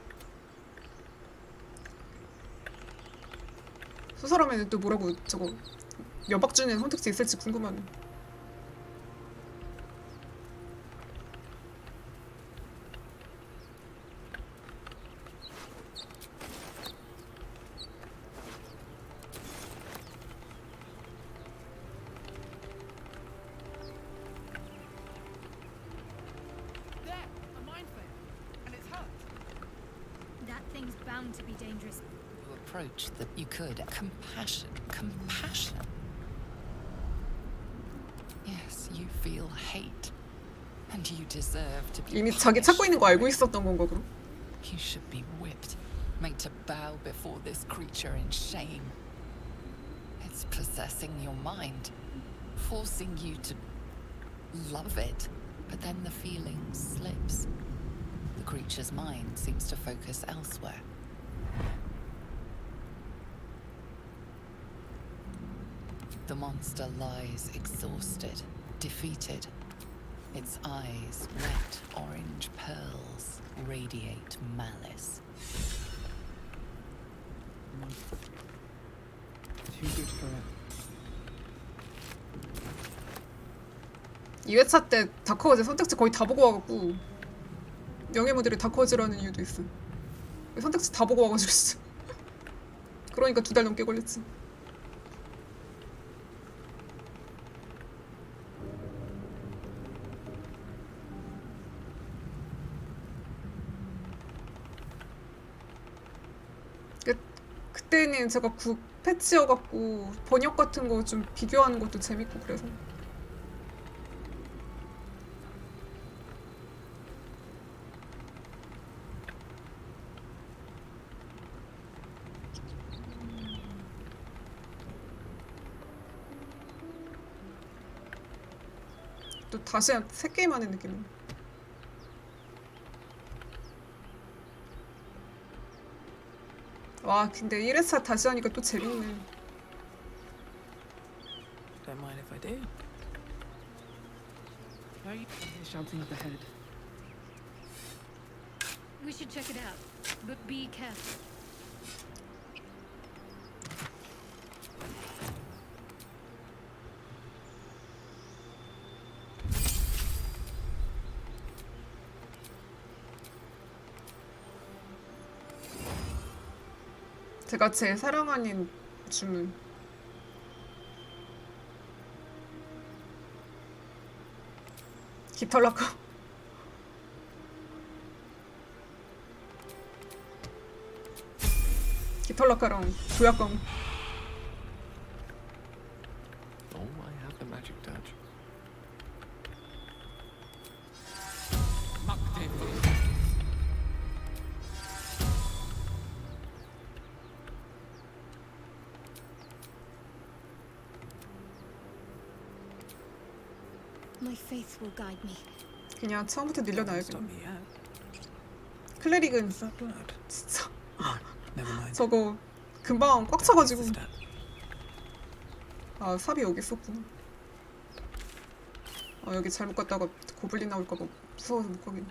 소설하면은 또 뭐라고 저거 여박준의 선택지 있을지 궁금하네. That thing's bound to be dangerous. You approach that you could. Compassion. Compassion. Yes, you feel hate. And you deserve to be 이미 자기 찾고 있는 거 알고 있었던 건가 그럼? You should be whipped, made to bow before this creature in shame. It's possessing your mind, forcing you to love it, but then the feeling slips. The creature's mind seems to focus elsewhere. The monster lies exhausted, defeated. Its eyes, wet orange pearls, radiate malice. Too good for it. 2회차 때 다크워즈 선택지 거의 다 보고 와갖고 명예무들이 다크워즈라는 이유도 있어. 선택지 다 보고 와가지고 진짜. 그러니까 2달 넘게 걸렸지. 그때는 제가 패치여갖고 번역 같은 거 좀 비교하는 것도 재밌고 그래서. 또 다시 새 게임 하는 느낌이네. 와 근데 1회차 다시 하니까 또 재밌네. Don't mind if I do. Why are you shouting up ahead? We should check it out, but be careful. 제가 제 사랑하는 주문. 깃털락가. 깃털락가랑 조약광. Oh, I have the magic touch. My faith will guide me. 그냥 처음부터 늘려놔야겠네. 클레릭은 진짜 저거 금방 꽉 차가지고. 아 삽이 여기 있었구나. 아 여기 잘못 갔다가 고블린 나올까봐 무서워서 못 가겠네.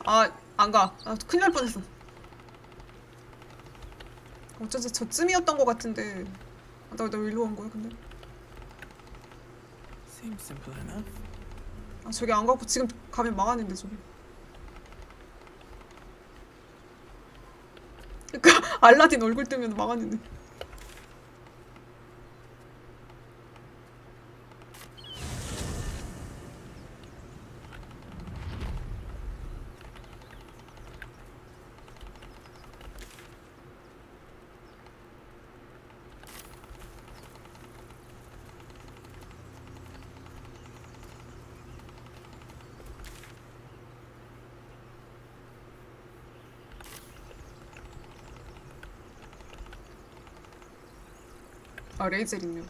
아, 안 가. 아, 큰일 날 뻔했어. 어쩌지 저쯤이었던 것 같은데. 아, 나 왜 일로 간 거야, 근데? Seems simple enough. 아, 저기 안 가고 지금 가면 망하는데, 저기. 그니까, 알라딘 얼굴 뜨면 망하는데. 아, 레이젤 있네요.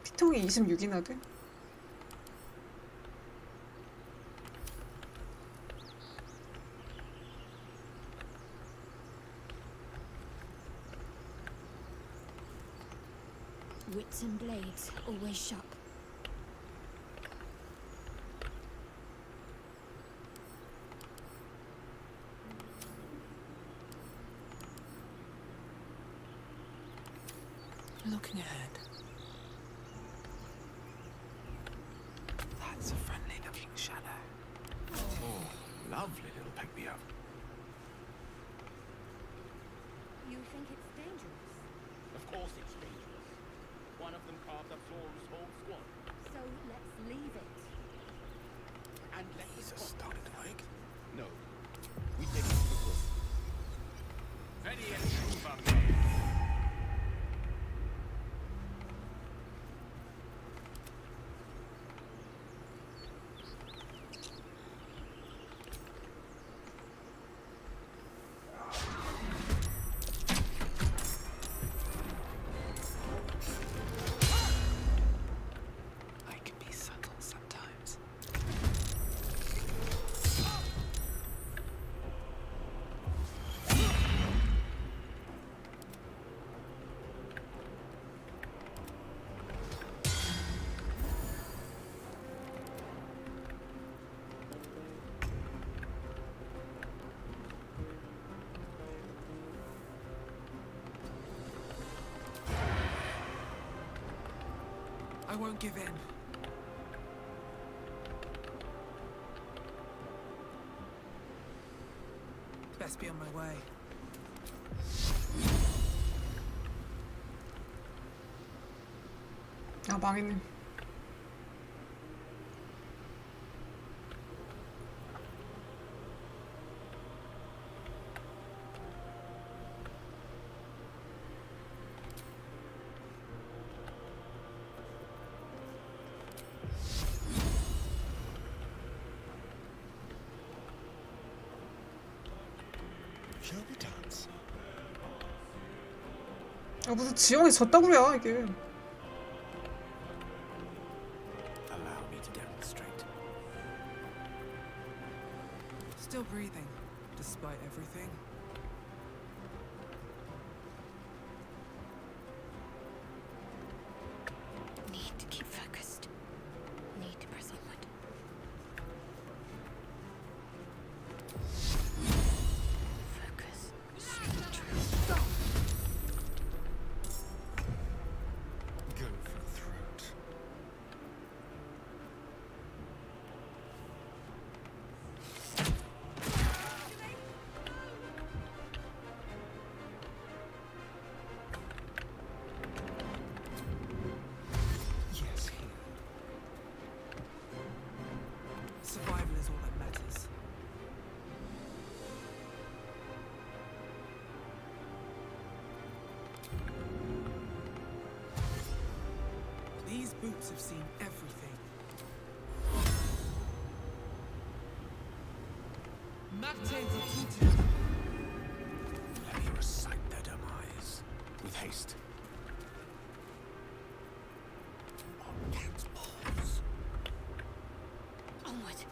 피통이 26이나 돼? Wits and blades, always sharp. Looking ahead. That's a friendly looking shadow. Oh, lovely little pick-me-up. You think it's dangerous? Of course it's dangerous. One of them carved up Thor's whole squad. So let's leave it. And let Jesus started to wake. No. We take it to the book. Ready and true, Buffalo. I can be subtle sometimes. I won't give in. Best be on my way. 아, 망했네. Shall we dance? 아, 무슨 지형이 졌다구야, 이게. Allow me to demonstrate. Still breathing, despite everything. Need to keep focused. Need to press onward. Focus. Straight through. Go for the throat. Yes, here. Survival is all that matters. These boots have seen everything. Let me recite their demise with haste. On cat's paws. Onward.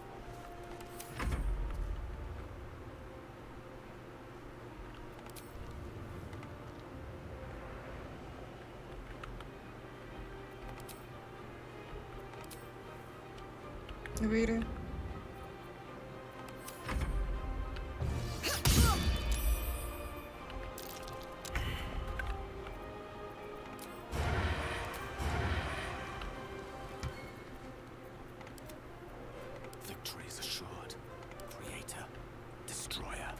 왜 이래? Victory is assured. Creator, destroyer.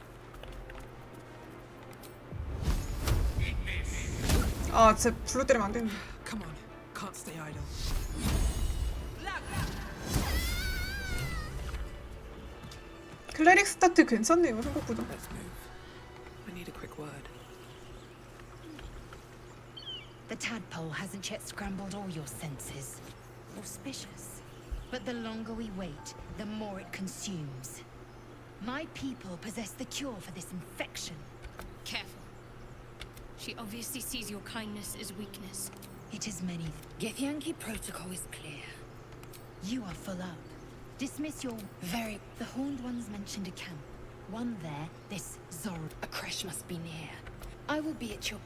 아, 쟤 블루 때리면 안 되는데. Come on, can't stay idle. 클레릭 스타트 괜찮네요, 생각보다. Let's move. I need a quick word. The tadpole hasn't yet scrambled all your senses. Auspicious. But the longer we wait, the more it consumes. My people possess the cure for this infection. Careful. She obviously sees your kindness as weakness. It is many. Githyanki protocol is clear. You are full up. Dismiss your very... The Horned Ones mentioned a camp. One there, this Zor. A crash must be near. I will be at your...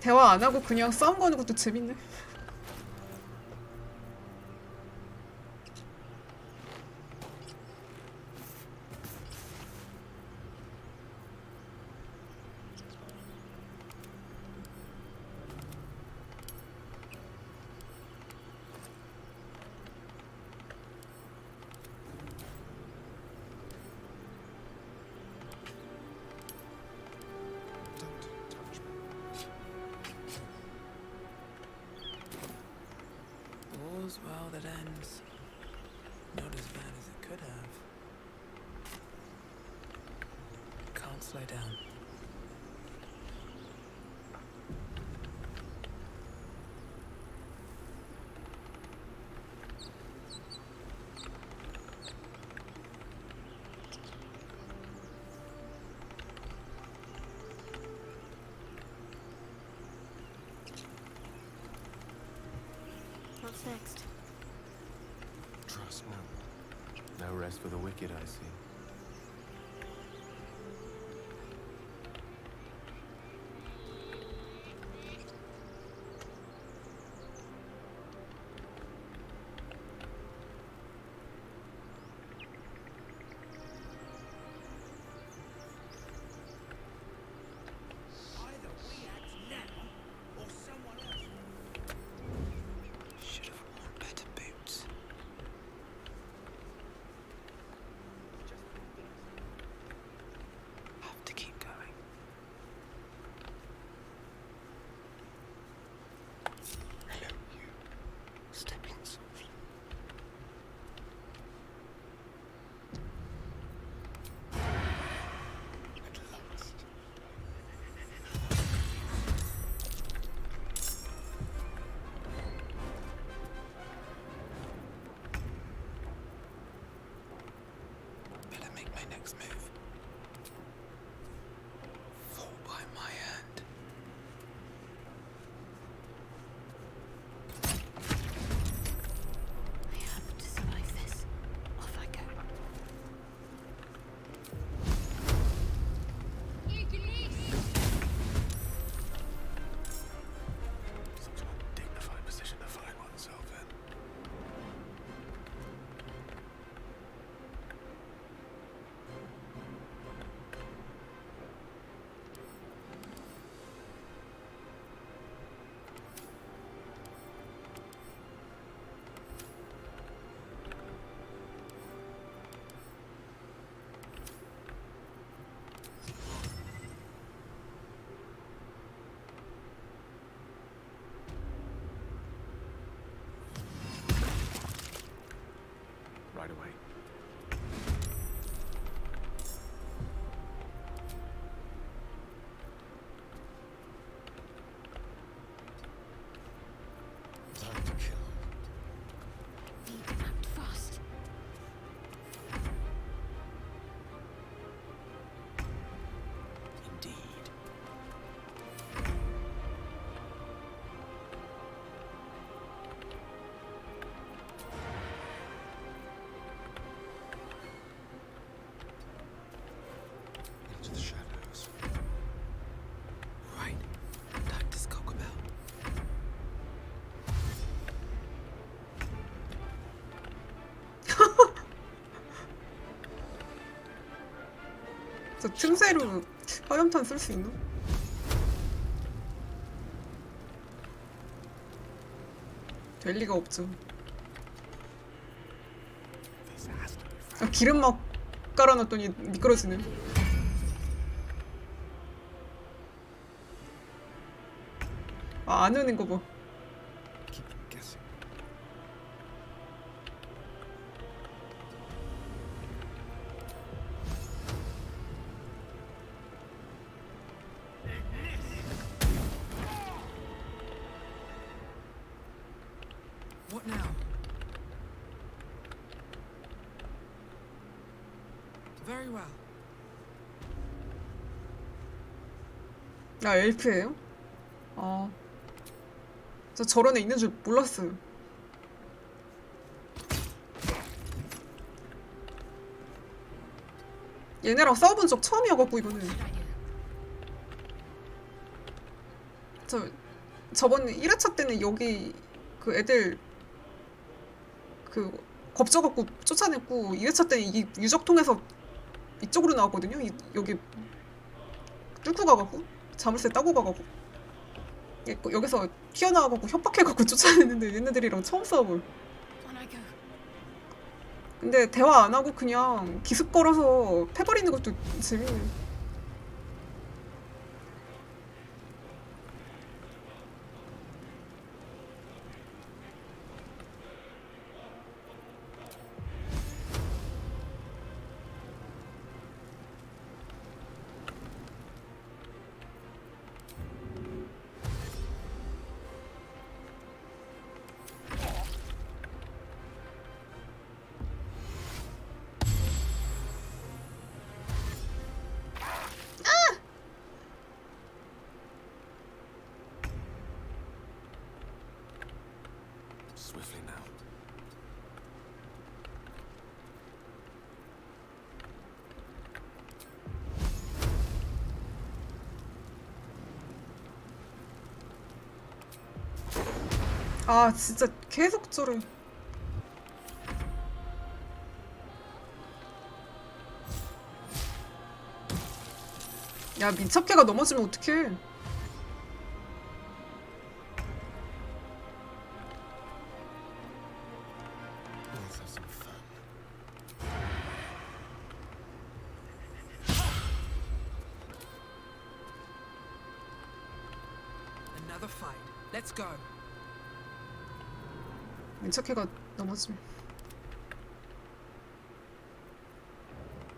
대화 안 하고 그냥 싸움 거는 것도 재밌네. All's well that ends. Not as bad as it could have. Can't slow down. What's next? Trust no. No rest for the wicked, I see. Either we act now, or someone else. Should have worn better boots. Have to keep going. Hello, you. Step in softly. At last. Better make my next move. Fall by my hand. I have to survive this. Off I go. Such an undignified position to find oneself in. 저 틈새로 화염탄 쓸 수 있나? 될 리가 없죠. 아, 기름 막 깔아놨더니 미끄러지네. 아, 안 흐는 거 봐. What now? Very well. 아, 엘프예요? 아, 저 저런 애 있는 줄 몰랐어요. 얘네랑 싸워본 적 처음이어갖고 이거는. 저번에 1회차 때는 여기 그 애들 그 겁져갖고 쫓아냈고 2회차 때는 이 유적 통해서 이쪽으로 나왔거든요. 여기 뚫고 가갖고 자물쇠 따고 가갖고 여기서 튀어나와갖고 협박해갖고 쫓아냈는데 얘네들이랑 처음 싸워볼. 근데 대화 안 하고 그냥 기습 걸어서 패버리는 것도 재밌네. Swiftly now. 아, 진짜 계속 저래. 야, 민첩개가 넘어지면 어떡해. Another fight. Let's go. 민첩개가 넘어지면.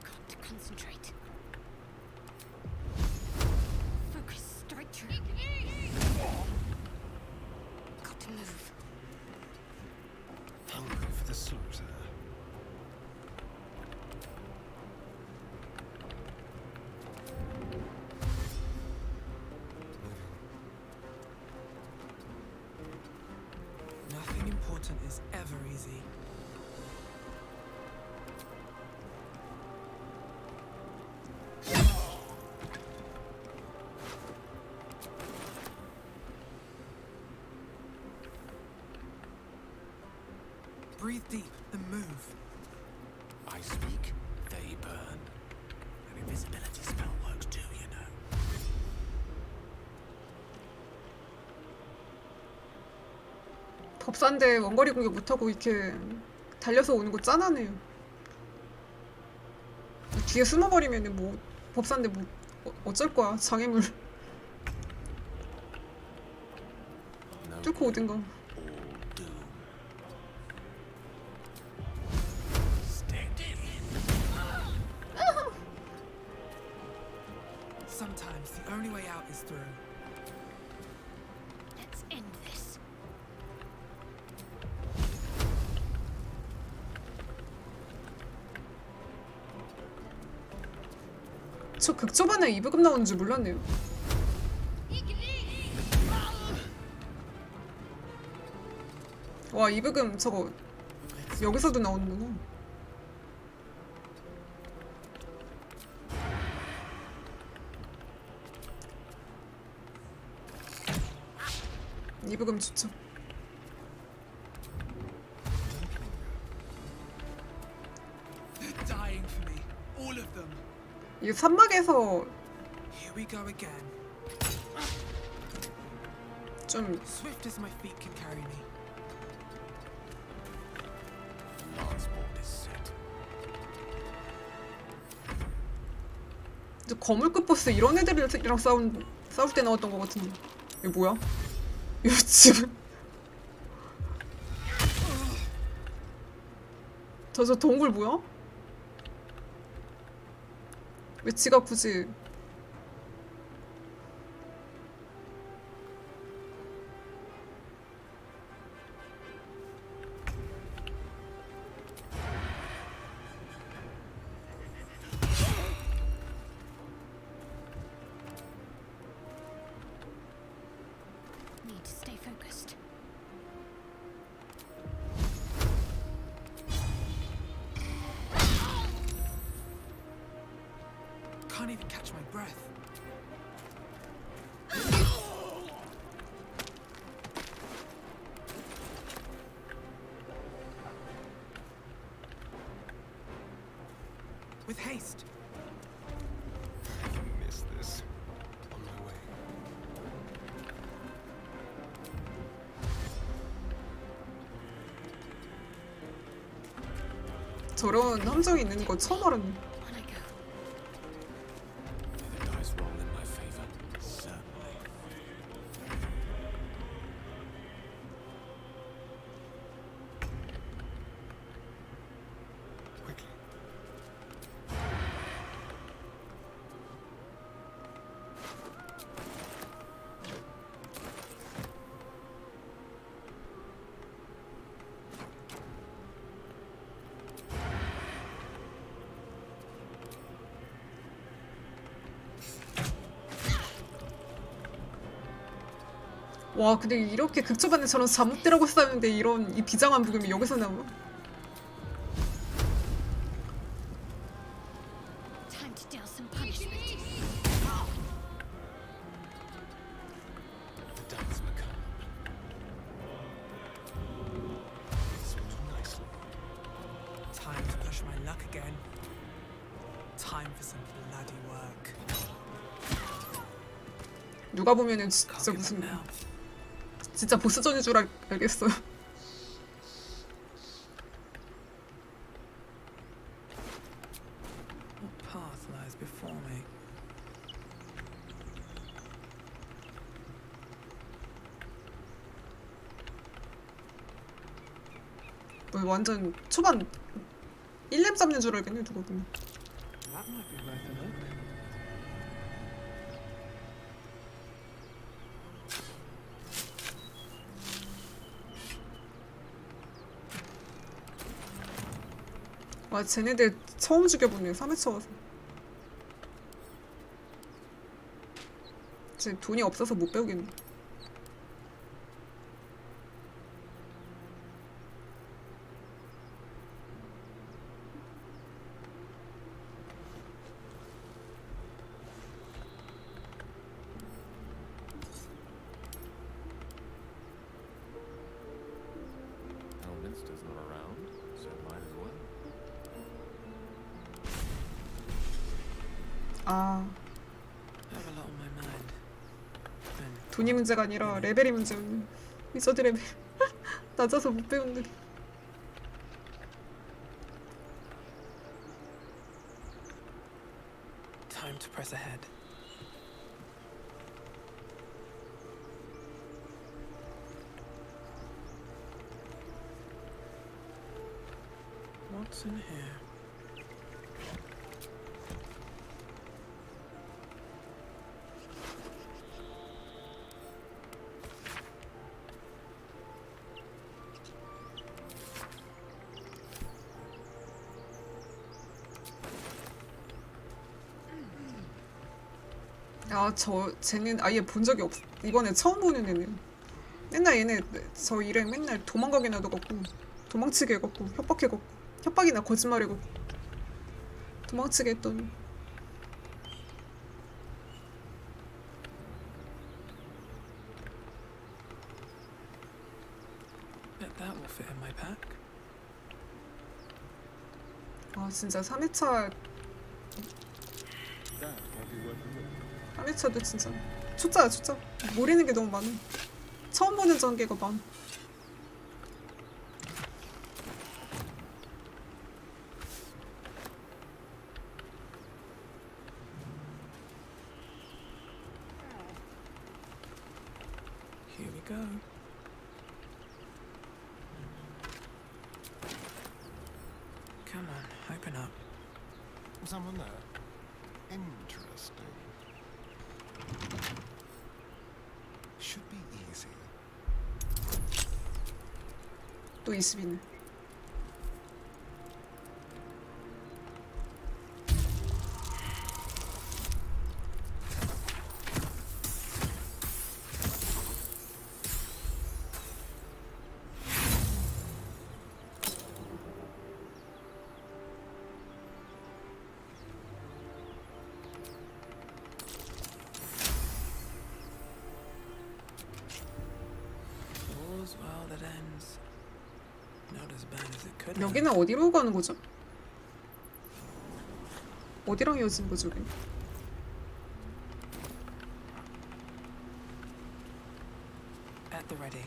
Got to concentrate. Focus, straight through. Got to move. Hungry for the slaughter. Nothing important is ever easy. Breathe deep and move. I speak, they burn. An invisibility spell works too, you know. 법사인데 원거리 공격 못하고 이렇게 달려서 오는 거 짠하네요. 뒤에 숨어버리면 뭐 법사인데 뭐 어쩔 거야. 장애물 뚫고 오든가. Sometimes the only way out is through. Let's end this. 저 극초반에 이브금 나오는 줄 몰랐네요. 와, 이브금 저거 여기서도 나오는구나. 이브금 좋죠. They're dying for me. All of them. 이 산막에서 Here we go again. 좀 Swift as my feet can carry me. Lance board is set. 이제 거물급 보스 이런 애들이랑 싸울 때 나왔던 것 같은데. 이거 뭐야? 이거 지금 저 동굴 뭐야? 왜 지가 굳이 Need to stay focused. Can't even catch my breath. With haste. Miss this. On my way. 저런 함정이 있는 거 처음 알았네. The dice roll in my favor. Certainly. 와 근데 이렇게 극초반에 저런 잠옷들하고 싸우는데 이런 이 비장한 부금이 여기서 나와? Time to deal some punishment. The dance macabre. Swims nicely. Time to push my luck again. Time for some bloody work. 누가 보면은 진짜 무슨 진짜 보스전인 줄 알겠어요. What path lies before me? 뭐 완전 초반 1렘 잡는 줄 알겠네 누가 보면. That might be worth a look. 와 쟤네들 처음 죽여보네 3회차 와서. 쟤 돈이 없어서 못 배우겠네. Elminster's not around, so might as well. 아 I have a lot on my mind. And 돈이 문제가 아니라 레벨이 문제였네. 위저드 레벨 낮아서 못 배운데. time to press ahead. What's in here? 쟤는 아예 본 적이 없. 이번에 처음 보는 애는. 맨날 얘네 저 일행 맨날 도망가게 놔둬갖고 도망치게 해갖고 협박해갖고 협박이나 거짓말해갖고 도망치게 했더니. Bet that will fit in my pack. 아 진짜 3회차 that might be worth a look. 3회차도 진짜 초짜야 초짜. 모르는 게 너무 많아. 처음 보는 전개가 많아. Here we go. Come on, open up. Someone there. Interesting. Should be easy. 또 20이네. All's well that ends. Not as bad as it could have. 여기는 어디로 가는 거죠? 어디랑 이어진 거죠, 여기? At the ready.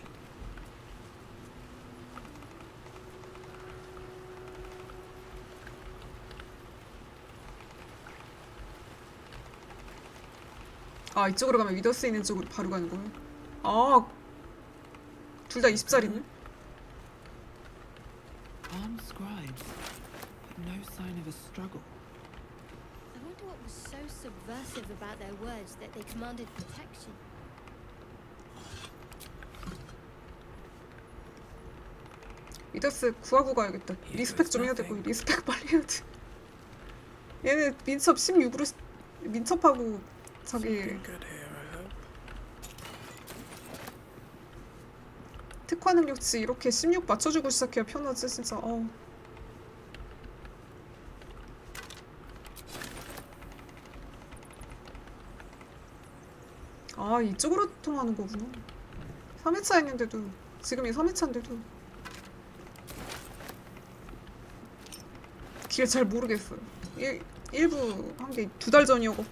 아, 이쪽으로 가면 위더스 있는 쪽으로 바로 가는 거예요? 아, 둘 다 20짜리네? Armed scribes, but no sign of a struggle. I wonder what was so subversive about their words that they commanded protection. 위더스 구하고 가야겠다. 리스펙 좀 해야 되고, 리스펙 빨리 해야 돼. 얘네 민첩 16으로 민첩하고 저기 특화 능력치 이렇게 16 맞춰주고 시작해야 편하지 진짜. 아, 이쪽으로 통하는 거구나. 3회차 했는데도 지금이 3회차인데도 길 잘 모르겠어요. 일부 한 게 2달 전이어고.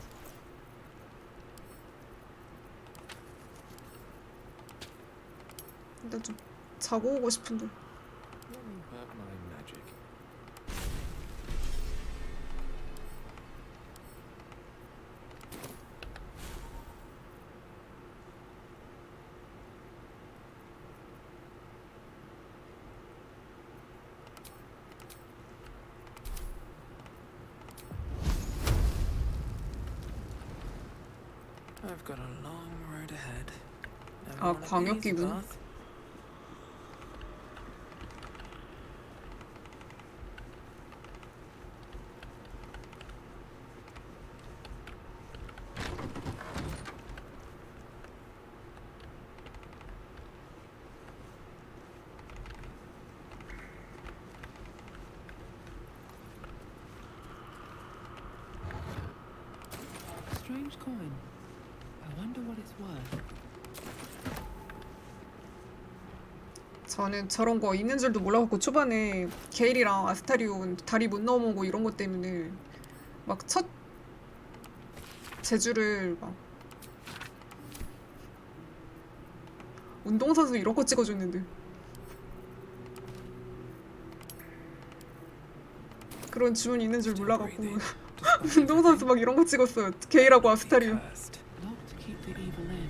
일단 좀 자고 오고 싶은데. I've got a long road ahead. 아, 광역기구나. Strange coin. I wonder what it's worth. 저는 저런 거 있는 줄도 몰라갖고 초반에 게일이랑 아스타리온 다리 못 넘어오고 이런 것 때문에 막 첫 제주를 막 운동선수 이런 거 찍어줬는데 그런 주문이 있는 줄 몰라갖고 운동선수 막 이런 거 찍었어요. 게일하고 아스타리온. Locked to keep the evil in.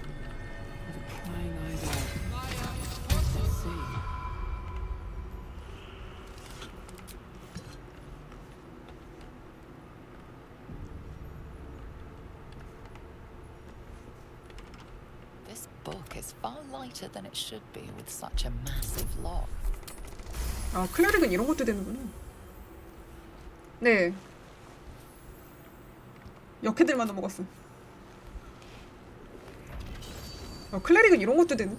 With a prying eye out. Let's see. This book is far lighter than it should be with such a massive lock. 아, 클레릭은 이런 것도 되는구나. 네. 역해들만 넘어갔어. 클레릭은 이런 것도 되네.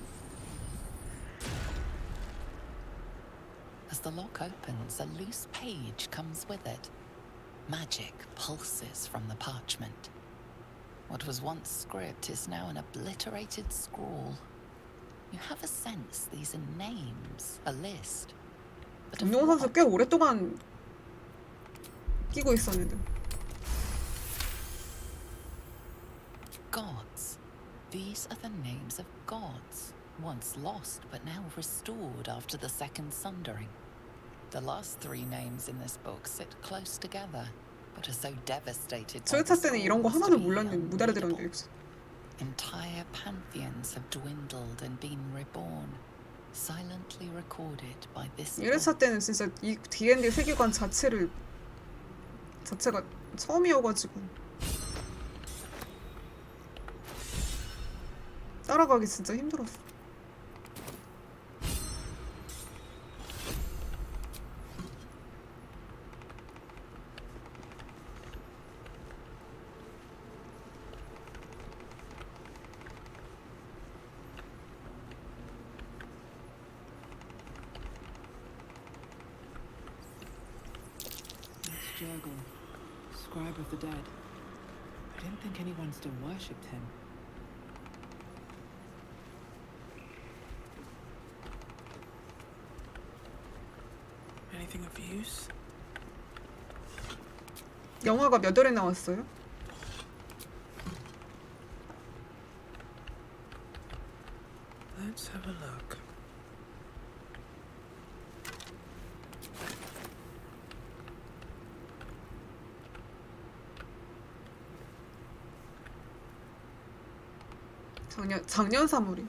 As the lock opens, a loose page comes with it. Magic pulses from the parchment. What was once script is now an obliterated scrawl. You have a sense these are names, a list. But of 운동 선수 what? 꽤 오랫동안 끼고 있었는데. Gods. These are the names of gods, once lost but now restored after the second sundering. The last three names in this book sit close together, but are so devastated by 소유차 the 때는 이런 거 scrolls 하나도 to be 몰랐는데 못 알아들었는데 unreadable. 여기서. Entire pantheons have dwindled and been reborn, silently recorded by this book. 1회차 때는 진짜 이 D&D 세계관 자체가 처음이어가지고 따라가기 진짜 힘들었어. That's Jurgle, scribe of the dead. I didn't think anyone still worshipped him. Anything of use? 영화가 몇 월에 나왔어요? Let's have a look. 작년 3월이.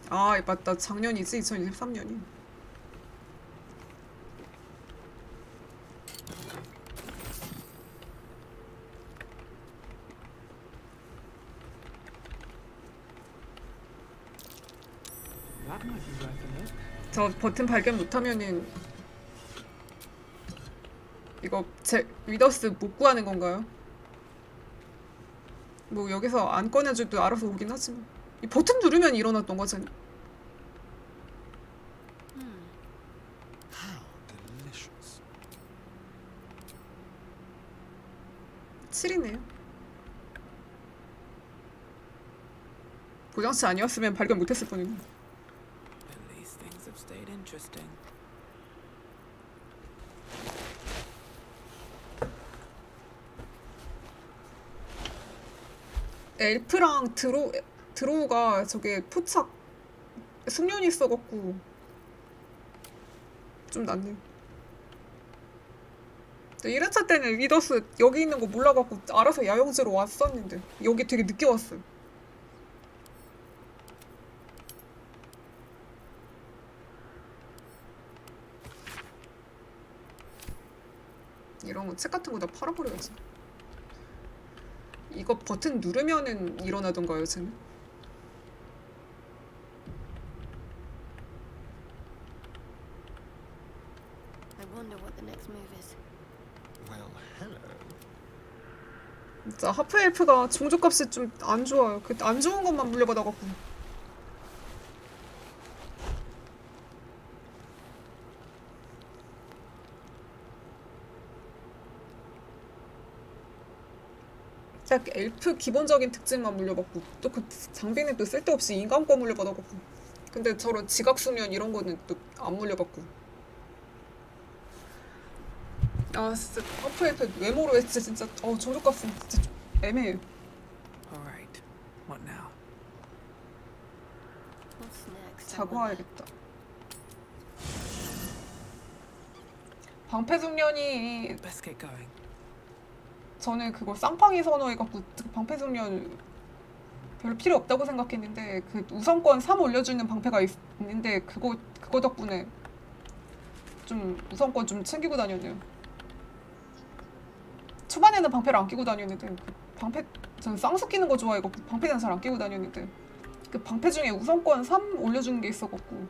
아, 맞다. 작년이지. 2023년이. That might be worth a look. 저 버튼 발견 못하면은 이거 제 위더스 못 구하는 건가요? 뭐 여기서 안 꺼내줘도 알아서 오긴 하지만 이 버튼 누르면 일어났던 거잖아. How delicious. 7이네요. 보정치 아니었으면 발견 못했을 뻔했네. At least things have stayed interesting. 엘프랑 드로우가 저게 포착 숙련이 있어갖고 좀 낫네. 1회차 때는 위더스 여기 있는 거 몰라갖고 알아서 야영지로 왔었는데 여기 되게 늦게 왔어요. 이런 거 책 같은 거 다 팔아버려야지. 이거 버튼 누르면은 일어나던가요, 쟤는? I wonder what the next move is. Well, hello. 진짜 하프엘프가 종족값이 좀 안 좋아요. 그 안 좋은 것만 물려받아갖고. 딱 엘프 기본적인 특징만 물려받고 또 그 장비는 또 쓸데없이 인간권 물려받아갖고 근데 저런 지각수면 이런 거는 또 안 물려받고 아 진짜 하프 엘프 외모로 했지 진짜 종족값은 진짜 좀 애매해요. Alright, what now? What's next? 자고와야겠다. 방패숙련이 Let's get going. 저는 그거 쌍팡이 선호해갖고 방패숙련 별로 필요 없다고 생각했는데 그 우선권 3 올려주는 방패가 있는데 그거 덕분에 좀 우선권 좀 챙기고 다녔네요. 초반에는 방패를 안 끼고 다녔는데 그 방패 저는 쌍수 끼는 거 좋아해갖고 방패는 잘 안 끼고 다녔는데 그 방패 중에 우선권 3 올려주는 게 있어갖고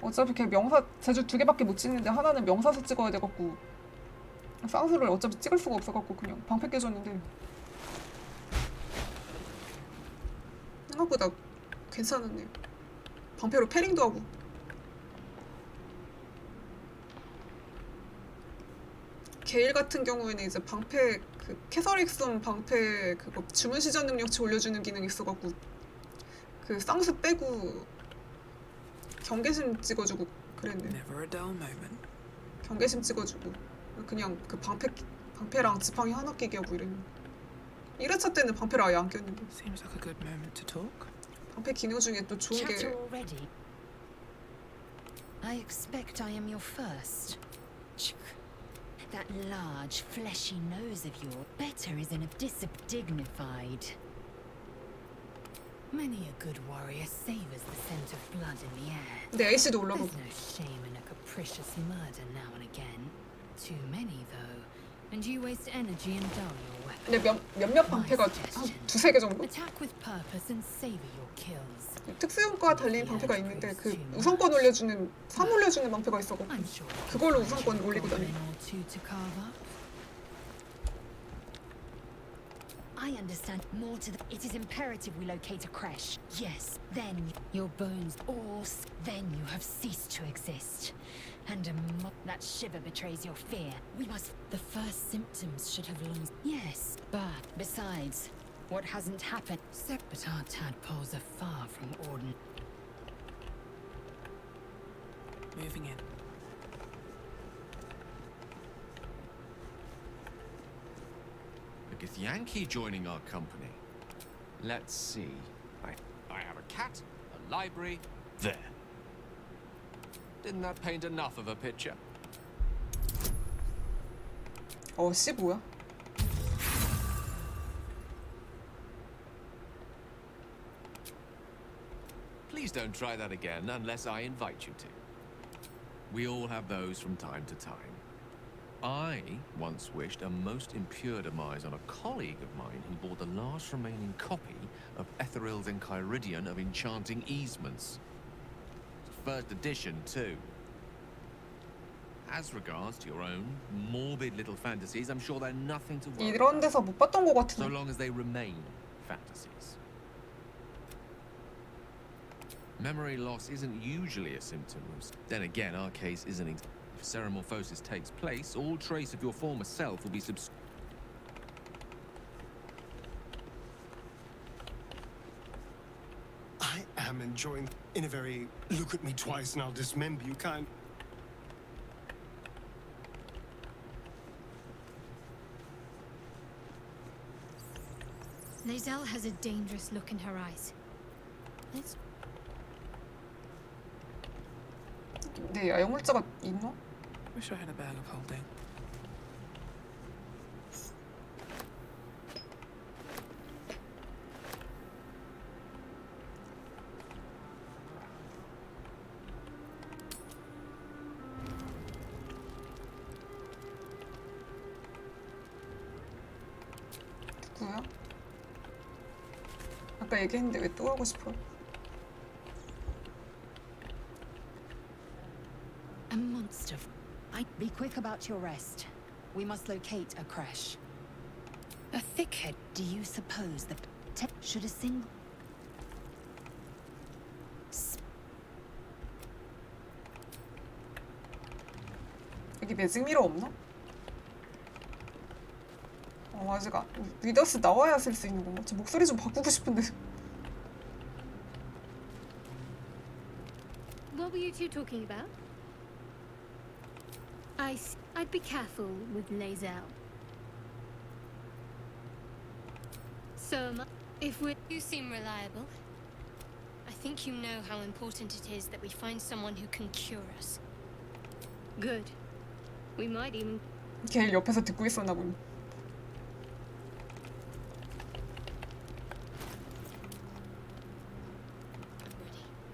어차피 걔 명사 제주 2개밖에 못 찍는데 하나는 명사수 찍어야 돼갖고 쌍수를 어차피 찍을 수가 없어갖고 그냥 방패 깨졌는데 생각보다 괜찮았네요. 방패로 패링도 하고 게일 같은 경우에는 이제 방패 그 캐서릭슨 방패 그거 주문 시전 능력치 올려주는 기능이 있어갖고 그 쌍수 빼고 경계심 찍어주고 그랬네. Never a dull moment. 경계심 찍어주고 그냥 그 방패랑 지팡이 하나 끼게 하고 이랬네. 1회차 때는 방패를 아예 안 꼈는데. Seems like a good moment to talk. 방패 기능 중에 또 좋은 게 Chatter already. I expect I am your first. That large, fleshy nose of yours. Better is in a dignified. Many a good warrior savors the scent of blood in the air. 근데 A씨도 올라가고. There's no shame in a capricious murder now and again. Too many, though. And you waste energy and dull your weapon. 근데 몇몇 방패가 한 두세 개 정도? Attack with purpose and savor your kills. 특수효과 달린 방패가 있는데 그 우선권 올려주는 3 올려주는 방패가 있어서 그걸로 우선권 올리고 다녀. I understand more to the. It is imperative we locate a creche. Yes, then your bones all. Then you have ceased to exist, and that shiver betrays your fear. We must. The first symptoms should have long. Yes, but besides, what hasn't happened? So, but our tadpoles are far from ordinary. Moving in. Yankee joining our company. Let's see. I have a cat, a library. There. Didn't that paint enough of a picture? 씨 뭐야? Please don't try that again unless I invite you to. We all have those from time to time. I once wished a most impure demise on a colleague of mine who bought the last remaining copy of Etheril's Enchiridion of Enchanting Easements. First edition, too. As regards to your own morbid little fantasies, I'm sure they're nothing to worry 이런 데서 못 봤던 것 so 같은데. long as they remain fantasies. Memory loss isn't usually a symptom. Then again, our case isn't. If ceremorphosis takes place, all trace of your former self will be I am enjoying in a very look at me twice and I'll dismember you kind. Lae'zel has a dangerous look in her eyes. 네, 야영물자가 있나? Wish I had a bag of holding. 누구야? 아까 얘기했는데 왜 또 하고 싶어? a monster. Be quick about your rest. We must locate a creche. A thickhead. Do you suppose the should a single? 여기 매직 미러 없나? 아직 리더스 나와야 쓸 수 있는 건가? 저 목소리 좀 바꾸고 싶은데. What were you two talking about? I'd be careful with Lae'zel. So, if you seem reliable, I think you know how important it is that we find someone who can cure us. Good. We might even. 걔 옆에서 듣고 있었나 보네.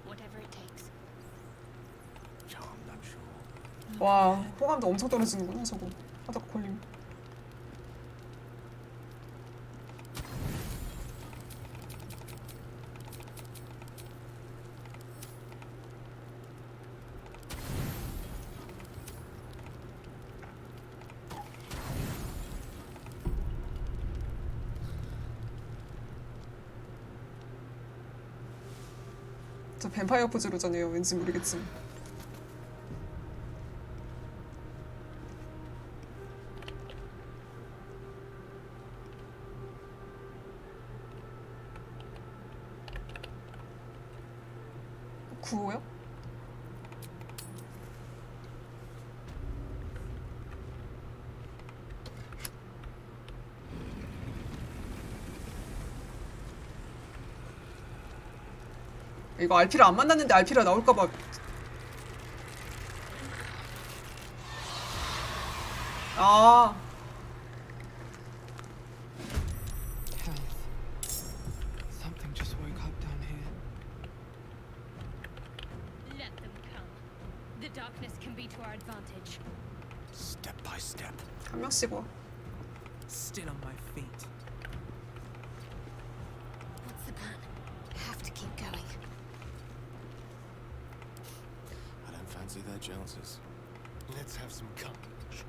Whatever it takes. 와, 호감도 엄청 떨어지는구나 저거. 하다가 걸리면. 저 뱀파이어 포즈로잖아요. 왠지 모르겠지만. 구호요? 이거 알피라 안 만났는데 알피라 나올까봐. 아. Something just woke up down here. Let them come. The darkness can be to our advantage. Step by step. 한 명씩 와. Still on my feet. What's the plan? Have to keep going. I don't fancy their chances. Let's have some courage.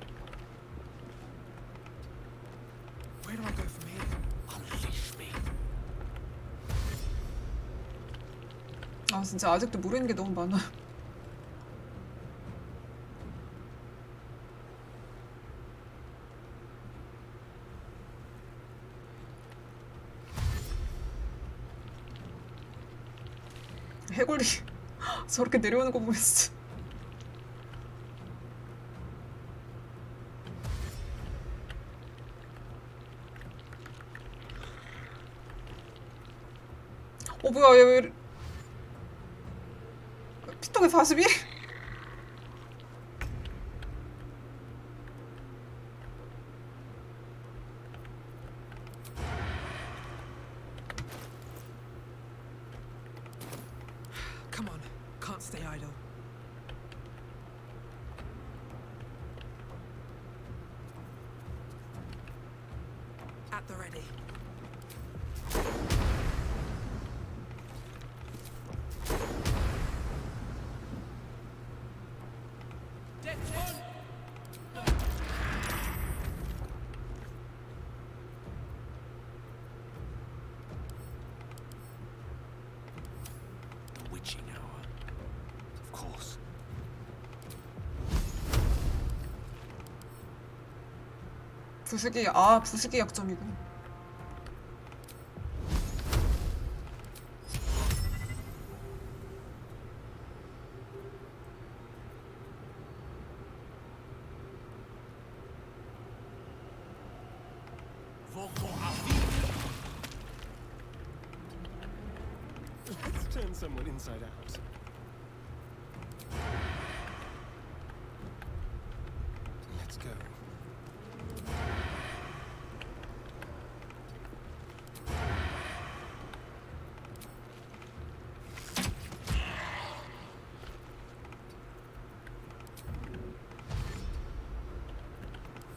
Where do I go from here? Unleash me. 아 진짜 아직도 모르는 게 너무 많아. 해골이 저렇게 내려오는 거 보면 진짜. 뭐야 얘 왜 이래. 피통에 41? Come on, can't stay idle. At the ready. The witching hour. Of course. 부수기 약점이고. Let's turn someone inside out. Let's go.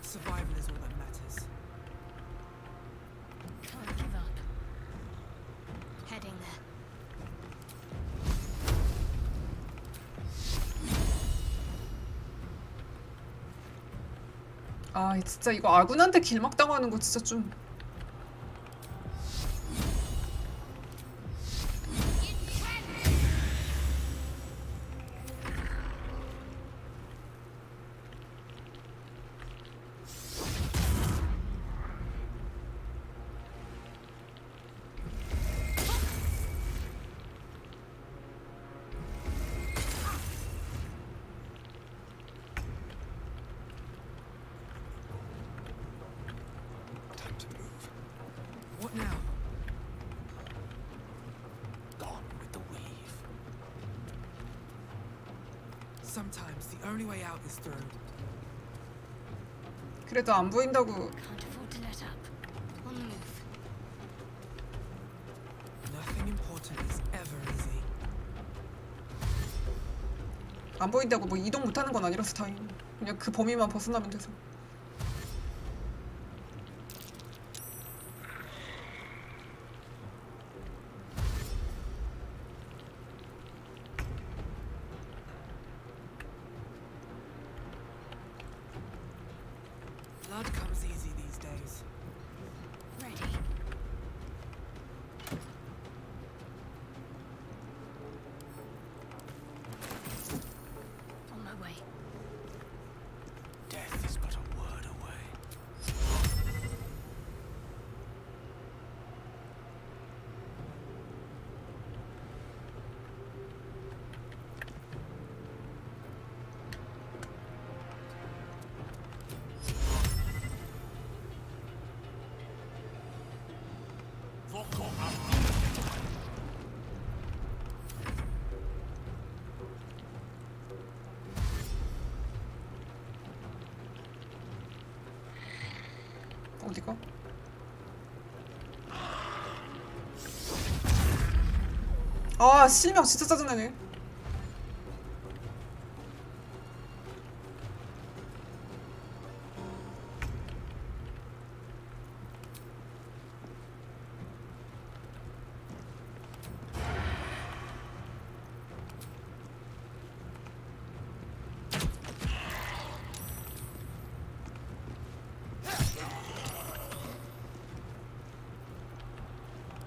Survival is all that matters. Can't give up. Heading there. 아 진짜 이거 아군한테 길막 당하는 거 진짜 좀. Time to move. What now? Gone with the weave. Sometimes the only way out is through. 그래도 안 보인다고. Can't afford to let up. On the move. Nothing important is ever easy. 안 보인다고 뭐 이동 못하는 건 아니라서 다행. 그냥 그 범위만 벗어나면 돼서. Blood comes easy these days. Ready. On my way. Death is but a word away. 어디가? 아 실명 진짜 짜증나네.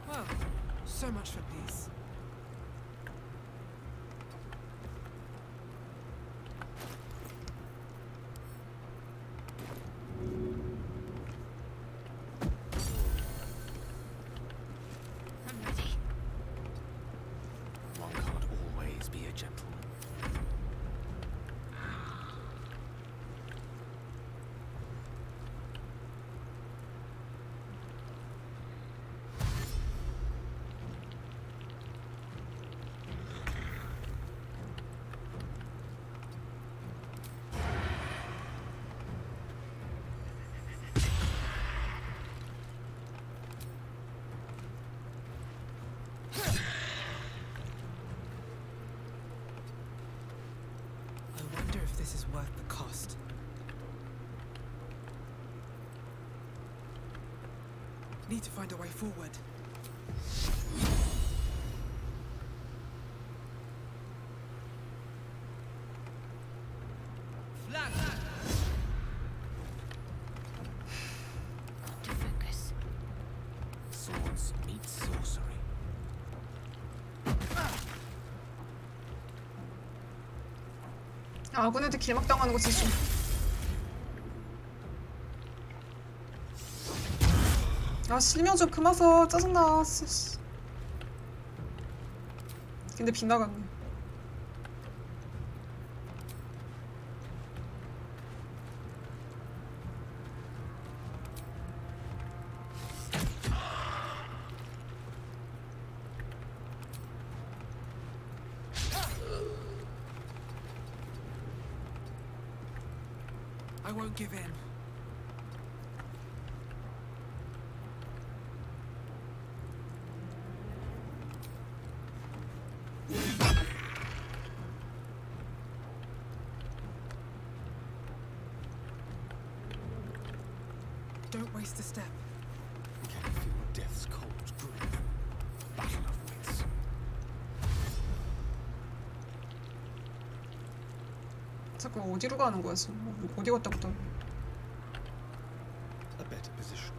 Well, so much for peace. I'm ready. One can't always be a gentleman. I wonder if this is worth the cost. Need to find a way forward. To focus. Swords meet sorcery. 아군한테 길막당하는 거 진짜 좀. 아 실명 좀 그만 써. 짜증나. 씨. 근데 빗나갔네. I won't give in. Don't waste a step. Can you feel death's cold grip? Battle of wits. 자꾸 어디로 가는 거야 지금? 어디 갔다 왔다. A better position.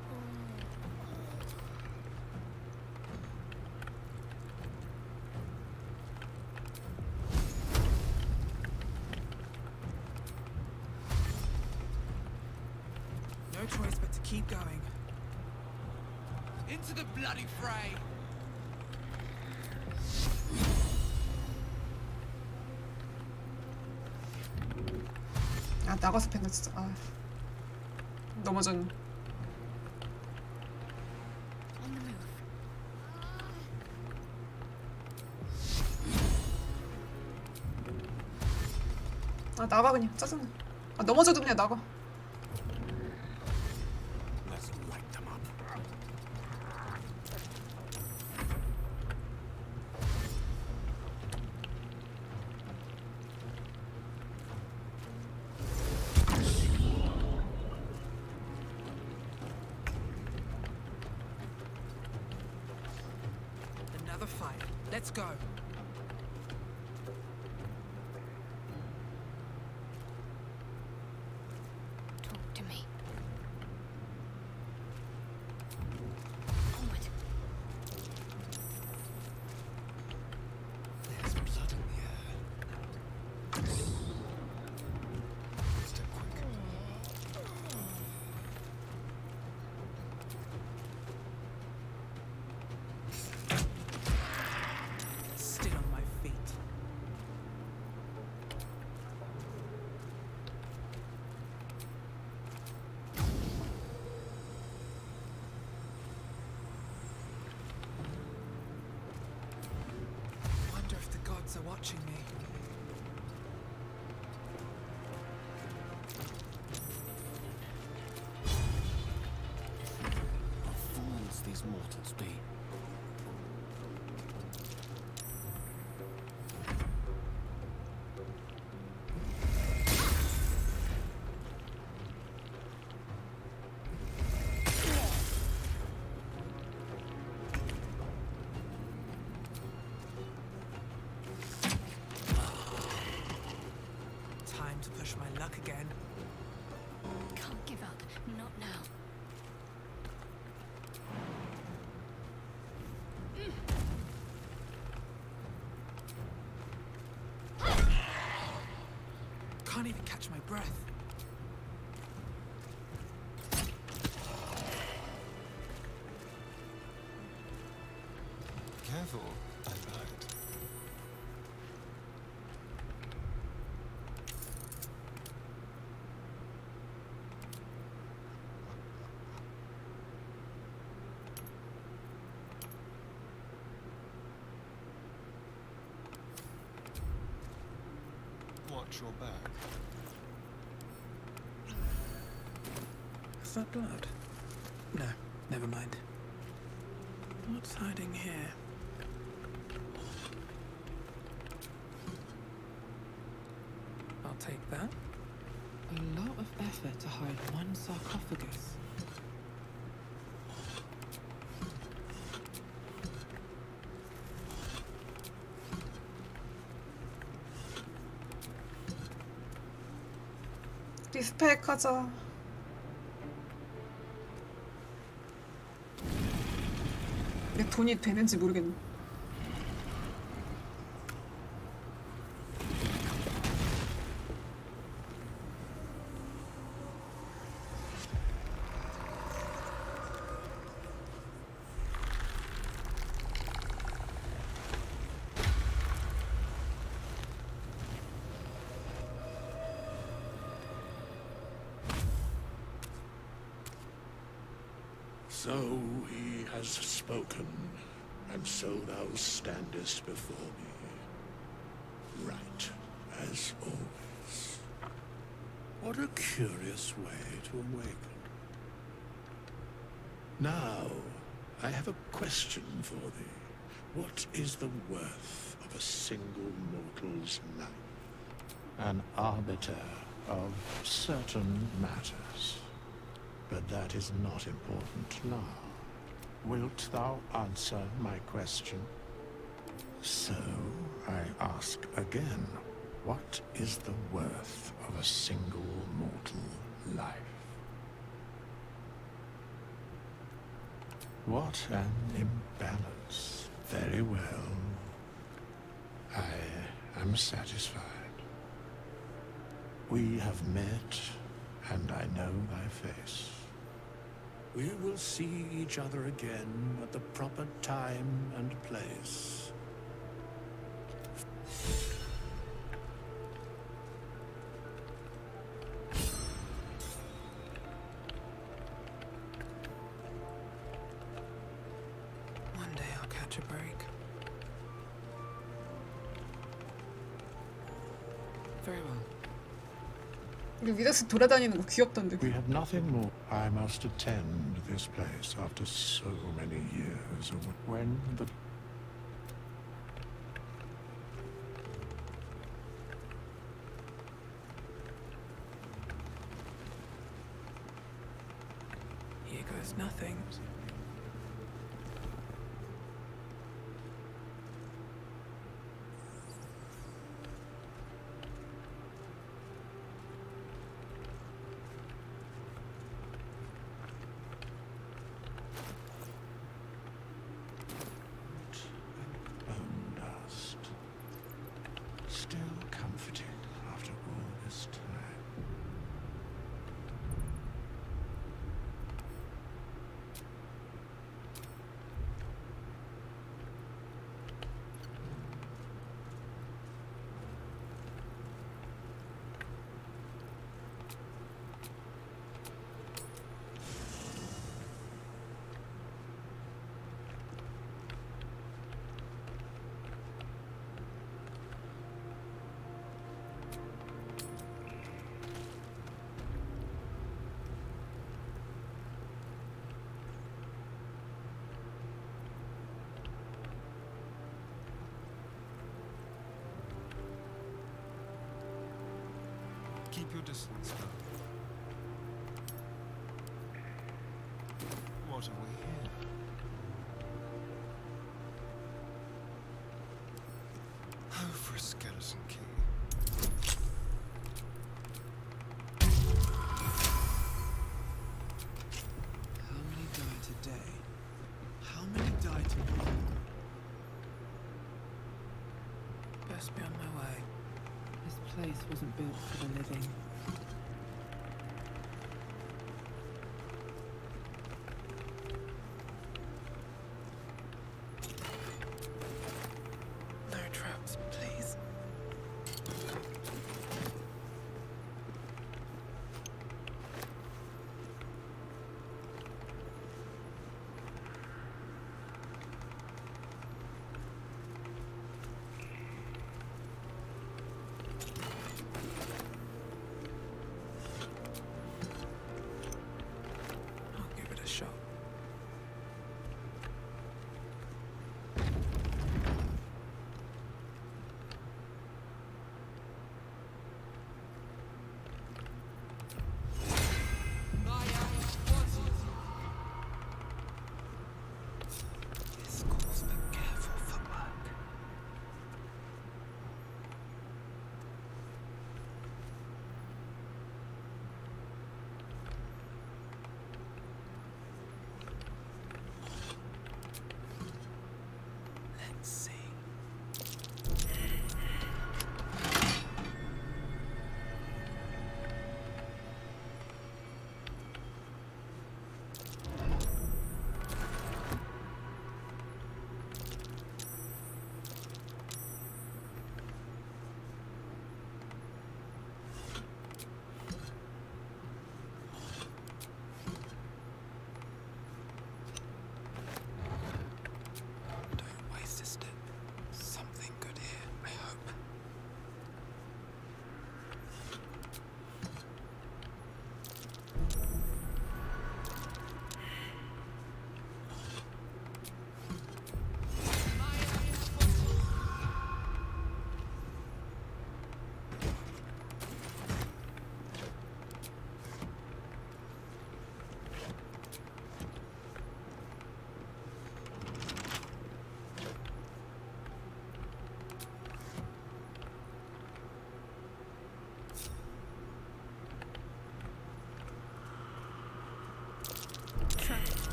No choice but to keep going. Into the bloody fray! 아 나가서 팬다 진짜. 아 넘어졌네. On the move. 아 나가 그냥 짜증나. 아 넘어져도 그냥 나가. Let's light them up. Another fight. Let's go. Talk to me. Onward. There's blood in the air. Step quick. Still on my feet. Wonder if the gods are watching me. courts be? Time to push my luck again. Can't give up. Not now. Can't even catch my breath. Careful, I lied. Watch your back. Is that blood? No, never mind. What's hiding here? I'll take that. A lot of effort to hide one sarcophagus. 리스펙 하자. 내 돈이 되는지 모르겠네. So he has spoken, and so thou standest before me. Right, as always. What a curious way to awaken. Now, I have a question for thee. What is the worth of a single mortal's life? An arbiter of certain matters. But that is not important now. Wilt thou answer my question? So, I ask again, what is the worth of a single mortal life? What an imbalance. Very well. I am satisfied. We have met, and I know thy face. We will see each other again at the proper time and place. One day I'll catch a break. Very well. 미다스 돌아다니는 거 귀엽던데. We have nothing more. I must attend this place after so many years. When the Here goes nothing. bone dust. Still comforting after all this time. distance now. What have we here? Oh, for a skeleton key. How many die today? How many die tomorrow? Best be on my way. This place wasn't built for the living. No traps, please. I'll give it a shot. This calls for careful footwork. Let's see. Don't waste a step. Something good here, I hope.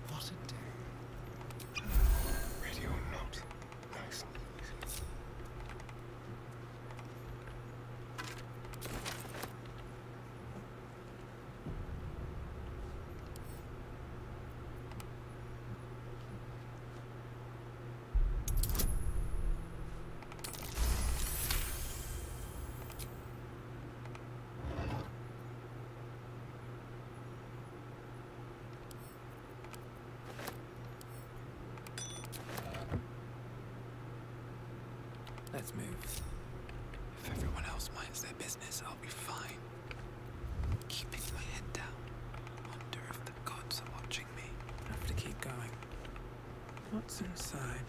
What a day. Ready or not. Nice. Let's move. If everyone else minds their business, I'll be fine. Keeping my head down. Wonder if the gods are watching me. Have to keep going. What's inside?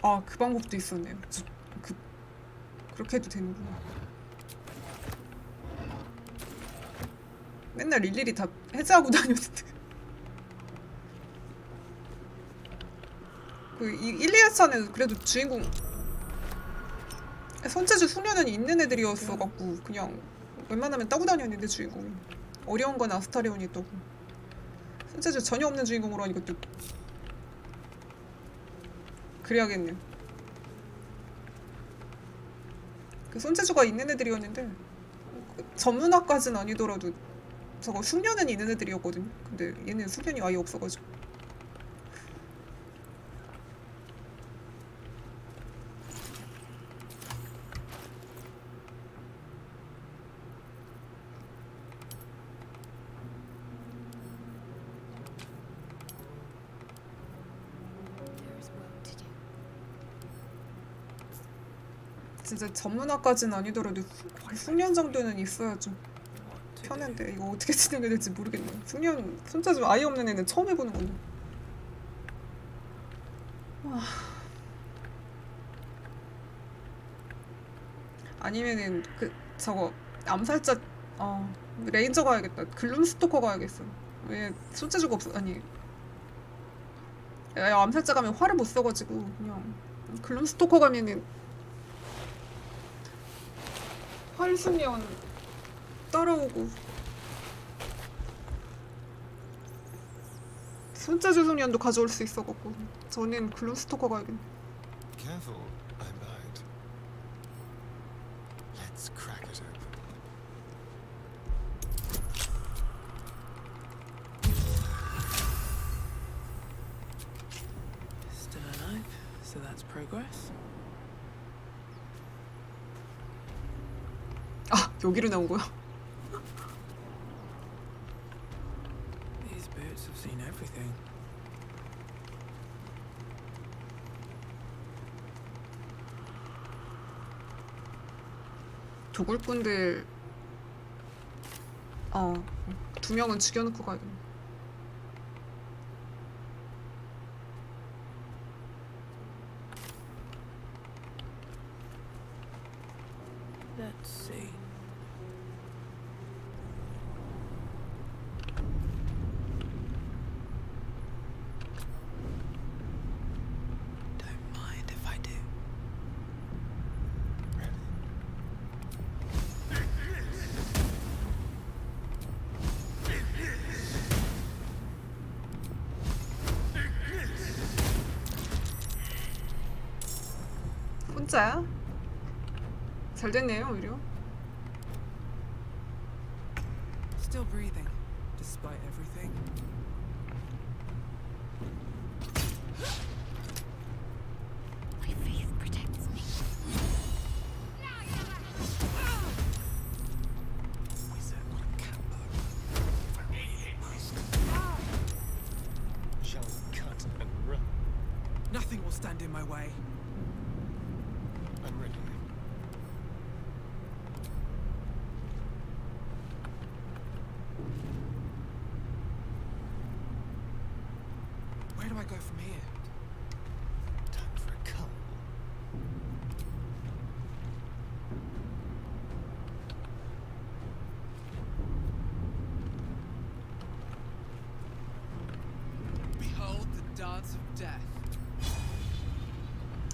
아, 그 방법도 있었네요. 그렇게 해도 되는구나. 맨날 일일이 다 해제하고 다녔는데. 그 1, 2회차는 그래도 주인공 손재주 숙련은 있는 애들이었어갖고 그냥 웬만하면 따고 다녔는데 주인공이 어려운 건 아스타리온이 있다고. 손재주 전혀 없는 주인공으로 하니까 또 그래야겠네요. 그 손재주가 있는 애들이었는데 전문화까지는 아니더라도 저거 숙련은 있는 애들이었거든요. 근데 얘는 숙련이 아예 없어가지고. There is work to do. 진짜 전문화까지는 아니더라도 숙련 정도는 있어야 좀 편한데 이거 어떻게 진행해야 될지 모르겠네. 숙련 손자좀 아예 없는 애는 처음 해보는 건데. 와. 아니면은 그 저거 암살자 레인저 가야겠다. 글룸 스토커 가야겠어. 왜 손재주가 없어. 아니 암살자 가면 활을 못 써가지고 그냥 글룸 스토커 가면은 활 쓰면 따라오고 손재주 숙련도 가져올 수 있어갖고 저는 글룸 스토커 가야겠네. Careful, I lied. Let's crack it open. Still alive, so that's progress. 아, 여기로 나온 거야? These boots have seen everything. 도굴꾼들 2명은 죽여놓고 가야겠네. Let's see. Don't mind if I do. 혼자야? 잘 됐네요, 오히려. Still breathing, despite everything. My faith protects me. Shall we cut and run? Nothing will stand in my way. I'm ready. Where do I go from here? Time for a cull. Behold the dance of death.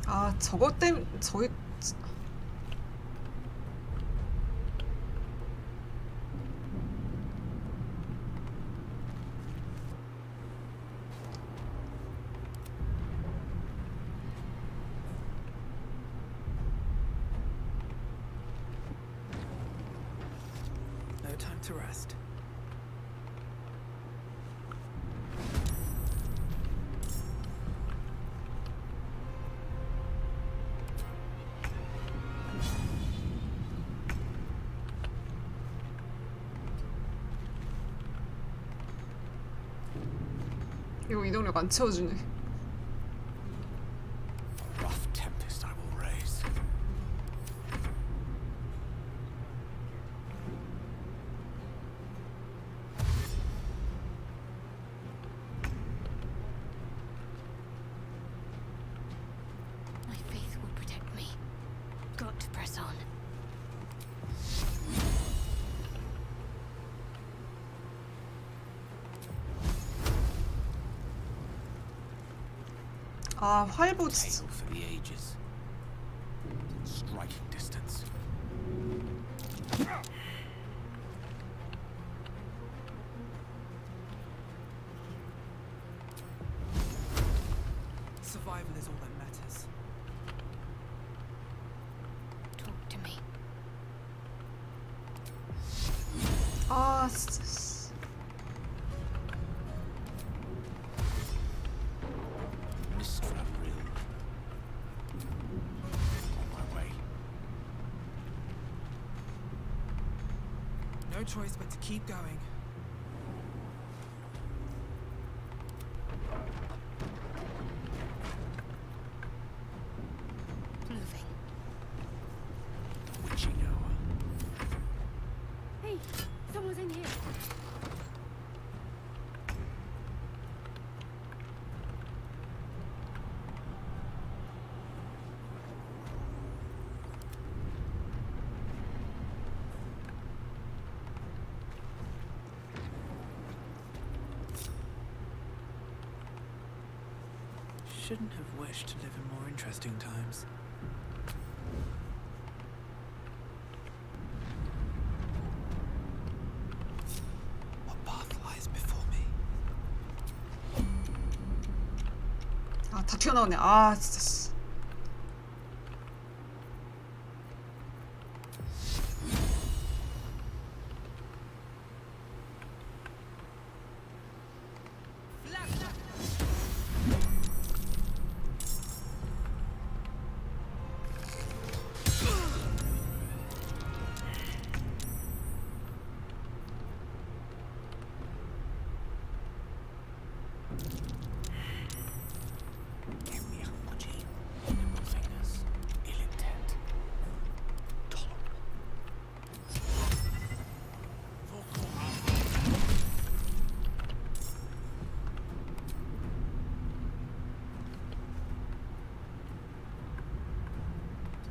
아, 저것 때문에 저희 No time to rest. 이거 이동력 안 채워주네. Rough tempest I will raise. My faith will protect me. Got to press on. 아, 활보 Tale for the ages. Striking distance. Survival is all that matters. Talk to me. 아, 진짜. Mistral real. On my way. No choice but to keep going. Moving. shouldn't have wished to live in more interesting times. What path lies before me? 아, 다 튀어나오네. 아, 진짜. 씨.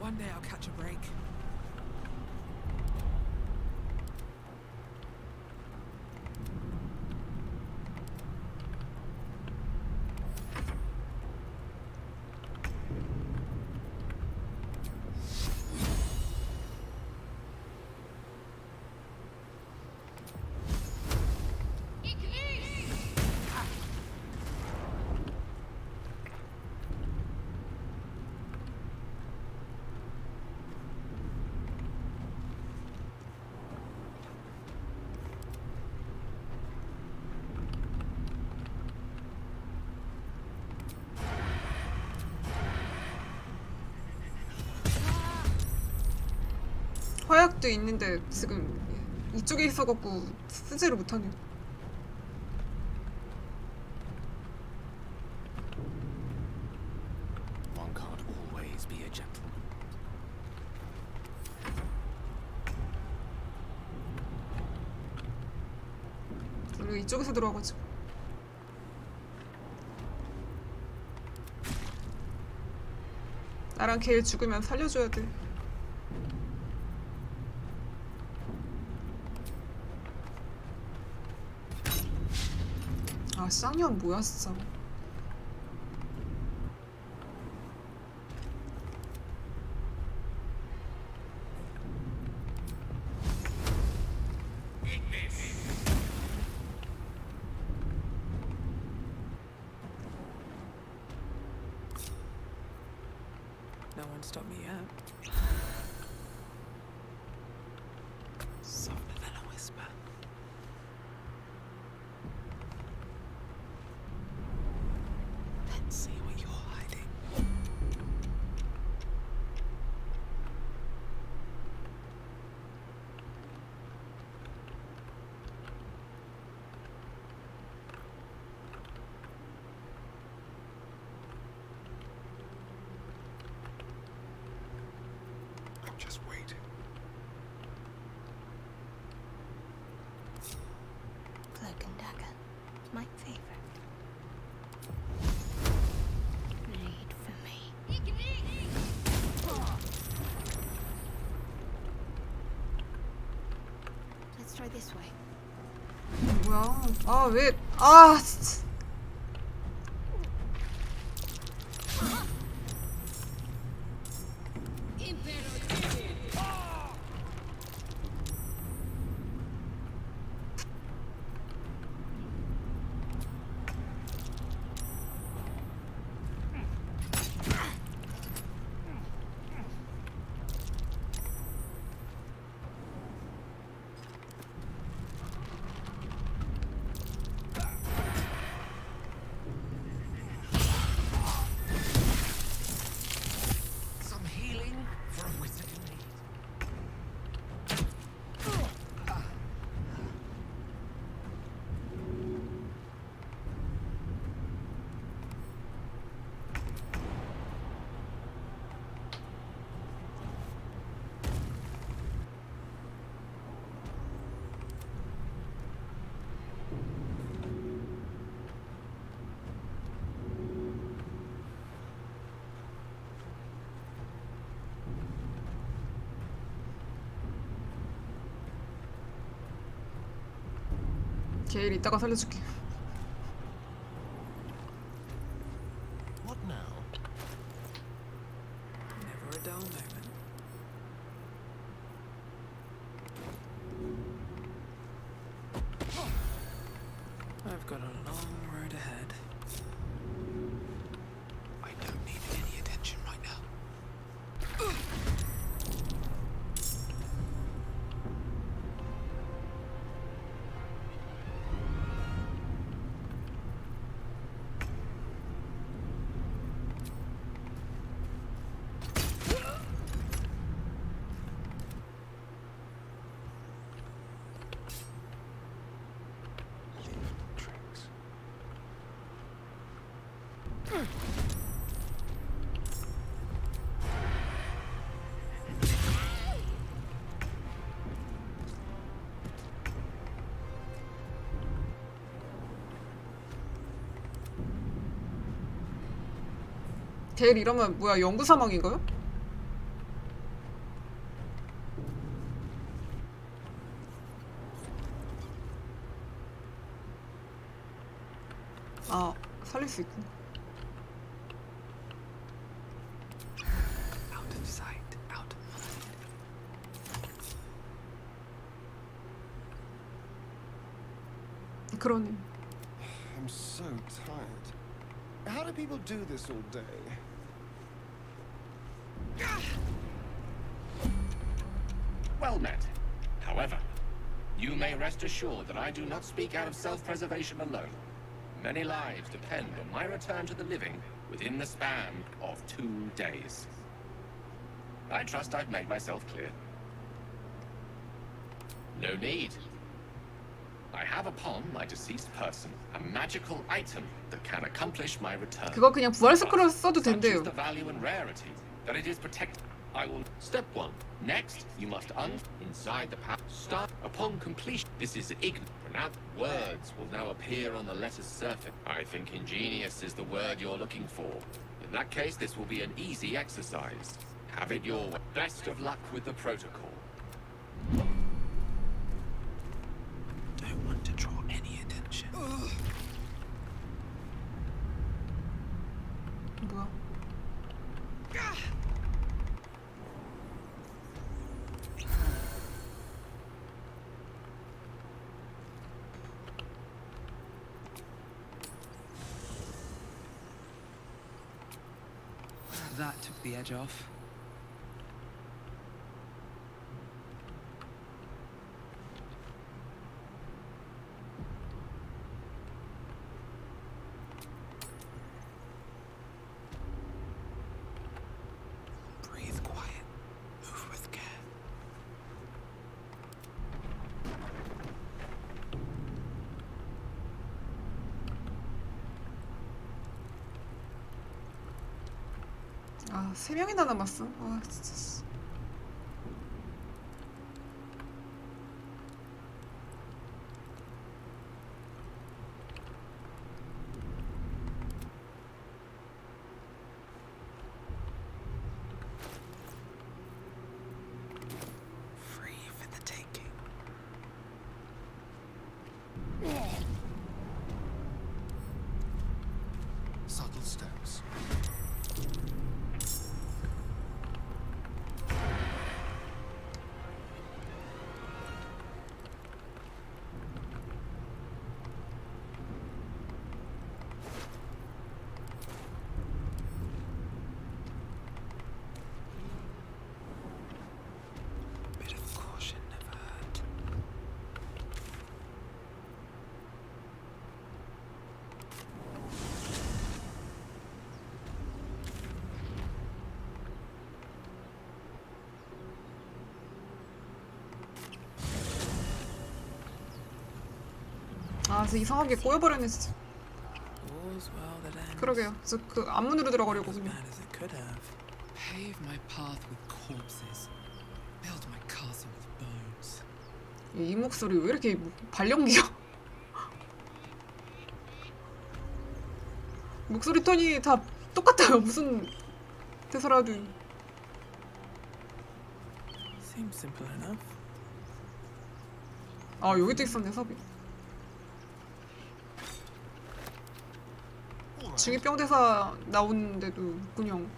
One day I'll catch a break. 화약도 있는데 지금 이쪽에 있어갖고 쓰지를 못하네. One can't always be a gentleman. 우리가 이쪽에서 들어와가지고. 나랑 걔 죽으면 살려줘야 돼. 아, 쌍년 뭐야 진짜. No one stopped me yet. Softer than a whisper. Let's see what you're hiding. I'm just waiting. Cloak and dagger. My favorite. Read for me. Let's try this way. 뭐야? 아, 왜? 아, 진짜. Some healing for a wizard in need. 걔일 이따가 살려줄게. What now? 델 이러면 뭐야 영구 사망인가요? 아 살릴 수 있구나. Out of sight, out of mind. 그러네. I'm so tired. How do people do this all day? Well met. However, you may rest assured that I do not speak out of self-preservation alone. Many lives depend on my return to the living within the span of 2 days. I trust I've made myself clear. No need. I have upon my deceased person a magical item that can accomplish my return. 그거 그냥 부활 스크롤 써도 Such is 된대요. the value and rarity that it is protected. I will. Step 1. Next, you must inside the path. Start upon completion. This is ignorant. Pronounced words will now appear on the letter's surface. I think ingenious is the word you're looking for. In that case, this will be an easy exercise. Have it your way. Best of luck with the protocol. Don't want to draw any attention. 뭐야? That took the edge off. Breathe quiet. Move with care. 아 3명이나 남았어. 아 진짜. Free for the taking. Subtle steps. Bit of caution never hurt. 아 진짜 이상하게 꼬여버렸네 진짜. All's well that ends. 그러게요. 그래서 그 앞문으로 들어가려고 As 그냥. bad as it could have. Pave my path with corpses. Build my castle with bones. 이 목소리 왜 이렇게 발연기야? 목소리 톤이 다 똑같아요. 무슨 대사라든. Seems simple enough. 아 여기도 있었네 섭이. 중이병 대사 나오는데도 그냥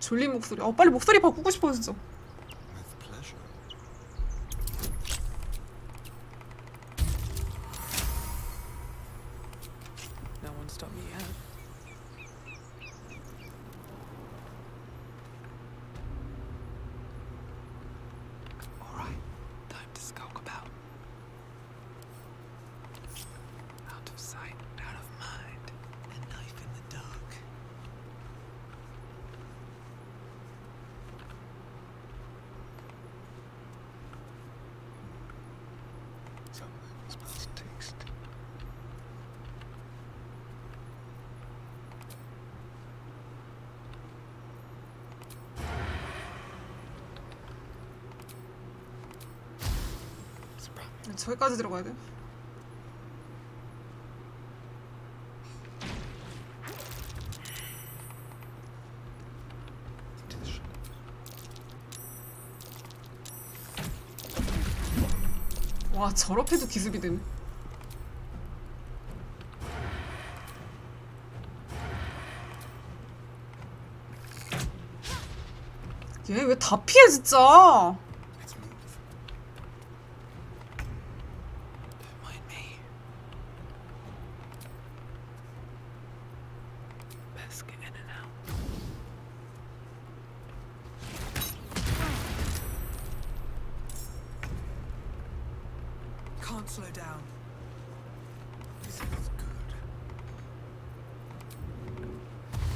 졸린 목소리. 아 빨리 목소리 바꾸고 싶어 진짜. With pleasure. No one stopped me yet. Alright, time to skulk about. Out of sight, out of mind. A knife in the dark. Something smells taste. 저기까지 들어가야 돼. 와 저렇게도 기습이 되네. 얘 왜 다 피해 진짜. Best get in and out. Can't slow down. This feels good.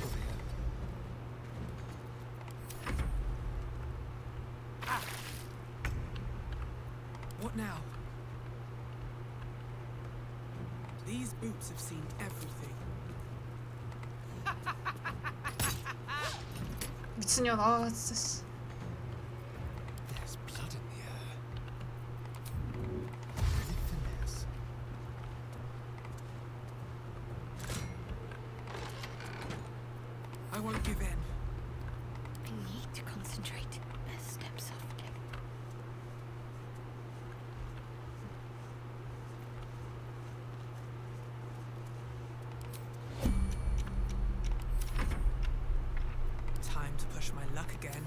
Over here. What now? These boots have seen everything. 미친년 아 진짜 씨. There's blood in the air. With finesse. I won't give in. I need to concentrate. Best step softly. Time to push my luck again.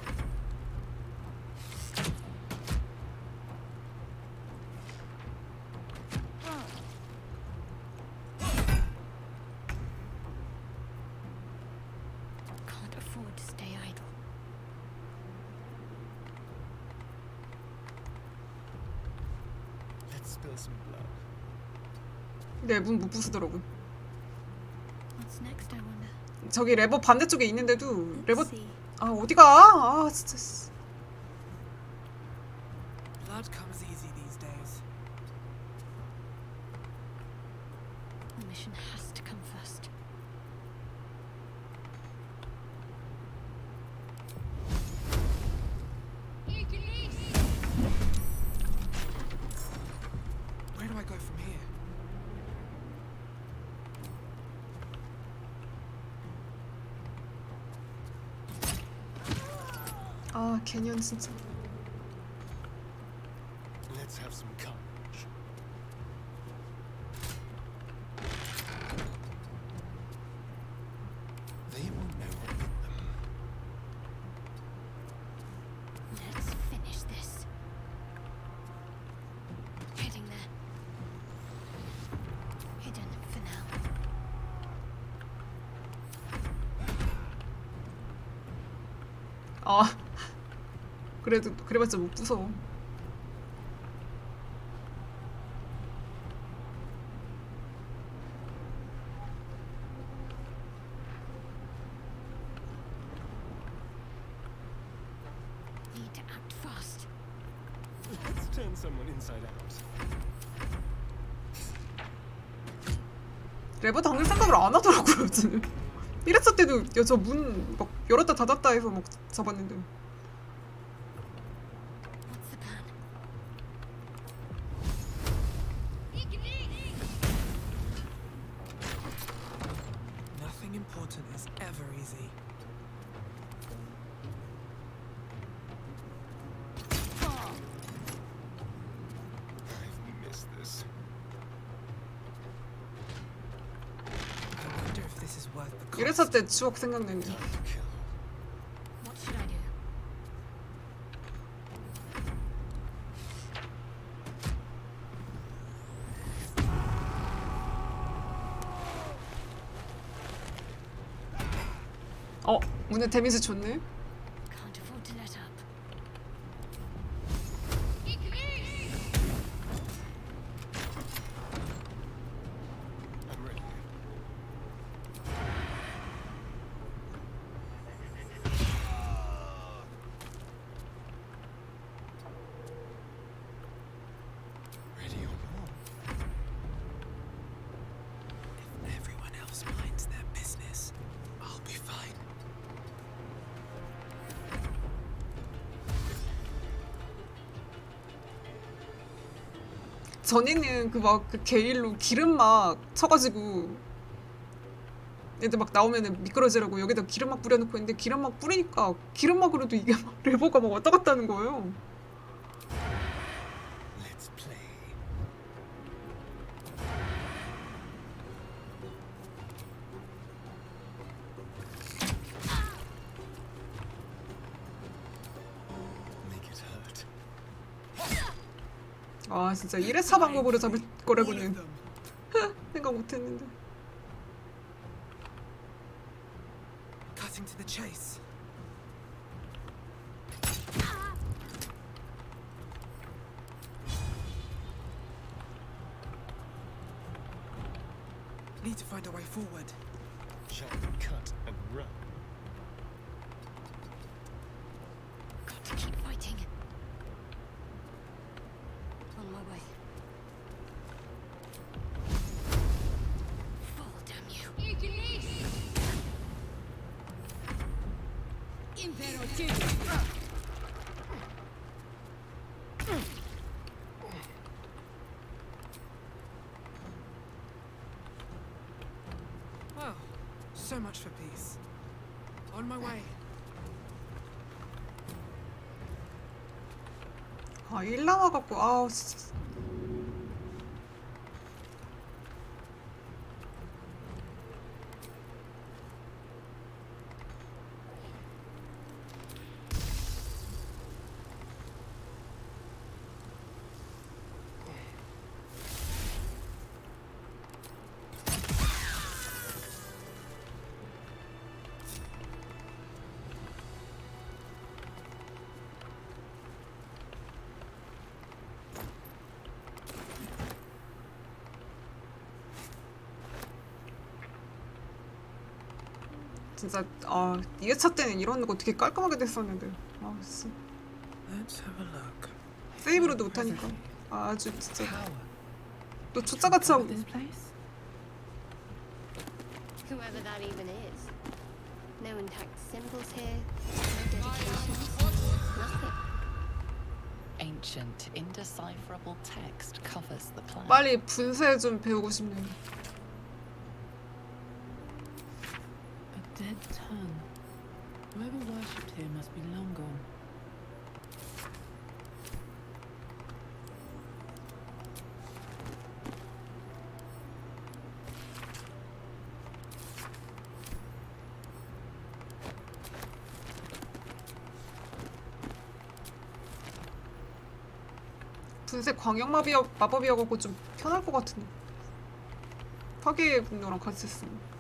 Can't afford to stay idle. Let's spill some blood. 내 문 못 부수더라고. What's next, I wonder? 저기 레버 반대쪽에 있는데도 레버 See. 아 어디가? 아 진짜 씨. Blood comes easy these days. The mission has to come first. Where do I go from here? 아 개년 진짜. Let's have some courage. They won't know what hit them. Let's finish this. Heading there. Hidden for now. 아 그래도 그래봤자 못 부숴. Need to act fast. Let's turn someone inside out. 레버 당길 생각을 안 하더라고요 지금. 1회차 때도 저 문 막 열었다 닫았다 해서 막 잡았는데. What's the plan? Nothing important is ever easy. I've missed this. I wonder if this is worth the cost. 1회차 때 추억 생각나네. What should I do? 어 문에 데미지 좋네. Can't afford to let up. I'm ready. Ready or not. If everyone else minds their business, I'll be fine. 전에는 그 막 그 게일로 기름 막 쳐가지고 애들 막 나오면은 미끄러지라고 여기다 기름 막 뿌려놓고 있는데 기름 막 뿌리니까 기름막으로도 이게 막 레버가 막 왔다 갔다 하는 거예요. Let's play. 아 진짜 1회차 방법으로 잡을 거라고는 생각 못했는데. Cutting to the chase. Need to find a way forward. Chop, cut, and run. Got to keep fighting. On my way. Fall, damn you. Well, so much for peace. On my way. 아, 1 남아갖고, 아우, 진짜. 진짜 아 2회차 때는 이런 거 되게 깔끔하게 됐었는데 아 진짜 세이브로도 못하니까 아주 진짜 또 초짜같이 하고 Whoever that even is. No intact symbols here. No dedications. Nothing. Ancient, indecipherable text covers the plan. 빨리 분쇄 좀 배우고 싶네. Dead tongue. Whoever worshipped here must be long gone. 분쇄 광역 마법이어갖고 좀 편할 것 같은데. 파괴의 분노랑 같이 쓰면.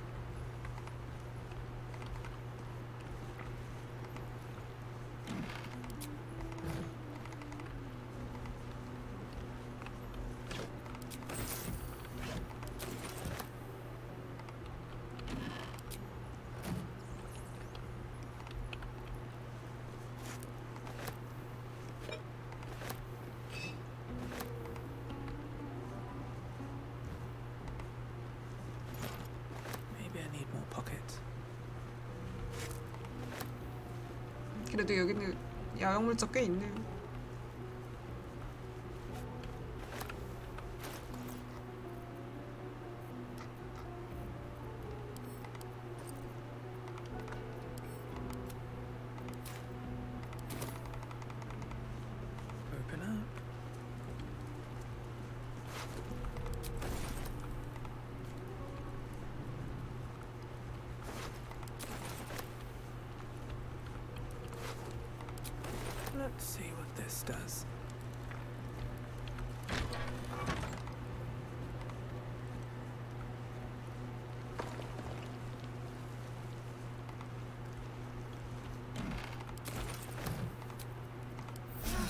그래도 여기는 야영물자 꽤 있네요. Open up. Let's see what this does.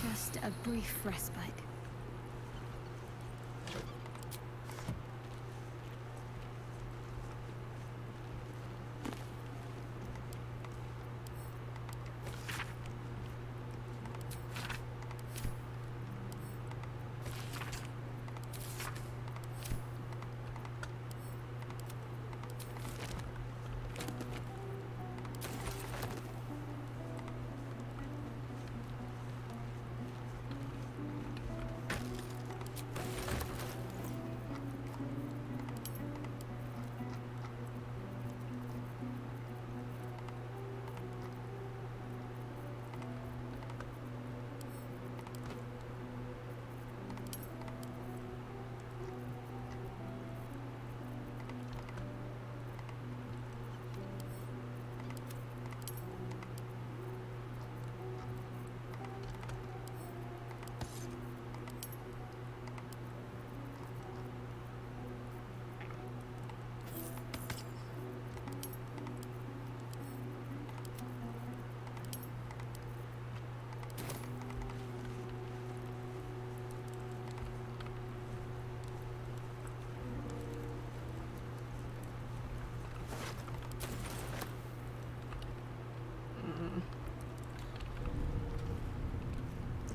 Just a brief respite.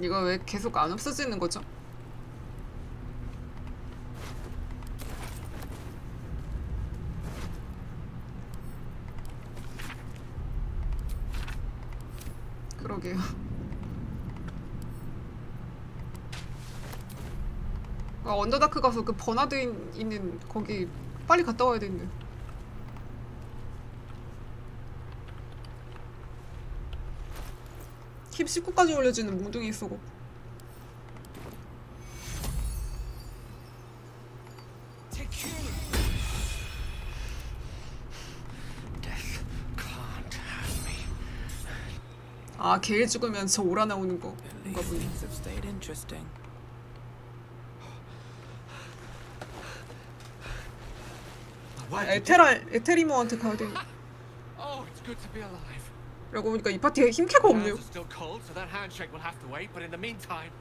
이거 왜 계속 안 없어지는 거죠? 그러게요. 아, 언더다크 가서 그 버나드 있는 거기 빨리 갔다 와야 되는데. 힙 19까지 올려주는 몽둥이 쏘고. 아, 걔 죽으면 저 오라 나오는 거. 뭔가 보네. Things have stayed interesting. 에테리모한테 가야 돼. Oh, it's good to be alive. 라고 보니까 이 파티에 힘캐가 없네요. Hands are still cold, so that handshake will have to wait. But in the meantime,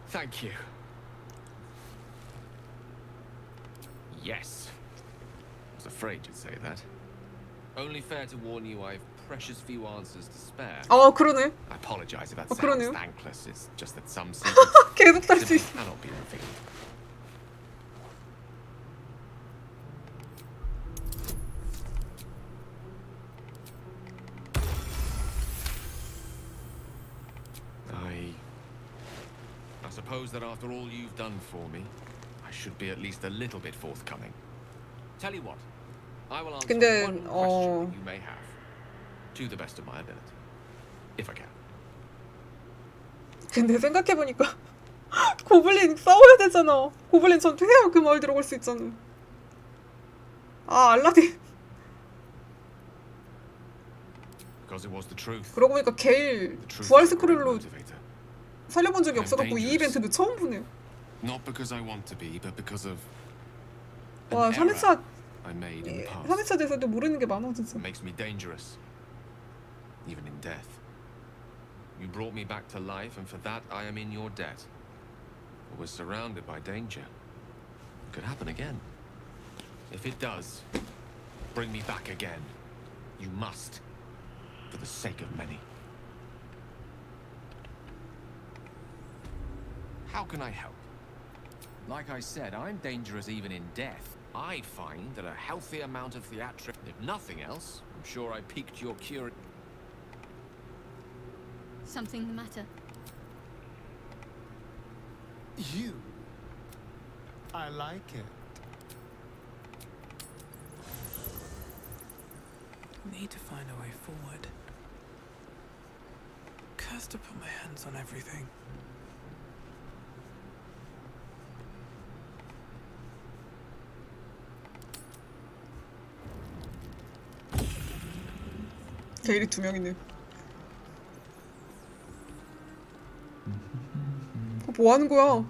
thank you. Yes. I was afraid you'd say that. Only fair to warn you, I've precious few answers to spare. 그러네. I apologize if that 그러네요. sounds thankless. It's just that some secrets 계속 탈 수 simply 있어. cannot be revealed. I suppose that after all you've done for me, I should be at least a little bit forthcoming. Tell you what, I will answer 근데 one question you may have, to the best of my ability, if I can. 근데 생각해보니까 고블린 싸워야 되잖아. 고블린 전투해야 그 마을 들어갈 수 있잖아. 아, 알라딘. Because it was the truth. 그러고 보니까 게일 부활 스크롤로 살려본 적이 없어갖고 이 이벤트도 처음 보네요. Not because I want to be, but because of 와, 3회차 I made in the past. 3회차 돼서도 모르는 게 많아 진짜. Makes me dangerous, even in death. You brought me back to life, and for that I am in your debt. I was surrounded by danger. It could happen again. If it does, bring me back again. You must, for the sake of many. How can I help? Like I said, I'm dangerous even in death. I find that a healthy amount of theatric, if nothing else, I'm sure I piqued your curiosity. Something the matter? You. I like it. Need to find a way forward. Cursed to put my hands on everything. 게일이 2명이네. 뭐 하는 거야?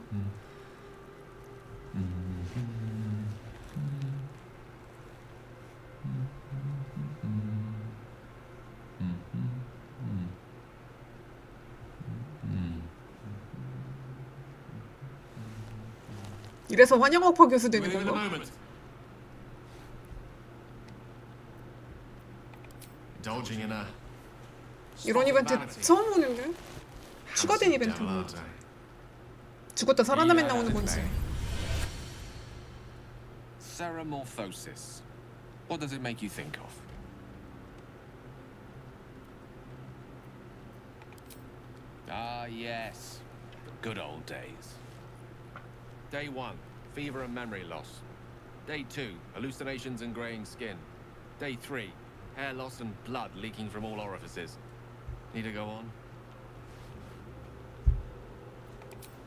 이래서 환영학파 교수 되는 건가? Indulging in a 이런 이벤트 처음 보는데? 추가된 이벤트. 죽었다 살아나면 나오는 건지. Ceramorphosis. What does it make you think of? Ah, yes. Good old days. Day 1, fever and memory loss. Day 2, hallucinations and graying skin. Day 3, hair loss and blood leaking from all orifices. Need to go on?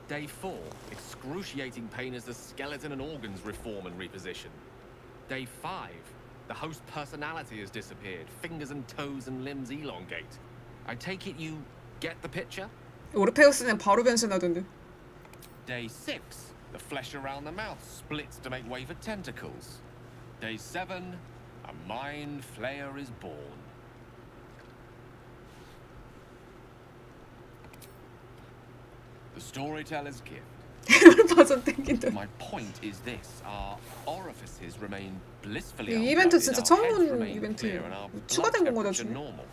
Day 4, excruciating pain as the skeleton and organs reform and reposition. Day 5, the host personality has disappeared. Fingers and toes and limbs elongate. I take it you get the picture? 오르페우스는 바로 변신하던데. Day 6, the flesh around the mouth splits to make way for tentacles. Day 7, a mind flayer is born. The storyteller's gift. My point is this: our orifices remain blissfully 이 이벤트 unplugged, 진짜 our 처음 heads 본 remain 이벤트예요. clear, and our 추가된 blood 건 거다 temperature 중에. normal.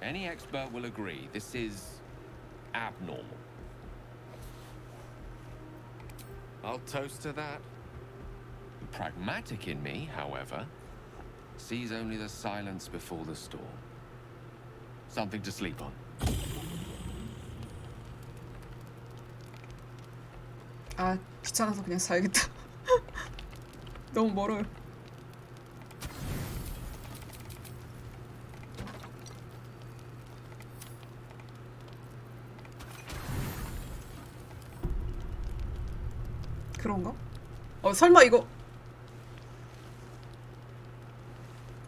Any expert will agree this is abnormal. I'll toast to that. The pragmatic in me, however, sees only the silence before the storm. Something to sleep on. 아, 귀찮아서 그냥 자야겠다. 너무 멀어요. 그런가? 설마 이거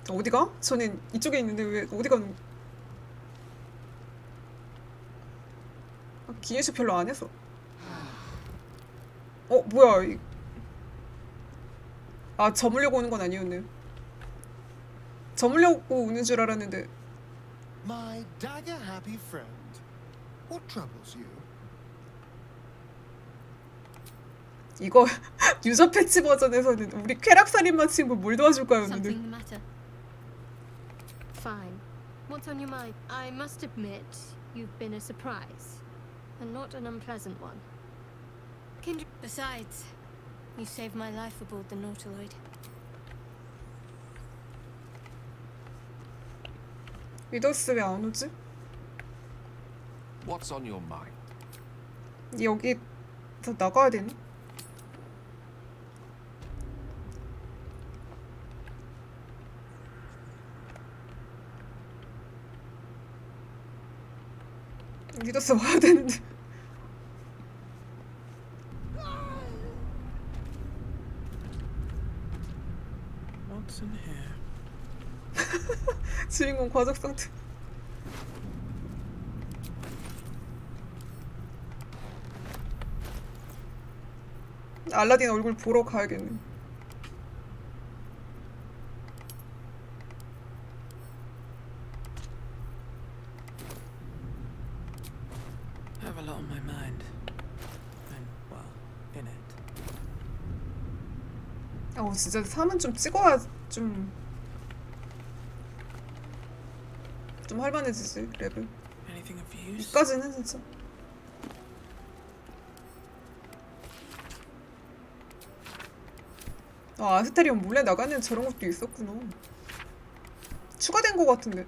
어디가? 저는 이쪽에 있는데 왜 어디 가는? 기계식 별로 안 해서. 뭐야? 저물려고 오는 건 아니었네. 저물려고 오는 줄 알았는데. My dagger happy friend, what troubles you? 이거 유저 패치 버전에서는 우리 쾌락살인마 친구 뭘 도와줄까였는데. Something the matter? Fine. What's on your mind? I must admit, you've been a surprise, and not an unpleasant one. Besides, you saved my life aboard the Nautiloid. 미더스 왜 안 오지? What's on your mind? 여기서 나가야 되나? 미더스 와야 되는데. What's in here? 주인공 과적 상태. 알라딘 얼굴 보러 가야겠네. I have a lot on my mind. And, well, in it. 진짜 3은 좀 찍어야 좀 할만해지지 레벨. Anything of use? 2까지는 진짜. 아스테리온 몰래 나가는 저런 것도 있었구나. 추가된 거 같은데.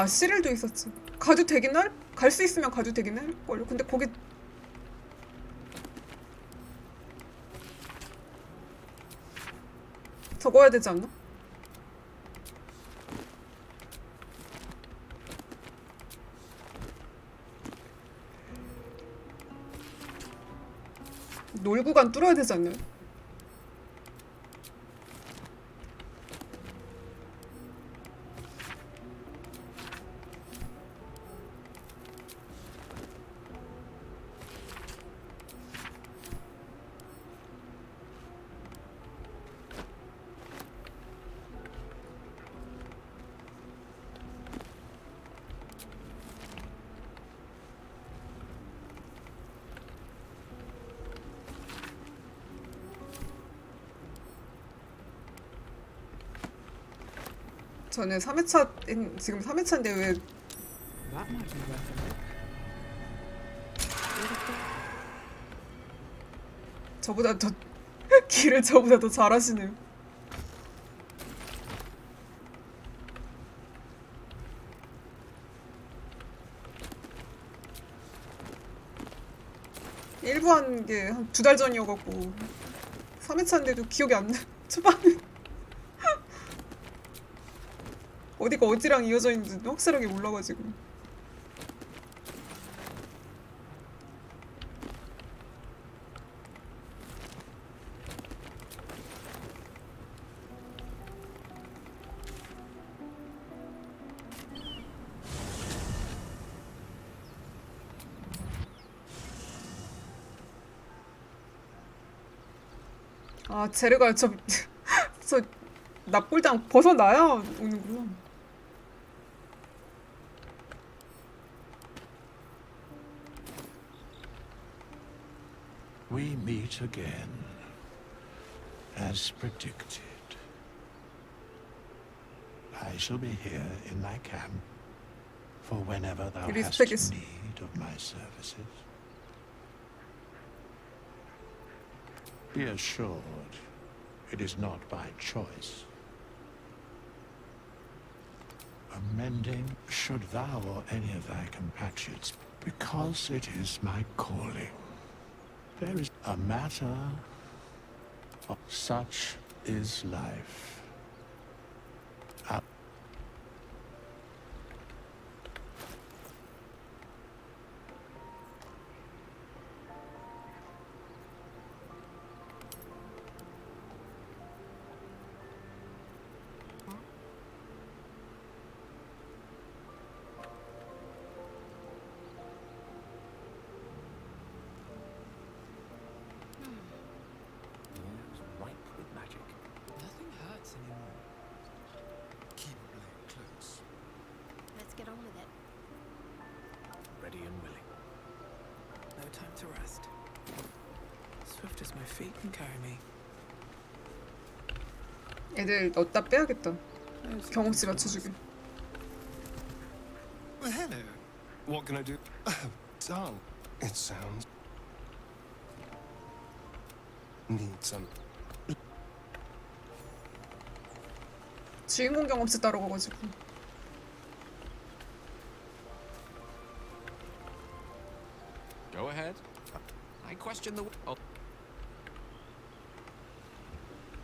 시릴도 있었지. 가도 되긴 갈 수 있으면 가도 되긴 할걸요. 근데 거기 적어야 되지 않나? 놀구간 뚫어야 되지 않나요? 저는 3회차 지금 3회차인데 왜 That might be worth it. 저보다 더 길을 저보다 더 잘하시네요. 일부 한 게 한 2달 전이어갖고 3회차인데도 기억이 안 나. 초반에 어디가 어디랑 이어져 있는지도 확실하게 몰라가지고. 제르가 저 납골당 벗어나야 오는구나. we meet again, as predicted. I shall be here in my camp for whenever thou hast need of my services. Be assured, it is not by choice. Amending should thou or any of thy compatriots, because it is my calling. There is a matter of such is life. Let's get on with it. Ready and willing. No time to rest. Swift as my feet can carry me. 애들 넣다 빼야겠다. 경험치 맞춰주게. Well, hello. What can I do? Oh, dull. It sounds... Need some... 주인공 경험치 따러 가가지고. Go ahead. I question the... Oh.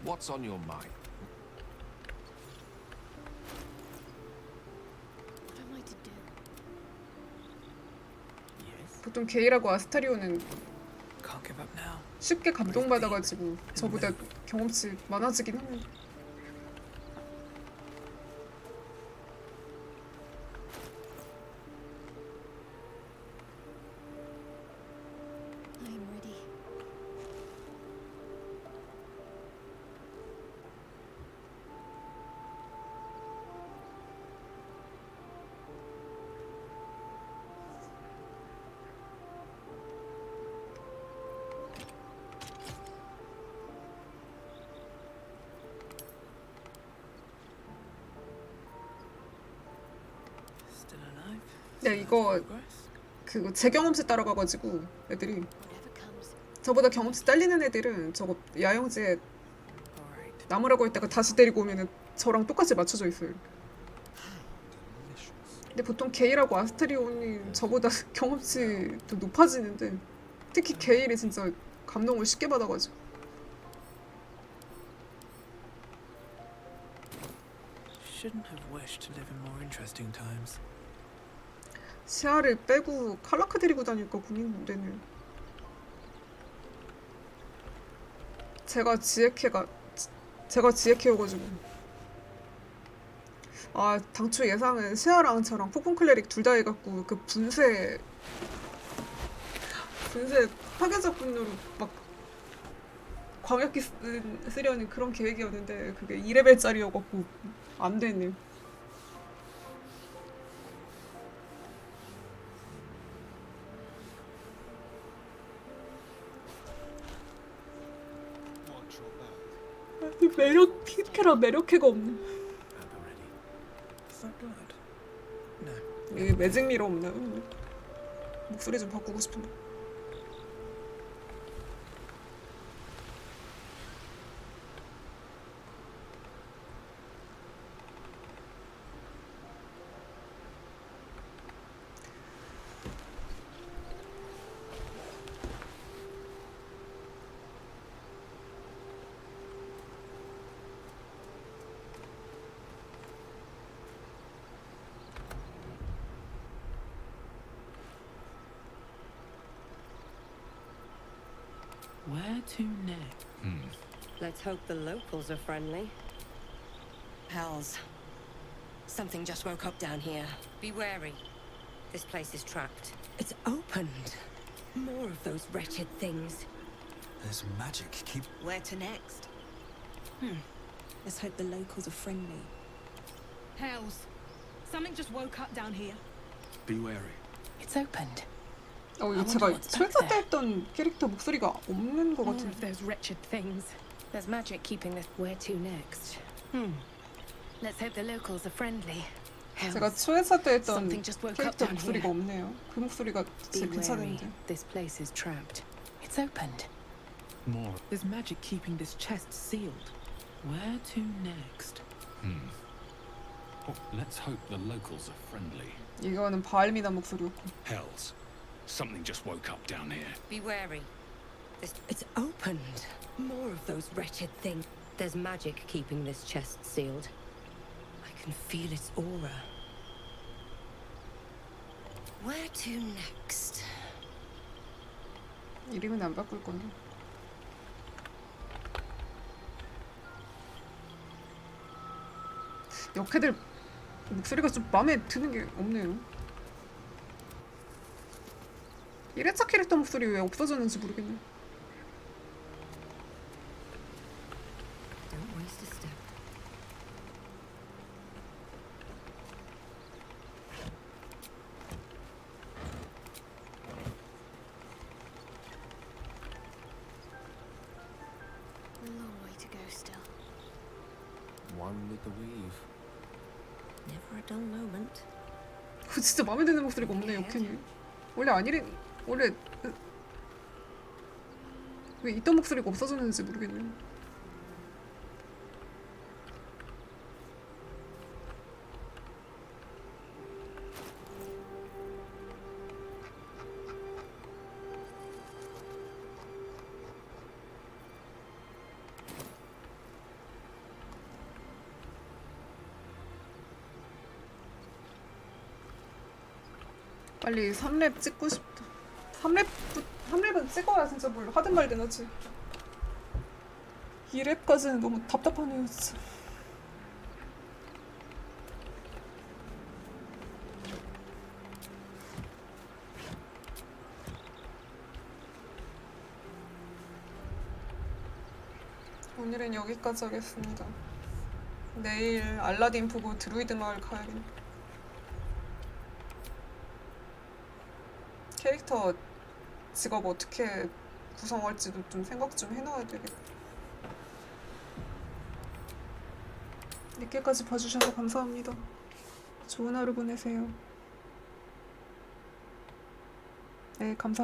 What's on your mind? What am I to do? 보통 게이라고 아스타리오는 Can't give up now. 쉽게 감동받아가지고 저보다 경험치 많아지긴 하는데. I am ready. Still alive? 네, 이거 그거 제 경험치 따라가가지고 애들이 저보다 경험치 딸리는 애들은 저거 야영지에 나무라고 했다가 다시 데리고 오면은 저랑 똑같이 맞춰져 있어요. 근데 보통 게일하고 아스트리온이 저보다 경험치도 높아지는데 특히 게일이 진짜 감동을 쉽게 받아가지고. Shouldn't have wished to live in more interesting times. 시야를 빼고 칼라크 데리고 다니까 군인되네. 제가 지혜캐여가지고 아 당초 예상은 시야랑 저랑 폭풍 클레릭 둘 다 해갖고 그 분쇄 파괴적 분노로 막 광역기 쓰려는 그런 계획이었는데 그게 2레벨짜리여갖고 안 되네. 매력 피케라 매력캐가 없네. 이게 매직미러 없나? 목소리 좀 바꾸고 싶은데. Where to next? Let's hope the locals are friendly. Hells. Something just woke up down here. Be wary. This place is trapped. It's opened. More of those wretched things. There's magic. Keep... Where to next? Let's hope the locals are friendly. Hells. Something just woke up down here. Be wary. It's opened. 이거 제가 출사 때 했던 캐릭터 목소리가 없는 것 More 같은데. of those wretched things. There's magic keeping this. Where to next? Let's hope the locals are friendly. 제가 출사 때 했던 Something just woke up 캐릭터 down 목소리가 here. 없네요. 그 목소리가 제일 Be wary. 괜찮은데. This place is trapped. It's opened. More. There's magic keeping this chest sealed. Where to next? Oh, let's hope the locals are friendly. 이거는 바알미나 목소리였고. Hells. Something just woke up down here. Be wary. It's opened. More of those wretched things. There's magic keeping this chest sealed. I can feel its aura. Where to next? 이름은 안 바꿀 건데. 역해들 목소리가 좀 마음에 드는 게 없네요. 1회차 캐릭터 목소리 왜 없어졌는지 모르겠네. Don't waste a step. A long way to go still. One with the weave. Never a dull moment. 진짜 마음에 드는 목소리가 없네, 역해님. 원래 아니래. 원래 왜 있던 목소리가 없어졌는지 모르겠네. 빨리 3렙 찍고 싶다. 3렙은 찍어야 진짜 뭘 하든 말든 하지. 2렙까지는 너무 답답하네요, 진짜. 오늘은 여기까지 하겠습니다. 내일 알라딘 보고 드루이드 마을 가야겠네. 캐릭터 직업 어떻게 구성할지도 좀 생각 좀 해놔야 되겠다. 늦게까지 봐주셔서 감사합니다. 좋은 하루 보내세요. 네, 감사합니다.